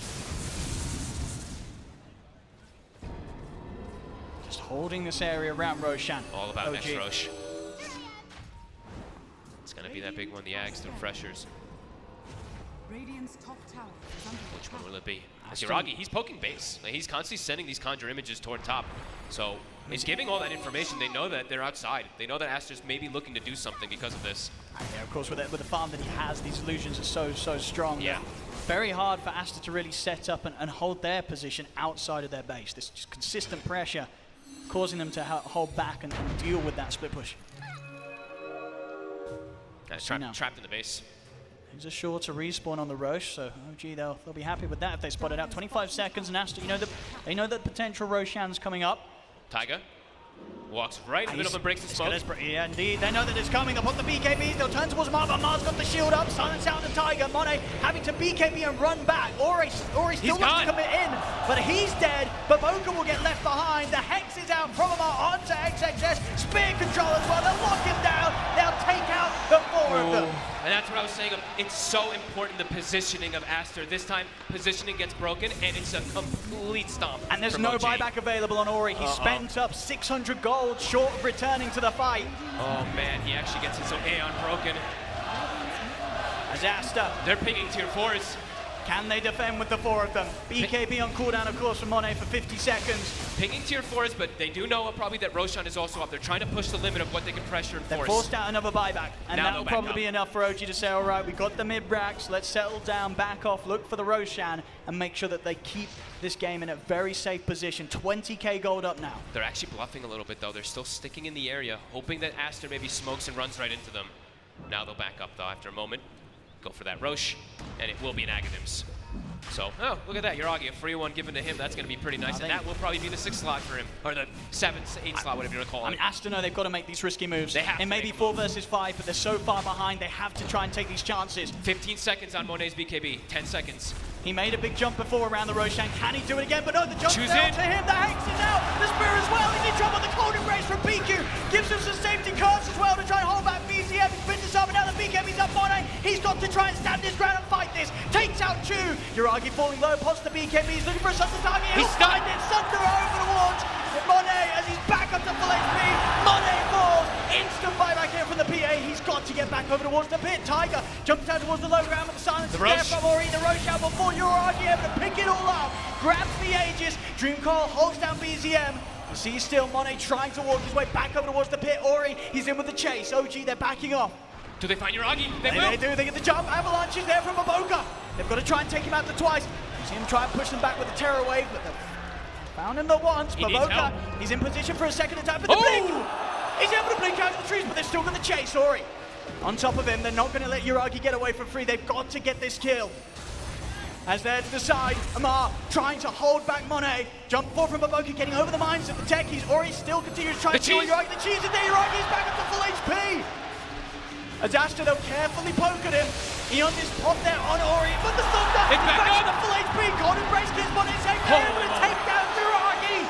Just holding this area around Roshan. All about next Rosh. It's going to be that big one, the Ags, the refreshers. Radiant's top tower is under Which one will it be? Uragi, he's poking base. Like, he's constantly sending these conjure images toward top. So he's giving all that information. They know that they're outside. They know that Aster's maybe looking to do something because of this. Yeah, of course, with the farm that he has, these illusions are so strong. Yeah. Very hard for Aster to really set up and hold their position outside of their base. This just consistent pressure causing them to hold back and deal with that split push. Trapped in the base. He's a sure to respawn on the Rosh, so OG they'll be happy with that if they spot it out. 25 seconds, and Aster, they know that potential Roshan's coming up. Taiga Walks right in the middle and breaks the smoke. Yeah, indeed. They know that it's coming. They'll put the BKBs. They'll turn towards Mar, but Mar's got the shield up. Silence out the Tiger. Monet having to BKB and run back. Ori still wants to commit in, but he's dead. Baboka will get left behind. The Hex is out from Amar onto XXS. Spear control as well. They'll lock him down. They'll take out the 4 of them. And that's what I was saying. It's so important, the positioning of Aster. This time, positioning gets broken, and it's a complete stomp. And there's from no OG. buyback available on Ori. He spent up 600 gold short of returning to the fight. Oh man, he actually gets his Aeon broken. As Aster. They're pinging tier 4s. Can they defend with the 4 of them? BKB on cooldown, of course, from Monet for 50 seconds. Pinging tier 4s, but they do know probably that Roshan is also up. They're trying to push the limit of what they can pressure and They've force. forced out another buyback, and Now that'll they'll back probably up. be enough for OG to say, all right, we got the mid-racks, let's settle down, back off, look for the Roshan, and make sure that they keep this game in a very safe position. 20k gold up now. They're actually bluffing a little bit, though. They're still sticking in the area, hoping that Aster maybe smokes and runs right into them. Now they'll back up, though, after a moment. Go for that Roche, and it will be an Aghanims. So, oh, look at that. Yuragi, a free one given to him. That's going to be pretty nice. And that will probably be the 6th slot for him. Or the 7th, 8th slot, whatever you want to call it. I mean, Aster know they've got to make these risky moves. They have It may be 4 versus 5, but they're so far behind, they have to try and take these chances. 15 seconds on Monet's BKB. 10 seconds. He made a big jump before around the Roshan. Can he do it again? But no, the jump Choose fell in. to him. The Hex is out. The Spear as well. He's in trouble. The Cold Embrace from PQ gives him some safety cards as well to try and hold back BCM. He's been this up, and now the BKB's up Monet. He's got to try and stand his ground and fight this. Takes out Chu. Yuragi falling low, pops the BKB. He's looking for a Sunder target. He'll find it. Sunder over the walls. Monet, as he's back up to full HP. Monet falls. Instant buyback here from the PA. He's got to get back over towards the pit. Tiger jumps down towards the low ground with the silence. The there Roche. from Ori. The Roche out before Yuragi able to pick it all up. Grabs the Aegis. Dreamcall holds down BZM. You see still Monet trying to walk his way back over towards the pit. Ori, he's in with the chase. OG, they're backing off. Do they find Yuragi? They They will. do. They get the jump. Avalanche is there from Baboka. They've got to try and take him out the twice. You see him try and push them back with the Terror Wave, but they've found him the once. He needs Baboka, help. he's in position for a second attack, but the blink! He's able to blink out of the trees, but they're still going to chase Ori. On top of him, they're not going to let Yuragi get away for free. They've got to get this kill. As they're to the side, Amar trying to hold back Monet. Jump forward from Baboka, getting over the mines of the tech. Ori still continues to try The and kill cheese. Yuragi. The cheese is there. Yuragi's back up to full HP. As Aster, they'll carefully poke at him. Eon is popped there on Ori, but the Thunder It's is back back up. to full HP. Cold Embrace kills Monet. They're able to take down Yuragi.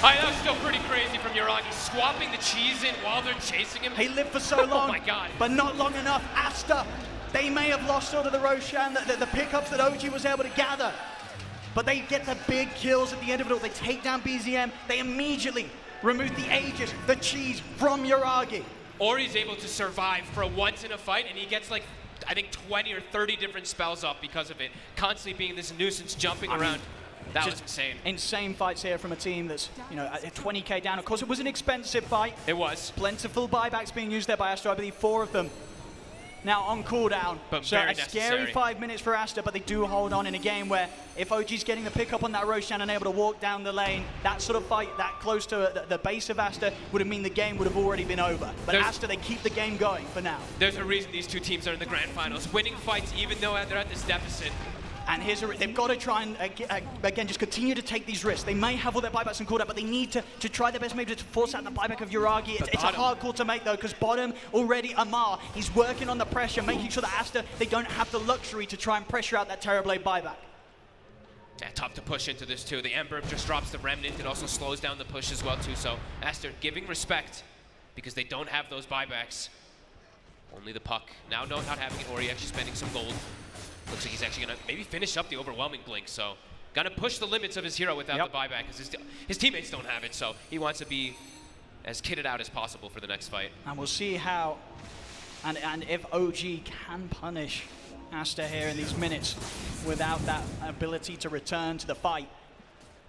That was still pretty crazy from Yuragi, swapping the cheese in while they're chasing him. He lived for so long, Oh my god. but not long enough. Aster, they may have lost sort of the Roshan, the pickups that OG was able to gather. But they get the big kills at the end of it all. They take down BZM. They immediately remove the Aegis, the cheese from Yuragi. Ori's able to survive for once in a fight, and he gets like, I think 20 or 30 different spells off because of it. Constantly being this nuisance jumping around. That was insane. Insane fights here from a team that's, at 20k down. Of course, it was an expensive fight. It was. Plentiful buybacks being used there by Aster. I believe 4 of them now on cooldown. But so very a scary necessary. 5 minutes for Aster, but they do hold on in a game where if OG's getting the pickup on that Roshan and able to walk down the lane, that sort of fight that close to the base of Aster would have mean the game would have already been over. But Aster, they keep the game going for now. There's a reason these two teams are in the grand finals, winning fights even though they're at this deficit. And they've got to try and, again, just continue to take these risks. They may have all their buybacks and cooldown, but they need to try their best maybe to force out the buyback of Yuragi. It's a hard call to make, though, because bottom already, Amar, he's working on the pressure, making sure that Aster, they don't have the luxury to try and pressure out that Terrorblade buyback. Yeah, tough to push into this, too. The Ember just drops the Remnant. It also slows down the push as well, too. So Aster giving respect because they don't have those buybacks. Only the puck. Now not having it, Ori actually spending some gold. Looks like he's actually going to maybe finish up the overwhelming blink, so going to push the limits of his hero without the buyback, because his teammates don't have it, so he wants to be as kitted out as possible for the next fight. And we'll see how, and if OG can punish Aster here in these minutes without that ability to return to the fight.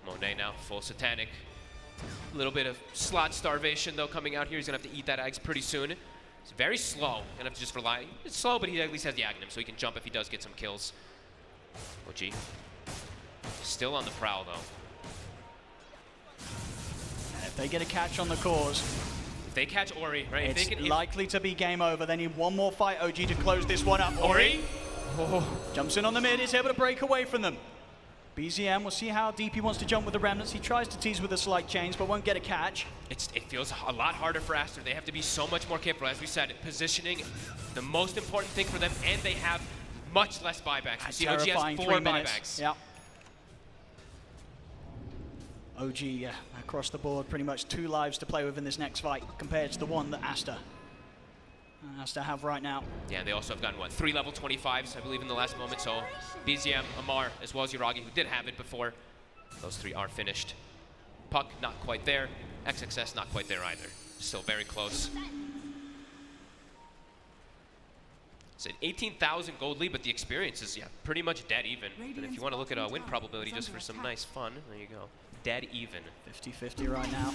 Monet now full Satanic. A little bit of slot starvation, though, coming out here. He's going to have to eat that eggs pretty soon. He's very slow. Gonna have to just rely. It's slow, but he at least has the Aghanim, so he can jump if he does get some kills. OG. Still on the prowl, though. If they get a catch on the cause, if they catch Ori, right? It's if they can, likely to be game over. They need one more fight, OG, to close this one up. Ori? Jumps in on the mid, is able to break away from them. BZM, we'll see how deep he wants to jump with the remnants. He tries to tease with the slight chains, but won't get a catch. It feels a lot harder for Aster. They have to be so much more careful. As we said, positioning, the most important thing for them, and they have much less buybacks. You see, OG has 4 buybacks. Yep. OG, yeah, across the board, pretty much 2 lives to play with in this next fight compared to the one that Aster have right now. Yeah, they also have gotten, what, 3 level 25s, I believe, in the last moment. So BZM, Amar, as well as Yuragi, who did have it before. Those 3 are finished. Puck, not quite there. XXS, not quite there either. Still very close. It's an 18,000 gold lead, but the experience is, yeah, pretty much dead even. And if you want to look at a win probability just for some nice fun, there you go. Dead even. 50-50 right now.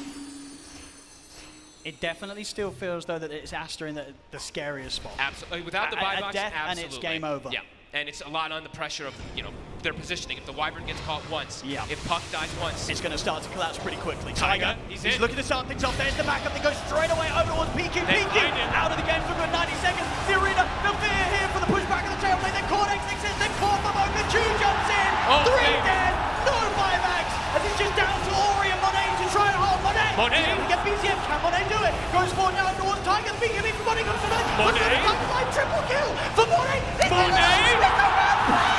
It definitely still feels, though, that it's Aster in the scariest spot. Absolutely. Without the buy box, death, absolutely. and it's game over. Yeah. And it's a lot on the pressure of, you know, their positioning. If the Wyvern gets caught once, yeah. If Puck dies once, it's going to start to collapse pretty quickly. Tiger, he's looking to start things off. There's the backup. They go straight away over towards PQ. PQ out of the game for a good 90 seconds. The arena, the fear here for the pushback of the tail play. Then caught XXS, then caught Momoka. Chu jumps in. 3 dead. No buybacks. As it's just down to Ori and Monet to try and hold Monet. Monet. Can get BZM. Can Monet do it? Goes forward now towards Tiger. The beginning for Monet goes to Monet. Monet. Triple kill for Monet. Monet.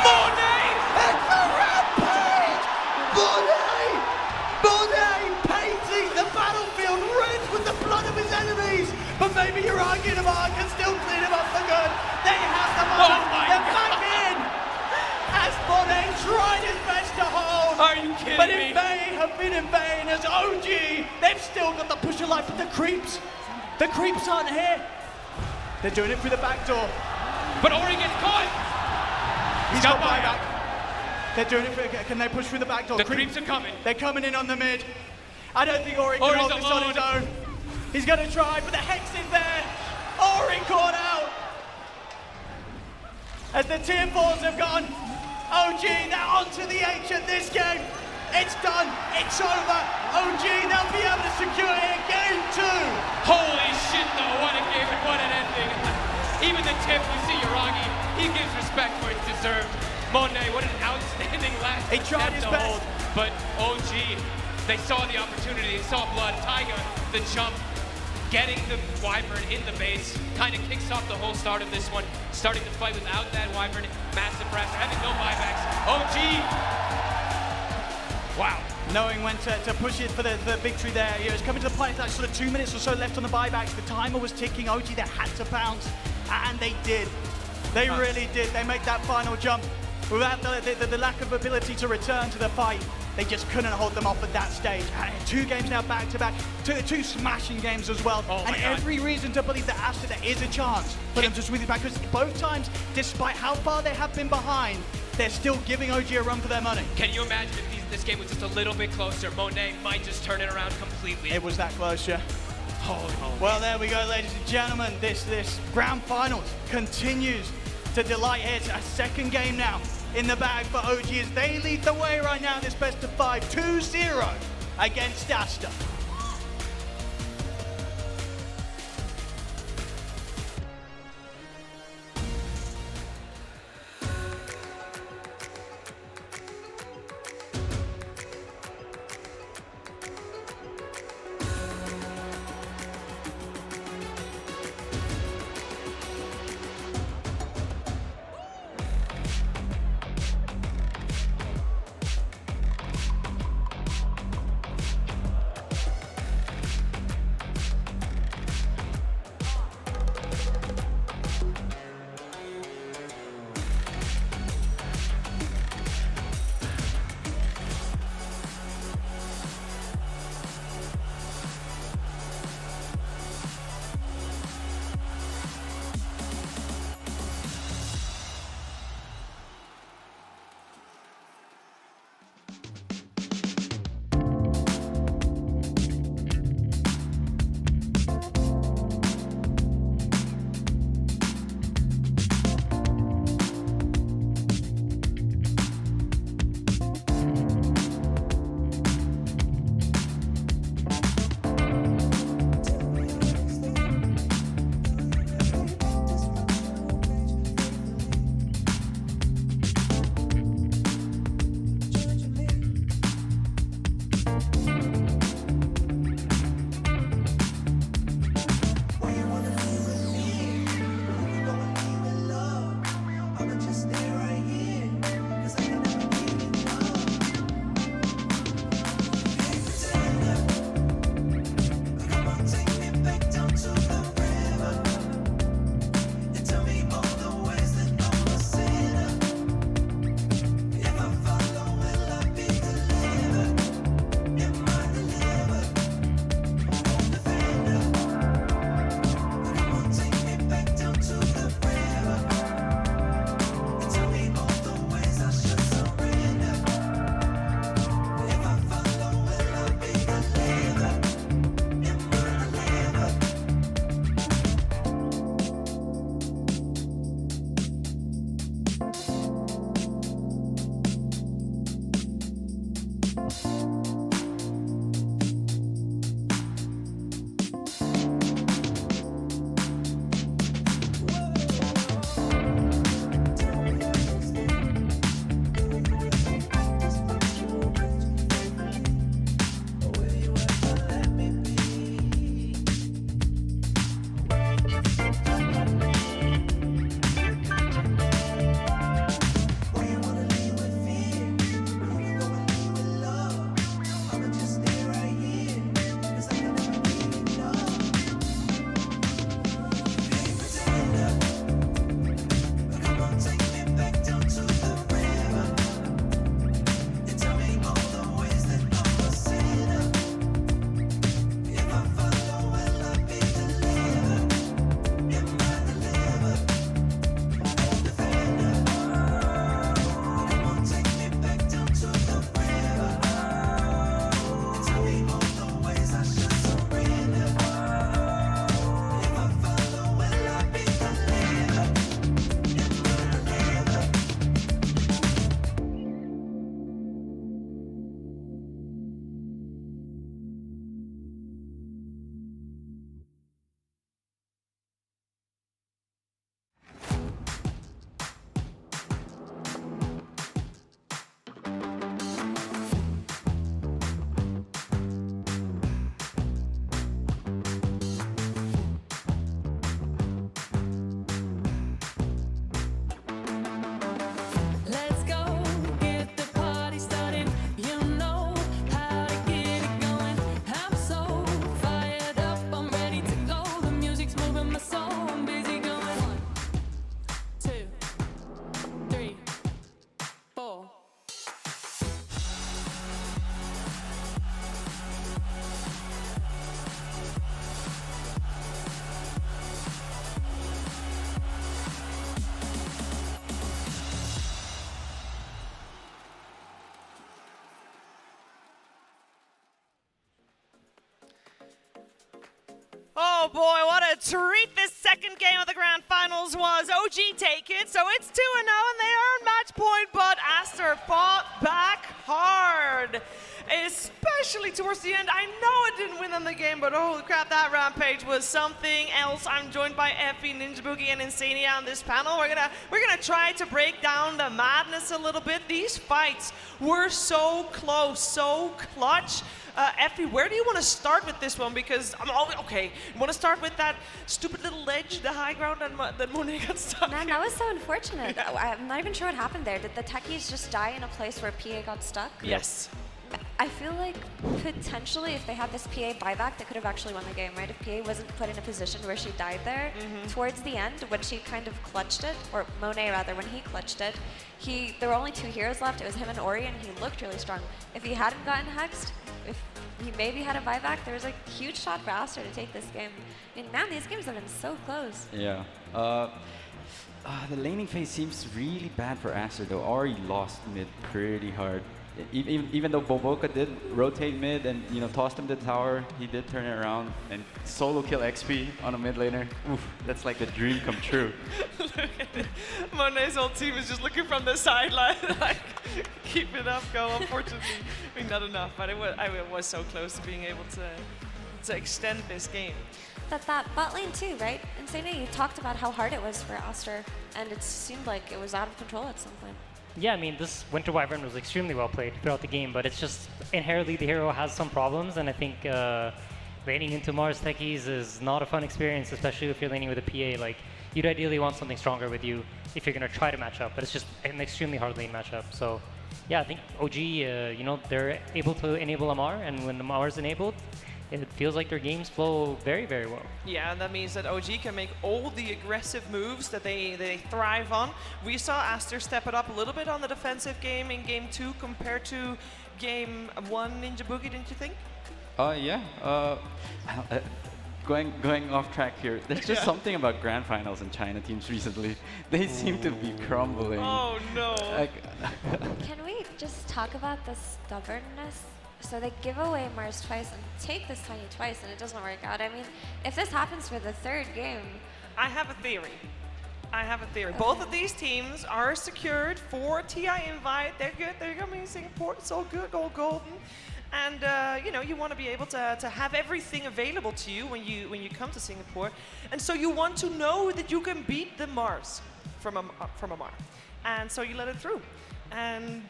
Monet! It's a rampage! Monet painting the battlefield red with the blood of his enemies! But maybe Yuragi and Amar can still clean him up for good. They have the moment. They're back in! As Monet tried his best to hold. Are you kidding but me? it may have been in vain as OG, they've still got the push of life, but the creeps aren't here. They're doing it through the back door. But Ori gets caught! He's got buyback. They're doing it. Can they push through the back door? The creeps are coming. They're coming in on the mid. I don't think Ori can hold this on his own. He's going to try, but the Hex is there. Ori caught out. As the tier 4s have gone, OG, they're onto the H at this game. It's done. It's over. OG, they'll be able to secure it in game 2. Holy shit, though. What a game and what an ending. Even the tip, we see Yuragi, he gives respect where it's deserved. Monet, what an outstanding last He tried his best. hold. But OG, they saw the opportunity, they saw blood. Tiger, the jump, getting the Wyvern in the base, kind of kicks off the whole start of this one. Starting to fight without that Wyvern, massive pressure, having no buybacks. OG, wow. Knowing when to push it for the victory there. You know, it's coming to the point, like sort of 2 minutes or so left on the buybacks. The timer was ticking. OG, they had to bounce, and they did. They really did. They make that final jump. Without the lack of ability to return to the fight, they just couldn't hold them off at that stage. 2 games now back-to-back, two smashing games as well. And every reason to believe that Aster, there is a chance for them to swing it back, because both times, despite how far they have been behind, they're still giving OG a run for their money. Can you imagine if this game was just a little bit closer? Monet might just turn it around completely. It was that close, yeah. Holy. Well, there we go, ladies and gentlemen. This grand finals continues to delight here. It's a second game now in the bag for OG as they lead the way right now in this best of 5, 2-0 against Aster. Oh boy, what a treat this second game of the grand finals was. OG take it, so it's 2-0 and they earn match point, but Aster fought back hard. Especially towards the end. I know it didn't win them the game, but holy crap, that rampage was something else. I'm joined by Effie, Ninja Boogie, and Insania on this panel. We're gonna try to break down the madness a little bit. These fights were so close, so clutch. Effie, where do you want to start with this one? Because I'm always okay. You want to start with that stupid little ledge, the high ground that Monet got stuck Man, in? that was so unfortunate. I'm not even sure what happened there. Did the techies just die in a place where PA got stuck? Yes. I feel like potentially if they had this PA buyback, they could have actually won the game, right? If PA wasn't put in a position where she died there, towards the end, when she kind of clutched it, or Monet rather, when he clutched it, there were only 2 heroes left. It was him and Ori, and he looked really strong. If he hadn't gotten hexed, if he maybe had a buyback, there was a huge shot for Aster to take this game. I mean, man, these games have been so close. Yeah. The laning phase seems really bad for Aster though. Ori lost mid pretty hard. Even though Boboka did rotate mid and tossed him to the tower, he did turn it around and solo kill XP on a mid laner. Oof, that's like the dream come true. Look at it. Monet's whole team is just looking from the sideline, like, keep it up, go. Unfortunately, I mean, not enough, but it was so close to being able to extend this game. That bot lane too, right? Insane, you talked about how hard it was for Aster, and it seemed like it was out of control at some point. Yeah, I mean, this Winter Wyvern was extremely well played throughout the game, but it's just inherently the hero has some problems, and I think laning into Mars techies is not a fun experience, especially if you're laning with a PA. Like, you'd ideally want something stronger with you if you're going to try to match up, but it's just an extremely hard lane matchup. So, yeah, I think OG, they're able to enable Amar, and when Amar is enabled, it feels like their games flow very, very well. Yeah, and that means that OG can make all the aggressive moves that they thrive on. We saw Aster step it up a little bit on the defensive game in game 2 compared to game 1 Ninja Boogie, didn't you think? Yeah. Going off track here, there's just something about grand finals in China teams recently. They seem to be crumbling. Oh no. Can we just talk about the stubbornness? So they give away Mars twice and take this Tiny twice, and it doesn't work out. I mean, if this happens for the 3rd game... I have a theory. Okay. Both of these teams are secured for TI invite. They're good. They're coming to Singapore. It's all good, all golden. And you want to be able to have everything available to you when you come to Singapore. And so you want to know that you can beat the Mars from Amar. And so you let it through. And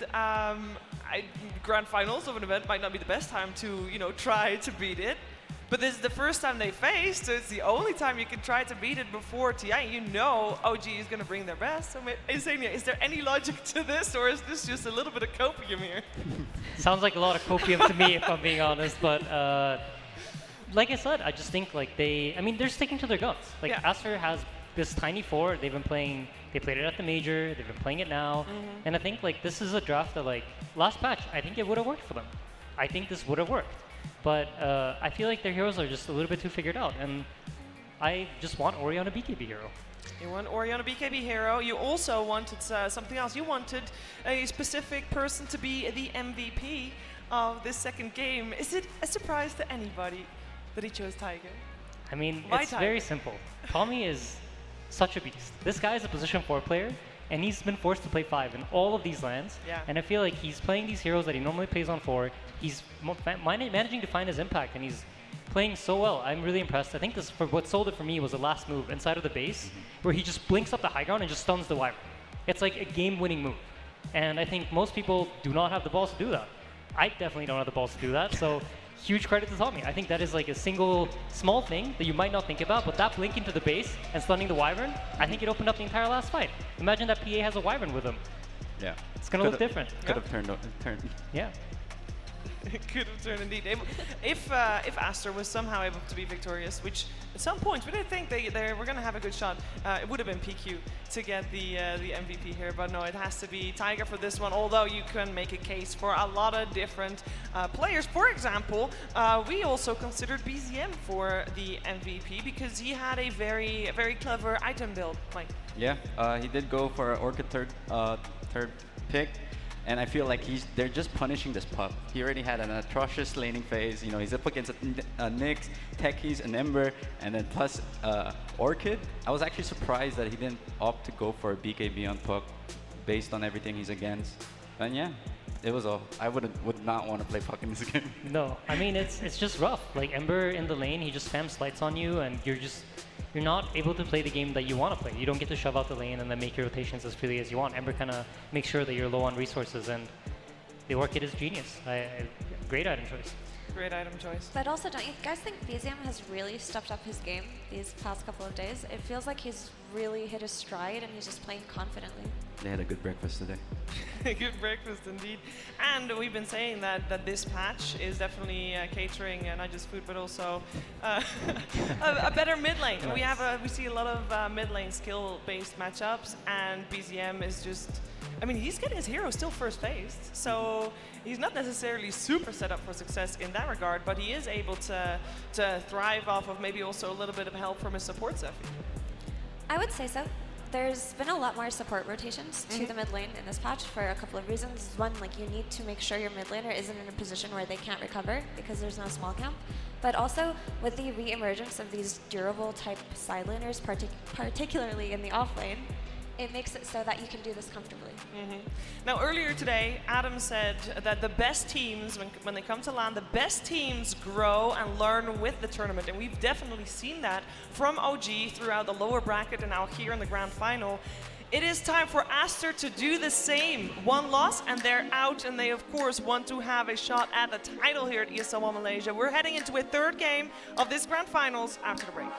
grand finals of an event might not be the best time to try to beat it, but this is the first time they faced, so it's the only time you can try to beat it before TI. OG is going to bring their best. So, Insania, is there any logic to this, or is this just a little bit of copium here? Sounds like a lot of copium to me, if I'm being honest, but like I said, I just think they're sticking to their guns. Like, yeah. Aster has this Tiny 4, they played it at the major, they've been playing it now, and I think this is a draft that last patch, I think it would have worked for them. I think this would have worked, but I feel like their heroes are just a little bit too figured out, and I just want Ori on a BKB hero. You want Ori on a BKB hero. You also wanted something else. You wanted a specific person to be the MVP of this second game. Is it a surprise to anybody that he chose Tiger? I mean, it's very simple. Tommy is such a beast. This guy is a position 4 player, and he's been forced to play 5 in all of these lands. Yeah. And I feel like he's playing these heroes that he normally plays on 4. He's managing to find his impact, and he's playing so well. I'm really impressed. I think what sold it for me was the last move inside of the base, where he just blinks up the high ground and just stuns the Wyvern. It's like a game-winning move. And I think most people do not have the balls to do that. I definitely don't have the balls to do that, so huge credit to Tommy. I think that is a single small thing that you might not think about, but that blink into the base and stunning the Wyvern, I think it opened up the entire last fight. Imagine that PA has a Wyvern with him. Yeah. It's going to look different. Could have turned. Yeah. It could have turned indeed. If Aster was somehow able to be victorious, which at some points we did think they were going to have a good shot, it would have been PQ to get the MVP here. But no, it has to be Tiger for this one. Although you can make a case for a lot of different players. For example, we also considered BZM for the MVP because he had a very clever item build. Yeah, he did go for Orchid third pick. And I feel like they're just punishing this pup. He already had an atrocious laning phase. You know, he's up against a Nyx, Techies, an Ember, and then plus Orchid. I was actually surprised that he didn't opt to go for a BKB on pup based on everything he's against. And yeah, it was I would not want to play puck in this game. No, I mean, it's just rough. Like Ember in the lane, he just spams slights on you, and you're not able to play the game that you want to play. You don't get to shove out the lane and then make your rotations as freely as you want. Ember kind of makes sure that you're low on resources, and the Orchid is genius. Great item choice. Great item choice. But also, don't you guys think BZM has really stepped up his game these past couple of days? It feels like he's really hit his stride and he's just playing confidently. They had a good breakfast today. Good breakfast indeed. And we've been saying that this patch is definitely catering not just food but also a better mid lane. Nice. We see a lot of mid lane skill based matchups, and BZM is just, I mean, he's getting his hero still first phased, so he's not necessarily super set up for success in that regard, but he is able to thrive off of maybe also a little bit of help from his support Zephy. I would say so. There's been a lot more support rotations to the mid lane in this patch for a couple of reasons. One, like you need to make sure your mid laner isn't in a position where they can't recover because there's no small camp. But also with the re-emergence of these durable type side laners, particularly in the off lane, it makes it so that you can do this comfortably. Now earlier today, Adam said that the best teams, when they come to LAN, the best teams grow and learn with the tournament. And we've definitely seen that from OG throughout the lower bracket and now here in the grand final. It is time for Aster to do the same. One loss and they're out, and they of course want to have a shot at the title here at ESL One Malaysia. We're heading into a third game of this grand finals after the break.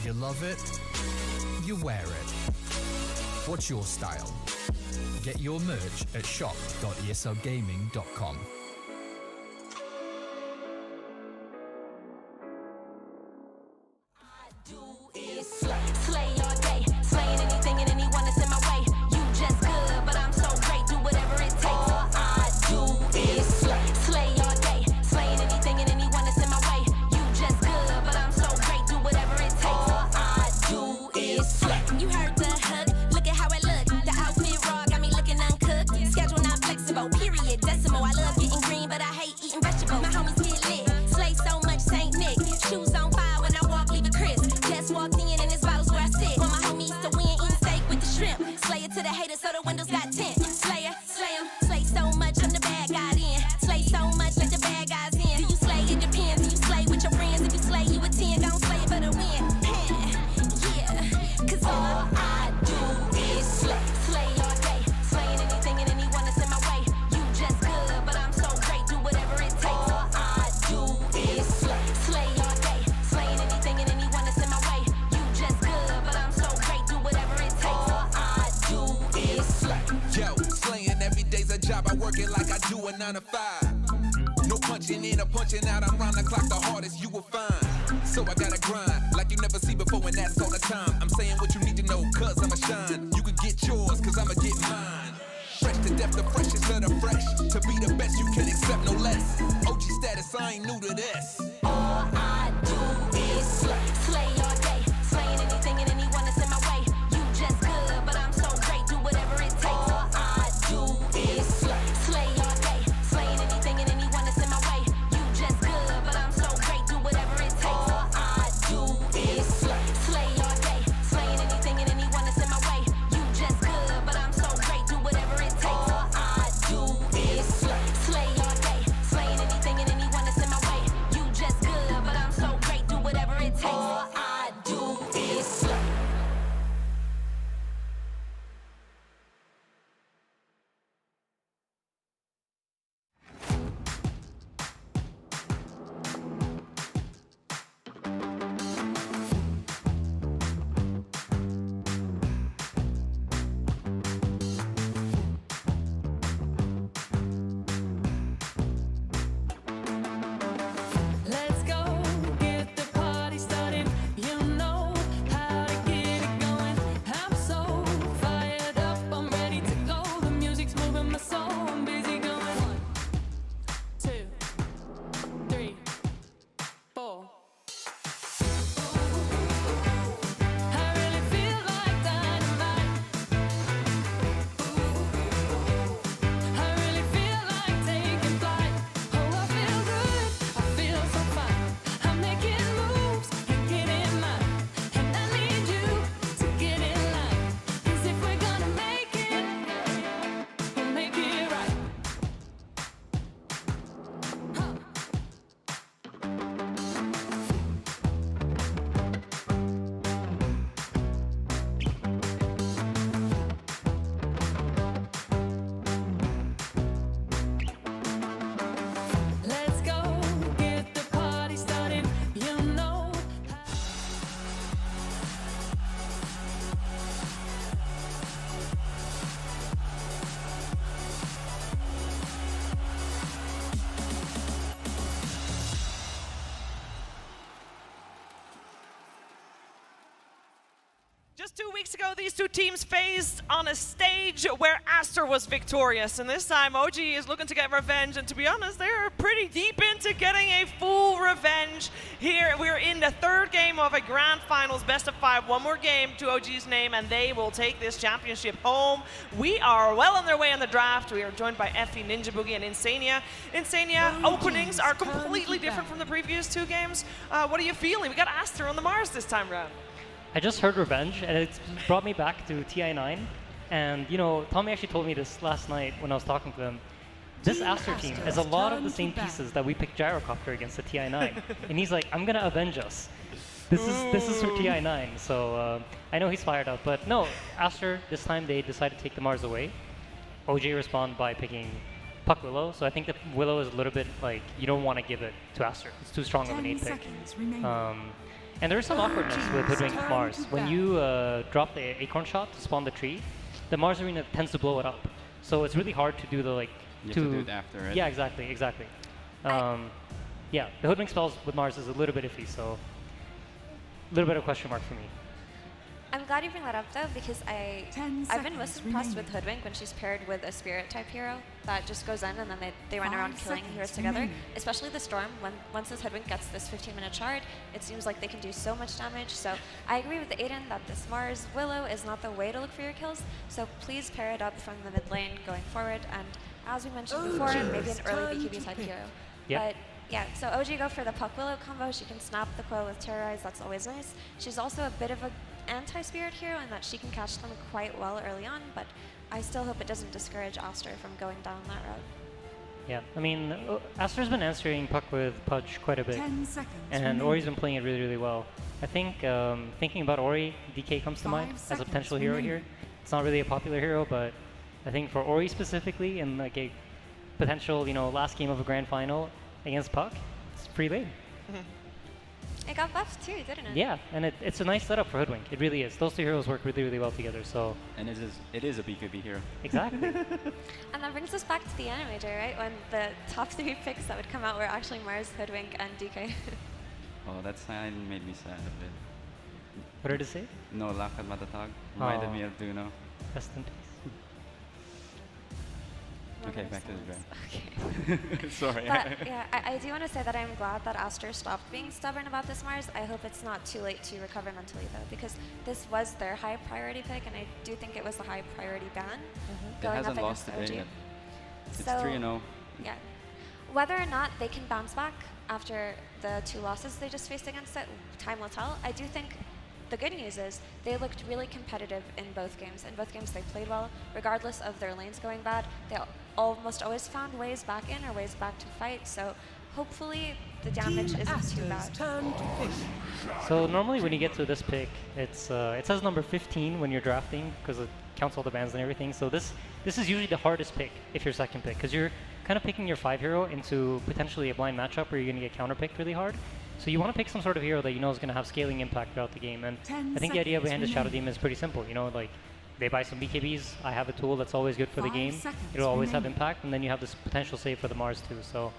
You love it, you wear it. What's your style? Get your merch at shop.eslgaming.com. Slay all day, slaying anything and anyone that's in my way. You just good, but I'm so great, do whatever it takes. All I do is slay all day, slaying anything and anyone that's in my way. You just good, but I'm so great, do whatever it takes. All I do is slay. You heard the hook, look at how I look. The outfit raw got me looking uncooked. Schedule not flexible, period, decimal. I love getting green, but I hate eating vegetables. My homies get lit, slay so much Saint Nick. Shoes on fire when I walk, leave it crisp. Just walked in and this bottle's where I sit. Want my homies to win, eating steak with the shrimp. Slay it to the haters so the windows got tint. Slayer, slay 'em, slay so much I'm the bad guy in. Slay so much like the bad guys in. Do you slay? It depends. Do you slay with your friends? If you slay, you a 10. Don't slay it for the win. Yeah, cause all I do is slay. Slay all day, slaying anything and anyone that's in my way. You just good, but I'm so great, do whatever it takes. All I do is slay. Slay all day, slaying anything and anyone that's in my way. You just good, but I'm so great, do whatever it takes. All I do is slay. Yo, slaying every day's a job. I work it like I do a 9 to 5. No punching in or punching out. I'm round the clock, the hardest you will find. So I gotta grind like you never see before, and that's all the time. I'm saying what you need to know, cause I'ma shine. You can get yours, cause I'ma get mine. Fresh to death, the freshest of the fresh. To be the best, you can accept no less. OG status, I ain't new to this. All I do is slay. Slay all day, slaying anything and anyone that's in my way. You just good, but I'm so great, do whatever it takes. All I do is slay. Slay all day, slaying anything and anyone that's in my way. You just good, but I'm so great, do whatever it takes. All I do is slay. Slay all day, slaying anything and anyone that's in my way. You just good, but I'm so great, do whatever it takes. All I do is slay. Slay all day, slaying anything and anyone that's in my way. You just Just 2 weeks ago, these two teams faced on a stage where Aster was victorious, and this time OG is looking to get revenge, and to be honest, they're pretty deep into getting a full revenge. Here, we're in the third game of a grand finals, best of 5, one more game to OG's name, and they will take this championship home. We are well on their way in the draft. We are joined by Effie, Ninja Boogie, and Insania. Insania, openings are completely different from the previous two games. What are you feeling? We got Aster on the Mars this time round. I just heard Revenge, and it's brought me back to TI9. And, you know, Tommy actually told me this last night when I was talking to him. This Aster team is a lot of the same pieces that we picked Gyrocopter against the TI9. And he's like, I'm going to avenge us. This is for TI9. So I know he's fired up. But no, Aster, this time they decided to take the Mars away. OG respond by picking Puck Willow. So I think the Willow is a little bit like, you don't want to give it to Aster. It's too strong of an 8 pick. And there is some awkwardness with Hoodwink Mars. When you drop the Acorn shot to spawn the tree, the Mars Arena tends to blow it up. So it's really hard to do the like... You have to do it after, right? Yeah, exactly. Yeah, the Hoodwink spells with Mars is a little bit iffy, so... A little bit of question mark for me. I'm glad you bring that up though, because I've been most impressed with Hoodwink when she's paired with a spirit type hero that just goes in and then they run around killing heroes together. Especially the Storm, once this Hoodwink gets this 15-minute shard, it seems like they can do so much damage. So I agree with Aiden that this Mars Willow is not the way to look for your kills, so please pair it up from the mid lane going forward, and as we mentioned before, maybe an early BKB type hero. But yeah, so OG go for the Puck Willow combo. She can snap the coil with Terrorize, that's always nice. She's also a bit of a anti-spirit hero in that she can catch them quite well early on, but I still hope it doesn't discourage Aster from going down that route. Yeah, I mean, Aster's been answering Puck with Pudge quite a bit, and Ori's been playing it really, really well. I think, thinking about Ori, DK comes to mind as a potential hero here. It's not really a popular hero, but I think for Ori specifically, in like a potential, you know, last game of a grand final against Puck, it's free lane. It got buffed too, didn't it? Yeah, and it's a nice setup for Hoodwink. It really is. Those two heroes work really, really well together, so... And it is a BKB hero. Exactly. And that brings us back to the Animator, right? When the top 3 picks that would come out were actually Mars, Hoodwink, and DK. Oh, that sign made me sad a bit. What did it say? No, Lakad Matatag. Reminded me of Duno. Rest in peace. Okay, back to the draft. Okay. Sorry. But yeah, I do want to say that I'm glad that Aster stopped being stubborn about this Mars. I hope it's not too late to recover mentally though, because this was their high priority pick, and I do think it was the high priority ban going It hasn't up lost against today OG. yet. It's So, 3-0. Yeah. Whether or not they can bounce back after the 2 losses they just faced against it, time will tell. I do think the good news is they looked really competitive in both games. In both games they played well, regardless of their lanes going bad. They almost always found ways back in or ways back to fight, so hopefully the damage isn't too bad. So normally when you get to this pick, it says number 15 when you're drafting, because it counts all the bans and everything. So this is usually the hardest pick if you're second pick, because you're kind of picking your 5 hero into potentially a blind matchup where you're going to get counter-picked really hard. So you want to pick some sort of hero that you know is going to have scaling impact throughout the game. And I think the idea behind the Shadow Demon is pretty simple. You know, like they buy some BKBs. I have a tool that's always good for the game. It'll always have impact, and then you have this potential save for the Mars too. So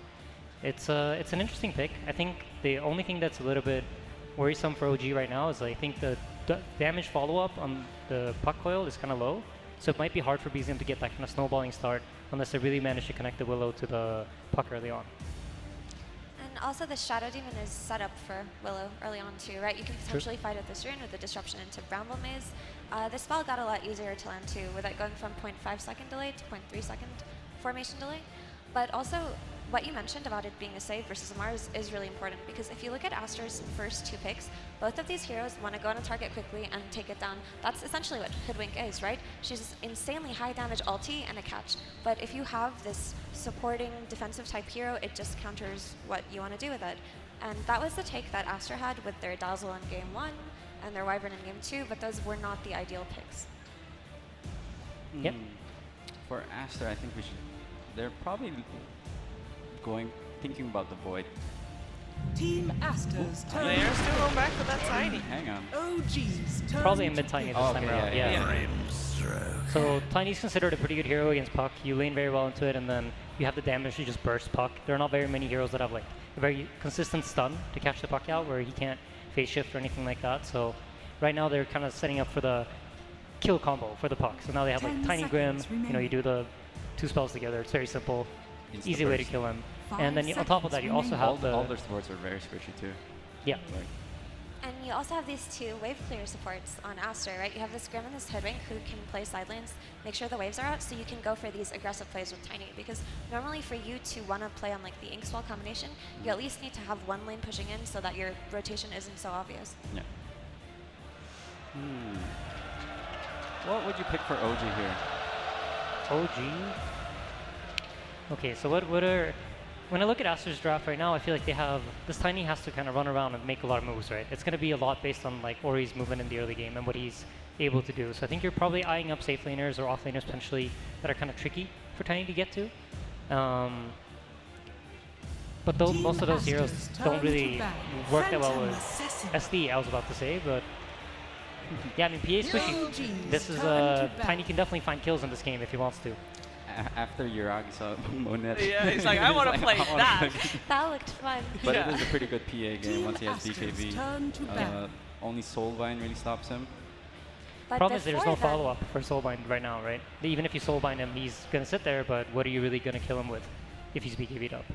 it's an interesting pick. I think the only thing that's a little bit worrisome for OG right now is I think the damage follow-up on the Puck coil is kind of low. So it might be hard for BZM to get that kind of snowballing start unless they really manage to connect the Willow to the Puck early on. And also the Shadow Demon is set up for Willow early on too, right? You can potentially fight it this turn with the disruption into Bramble Maze. The spell got a lot easier to land too, with it going from 0.5 second delay to 0.3 second formation delay. But also, what you mentioned about it being a save versus a Mars is really important, because if you look at Aster's first 2 picks, both of these heroes want to go on a target quickly and take it down. That's essentially what Hoodwink is, right? She's insanely high damage ulti and a catch. But if you have this supporting defensive type hero, it just counters what you want to do with it. And that was the take that Aster had with their Dazzle in game 1 and their Wyvern in game 2, but those were not the ideal picks. Yep. For Aster, I think we should... They're probably thinking about the Void. Team Aster's turn. They're still going back for that Tiny. Hang on. OG's turn. Probably a mid-Tiny this time around, yeah. So Tiny's considered a pretty good hero against Puck. You lane very well into it, and then you have the damage to just burst Puck. There are not very many heroes that have like a very consistent stun to catch the Puck out where he can't phase shift or anything like that. So right now they're kind of setting up for the kill combo for the puck. So now they have like 10 Tiny Grim, seconds you know, you do the 2 spells together. It's very simple, easy way to kill him. And then on top of that, you also have all their supports are very squishy too. Yeah. Like, And you also have these 2 wave clear supports on Aster, right? You have this Grim and this Hoodwink who can play side lanes, make sure the waves are out, so you can go for these aggressive plays with Tiny. Because normally for you to want to play on like the Ink Swell combination, you at least need to have one lane pushing in so that your rotation isn't so obvious. yeah. What would you pick for OG here? OG? Okay, so what are... When I look at Aster's draft right now, I feel like they have... This Tiny has to kind of run around and make a lot of moves, right? It's going to be a lot based on like Ori's movement in the early game and what he's able to do. So I think you're probably eyeing up safe laners or off laners potentially that are kind of tricky for Tiny to get to. But most of those heroes don't really work that well with SD, I was about to say, but... Yeah, I mean, PA is squishy. This is, Tiny can definitely find kills in this game if he wants to. After Yuragi saw Monet. Yeah, he's like, I want to play that. That looked fun. But it is a pretty good PA game once he has BKB. Only Soulbind really stops him. But Problem is there's no follow-up for Soulbind right now, right? Even if you Soulbind him, he's going to sit there, but what are you really going to kill him with if he's BKB'd up?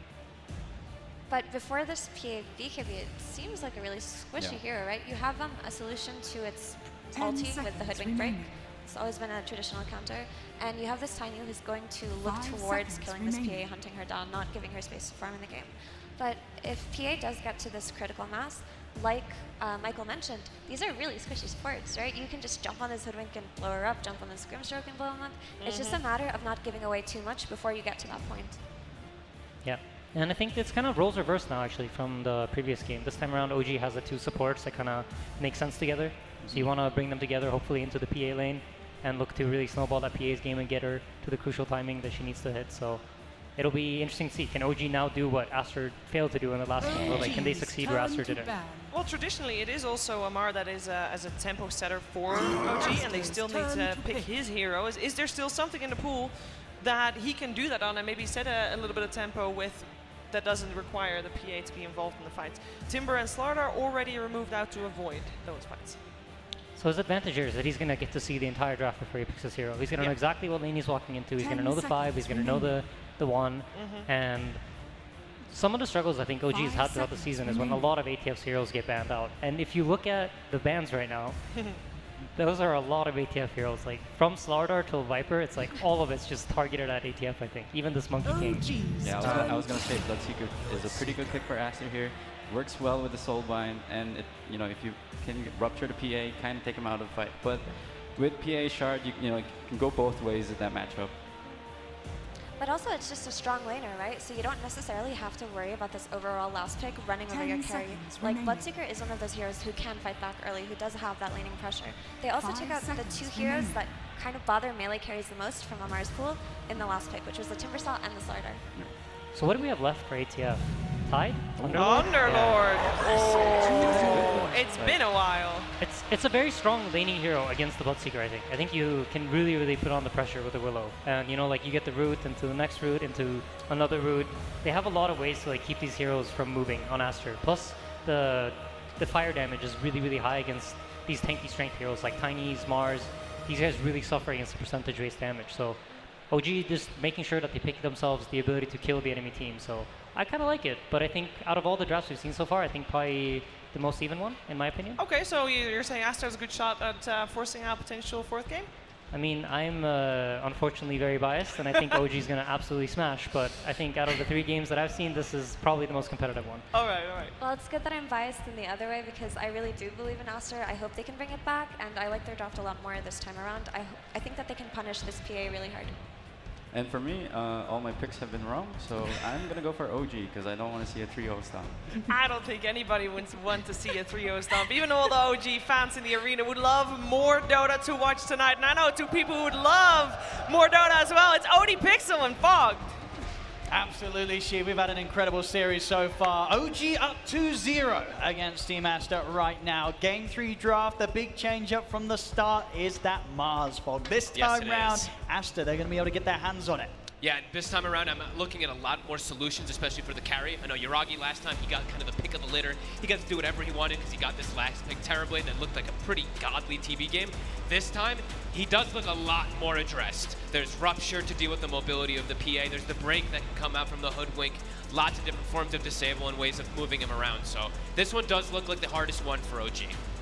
But before this PA BKB, it seems like a really squishy hero, right? You have a solution to its ulti with the Hoodwink break. It's always been a traditional counter. And you have this Tiny who's going to look towards killing this PA, hunting her down, not giving her space to farm in the game. But if PA does get to this critical mass, like Michael mentioned, these are really squishy supports, right? You can just jump on this Hoodwink and blow her up, jump on this Grimstroke and blow him up. It's just a matter of not giving away too much before you get to that point. Yeah. And I think it's kind of roles reversed now, actually, from the previous game. This time around, OG has the 2 supports that kind of make sense together. So you want to bring them together, hopefully, into the PA lane and look to really snowball that PA's game and get her to the crucial timing that she needs to hit. So it'll be interesting to see. Can OG now do what Aster failed to do in the last game? Or like, can they succeed where Aster didn't? Well, traditionally, it is also a Mar that is as a tempo setter for OG, and they still need to pick his hero. Is there still something in the pool that he can do that on and maybe set a little bit of tempo with that doesn't require the PA to be involved in the fights? Timber and Slard are already removed out to avoid those fights. So his advantage here is that he's going to get to see the entire draft before he picks his hero. He's going to know exactly what lane he's walking into. He's going to know the 5. He's going to know the 1. And some of the struggles I think OG has had throughout the season is when a lot of ATF's heroes get banned out. And if you look at the bans right now, those are a lot of ATF heroes. Like from Slardar till Viper, it's like all of it's just targeted at ATF, I think. Even this Monkey King. Yeah, I was gonna say Bloodseeker is a pretty good pick for Aster here. Works well with the Soulbind, and it, you know, if you can rupture the PA, kind of take him out of the fight. But with PA Shard, you know, it can go both ways in that matchup. But also, it's just a strong laner, right? So you don't necessarily have to worry about this overall last pick running over your carry. Like, Bloodseeker is one of those heroes who can fight back early, who does have that laning pressure. They also took out the 2 heroes that kind of bother melee carries the most from Amar's pool in the last pick, which was the Timbersaw and the Slardar. So what do we have left for ATF? Tide? Underlord? Oh, it's been a while. It's a very strong laning hero against the Bloodseeker, I think. I think you can really, really put on the pressure with the Willow. And, you know, like, you get the root into the next root, into another root. They have a lot of ways to, like, keep these heroes from moving on Aster. Plus, the fire damage is really, really high against these tanky strength heroes like Tiny's, Mars. These guys really suffer against the percentage-based damage. So OG just making sure that they pick themselves the ability to kill the enemy team. So I kind of like it, but I think out of all the drafts we've seen so far, I think probably the most even one, in my opinion. Okay, so you're saying Aster has a good shot at forcing out potential 4th game? I mean, I'm unfortunately very biased, and I think OG is going to absolutely smash, but I think out of the 3 games that I've seen, this is probably the most competitive one. All right. Well, it's good that I'm biased in the other way because I really do believe in Aster. I hope they can bring it back, and I like their draft a lot more this time around. I think that they can punish this PA really hard. And for me, all my picks have been wrong, so I'm going to go for OG because I don't want to see a 3-0 stomp. I don't think anybody would want to see a 3-0 stomp. Even all the OG fans in the arena would love more Dota to watch tonight. And I know 2 people who would love more Dota as well. It's OD Pixel and Fog. Absolutely, She. We've had an incredible series so far. OG up 2-0 against Team Aster right now. Game 3 draft, the big change up from the start is that Mars fog. This time round, Aster, they're going to be able to get their hands on it. Yeah, and this time around, I'm looking at a lot more solutions, especially for the carry. I know Yuragi last time, he got kind of the pick of the litter. He got to do whatever he wanted because he got this last pick terribly, and it looked like a pretty godly TV game. This time, he does look a lot more addressed. There's Rupture to deal with the mobility of the PA. There's the break that can come out from the Hoodwink. Lots of different forms of disable and ways of moving him around. So this one does look like the hardest one for OG.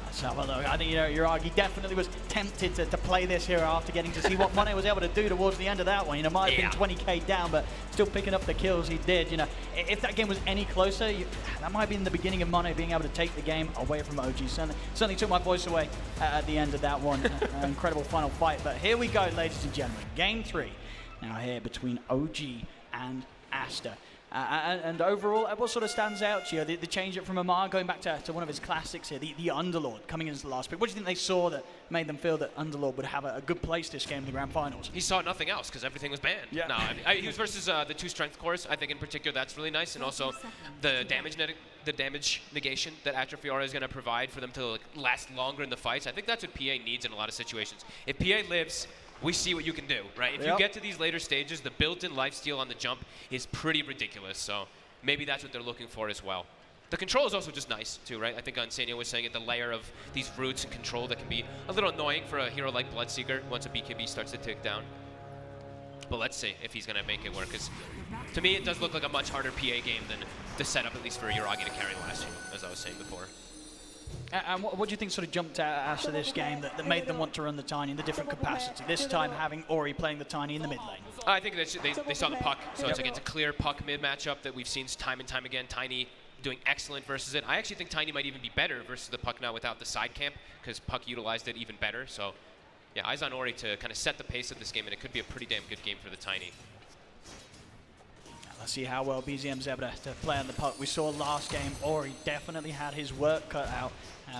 So, well, look, I think Yuragi definitely was tempted to play this hero after getting to see what Monet was able to do towards the end of that one. Might have been 20k down, but still picking up the kills he did. If that game was any closer, that might have been the beginning of Monet being able to take the game away from OG. Certainly took my voice away at the end of that one. Incredible final fight. But here we go, ladies and gentlemen. Game 3 now here between OG and Aster. And overall, what sort of stands out to you? The change up from Amar, going back to one of his classics here, the Underlord coming in as the last pick. What do you think they saw that made them feel that Underlord would have a good place this game in the Grand Finals? He saw nothing else because everything was banned. Yeah. No, he was versus the 2 strength cores. I think in particular that's really nice, and also the damage negation that Atrophiora is going to provide for them to last longer in the fights. I think that's what PA needs in a lot of situations. If PA lives, we see what you can do, right? If you get to these later stages, the built-in lifesteal on the jump is pretty ridiculous, so maybe that's what they're looking for as well. The control is also just nice, too, right? I think Ansenio was saying it, the layer of these roots and control that can be a little annoying for a hero like Bloodseeker once a BKB starts to tick down. But let's see if he's going to make it work, because to me, it does look like a much harder PA game than the setup, at least for Yuragi to carry last year, as I was saying before. And what do you think sort of jumped out after this game that made them want to run the Tiny in the different capacity? This time having Ori playing the Tiny in the mid lane. I think they saw the puck, so it's a clear puck mid matchup that we've seen time and time again. Tiny doing excellent versus it. I actually think Tiny might even be better versus the puck now without the side camp, because puck utilized it even better. So yeah, eyes on Ori to kind of set the pace of this game, and it could be a pretty damn good game for the Tiny. Let's see how well BZM's able to play on the puck. We saw last game, Ori definitely had his work cut out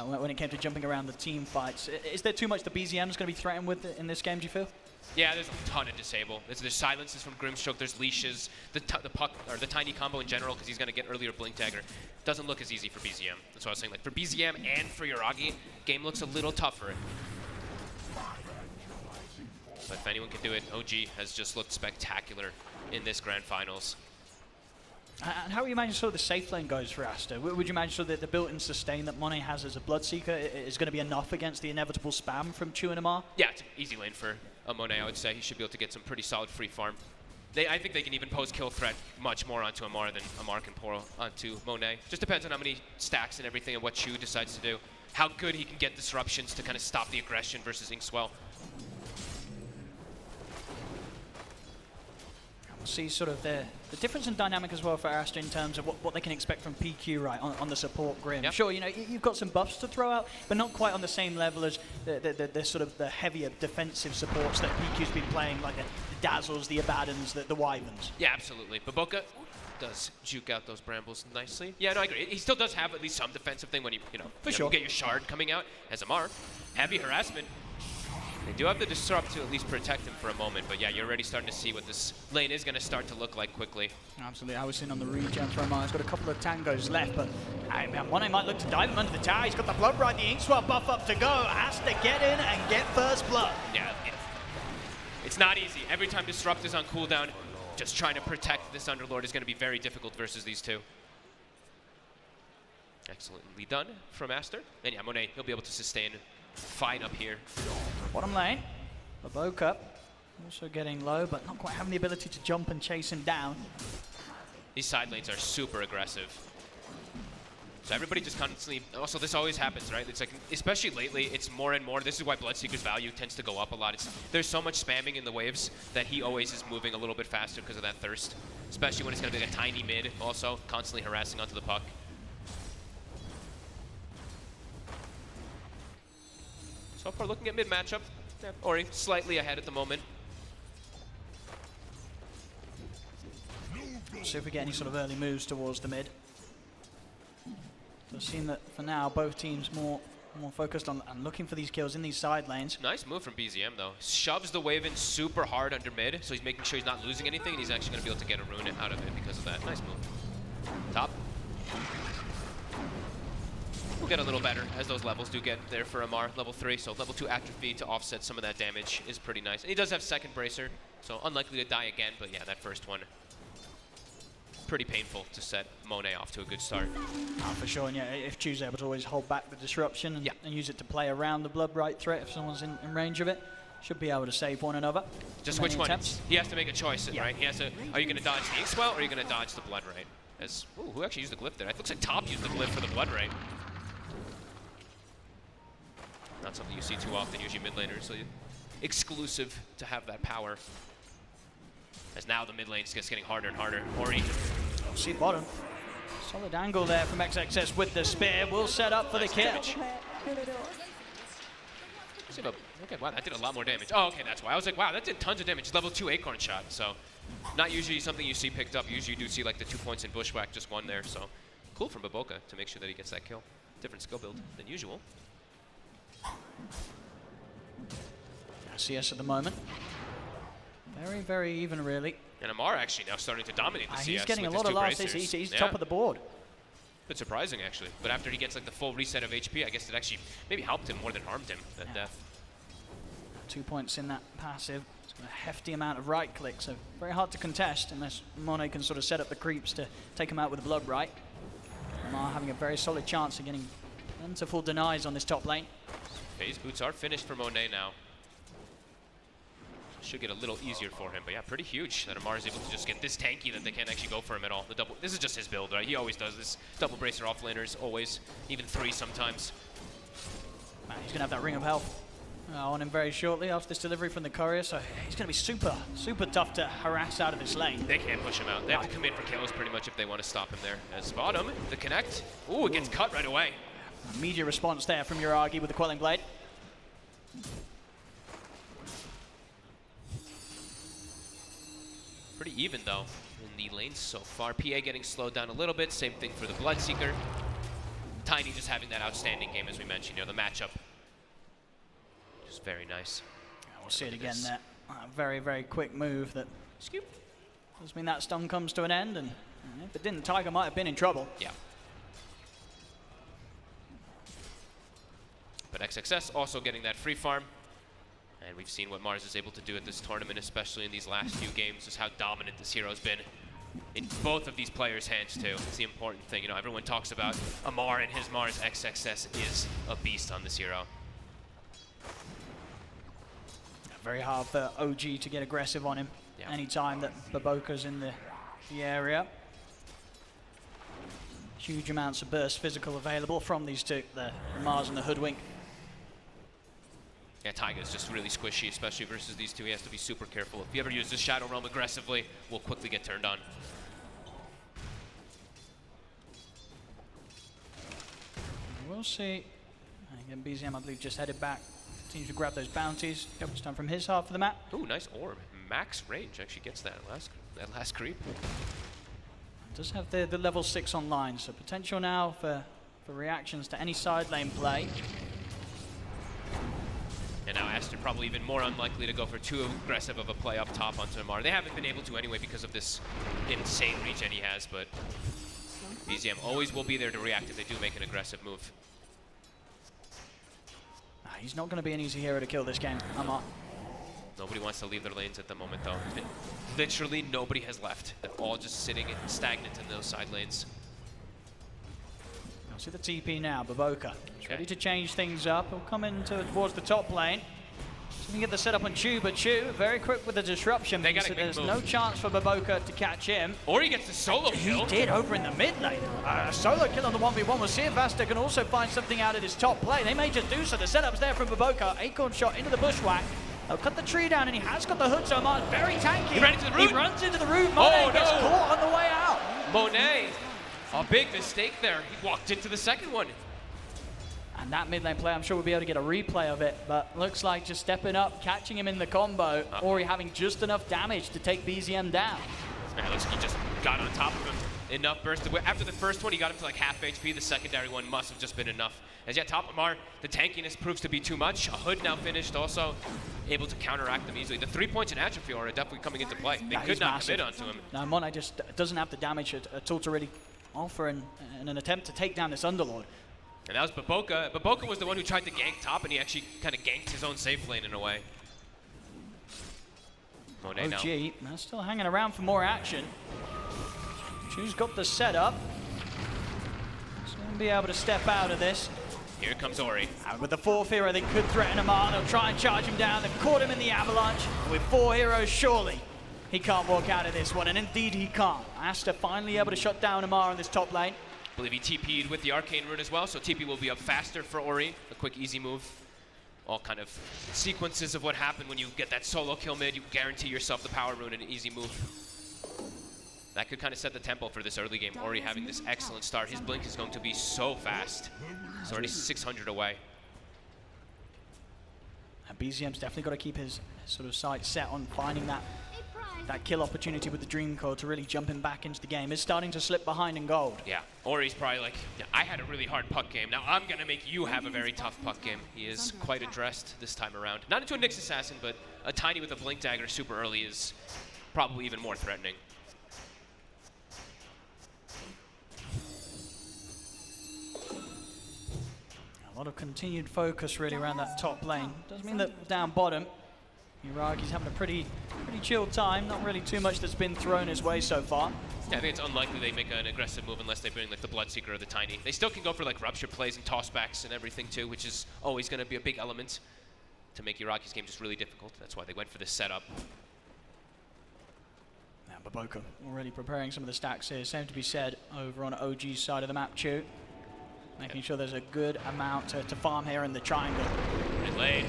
when it came to jumping around the team fights. Is there too much that BZM's going to be threatened with in this game, do you feel? Yeah, there's a ton of disable. There's silences from Grimstroke, there's leashes, the puck, or the Tiny combo in general, because he's going to get earlier Blink Dagger. Doesn't look as easy for BZM. That's what I was saying. Like for BZM and for Yuragi, game looks a little tougher. But if anyone can do it, OG has just looked spectacular in this Grand Finals. And how would you imagine sort of the safe lane goes for Aster? Would you imagine sort of the built-in sustain that Monet has as a Bloodseeker is going to be enough against the inevitable spam from Chu and Amar? Yeah, it's an easy lane for Monet, I would say. He should be able to get some pretty solid free farm. I think they can even pose kill threat much more onto Amar than Amar can pour onto Monet. Just depends on how many stacks and everything and what Chu decides to do. How good he can get disruptions to kind of stop the aggression versus Inkswell. See sort of the difference in dynamic as well for Aster in terms of what they can expect from PQ, right, on the support Grim. Yep. Sure, you've got some buffs to throw out, but not quite on the same level as the sort of the heavier defensive supports that PQ's been playing, like the Dazzles, the Abaddons, the Wyverns. Yeah, absolutely. But Boca does juke out those brambles nicely. Yeah, no, I agree. He still does have at least some defensive thing when you get your shard coming out as Amar. Heavy harassment. They do have the disrupt to at least protect him for a moment, but yeah, you're already starting to see what this lane is going to start to look like quickly. Absolutely, I was sitting on the regen for Amar. He's got a couple of tangos left, but Monet might look to dive him under the tower. He's got the blood right, the Inkswell buff up to go. Has to get in and get first blood. Yeah, it's not easy. Every time disrupt is on cooldown, just trying to protect this Underlord is going to be very difficult versus these two. Excellently done from Aster. And yeah, Monet, he'll be able to sustain fine up here. Bottom lane, the bow cup also getting low, but not quite having the ability to jump and chase him down. These side lanes are super aggressive. So everybody just constantly, also this always happens, right? It's like, especially lately, it's more and more. This is why Bloodseeker's value tends to go up a lot. There's so much spamming in the waves that he always is moving a little bit faster because of that thirst. Especially when it's going to be like a tiny mid also, constantly harassing onto the puck. So far, looking at mid matchup, Ori slightly ahead at the moment. See if we get any sort of early moves towards the mid. Does seem that for now both teams more focused on looking for these kills in these side lanes. Nice move from BZM though. Shoves the wave in super hard under mid, so he's making sure he's not losing anything, and he's actually going to be able to get a rune out of it because of that. Nice move. Top. will get a little better as those levels do get there for Amar. Level 3, so level 2 atrophy to offset some of that damage is pretty nice. And he does have second bracer, so unlikely to die again, but yeah, that first one, pretty painful to set Monet off to a good start. Oh, for sure, and yeah, if Chu's able to always hold back the disruption and use it to play around the Blood Right threat if someone's in range of it, should be able to save one another. Just which one? He has to make a choice, right? He has to, are you going to dodge the Inkswell or are you going to dodge the Blood Right? As, ooh, who actually used the glyph there? It looks like Top used the glyph for the Blood Right. Not something you see too often, usually mid laners, so exclusive to have that power. As now the mid lane just getting harder and harder. Ori. Oh, see bottom. Solid angle there from XXS with the spear. Will set up for the kill. Okay, wow, that did a lot more damage. Oh, okay, that's why. I was like, wow, that did tons of damage. Level 2 Acorn shot, so not usually something you see picked up. Usually you do see like the 2 points in Bushwhack, just one there, so cool from BO5 to make sure that he gets that kill. Different skill build than usual. CS at the moment. Very, very even, really. And Amar actually now starting to dominate the CS. He's getting a with lot his of last. bracers. He's top of the board. Bit surprising, actually. But after he gets like the full reset of HP, I guess it actually maybe helped him more than harmed him, that death. 2 points in that passive. It's got a hefty amount of right click, so very hard to contest unless Monet can sort of set up the creeps to take him out with the Blood Right. Amar having a very solid chance of getting plentiful denies on this top lane. Phase boots are finished for Monet now. Should get a little easier for him, but yeah, pretty huge that Amar is able to just get this tanky that they can't actually go for him at all. The double, this is just his build, right? He always does this. Double bracer off laners, always, even 3 sometimes. Man, he's gonna have that ring of health on him very shortly after this delivery from the courier, so he's gonna be super, super tough to harass out of this lane. They can't push him out. They have to come in for kills pretty much if they want to stop him there. As bottom, the connect. Ooh, it gets cut right away. Immediate response there from Uragi with the Quelling Blade. Pretty even though in the lanes so far. PA getting slowed down a little bit. Same thing for the Bloodseeker. Tiny just having that outstanding game as we mentioned. You know, the matchup just very nice. We'll see it again there. Very, very quick move that does mean that stun comes to an end, and if it didn't, Tiger might have been in trouble. Yeah. But XXS also getting that free farm. And we've seen what Mars is able to do at this tournament, especially in these last few games, just how dominant this hero's been in both of these players' hands too. It's the important thing. You know, everyone talks about Amar and his Mars. XXS is a beast on this hero. Very hard for OG to get aggressive on him anytime that BO5's in the area. Huge amounts of burst physical available from these two, the Mars and the Hoodwink. Yeah, Taiga's just really squishy, especially versus these two. He has to be super careful. If he ever uses Shadow Realm aggressively, we'll quickly get turned on. We'll see. Again, BZM, I believe, just headed back. Continues to grab those bounties. It's time from his half of the map. Ooh, nice orb. Max range actually gets that last creep. Does have the level 6 online, so potential now for reactions to any side lane play. And now Aster probably even more unlikely to go for too aggressive of a play up top onto Amar. They haven't been able to anyway because of this insane regen he has, but BZM always will be there to react if they do make an aggressive move. He's not going to be an easy hero to kill this game, Amar. Nobody wants to leave their lanes at the moment though. Literally nobody has left. They're all just sitting stagnant in those side lanes. I'll see the TP now, BO5. He's ready to change things up. He'll come in towards the top lane. So we can get the setup on Chu, but Chu, very quick with the disruption. They got a there's big no move. chance for BO5 to catch him. Or he gets the solo kill. He did over in the mid lane. A solo kill on the 1v1. We'll see if Aster can also find something out of his top play. They may just do so. The setup's there from BO5. Acorn shot into the Bushwhack. They'll cut the tree down, and he has got the hood, so Amar's very tanky. He ran into the root. He runs into the root. Monet gets caught on the way out. Monet, a big mistake there. He walked into the second one. And that mid lane play, I'm sure we'll be able to get a replay of it, but looks like just stepping up, catching him in the combo, or having just enough damage to take BZM down. Man, looks like he just got on top of him. Enough burst. After the first one, he got him to like half HP. The secondary one must have just been enough. As yet, top Amar, the tankiness proves to be too much. A hood now finished, also able to counteract them easily. The 3 points in atrophy are definitely coming into play. They could not commit onto him. No, Monet just doesn't have the damage at all to really offer in an attempt to take down this Underlord. And that was BO5. BO5 was the one who tried to gank top, and he actually kind of ganked his own safe lane in a way. Monet now. OG, they're still hanging around for more action. Chu's got the setup. He's going to be able to step out of this. Here comes Ori. And with the fourth hero, they could threaten Amar. They'll try and charge him down. They've caught him in the avalanche. With 4 heroes, surely he can't walk out of this one. And indeed he can't. Aster finally able to shut down Amar on this top lane. I believe he TP'd with the Arcane Rune as well, so TP will be up faster for Ori. A quick, easy move. All kind of sequences of what happened when you get that solo kill mid. You guarantee yourself the power rune and an easy move. That could kind of set the tempo for this early game. Ori having this excellent start. His blink is going to be so fast. It's already 600 away. And BZM's definitely got to keep his sort of sights set on finding that kill opportunity with the Dream Code to really jump him back into the game. Is starting to slip behind in gold. Yeah, Ori's probably like, yeah, I had a really hard puck game. Now I'm going to make you have a very tough puck game. He is quite addressed this time around. Not into a Nyx Assassin, but a Tiny with a Blink Dagger super early is probably even more threatening. A lot of continued focus really around that top lane. Doesn't mean that down bottom, Uragi's having a pretty chilled time. Not really too much that's been thrown his way so far. Yeah, I think it's unlikely they make an aggressive move unless they bring like the Bloodseeker or the Tiny. They still can go for like Rupture plays and tossbacks and everything too, which is always going to be a big element to make Uragi's game just really difficult. That's why they went for this setup. Now BO5 already preparing some of the stacks here. Same to be said over on OG's side of the map, Chu. Making sure there's a good amount to farm here in the triangle. Good lane.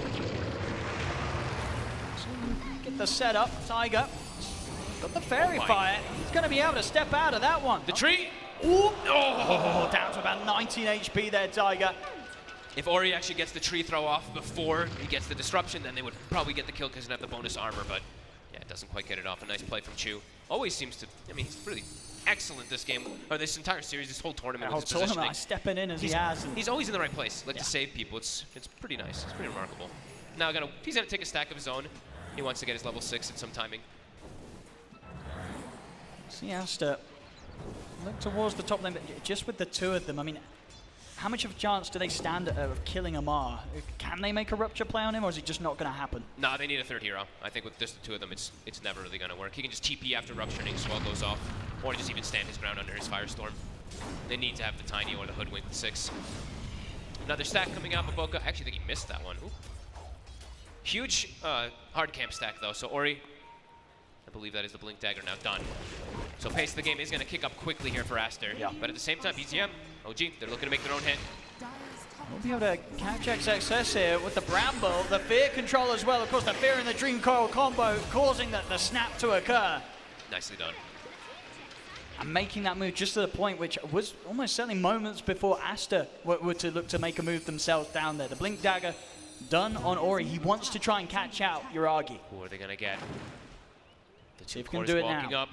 Get the setup, Tiger. Got the Fairy Fire. He's going to be able to step out of that one. The tree. Ooh. Oh, down to about 19 HP there, Tiger. If Ori actually gets the tree throw off before he gets the disruption, then they would probably get the kill because he doesn't have the bonus armor, but yeah, it doesn't quite get it off. A nice play from Chu. Always seems to, I mean, he's really excellent this game, or this entire series, this whole tournament. Whole tournament, stepping in as he has. He's always in the right place, like to save people. It's pretty nice. It's pretty remarkable. Now he's gonna take a stack of his own. He wants to get his level 6 at some timing. See Aster look towards the top lane, but just with the two of them, I mean, how much of a chance do they stand of killing Amar? Can they make a Rupture play on him, or is it just not going to happen? Nah, they need a third hero. I think with just the two of them, it's never really going to work. He can just TP after Rupture and Swell goes off, or just even stand his ground under his Firestorm. They need to have the Tiny or the Hoodwink with 6. Another stack coming out, BO5. I actually think he missed that one. Ooh. Huge hard camp stack, though, so Ori, I believe that is the Blink Dagger now done. So pace of the game is going to kick up quickly here for Aster. Yeah. But at the same time, BZM, OG, they're looking to make their own hit. We'll be able to catch XXS here with the Bramble, the Fear Control as well. Of course, the Fear and the Dream Coil combo causing the snap to occur. Nicely done. And making that move just to the point which was almost certainly moments before Aster were to look to make a move themselves down there. The Blink Dagger done on Ori. He wants to try and catch out Uragi. Who are they going to get? The See if we can do it walking now. Up.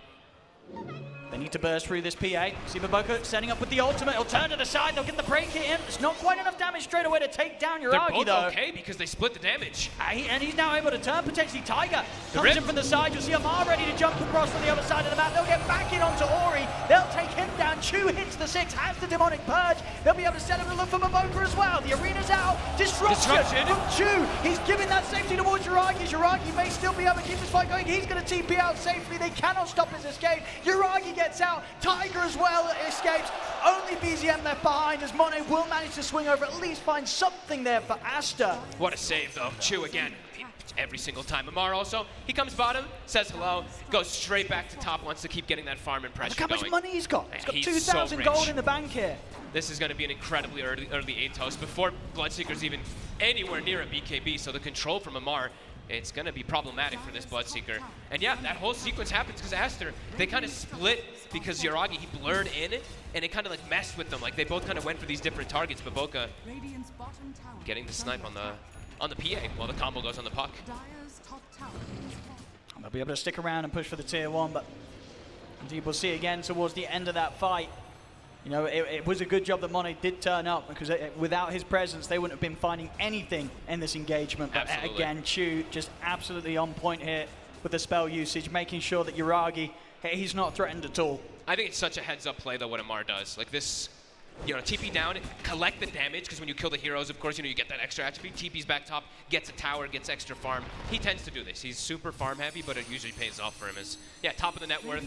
They need to burst through this PA. See BO5 setting up with the ultimate. He'll turn to the side. They'll get the break hit in. It's not quite enough damage straight away to take down Uragi, They're both though. okay because they split the damage. And he's now able to turn potentially Tiger. Comes in from the side. You'll see Amar ready to jump across from the other side of the map. They'll get back in onto Ori. They'll take him down. Chu hits the 6, has the Demonic Purge. They'll be able to set up and look for BO5 as well. The arena's out. Disruption from Chu. He's giving that safety towards Uragi. Uragi may still be able to keep this fight going. He's going to TP out safely. They cannot stop his escape. Uragi gets out. Tiger as well escapes. Only BZM left behind as Monet will manage to swing over, at least find something there for Aster. What a save, though. Chu again. Every single time. Amar also, he comes bottom, says hello, goes straight back to top, wants to keep getting that farm and pressure Look how much going. money he's got. He's got 2,000 so gold in the bank here. This is going to be an incredibly early Atos before Bloodseeker's even anywhere near a BKB, so the control from Amar, it's going to be problematic for this Bloodseeker. And yeah, that whole sequence happens because Aster, they kind of split because Uragi, he blurred in, and it kind of like messed with them. Like they both kind of went for these different targets, but BO5 getting the snipe on the PA while the combo goes on the puck. They'll be able to stick around and push for the tier 1, but indeed we'll see again towards the end of that fight. You know, it was a good job that Monet did turn up because without his presence, they wouldn't have been finding anything in this engagement. But again, Chu just absolutely on point here with the spell usage, making sure that Uragi, he's not threatened at all. I think it's such a heads-up play, though, what Amar does. Like this, TP down, collect the damage, because when you kill the heroes, of course, you get that extra attribute. TP's back top, gets a tower, gets extra farm. He tends to do this. He's super farm heavy, but it usually pays off for him as, top of the net worth.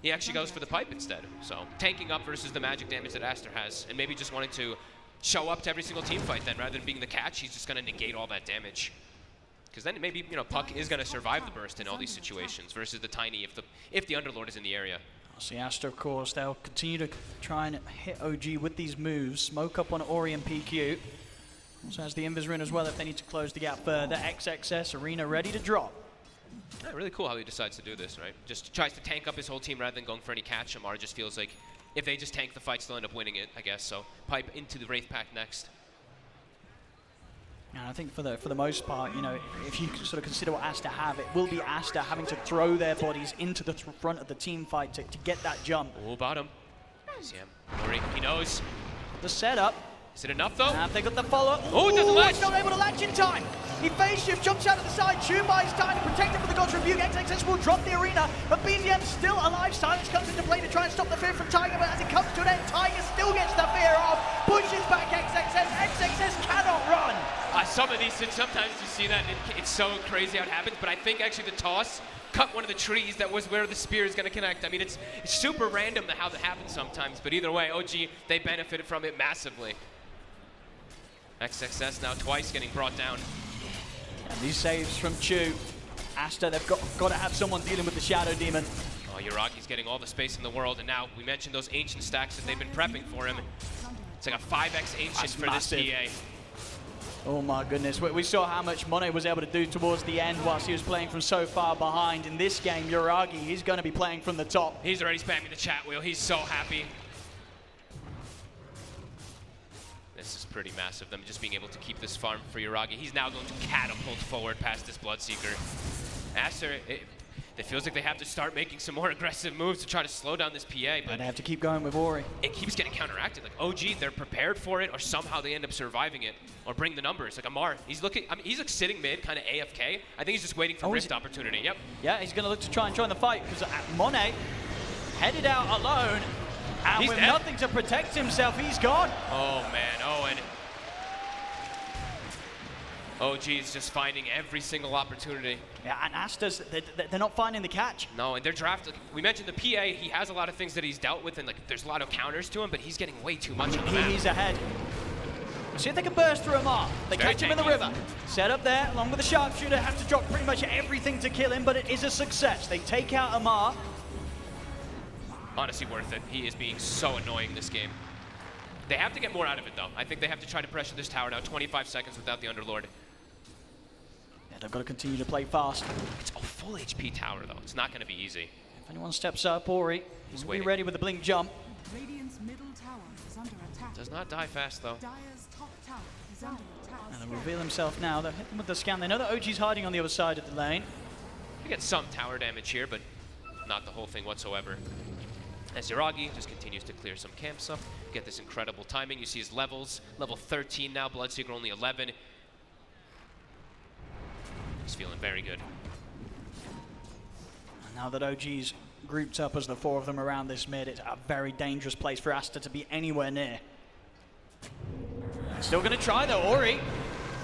He actually goes for the pipe instead. So tanking up versus the magic damage that Aster has, and maybe just wanting to show up to every single team fight then, rather than being the catch, he's just going to negate all that damage. Because then maybe, Puck is going to survive the burst in all these situations versus the Tiny if the Underlord is in the area. See, Aster, of course, they'll continue to try and hit OG with these moves. Smoke up on Ori and PQ. Also has the Invis rune as well if they need to close the gap further. XXS, Arena ready to drop. Yeah, really cool how he decides to do this, right? Just tries to tank up his whole team rather than going for any catch. Amar just feels like if they just tank the fight, they'll end up winning it, I guess. So pipe into the Wraith Pact next. And I think for the most part, if you sort of consider what Aster have, it will be Aster having to throw their bodies into the front of the team fight to get that jump. Oh, bottom. See him. Ori, he knows. The setup. Is it enough, though? And they got the follow-up. Oh, it doesn't latch. It's not able to latch in time. He phase shift, jumps out of the side. Chun buys time to protect him from the God's Rebuke. XXS will drop the arena, but BZM still alive. Silence comes into play to try and stop the fear from Tiger, but as it comes to an end, Tiger still gets the fear off. Pushes back XXS. XXS cannot run. Some of these, sometimes you see that, and it's so crazy how it happens, but I think actually the toss cut one of the trees that was where the spear is going to connect. I mean, it's super random how that happens sometimes, but either way, OG, they benefited from it massively. XXS now twice getting brought down. And these saves from Chu. Aster, they've got to have someone dealing with the Shadow Demon. Oh, Yuragi's getting all the space in the world, and now we mentioned those ancient stacks that they've been prepping for him. It's like a 5x ancient That's for massive. this PA. Oh my goodness, we saw how much Monet was able to do towards the end whilst he was playing from so far behind. In this game, Yuragi, he's going to be playing from the top. He's already spamming the chat wheel. He's so happy. This is pretty massive, them just being able to keep this farm for Yuragi. He's now going to catapult forward past this Bloodseeker. Aster, it feels like they have to start making some more aggressive moves to try to slow down this PA, but they have to keep going with Ori. It keeps getting counteracted. Like OG, they're prepared for it, or somehow they end up surviving it, or bring the numbers. Like Amar, he's looking. I mean, he's like sitting mid, kind of AFK. I think he's just waiting for rift opportunity. Yep. Yeah, he's going to look to try and join the fight because Monet headed out alone, and He's with dead. nothing to protect himself, he's gone. Oh man, Owen. OG is just finding every single opportunity. Yeah, and Aster's, they're not finding the catch. No, and they're drafted. We mentioned the PA, he has a lot of things that he's dealt with, and like there's a lot of counters to him, but he's getting way too much on the map. He's ahead. See if they can burst through Amar. They Very catch him in the tanky. river. Set up there, along with the sharpshooter, have to drop pretty much everything to kill him, but it is a success. They take out Amar. Honestly worth it. He is being so annoying this game. They have to get more out of it, though. I think they have to try to pressure this tower now. 25 seconds without the Underlord. Yeah, they've got to continue to play fast. It's a full HP tower, though. It's not going to be easy. If anyone steps up, Ori, He's will be waiting. ready with the blink jump. Radiant's middle tower is under attack. Does not die fast, though. Dire's top tower is under attack. And they'll reveal himself now. They'll hit them with the scan. They know that OG's hiding on the other side of the lane. You get some tower damage here, but not the whole thing whatsoever. As Yuragi just continues to clear some camps up, get this incredible timing. You see his levels, level 13 now, Bloodseeker only 11. He's feeling very good. And now that OG's grouped up as the four of them around this mid, it's a very dangerous place for Aster to be anywhere near. Still going to try though, Ori.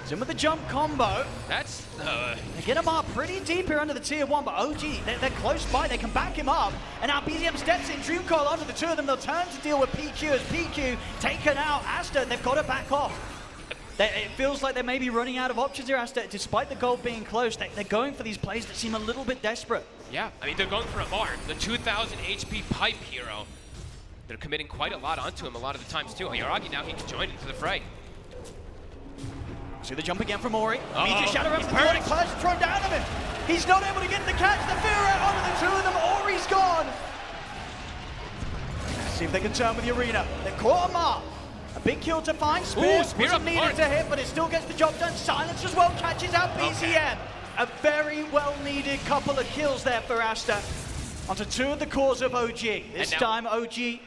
He's in with the jump combo. That's... They get him up pretty deep here under the tier 1, but OG, they're close by. They can back him up. And now BZM steps in, Dream Coil onto the two of them. They'll turn to deal with PQ as PQ taken out. Aster, they've got to back off. It feels like they may be running out of options here, Aster. Despite the goal being close, they're going for these plays that seem a little bit desperate. Yeah, I mean, they're going for Amar, the 2,000 HP pipe hero. They're committing quite a lot onto him a lot of the times, too. Yuragi now, he can join into the fray. See the jump again from Ori. Uh-oh. Meteor Shadow He's from the burning. Clash thrown down on him. He's not able to get the catch. The fear out onto the two of them. Ori's gone. Let's see if they can turn with the arena. They've caught Amar. A big kill to find. Spear Spear wasn't up needed hard. to hit, but it still gets the job done. Silence as well catches out BZM. Okay. A very well-needed couple of kills there for Aster. Onto two of the cores of OG. This now- time OG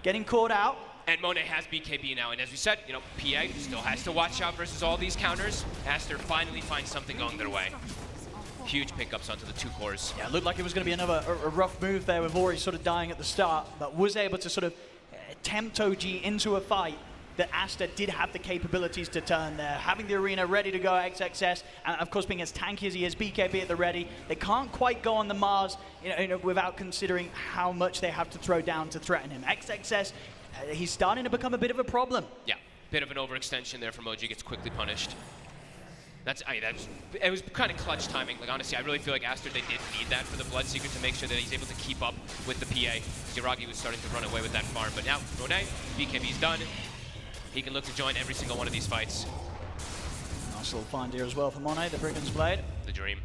getting caught out. And Monet has BKB now, and as we said, you know, PA still has to watch out versus all these counters. Aster finally finds something going their way. Huge pickups onto the two cores. Yeah, it looked like it was going to be another a rough move there with Ori sort of dying at the start, but was able to sort of tempt OG into a fight that Aster did have the capabilities to turn there. Having the arena ready to go, XXS, and of course being as tanky as he is, BKB at the ready. They can't quite go on the Mars without considering how much they have to throw down to threaten him. XXS, he's starting to become a bit of a problem. Yeah, bit of an overextension there from OG, gets quickly punished. It was kind of clutch timing. Like honestly, I really feel like Aster, they did need that for the Bloodseeker to make sure that he's able to keep up with the PA. Yuragi was starting to run away with that farm, but now Monet, BKB's done. He can look to join every single one of these fights. Nice little find here as well for Monet, the Brigand's Blade. The dream.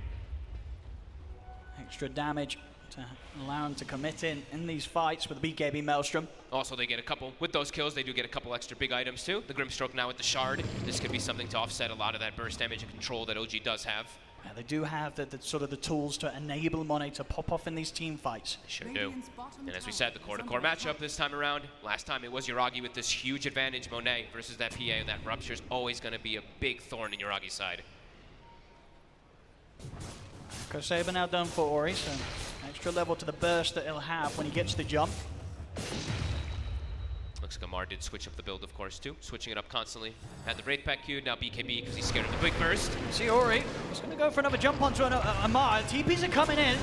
Extra damage to allow him to commit in these fights with the BKB Maelstrom. Also, they get a couple, with those kills, they do get a couple extra big items too. The Grimstroke now with the Shard. This could be something to offset a lot of that burst damage and control that OG does have. Yeah, they do have the sort of the tools to enable Monet to pop off in these team fights. They sure do. And as we said, the core-to-core matchup this time around. Last time it was Yuragi with this huge advantage, Monet versus that PA, and that Rupture is always going to be a big thorn in Yuragi's side. Kosaber now done for Ori, so extra level to the burst that he'll have when he gets the jump. Looks like Amar did switch up the build, of course, too. Switching it up constantly. Had the Wraith Pack queued, now BKB because he's scared of the big burst. See Ori, he's going to go for another jump onto Amar. TPs are coming in.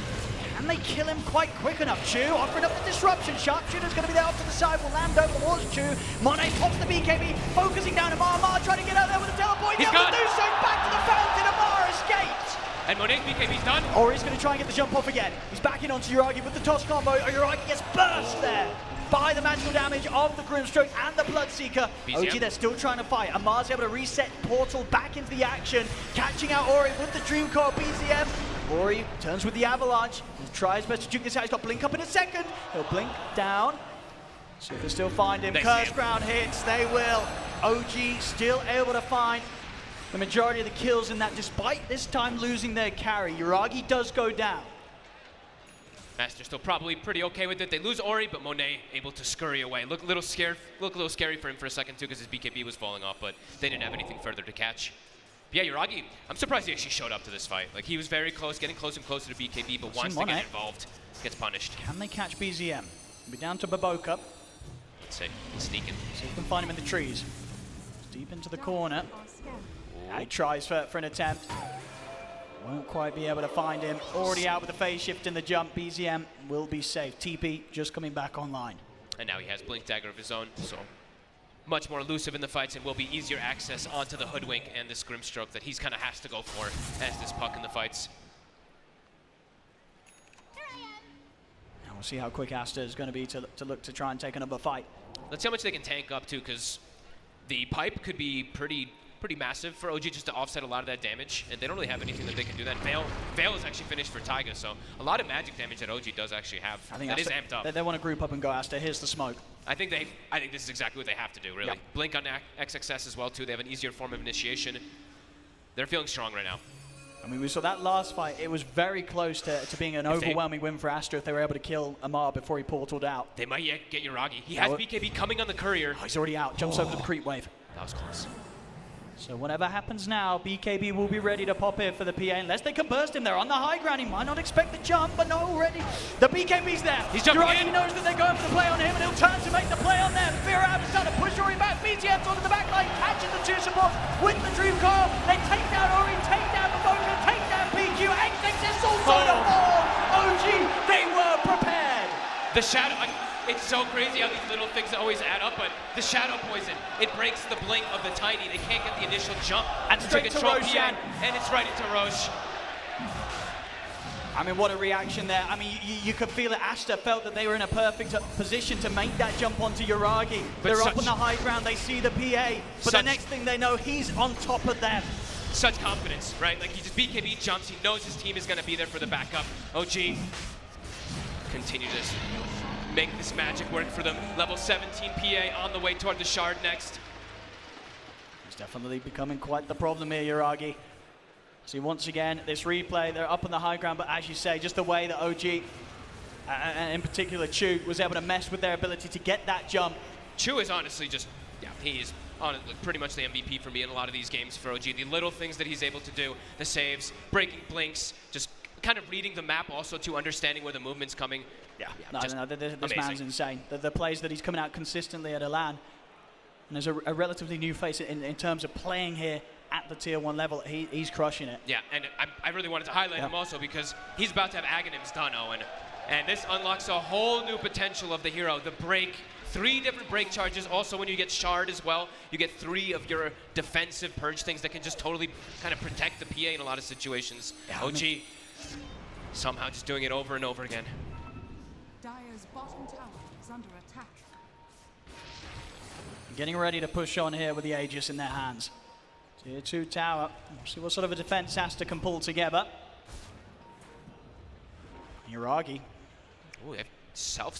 Can they kill him quite quick enough? Chu offering up the disruption. Sharpshooter's going to be there off to the side. Will land over towards Chu. Monet pops the BKB, focusing down Amar. Amar trying to get out there with a teleport. He's gone. Do so back to the fountain. Amar escaped. And Monet's BKB's done. Ori's going to try and get the jump off again. He's backing onto Yuragi with the toss combo. Yuragi gets burst there by the magical damage of the Grimstroke and the Bloodseeker. OG, they're still trying to fight. Amar's able to reset Portal back into the action, catching out Ori with the Dream Core BZM. Ori turns with the Avalanche. He tries best to juke this out. He's got Blink up in a second. He'll blink down. See if they still find him. Curse Ground hits. They will. OG still able to find the majority of the kills in that, despite this time losing their carry. Yuragi does go down. Aster still probably pretty okay with it. They lose Ori, but Monet able to scurry away. Look a little scary for him for a second too, because his BKB was falling off, but they didn't have anything further to catch. But yeah, Yuragi, I'm surprised he actually showed up to this fight. Like, he was very close, getting closer and closer to BKB, but once they get involved, gets punished. Can they catch BZM? He'll be down to Baboka. Let's see, he's sneaking. See if we can find him in the trees. Deep into the corner. He tries for an attempt. Won't quite be able to find him. Already out with the phase shift in the jump. BZM will be safe. TP just coming back online. And now he has Blink Dagger of his own, so much more elusive in the fights and will be easier access onto the Hoodwink and this Grimstroke that he's kind of has to go for as this puck in the fights. And we'll see how quick Aster is going to be to look to try and take another fight. Let's see how much they can tank up too, because the pipe could be pretty massive for OG just to offset a lot of that damage, and they don't really have anything that they can do that. Veil is actually finished for Taiga, so a lot of magic damage that OG does actually have. I think that Aster, is amped up. They want to group up and go Aster. Here's the smoke. I think this is exactly what they have to do, really. Yep. Blink on XXS as well too. They have an easier form of initiation. They're feeling strong right now. I mean, we saw that last fight. It was very close to being an overwhelming win for Aster if they were able to kill Amar before he portaled out. They might yet get Yuragi. He has BKB coming on the courier. Oh, he's already out. Jumps over the creep wave. That was close. So whatever happens now, BKB will be ready to pop in for the PA unless they can burst him. They're on the high ground. He might not expect the jump, but no, already. The BKB's there. He's jumping in. He knows that they're going for the play on him, and he'll turn to make the play on them. Fear out is trying to push Ori back. BTM's onto the back line, catches the two supports with the Dream Core. They take down Ori, take down Baboka, take down PQ. XXS also to fall. OG, they were prepared. The shadow. It's so crazy how these little things always add up, but the Shadow Poison, it breaks the blink of the Tiny. They can't get the initial jump and straight to Roshan. And it's right into Roche. I mean, what a reaction there. I mean, you could feel it. Aster felt that they were in a perfect position to make that jump onto Yuragi. They're up on the high ground. They see the PA. But the next thing they know, he's on top of them. Such confidence, right? Like, he just BKB jumps. He knows his team is going to be there for the backup. OG, continue to make this magic work for them. Level 17 PA on the way toward the Shard next. He's definitely becoming quite the problem here, Yuragi. See, once again, this replay, they're up on the high ground, but as you say, just the way that OG, and in particular Chu, was able to mess with their ability to get that jump. Chu is honestly just, yeah, he is pretty much the MVP for me in a lot of these games for OG. The little things that he's able to do, the saves, breaking blinks, just kind of reading the map also to understanding where the movement's coming. Yeah, This man's insane. The plays that he's coming out consistently at Elan. And as a relatively new face in terms of playing here at the tier 1 level, he's crushing it. Yeah, and I really wanted to highlight him also because he's about to have Aghanims done, Owen. And this unlocks a whole new potential of the hero. The break, 3 different break charges. Also, when you get shard as well, you get 3 of your defensive purge things that can just totally kind of protect the PA in a lot of situations. Yeah, OG somehow just doing it over and over again. Dire's bottom tower is under attack. Getting ready to push on here with the Aegis in their hands. Tier 2 tower. We'll see what sort of a defense Aster can pull together. Yuragi. Ooh,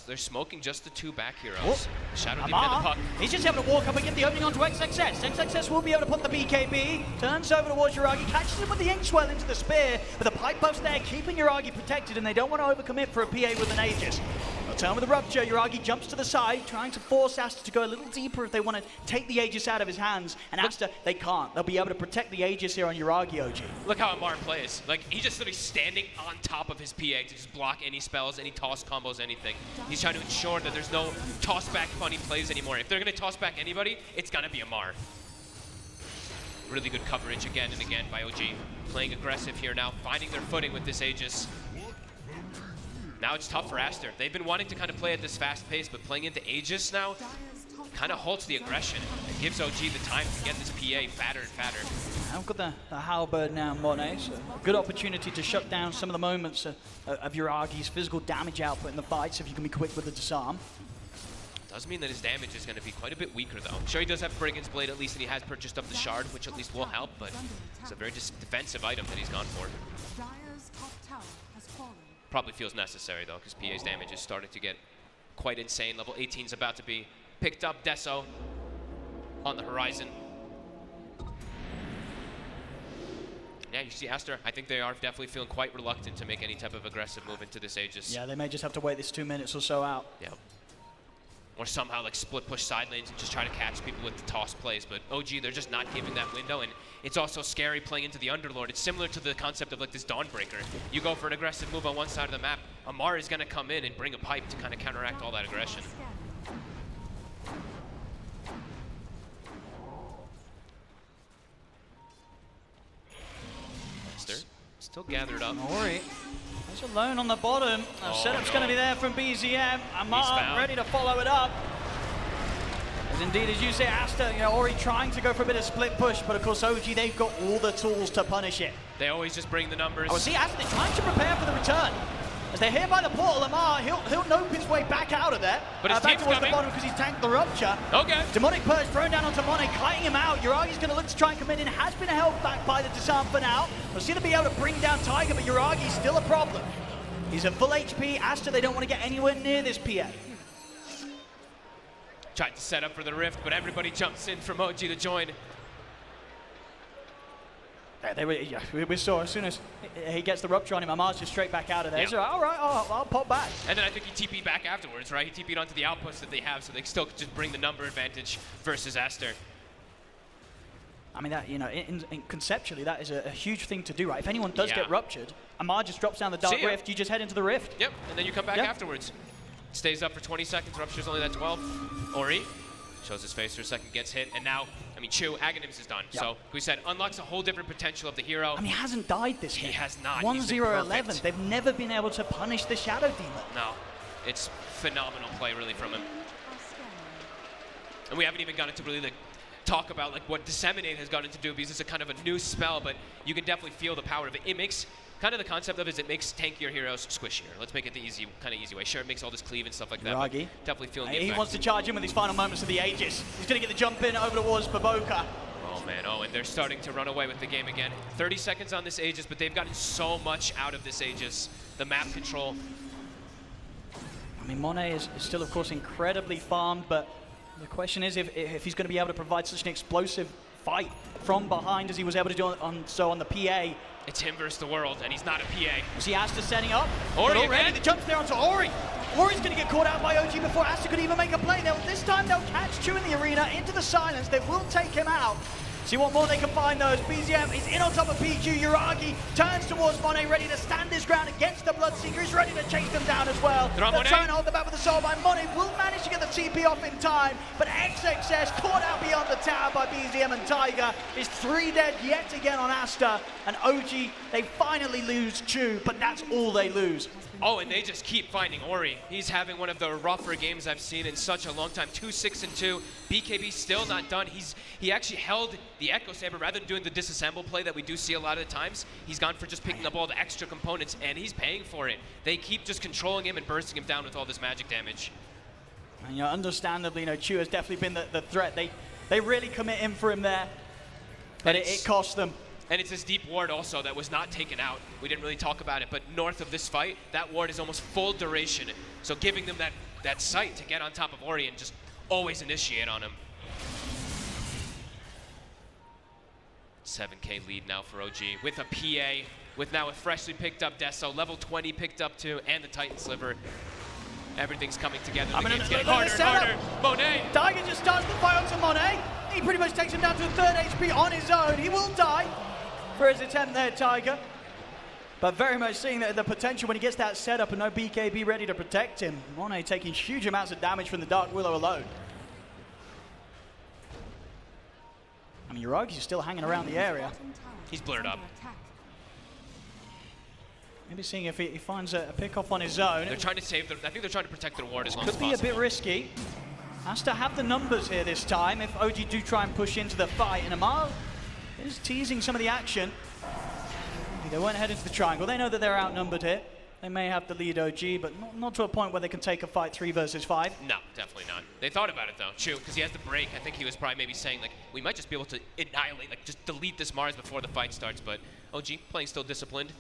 they're smoking just the 2 back heroes. Shadow Demon and the puck. He's just able to walk up and get the opening onto XXS. XXS will be able to put the BKB. Turns over towards Yuragi, catches him with the Inkswell into the spear. But the pipe buff's there, keeping Yuragi protected, and they don't want to overcommit for a PA with an Aegis. They'll turn with the Rupture. Yuragi jumps to the side, trying to force Aster to go a little deeper if they want to take the Aegis out of his hands. And Aster, they can't. They'll be able to protect the Aegis here on Yuragi, OG. Look how Amar plays. Like, he's just literally standing on top of his PA to just block any spells, any toss combos, anything. He's trying to ensure that there's no toss back funny plays anymore. If they're going to toss back anybody, it's going to be Amar. Really good coverage again and again by OG. Playing aggressive here now, finding their footing with this Aegis. Now it's tough for Aster. They've been wanting to kind of play at this fast pace, but playing into Aegis now kind of halts the aggression. It gives OG the time to get this PA fatter and fatter. I've got the halberd now, Monet, so a good opportunity to shut down some of the moments of Yuragi's physical damage output in the fights if you can be quick with the disarm. Does mean that his damage is going to be quite a bit weaker, though. I'm sure he does have Brigand's Blade at least, and he has purchased up the Shard, which at least will help, but it's a very defensive item that he's gone for. Dire's top tower has fallen. Probably feels necessary, though, because PA's damage is starting to get quite insane. Level 18 is about to be picked up. Deso on the horizon. Yeah, you see Aster, I think they are definitely feeling quite reluctant to make any type of aggressive move into this Aegis. Yeah, they may just have to wait this 2 minutes or so out. Yeah. Or somehow like split push side lanes and just try to catch people with the toss plays. But OG, they're just not giving that window, and it's also scary playing into the Underlord. It's similar to the concept of like this Dawnbreaker. You go for an aggressive move on one side of the map, Amar is gonna come in and bring a pipe to kind of counteract all that aggression. Aster still gathered up. Ori is alone on the bottom. Setup's going to be there from BZM. Amar ready to follow it up. As indeed, as you say, Aster, Ori trying to go for a bit of split push, but of course OG, they've got all the tools to punish it. They always just bring the numbers. Oh, see, Aster trying to prepare for the return. As they're here by the portal, Amar, he'll nope his way back out of there. But his back team's towards coming. the bottom because he's tanked the Rupture. Okay. Demonic Purge thrown down onto Monet, kiting him out. Yuragi's going to look to try and come in. Has been held back by the disarm for now. We'll see them be able to bring down Tiger, but Yuragi's still a problem. He's at full HP. Aster, they don't want to get anywhere near this PA. Tried to set up for the rift, but everybody jumps in from OG to join. We saw as soon as he gets the Rupture on him, Amar's just straight back out of there. Yeah. So, all right, I'll pop back. And then I think he TP'd back afterwards, right? He TP'd onto the outposts that they have, so they still just bring the number advantage versus Aster. I mean, that conceptually, that is a huge thing to do, right? If anyone does get ruptured, Amar just drops down the Dark Rift, you just head into the Rift. Yep, and then you come back afterwards. Stays up for 20 seconds, Rupture's only that 12. Ori shows his face for a second, gets hit, and now, I mean, Chu, Aghanims is done. So, we said, unlocks a whole different potential of the hero. I mean, he hasn't died this hit. He has not. 1-0-11. They've never been able to punish the Shadow Demon. No, it's phenomenal play, really, from him. And we haven't even gotten to really, talk about what Disseminate has gotten to do, because it's a kind of a new spell, but you can definitely feel the power of it. It makes, kind of the concept of it is it makes tankier heroes squishier. Let's make it the kind of easy way. Sure, it makes all this cleave and stuff like that. Yuragi. Definitely feeling the He effect. wants to charge in with his final moments of the Aegis. He's going to get the jump in over towards Baboka. Oh man, and they're starting to run away with the game again. 30 seconds on this Aegis, but they've gotten so much out of this Aegis. The map control. I mean, Monet is still, of course, incredibly farmed, but the question is if he's going to be able to provide such an explosive fight from behind as he was able to do on the PA. It's him versus the world, and he's not a PA. See Aster setting up. Ori but already again. the jump's there onto Ori. Ori's going to get caught out by OG before Aster could even make a play. This time they'll catch Chu in the arena into the silence. They will take him out. See what more they can find those. BZM is in on top of PQ. Yuragi turns towards Monet, ready to stand his ground against the Bloodseeker. He's ready to chase them down as well. They're on They're Monet. trying to hold the back with the soul by Monet. Will manage to get the TP off in time, but XXS caught out beyond the tower by BZM, and Tiger is 3 dead yet again on Aster. And OG, they finally lose Chu, but that's all they lose. Oh, and they just keep finding Ori. He's having one of the rougher games I've seen in such a long time. 2-6-2. BKB still not done. He actually held the Echo Saber rather than doing the disassemble play that we do see a lot of the times. He's gone for just picking up all the extra components, and he's paying for it. They keep just controlling him and bursting him down with all this magic damage. And understandably, Chu has definitely been the threat. They really commit in for him there, but it cost them. And it's this deep ward also that was not taken out. We didn't really talk about it, but north of this fight, that ward is almost full duration. So giving them that sight to get on top of Ori and just always initiate on him. 7K lead now for OG with a PA, with now a freshly picked up Deso, level 20 picked up too, and the Titan Sliver. Everything's coming together. The game's getting harder and harder. Monet! Tiger just starts the fight onto Monet. He pretty much takes him down to 3rd HP on his own. He will die for his attempt there, Tiger. But very much seeing the potential when he gets that setup and no BKB ready to protect him. Monet taking huge amounts of damage from the Dark Willow alone. I mean, Yuragi's still hanging around the area. He's blurred up. Maybe seeing if he finds a pick-off on his own. They're trying to save I think they're trying to protect their ward as long as Could possible. be a bit risky. Aster have the numbers here this time if OG do try and push into the fight. And Amal is teasing some of the action. They won't head into the triangle. They know that they're outnumbered here. They may have to lead OG, but not to a point where they can take a fight 3 versus 5. No, definitely not. They thought about it though, Chu, because he has the break. I think he was probably maybe saying like, we might just be able to annihilate, like just delete this Mars before the fight starts, but OG playing still disciplined.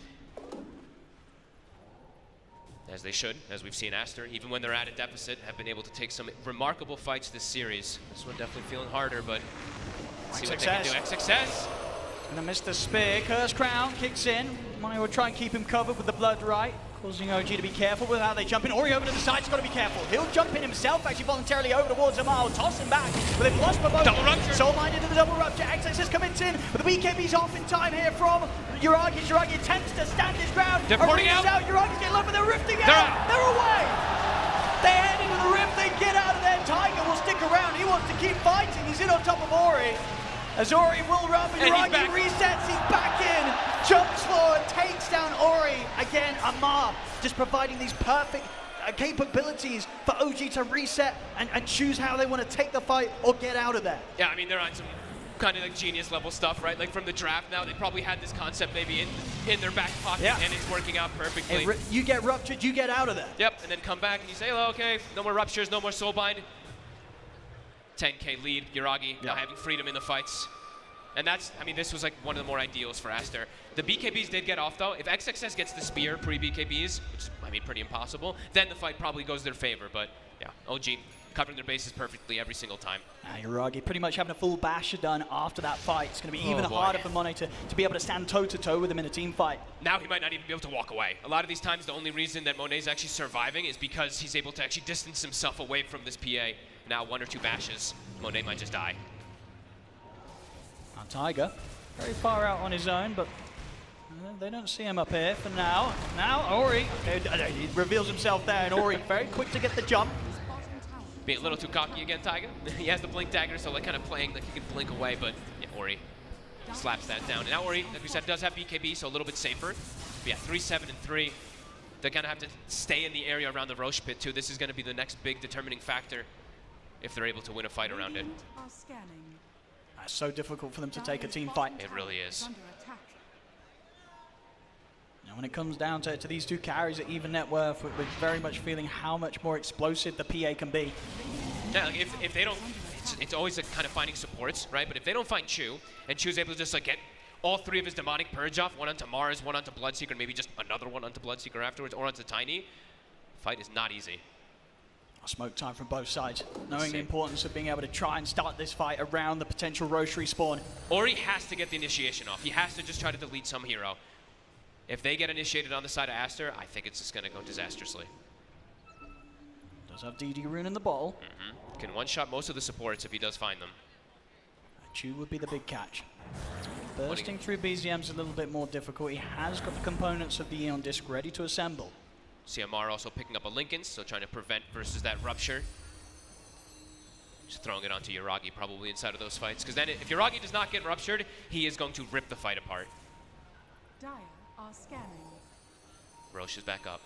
As they should, as we've seen Aster, even when they're at a deficit, have been able to take some remarkable fights this series. This one definitely feeling harder, but let's see what they can do. XXS! Gonna miss the spear. Curse Crown kicks in. Monet will try and keep him covered with the blood right, causing OG to be careful with how they jump in. Ori over to the side's got to be careful. He'll jump in himself, actually voluntarily over towards Amal, toss him back, but they've lost both. Double rupture. Soul-minded to the double rupture. XXS commits in, but the BKB's off in time here from Yuragi. Yuragi attempts to stand his ground. They're porting out. Yuragi's getting low, but they're rifting out. They're away. They head into the rift. They get out of there. Tiger will stick around. He wants to keep fighting. He's in on top of Ori. As Ori will run, but Yuragi resets, he's back in, jumps forward, takes down Ori. Again, Amar just providing these perfect capabilities for OG to reset and choose how they want to take the fight or get out of there. Yeah, I mean, they're on some kind of like genius level stuff, right? Like from the draft now, they probably had this concept maybe in their back pocket, and it's working out perfectly. You get ruptured, you get out of there. Yep, and then come back and you say, oh, okay, no more ruptures, no more soulbind. 10K lead, Yuragi now having freedom in the fights. And that's, I mean, this was like one of the more ideals for Aster. The BKBs did get off though. If XXS gets the spear pre-BKBs, which is, I mean, pretty impossible, then the fight probably goes their favor. But yeah, OG covering their bases perfectly every single time. Yuragi pretty much having a full basher done after that fight. It's going to be even harder for Monet to be able to stand toe-to-toe with him in a team fight. Now he might not even be able to walk away. A lot of these times, the only reason that Monet's actually surviving is because he's able to actually distance himself away from this PA. Now 1 or 2 bashes, Monet might just die. Now Tiger, very far out on his own, but they don't see him up here for now. Now Ori, he reveals himself there, and Ori very quick to get the jump. Being a little too cocky again, Tiger. He has the blink dagger, so like kind of playing like he can blink away, but yeah, Ori slaps that down. And now Ori, like we said, does have BKB, so a little bit safer. But yeah, 3-7-3. They're gonna have to stay in the area around the Roche pit too. This is gonna be the next big determining factor if they're able to win a fight around it. It's so difficult for them to take a team fight. It really is. Now when it comes down to these 2 carries at even net worth, we're very much feeling how much more explosive the PA can be. Yeah, like if they don't, it's always like kind of finding supports, right? But if they don't find Chu, and Chu's able to just like get all 3 of his demonic purge off, 1 onto Mars, 1 onto Bloodseeker, and maybe just another 1 onto Bloodseeker afterwards, or onto Tiny, the fight is not easy. Smoke time from both sides, knowing the importance of being able to try and start this fight around the potential Roche respawn. Ori has to get the initiation off. He has to just try to delete some hero. If they get initiated on the side of Aster, I think it's just going to go disastrously. Does have DD Rune in the bottle. Can one-shot most of the supports if he does find them. Chu would be the big catch. Bursting through BZM's a little bit more difficult. He has got the components of the Eon disc ready to assemble. CMR also picking up a Lincoln, so trying to prevent versus that rupture. Just throwing it onto Yuragi probably inside of those fights, because then if Yuragi does not get ruptured, he is going to rip the fight apart. Dire are scanning. Roche is back up.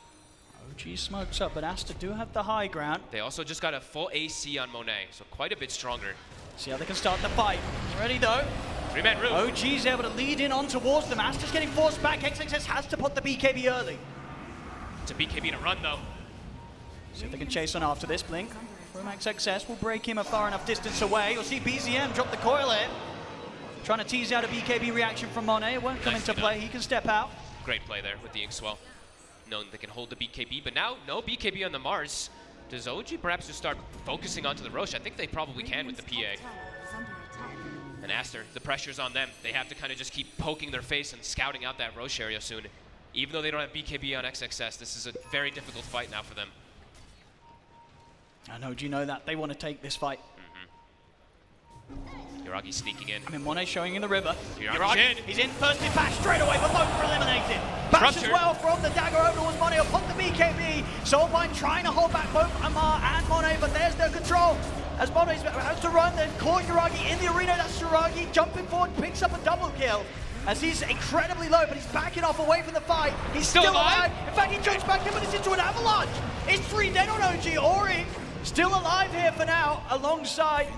OG smokes up, but Aster do have the high ground. They also just got a full AC on Monet, so quite a bit stronger. See how they can start the fight. Ready though. Three-man room. OG's able to lead in on towards them. Aster's getting forced back. XXS has to put the BKB early. It's a BKB to run though. See if they can chase on after this. Blink from XXS will break him a far enough distance away. You'll see BZM drop the coil in. Trying to tease out a BKB reaction from Monet. It won't come into play. He can step out. Great play there with the Inkswell. Knowing they can hold the BKB, but now no BKB on the Mars. Does OG perhaps just start focusing onto the Roche? I think they probably can with the PA. And Aster, the pressure's on them. They have to kind of just keep poking their face and scouting out that Roche area soon. Even though they don't have BKB on XXS, this is a very difficult fight now for them. I know, do you know that? They want to take this fight. Yuragi sneaking in. I mean, Monet showing in the river. Yuragi's in. He's in first in bash straight away, but both are eliminated. Bash as well from the dagger over towards Monet. Upon the BKB. Soulbind trying to hold back both Amar and Monet, but there's their control. As Monet has to run, they've caught Yuragi in the arena. That's Yuragi jumping forward, picks up a double kill. As he's incredibly low, but he's backing off away from the fight. He's still alive. In fact, he jumps back in, but it's into an avalanche. It's 3 dead on OG. Ori still alive here for now, alongside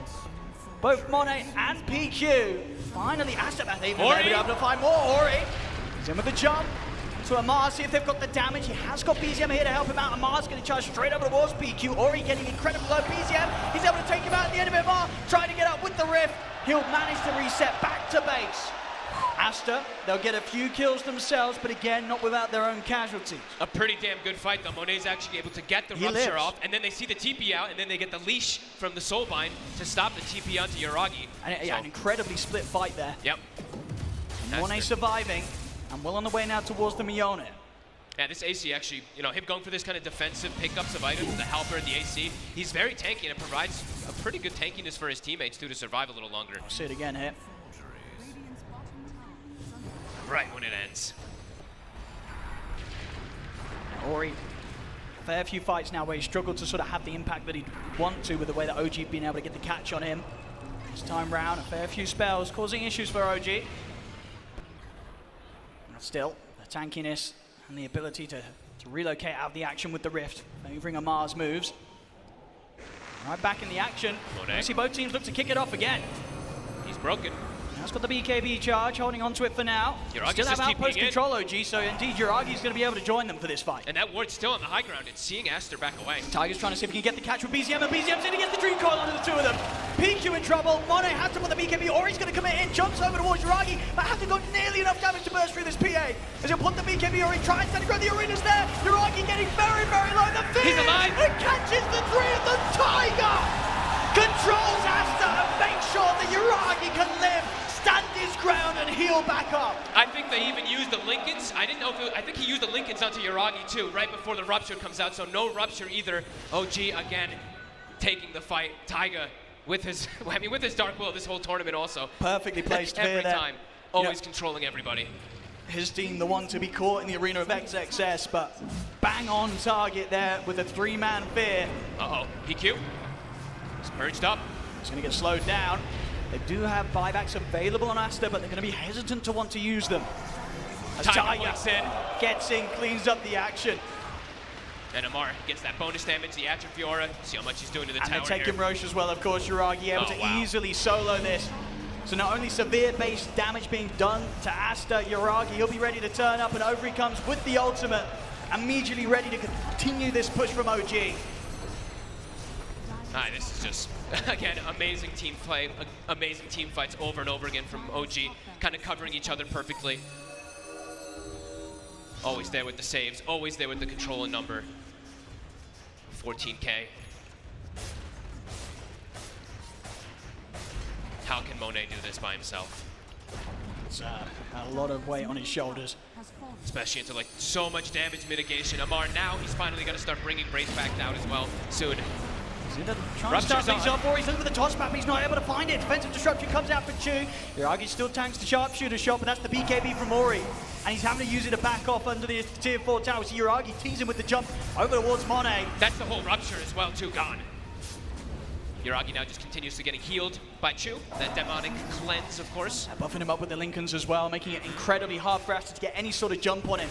both Monet and PQ. Finally, Aster, they've been able to find more. Ori, he's in with the jump. To Amar, see if they've got the damage. He has got BZM here to help him out. Amar's going to charge straight over towards PQ. Ori getting incredibly low. BZM, he's able to take him out at the end of it. Amar trying to get up with the rift. He'll manage to reset back to base. Aster, they'll get a few kills themselves, but again, not without their own casualties. A pretty damn good fight, though. Monet's actually able to get the rupture off, and then they see the TP out, and then they get the leash from the Soulbind to stop the TP onto Yuragi. And yeah, an incredibly split fight there. Yep. Monet surviving, and well on the way now towards the Mione. Yeah, this AC actually, you know, him going for this kind of defensive pickups of items, the Halper and the AC, he's very tanky, and it provides a pretty good tankiness for his teammates, too, to survive a little longer. I'll see it again here. Right when it ends. Ori, a fair few fights now where he struggled to sort of have the impact that he'd want to with the way that OG been able to get the catch on him. This time round, a fair few spells causing issues for OG. Still, the tankiness and the ability to relocate out of the action with the rift, favouring Amar's moves. Right back in the action. I see both teams look to kick it off again. He's broken. That's got the BKB charge, holding on to it for now. Yuragi's still have just outpost TPing control, OG, so indeed Yuragi's going to be able to join them for this fight. And that ward's still on the high ground. It's seeing Aster back away. Tiger's trying to see if he can get the catch with BZM, and BZM's in against the Dream Coil onto the two of them. PQ in trouble. Monet has to put the BKB, or he's going to commit in, jumps over towards Yuragi, but hasn't got nearly enough damage to burst through this PA. As he'll put the BKB, or he tries to grab the arena's there. Yuragi getting very, very low. The feed! He's alive! It catches the three of the Tiger! Controls Aster and makes sure that Yuragi can live, stand his ground, and heal back up. I think they even used the Lincolns. I didn't know if I think he used the Lincolns onto Yuragi too, right before the rupture comes out, so no rupture either. OG again taking the fight. Taiga with his, with his Dark Will this whole tournament also. Perfectly placed every there. time. Always controlling everybody. His team, the one to be caught in the arena of XXS, but bang on target there with a 3-man fear. Uh-oh, PQ. He's merged up. He's going to get slowed down. They do have buybacks available on Aster, but they're going to be hesitant to want to use them. As Tiger gets in, cleans up the action. And Amar gets that bonus damage, the Atrophy Aura. See how much he's doing to the tower And they're taking here. Roche as well, of course. Yuragi able to easily solo this. So not only severe base damage being done to Aster, Yuragi, he'll be ready to turn up, and over he comes with the ultimate, immediately ready to continue this push from OG. This is just, again, amazing team play, amazing team fights over and over again from OG, kind of covering each other perfectly. Always there with the saves, always there with the control and number. 14K. How can Monet do this by himself? It's a lot of weight on his shoulders. Especially into like so much damage mitigation. Amar now, he's finally going to start bringing Brace back down as well soon. Trying to start things up, or he's looking for the toss back, but he's not able to find it. Defensive disruption comes out for Chu. Yuragi still tanks the sharpshooter shot, but that's the BKB from Ori. And he's having to use it to back off under the tier 4 tower. So Yuragi teasing with the jump over towards Monet. That's the whole rupture as well, too, gone. Yuragi now just continues to getting healed by Chu. That demonic cleanse, of course. Buffing him up with the Lincolns as well, making it incredibly hard for Aster to get any sort of jump on him.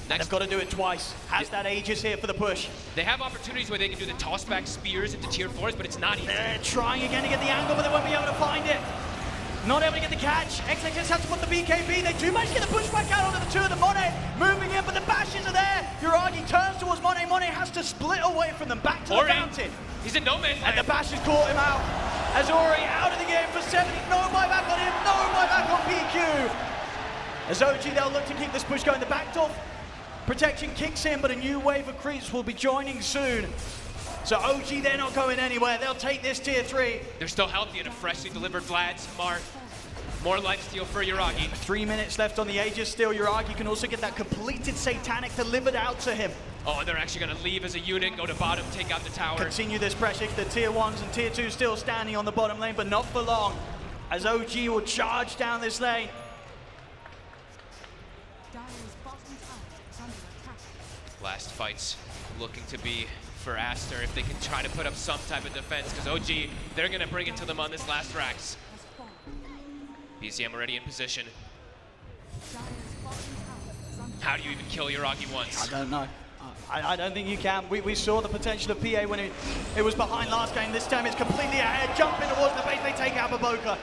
They've got to do it twice. Has that Aegis here for the push. They have opportunities where they can do the toss-back spears into tier 4s, but it's not easy. They're trying again to get the angle, but they won't be able to find it. Not able to get the catch. XXS has to put the BKB. They do manage to get the pushback out onto the two of the Monet. Moving in, but the bashes are there. Yuragi turns towards Monet. Monet has to split away from them. Back to the fountain. He's in no man's land. And the bashes caught him out. As Ori out of the game for 70. No buyback on him. No buyback on PQ. As OG, they'll look to keep this push going. The backdoor protection kicks in, but a new wave of creeps will be joining soon. So OG, they're not going anywhere. They'll take this tier 3. They're still healthy and a freshly delivered Vlad. More lifesteal for Yuragi. 3 minutes left on the Aegis still. Yuragi can also get that completed Satanic delivered out to him. Oh, and they're actually going to leave as a unit, go to bottom, take out the tower. Continue this pressure. The tier 1s and tier 2s still standing on the bottom lane, but not for long. As OG will charge down this lane. Last fights looking to be for Aster if they can try to put up some type of defense, because OG, they're going to bring it to them on this last Rax. BCM already in position. How do you even kill Yuragi once? I don't know. I don't think you can. We saw the potential of PA when it was behind last game. This time it's completely ahead. Jumping towards the base, they take out Baboka.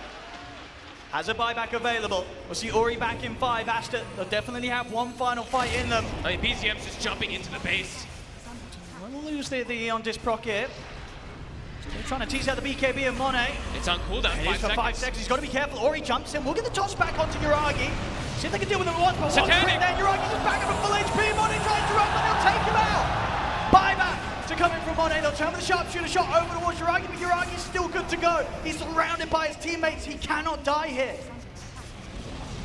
Has a buyback available. We'll see Ori back in 5. Aster, they'll definitely have one final fight in them. I mean, BCM's just jumping into the base. We'll lose the Eon Disproc here. They're trying to tease out the BKB of Monet. It's on cooldown. It is for 5 seconds. He's got to be careful. Ori jumps in. We'll get the toss back onto Yuragi. See if they can deal with him once. But one crit there. Yuragi's just back up at full HP. Monet tries to run, but they'll take him out. Buyback to come in from Monet. They'll turn with a sharpshooter shot over towards Yuragi, but Yuragi's still good to go. He's surrounded by his teammates. He cannot die here.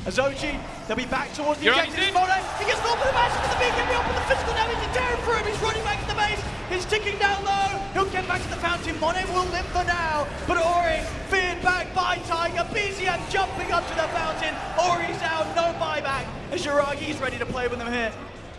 As OG, they'll be back towards the objectives. Monet, he gets off with the match with the BKB up with the physical damage to tear him through him. He's running back to the base. He's ticking down low. He'll get back to the fountain. Monet will live for now. But Ori, feared back by Tiger. BZM jumping up to the fountain. Ori's out, no buyback. As Yuragi's ready to play with them here.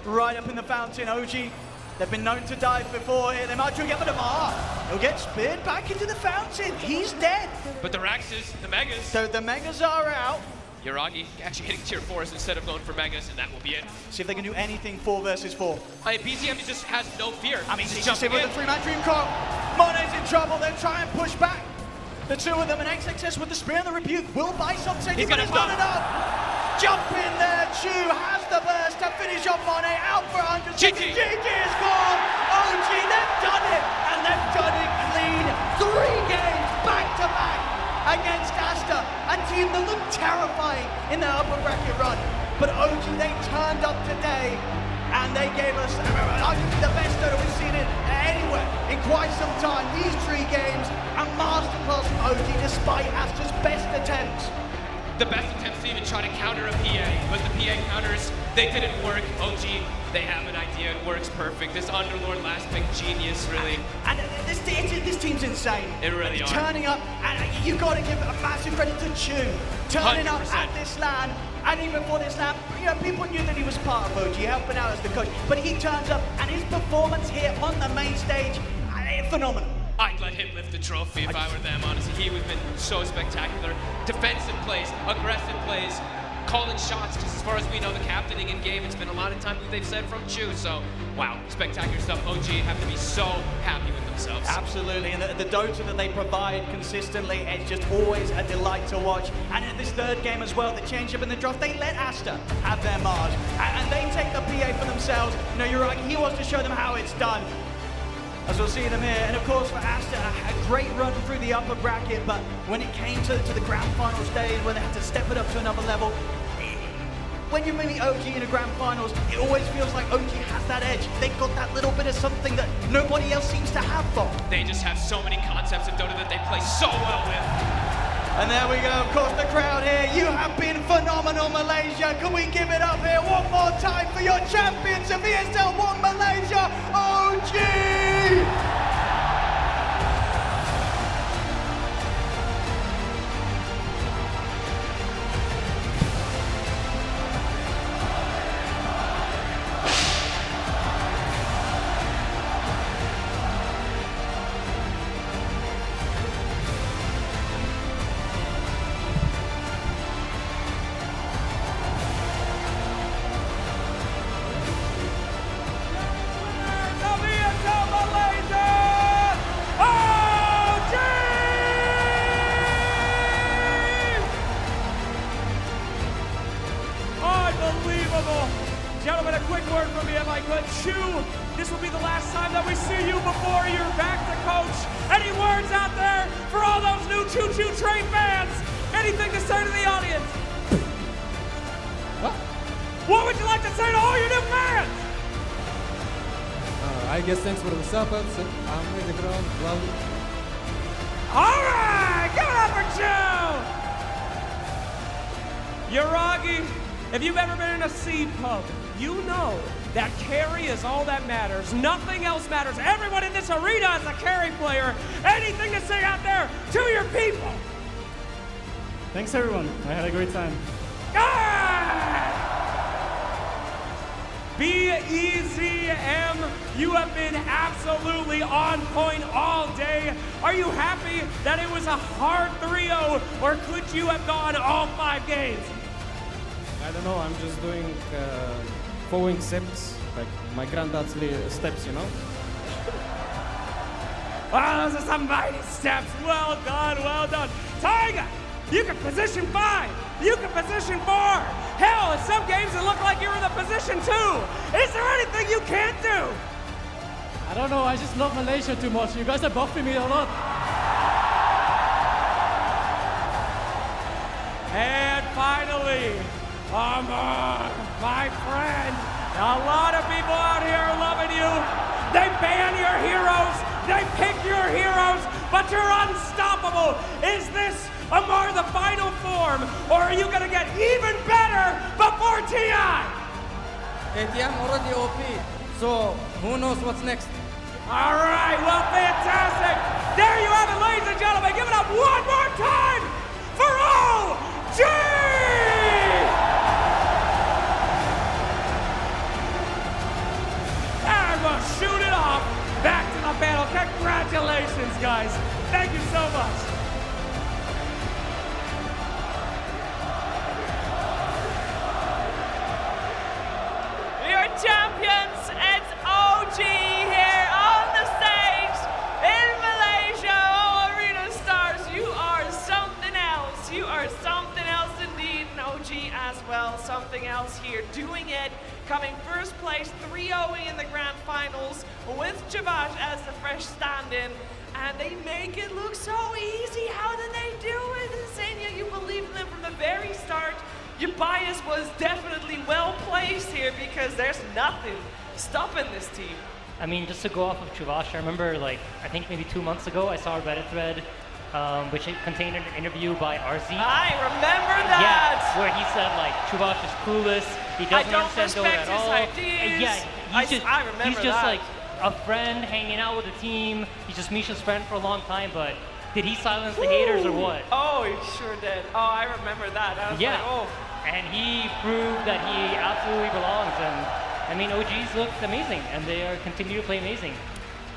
Right up in the fountain, OG. They've been known to dive before here. They might try to get Damar. He'll get speared back into the fountain. He's dead. But the Raxes, the Megas. So the Megas are out. Yuragi actually hitting tier 4s instead of going for Megas, and that will be it. See if they can do anything 4 versus 4. I mean, BCM just has no fear. I mean, he's just with the 3-man dream call. Monet's in trouble. They'll try and push back. The two of them, and XXS with the spear and the rebuke will buy some safety, but it's not enough. Jump in there. Chu has the burst to finish off Monet. Out for 100 seconds. GG is gone. OG, they've done it. And they've done it clean. 3 games back to back against Aster, a team that looked terrifying in their upper bracket run. But OG, they turned up today, and they gave us arguably the best that we've seen it anywhere in quite some time. These 3 games, a masterclass from OG, despite Aster's best attempts. The best attempts to even try to counter a PA, but the PA counters, they didn't work. OG, they have an idea, it works perfect. This Underlord last pick, genius, really. And this team's insane. It really are. Turning up, and you've got to give a massive credit to Chu. Turning 100%. Up at this LAN, and even before this LAN, you know, people knew that he was part of OG, helping out as the coach. But he turns up, and his performance here on the main stage, phenomenal. I'd let him lift the trophy if I were them, honestly. He would have been so spectacular. Defensive plays, aggressive plays, calling shots, because as far as we know, the captaining in game, it's been a lot of times that they've said from Chu. So, wow, spectacular stuff. OG have to be so happy with themselves. Absolutely, and the Dota that they provide consistently, it's just always a delight to watch. And in this 3rd game as well, the change up in the draft, they let Aster have their Mars, and they take the PA for themselves. You know, you're right, he wants to show them how it's done. As we'll see them here, and of course for Aster, a great run through the upper bracket, but when it came to the grand final stage, where they had to step it up to another level, when you meet OG in a grand finals, it always feels like OG has that edge. They've got that little bit of something that nobody else seems to have, Bob. They just have so many concepts of Dota that they play so well with. And there we go, of course, the crowd here. You have been phenomenal, Malaysia. Can we give it up here one more time for your champions of ESL 1 Malaysia, OG! word from me if I could. Chu, this will be the last time that we see you before you're back to coach. Any words out there for all those new Choo Choo Train fans? Anything to say to the audience? What would you like to say to all your new fans? I guess thanks for the support. I'm in the ground. Love it. All right, give it up for Chu! Yuragi, if you've ever been in a seed pub, you know that carry is all that matters. Nothing else matters. Everyone in this arena is a carry player. Anything to say out there to your people? Thanks, everyone. I had a great time. BEZM, you have been absolutely on point all day. Are you happy that it was a hard 3-0, or could you have gone all 5 games? I don't know, I'm just doing following steps, like my granddad's steps, you know? Wow, those are some mighty steps. Well done, well done. Tiger, you can position 5. You can position 4. Hell, in some games it looked like you were in the position 2. Is there anything you can't do? I don't know, I just love Malaysia too much. You guys are buffing me a lot. And finally, Amar, my friend. A lot of people out here are loving you. They ban your heroes. They pick your heroes, but you're unstoppable. Is this, Amar, the final form, or are you going to get even better before TI? ATM already OP, so who knows what's next? All right, well, fantastic. There you have it, ladies and gentlemen. Give it up one more time for OG! And we'll shoot it off. Back to the battle. Congratulations, guys. Thank you so much. Your champions, it's OG here on the stage in Malaysia. Oh, Arena Stars, you are something else. You are something else indeed, and OG as well, something else here. Doing it, coming first place, 3-0 in the grand finals with Chavash as the fresh stand-in. And they make it look so easy. How did they do it? Insania, you believed in them from the very start. Your bias was definitely well placed here because there's nothing stopping this team. I mean, just to go off of Chavash, I remember, like, I think maybe 2 months ago, I saw a Reddit thread which contained an interview by RZ. I remember that! Yeah, where he said, like, Chavash is clueless, he doesn't understand DOTA at all. Ideas. Yeah, I remember he's just that. like a friend hanging out with the team. He's just Misha's friend for a long time, but did he silence the haters or what? Oh, he sure did. Oh, I remember that. I was like, oh. And he proved that he absolutely belongs. And I mean, OGs looked amazing, and they are continue to play amazing.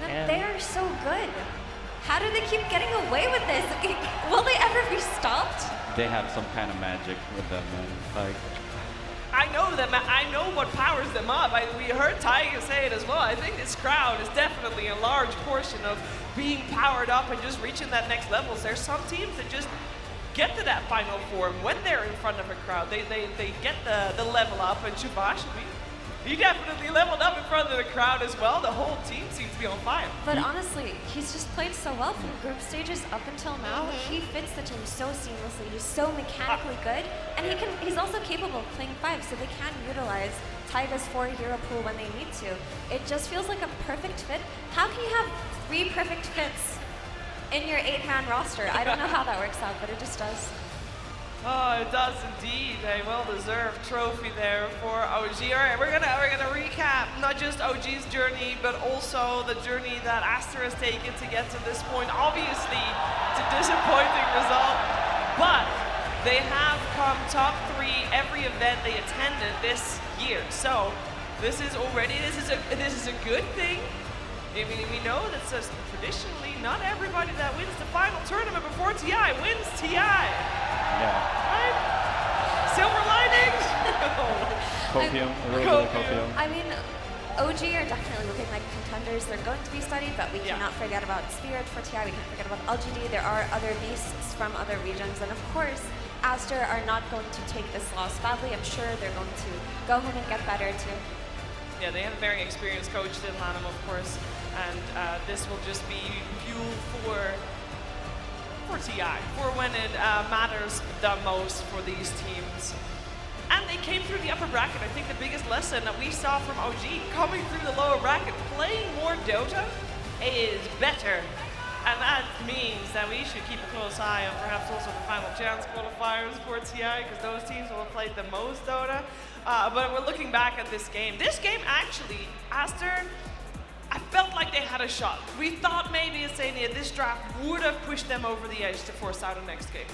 And They are so good. How do they keep getting away with this? Will they ever be stopped? They have some kind of magic with them, man. Like, I know them. I know what powers them up. We heard Tiger say it as well. I think this crowd is definitely a large portion of being powered up and just reaching that next level. There's some teams that just get to that final form when they're in front of a crowd. They get the level up, and Chavash, he definitely leveled up in front of the crowd as well. The whole team seems to be on fire. But honestly, he's just played so well from group stages up until now. He fits the team so seamlessly. He's so mechanically good, and he's also capable of playing 5, so they can utilize Taiga's 4-hero pool when they need to. It just feels like a perfect fit. How can you have 3 perfect fits in your 8-man roster? I don't know how that works out, but it just does. Oh, it does indeed. A well-deserved trophy there for OG. All right, we're gonna recap not just OG's journey, but also the journey that Aster has taken to get to this point. Obviously, it's a disappointing result, but they have come top 3 every event they attended this year. So this is a good thing. I mean, we know that says traditionally not everybody that wins the final tournament before TI wins TI. Right? Silver linings? Copium, a little bit of copium. I mean, OG are definitely looking like contenders. They're going to be studied, but we cannot forget about Spirit for TI. We can't forget about LGD. There are other beasts from other regions. And of course, Aster are not going to take this loss badly. I'm sure they're going to go home and get better too. Yeah, they have a very experienced coach, Dylan Lanham, of course, and this will just be fuel for TI, for when it matters the most for these teams. And they came through the upper bracket. I think the biggest lesson that we saw from OG coming through the lower bracket, playing more Dota is better. And that means that we should keep a close eye on perhaps also the final chance qualifiers for TI, because those teams will have played the most Dota. But we're looking back at this game. This game actually, Aster, I felt like they had a shot. We thought maybe Asania, this draft would have pushed them over the edge to force out a next game.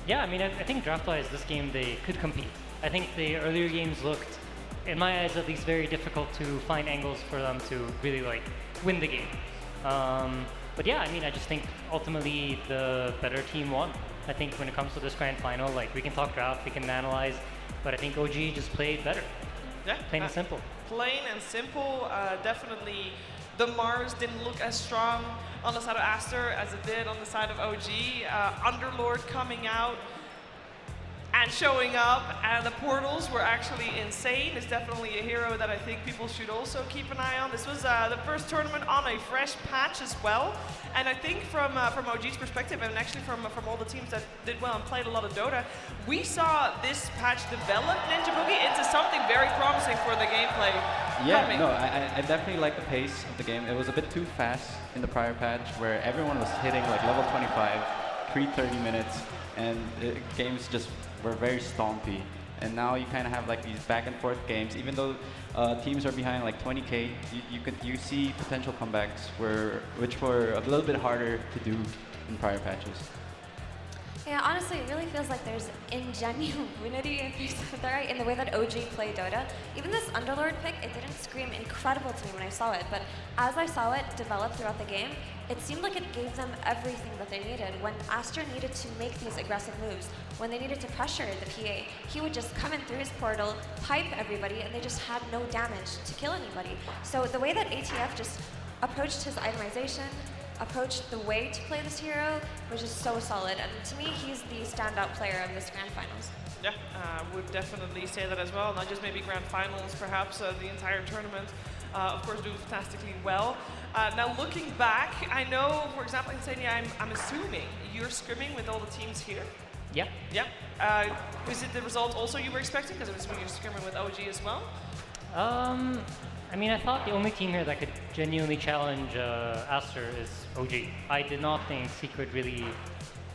Yeah, I mean, I think draft-wise, this game, they could compete. I think the earlier games looked, in my eyes at least, very difficult to find angles for them to really, like, win the game. But yeah, I mean, I just think ultimately the better team won. I think when it comes to this grand final, like, we can talk draft, we can analyze, but I think OG just played better. Yeah. Plain and simple. Plain and simple. Definitely the Mars didn't look as strong on the side of Aster as it did on the side of OG. Underlord coming out and showing up, and the portals were actually insane. It's definitely a hero that I think people should also keep an eye on. This was the first tournament on a fresh patch as well, and I think from OG's perspective, and actually from all the teams that did well and played a lot of Dota, we saw this patch develop Ninja Boogie into something very promising for the gameplay. Yeah, coming. no, I definitely like the pace of the game. It was a bit too fast in the prior patch, where everyone was hitting like level 25, 3:30 minutes, and games just were very stompy. And now you kind of have like these back and forth games. Even though teams are behind like 20k, you see potential comebacks which were a little bit harder to do in prior patches. Yeah, honestly, it really feels like there's ingenuity in the way that OG play Dota. Even this Underlord pick, it didn't scream incredible to me when I saw it, but as I saw it develop throughout the game, it seemed like it gave them everything that they needed. When Aster needed to make these aggressive moves, when they needed to pressure the PA, he would just come in through his portal, pipe everybody, and they just had no damage to kill anybody. So the way that ATF just approached his itemization, approached the way to play this hero was just so solid, and to me, he's the standout player of this Grand Finals. Yeah, would definitely say that as well. Not just maybe Grand Finals, perhaps the entire tournament. Of course, doing fantastically well. Now looking back, I know, for example, in Senia, I'm assuming you're scrimming with all the teams here. Yeah. Yeah. Was it the result also you were expecting? Because I'm assuming you're scrimming with OG as well. I mean, I thought the only team here that could genuinely challenge Aster is OG. I did not think Secret really,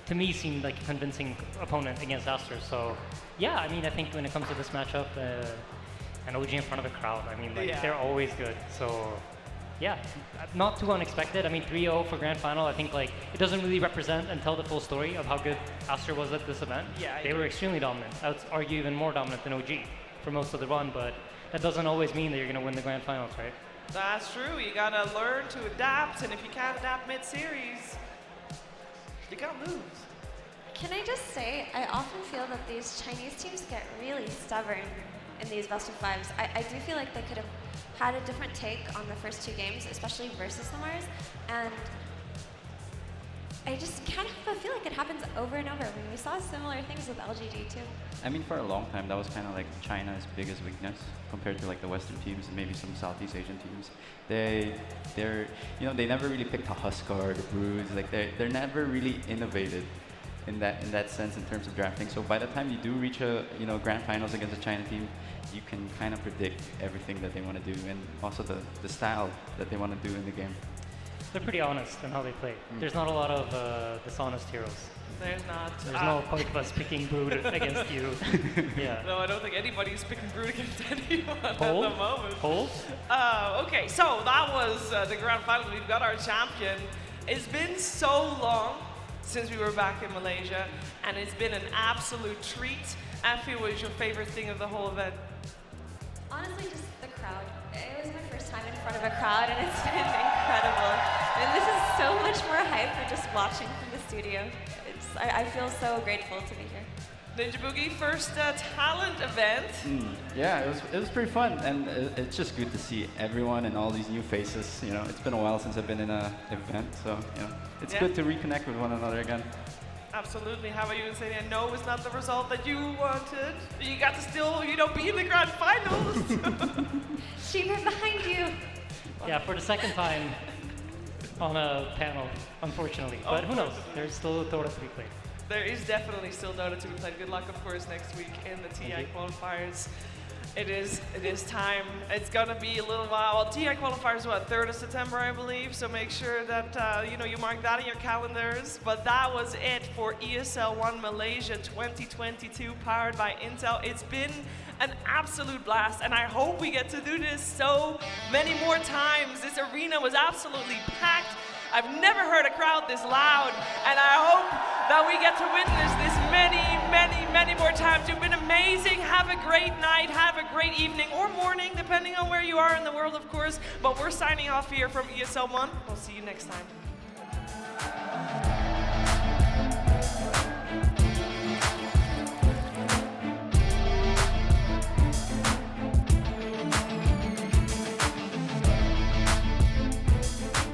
to me, seemed like a convincing opponent against Aster. So, yeah, I mean, I think when it comes to this matchup, and OG in front of a crowd, I mean, like, they're always good. So, yeah, not too unexpected. I mean, 3-0 for Grand Final, I think, like, it doesn't really represent and tell the full story of how good Aster was at this event. Yeah, they were extremely dominant. I would argue even more dominant than OG for most of the run, but that doesn't always mean that you're going to win the Grand Finals, right? That's true. You got to learn to adapt, and if you can't adapt mid-series, you can't lose. Can I just say, I often feel that these Chinese teams get really stubborn in these best of fives. I do feel like they could have had a different take on the first two games, especially versus the Mars, and I just kind of feel like it happens over and over. I mean, we saw similar things with LGD too. I mean, for a long time, that was kind of like China's biggest weakness compared to like the Western teams and maybe some Southeast Asian teams. They're they never really picked a Huskar, the Broods. Like they're never really innovated in that sense in terms of drafting. So by the time you do reach a Grand Finals against a China team, you can kind of predict everything that they want to do and also the style that they want to do in the game. They're pretty honest in how they play. There's not a lot of dishonest heroes. There's not. There's no point of us picking Brood against you. Yeah. No, I don't think anybody's picking Brood against anyone Hold? at the moment. Hold? Okay, so that was the Grand Final. We've got our champion. It's been so long since we were back in Malaysia, and it's been an absolute treat. Afi, what was your favorite thing of the whole event? Honestly, just the crowd. It was my first time in front of a crowd, and it's been incredible. And this is so much more hype than just watching from the studio. I feel so grateful to be here. Ninja Boogie, first talent event. Yeah, it was pretty fun, and it's just good to see everyone and all these new faces. It's been a while since I've been in an event, so it's good to reconnect with one another again. Absolutely. How about you, Insane? I know it's not the result that you wanted. You got to still, be in the grand finals. She's right behind you. Yeah, for the second time on a panel, unfortunately. But who knows? There's still Dota 3 played. There is definitely still Dota 2 played. Good luck, of course, next week in the TI qualifiers. It is time. It's gonna be a little while. Well, TI qualifiers, what, 3rd of September, I believe. So make sure that you mark that in your calendars. But that was it for ESL 1 Malaysia 2022, powered by Intel. It's been an absolute blast, and I hope we get to do this so many more times. This arena was absolutely packed. I've never heard a crowd this loud, and I hope that we get to witness this many more times. You've been amazing. Have a great night, have a great evening or morning, depending on where you are in the world, of course. But we're signing off here from ESL 1. We'll see you next time.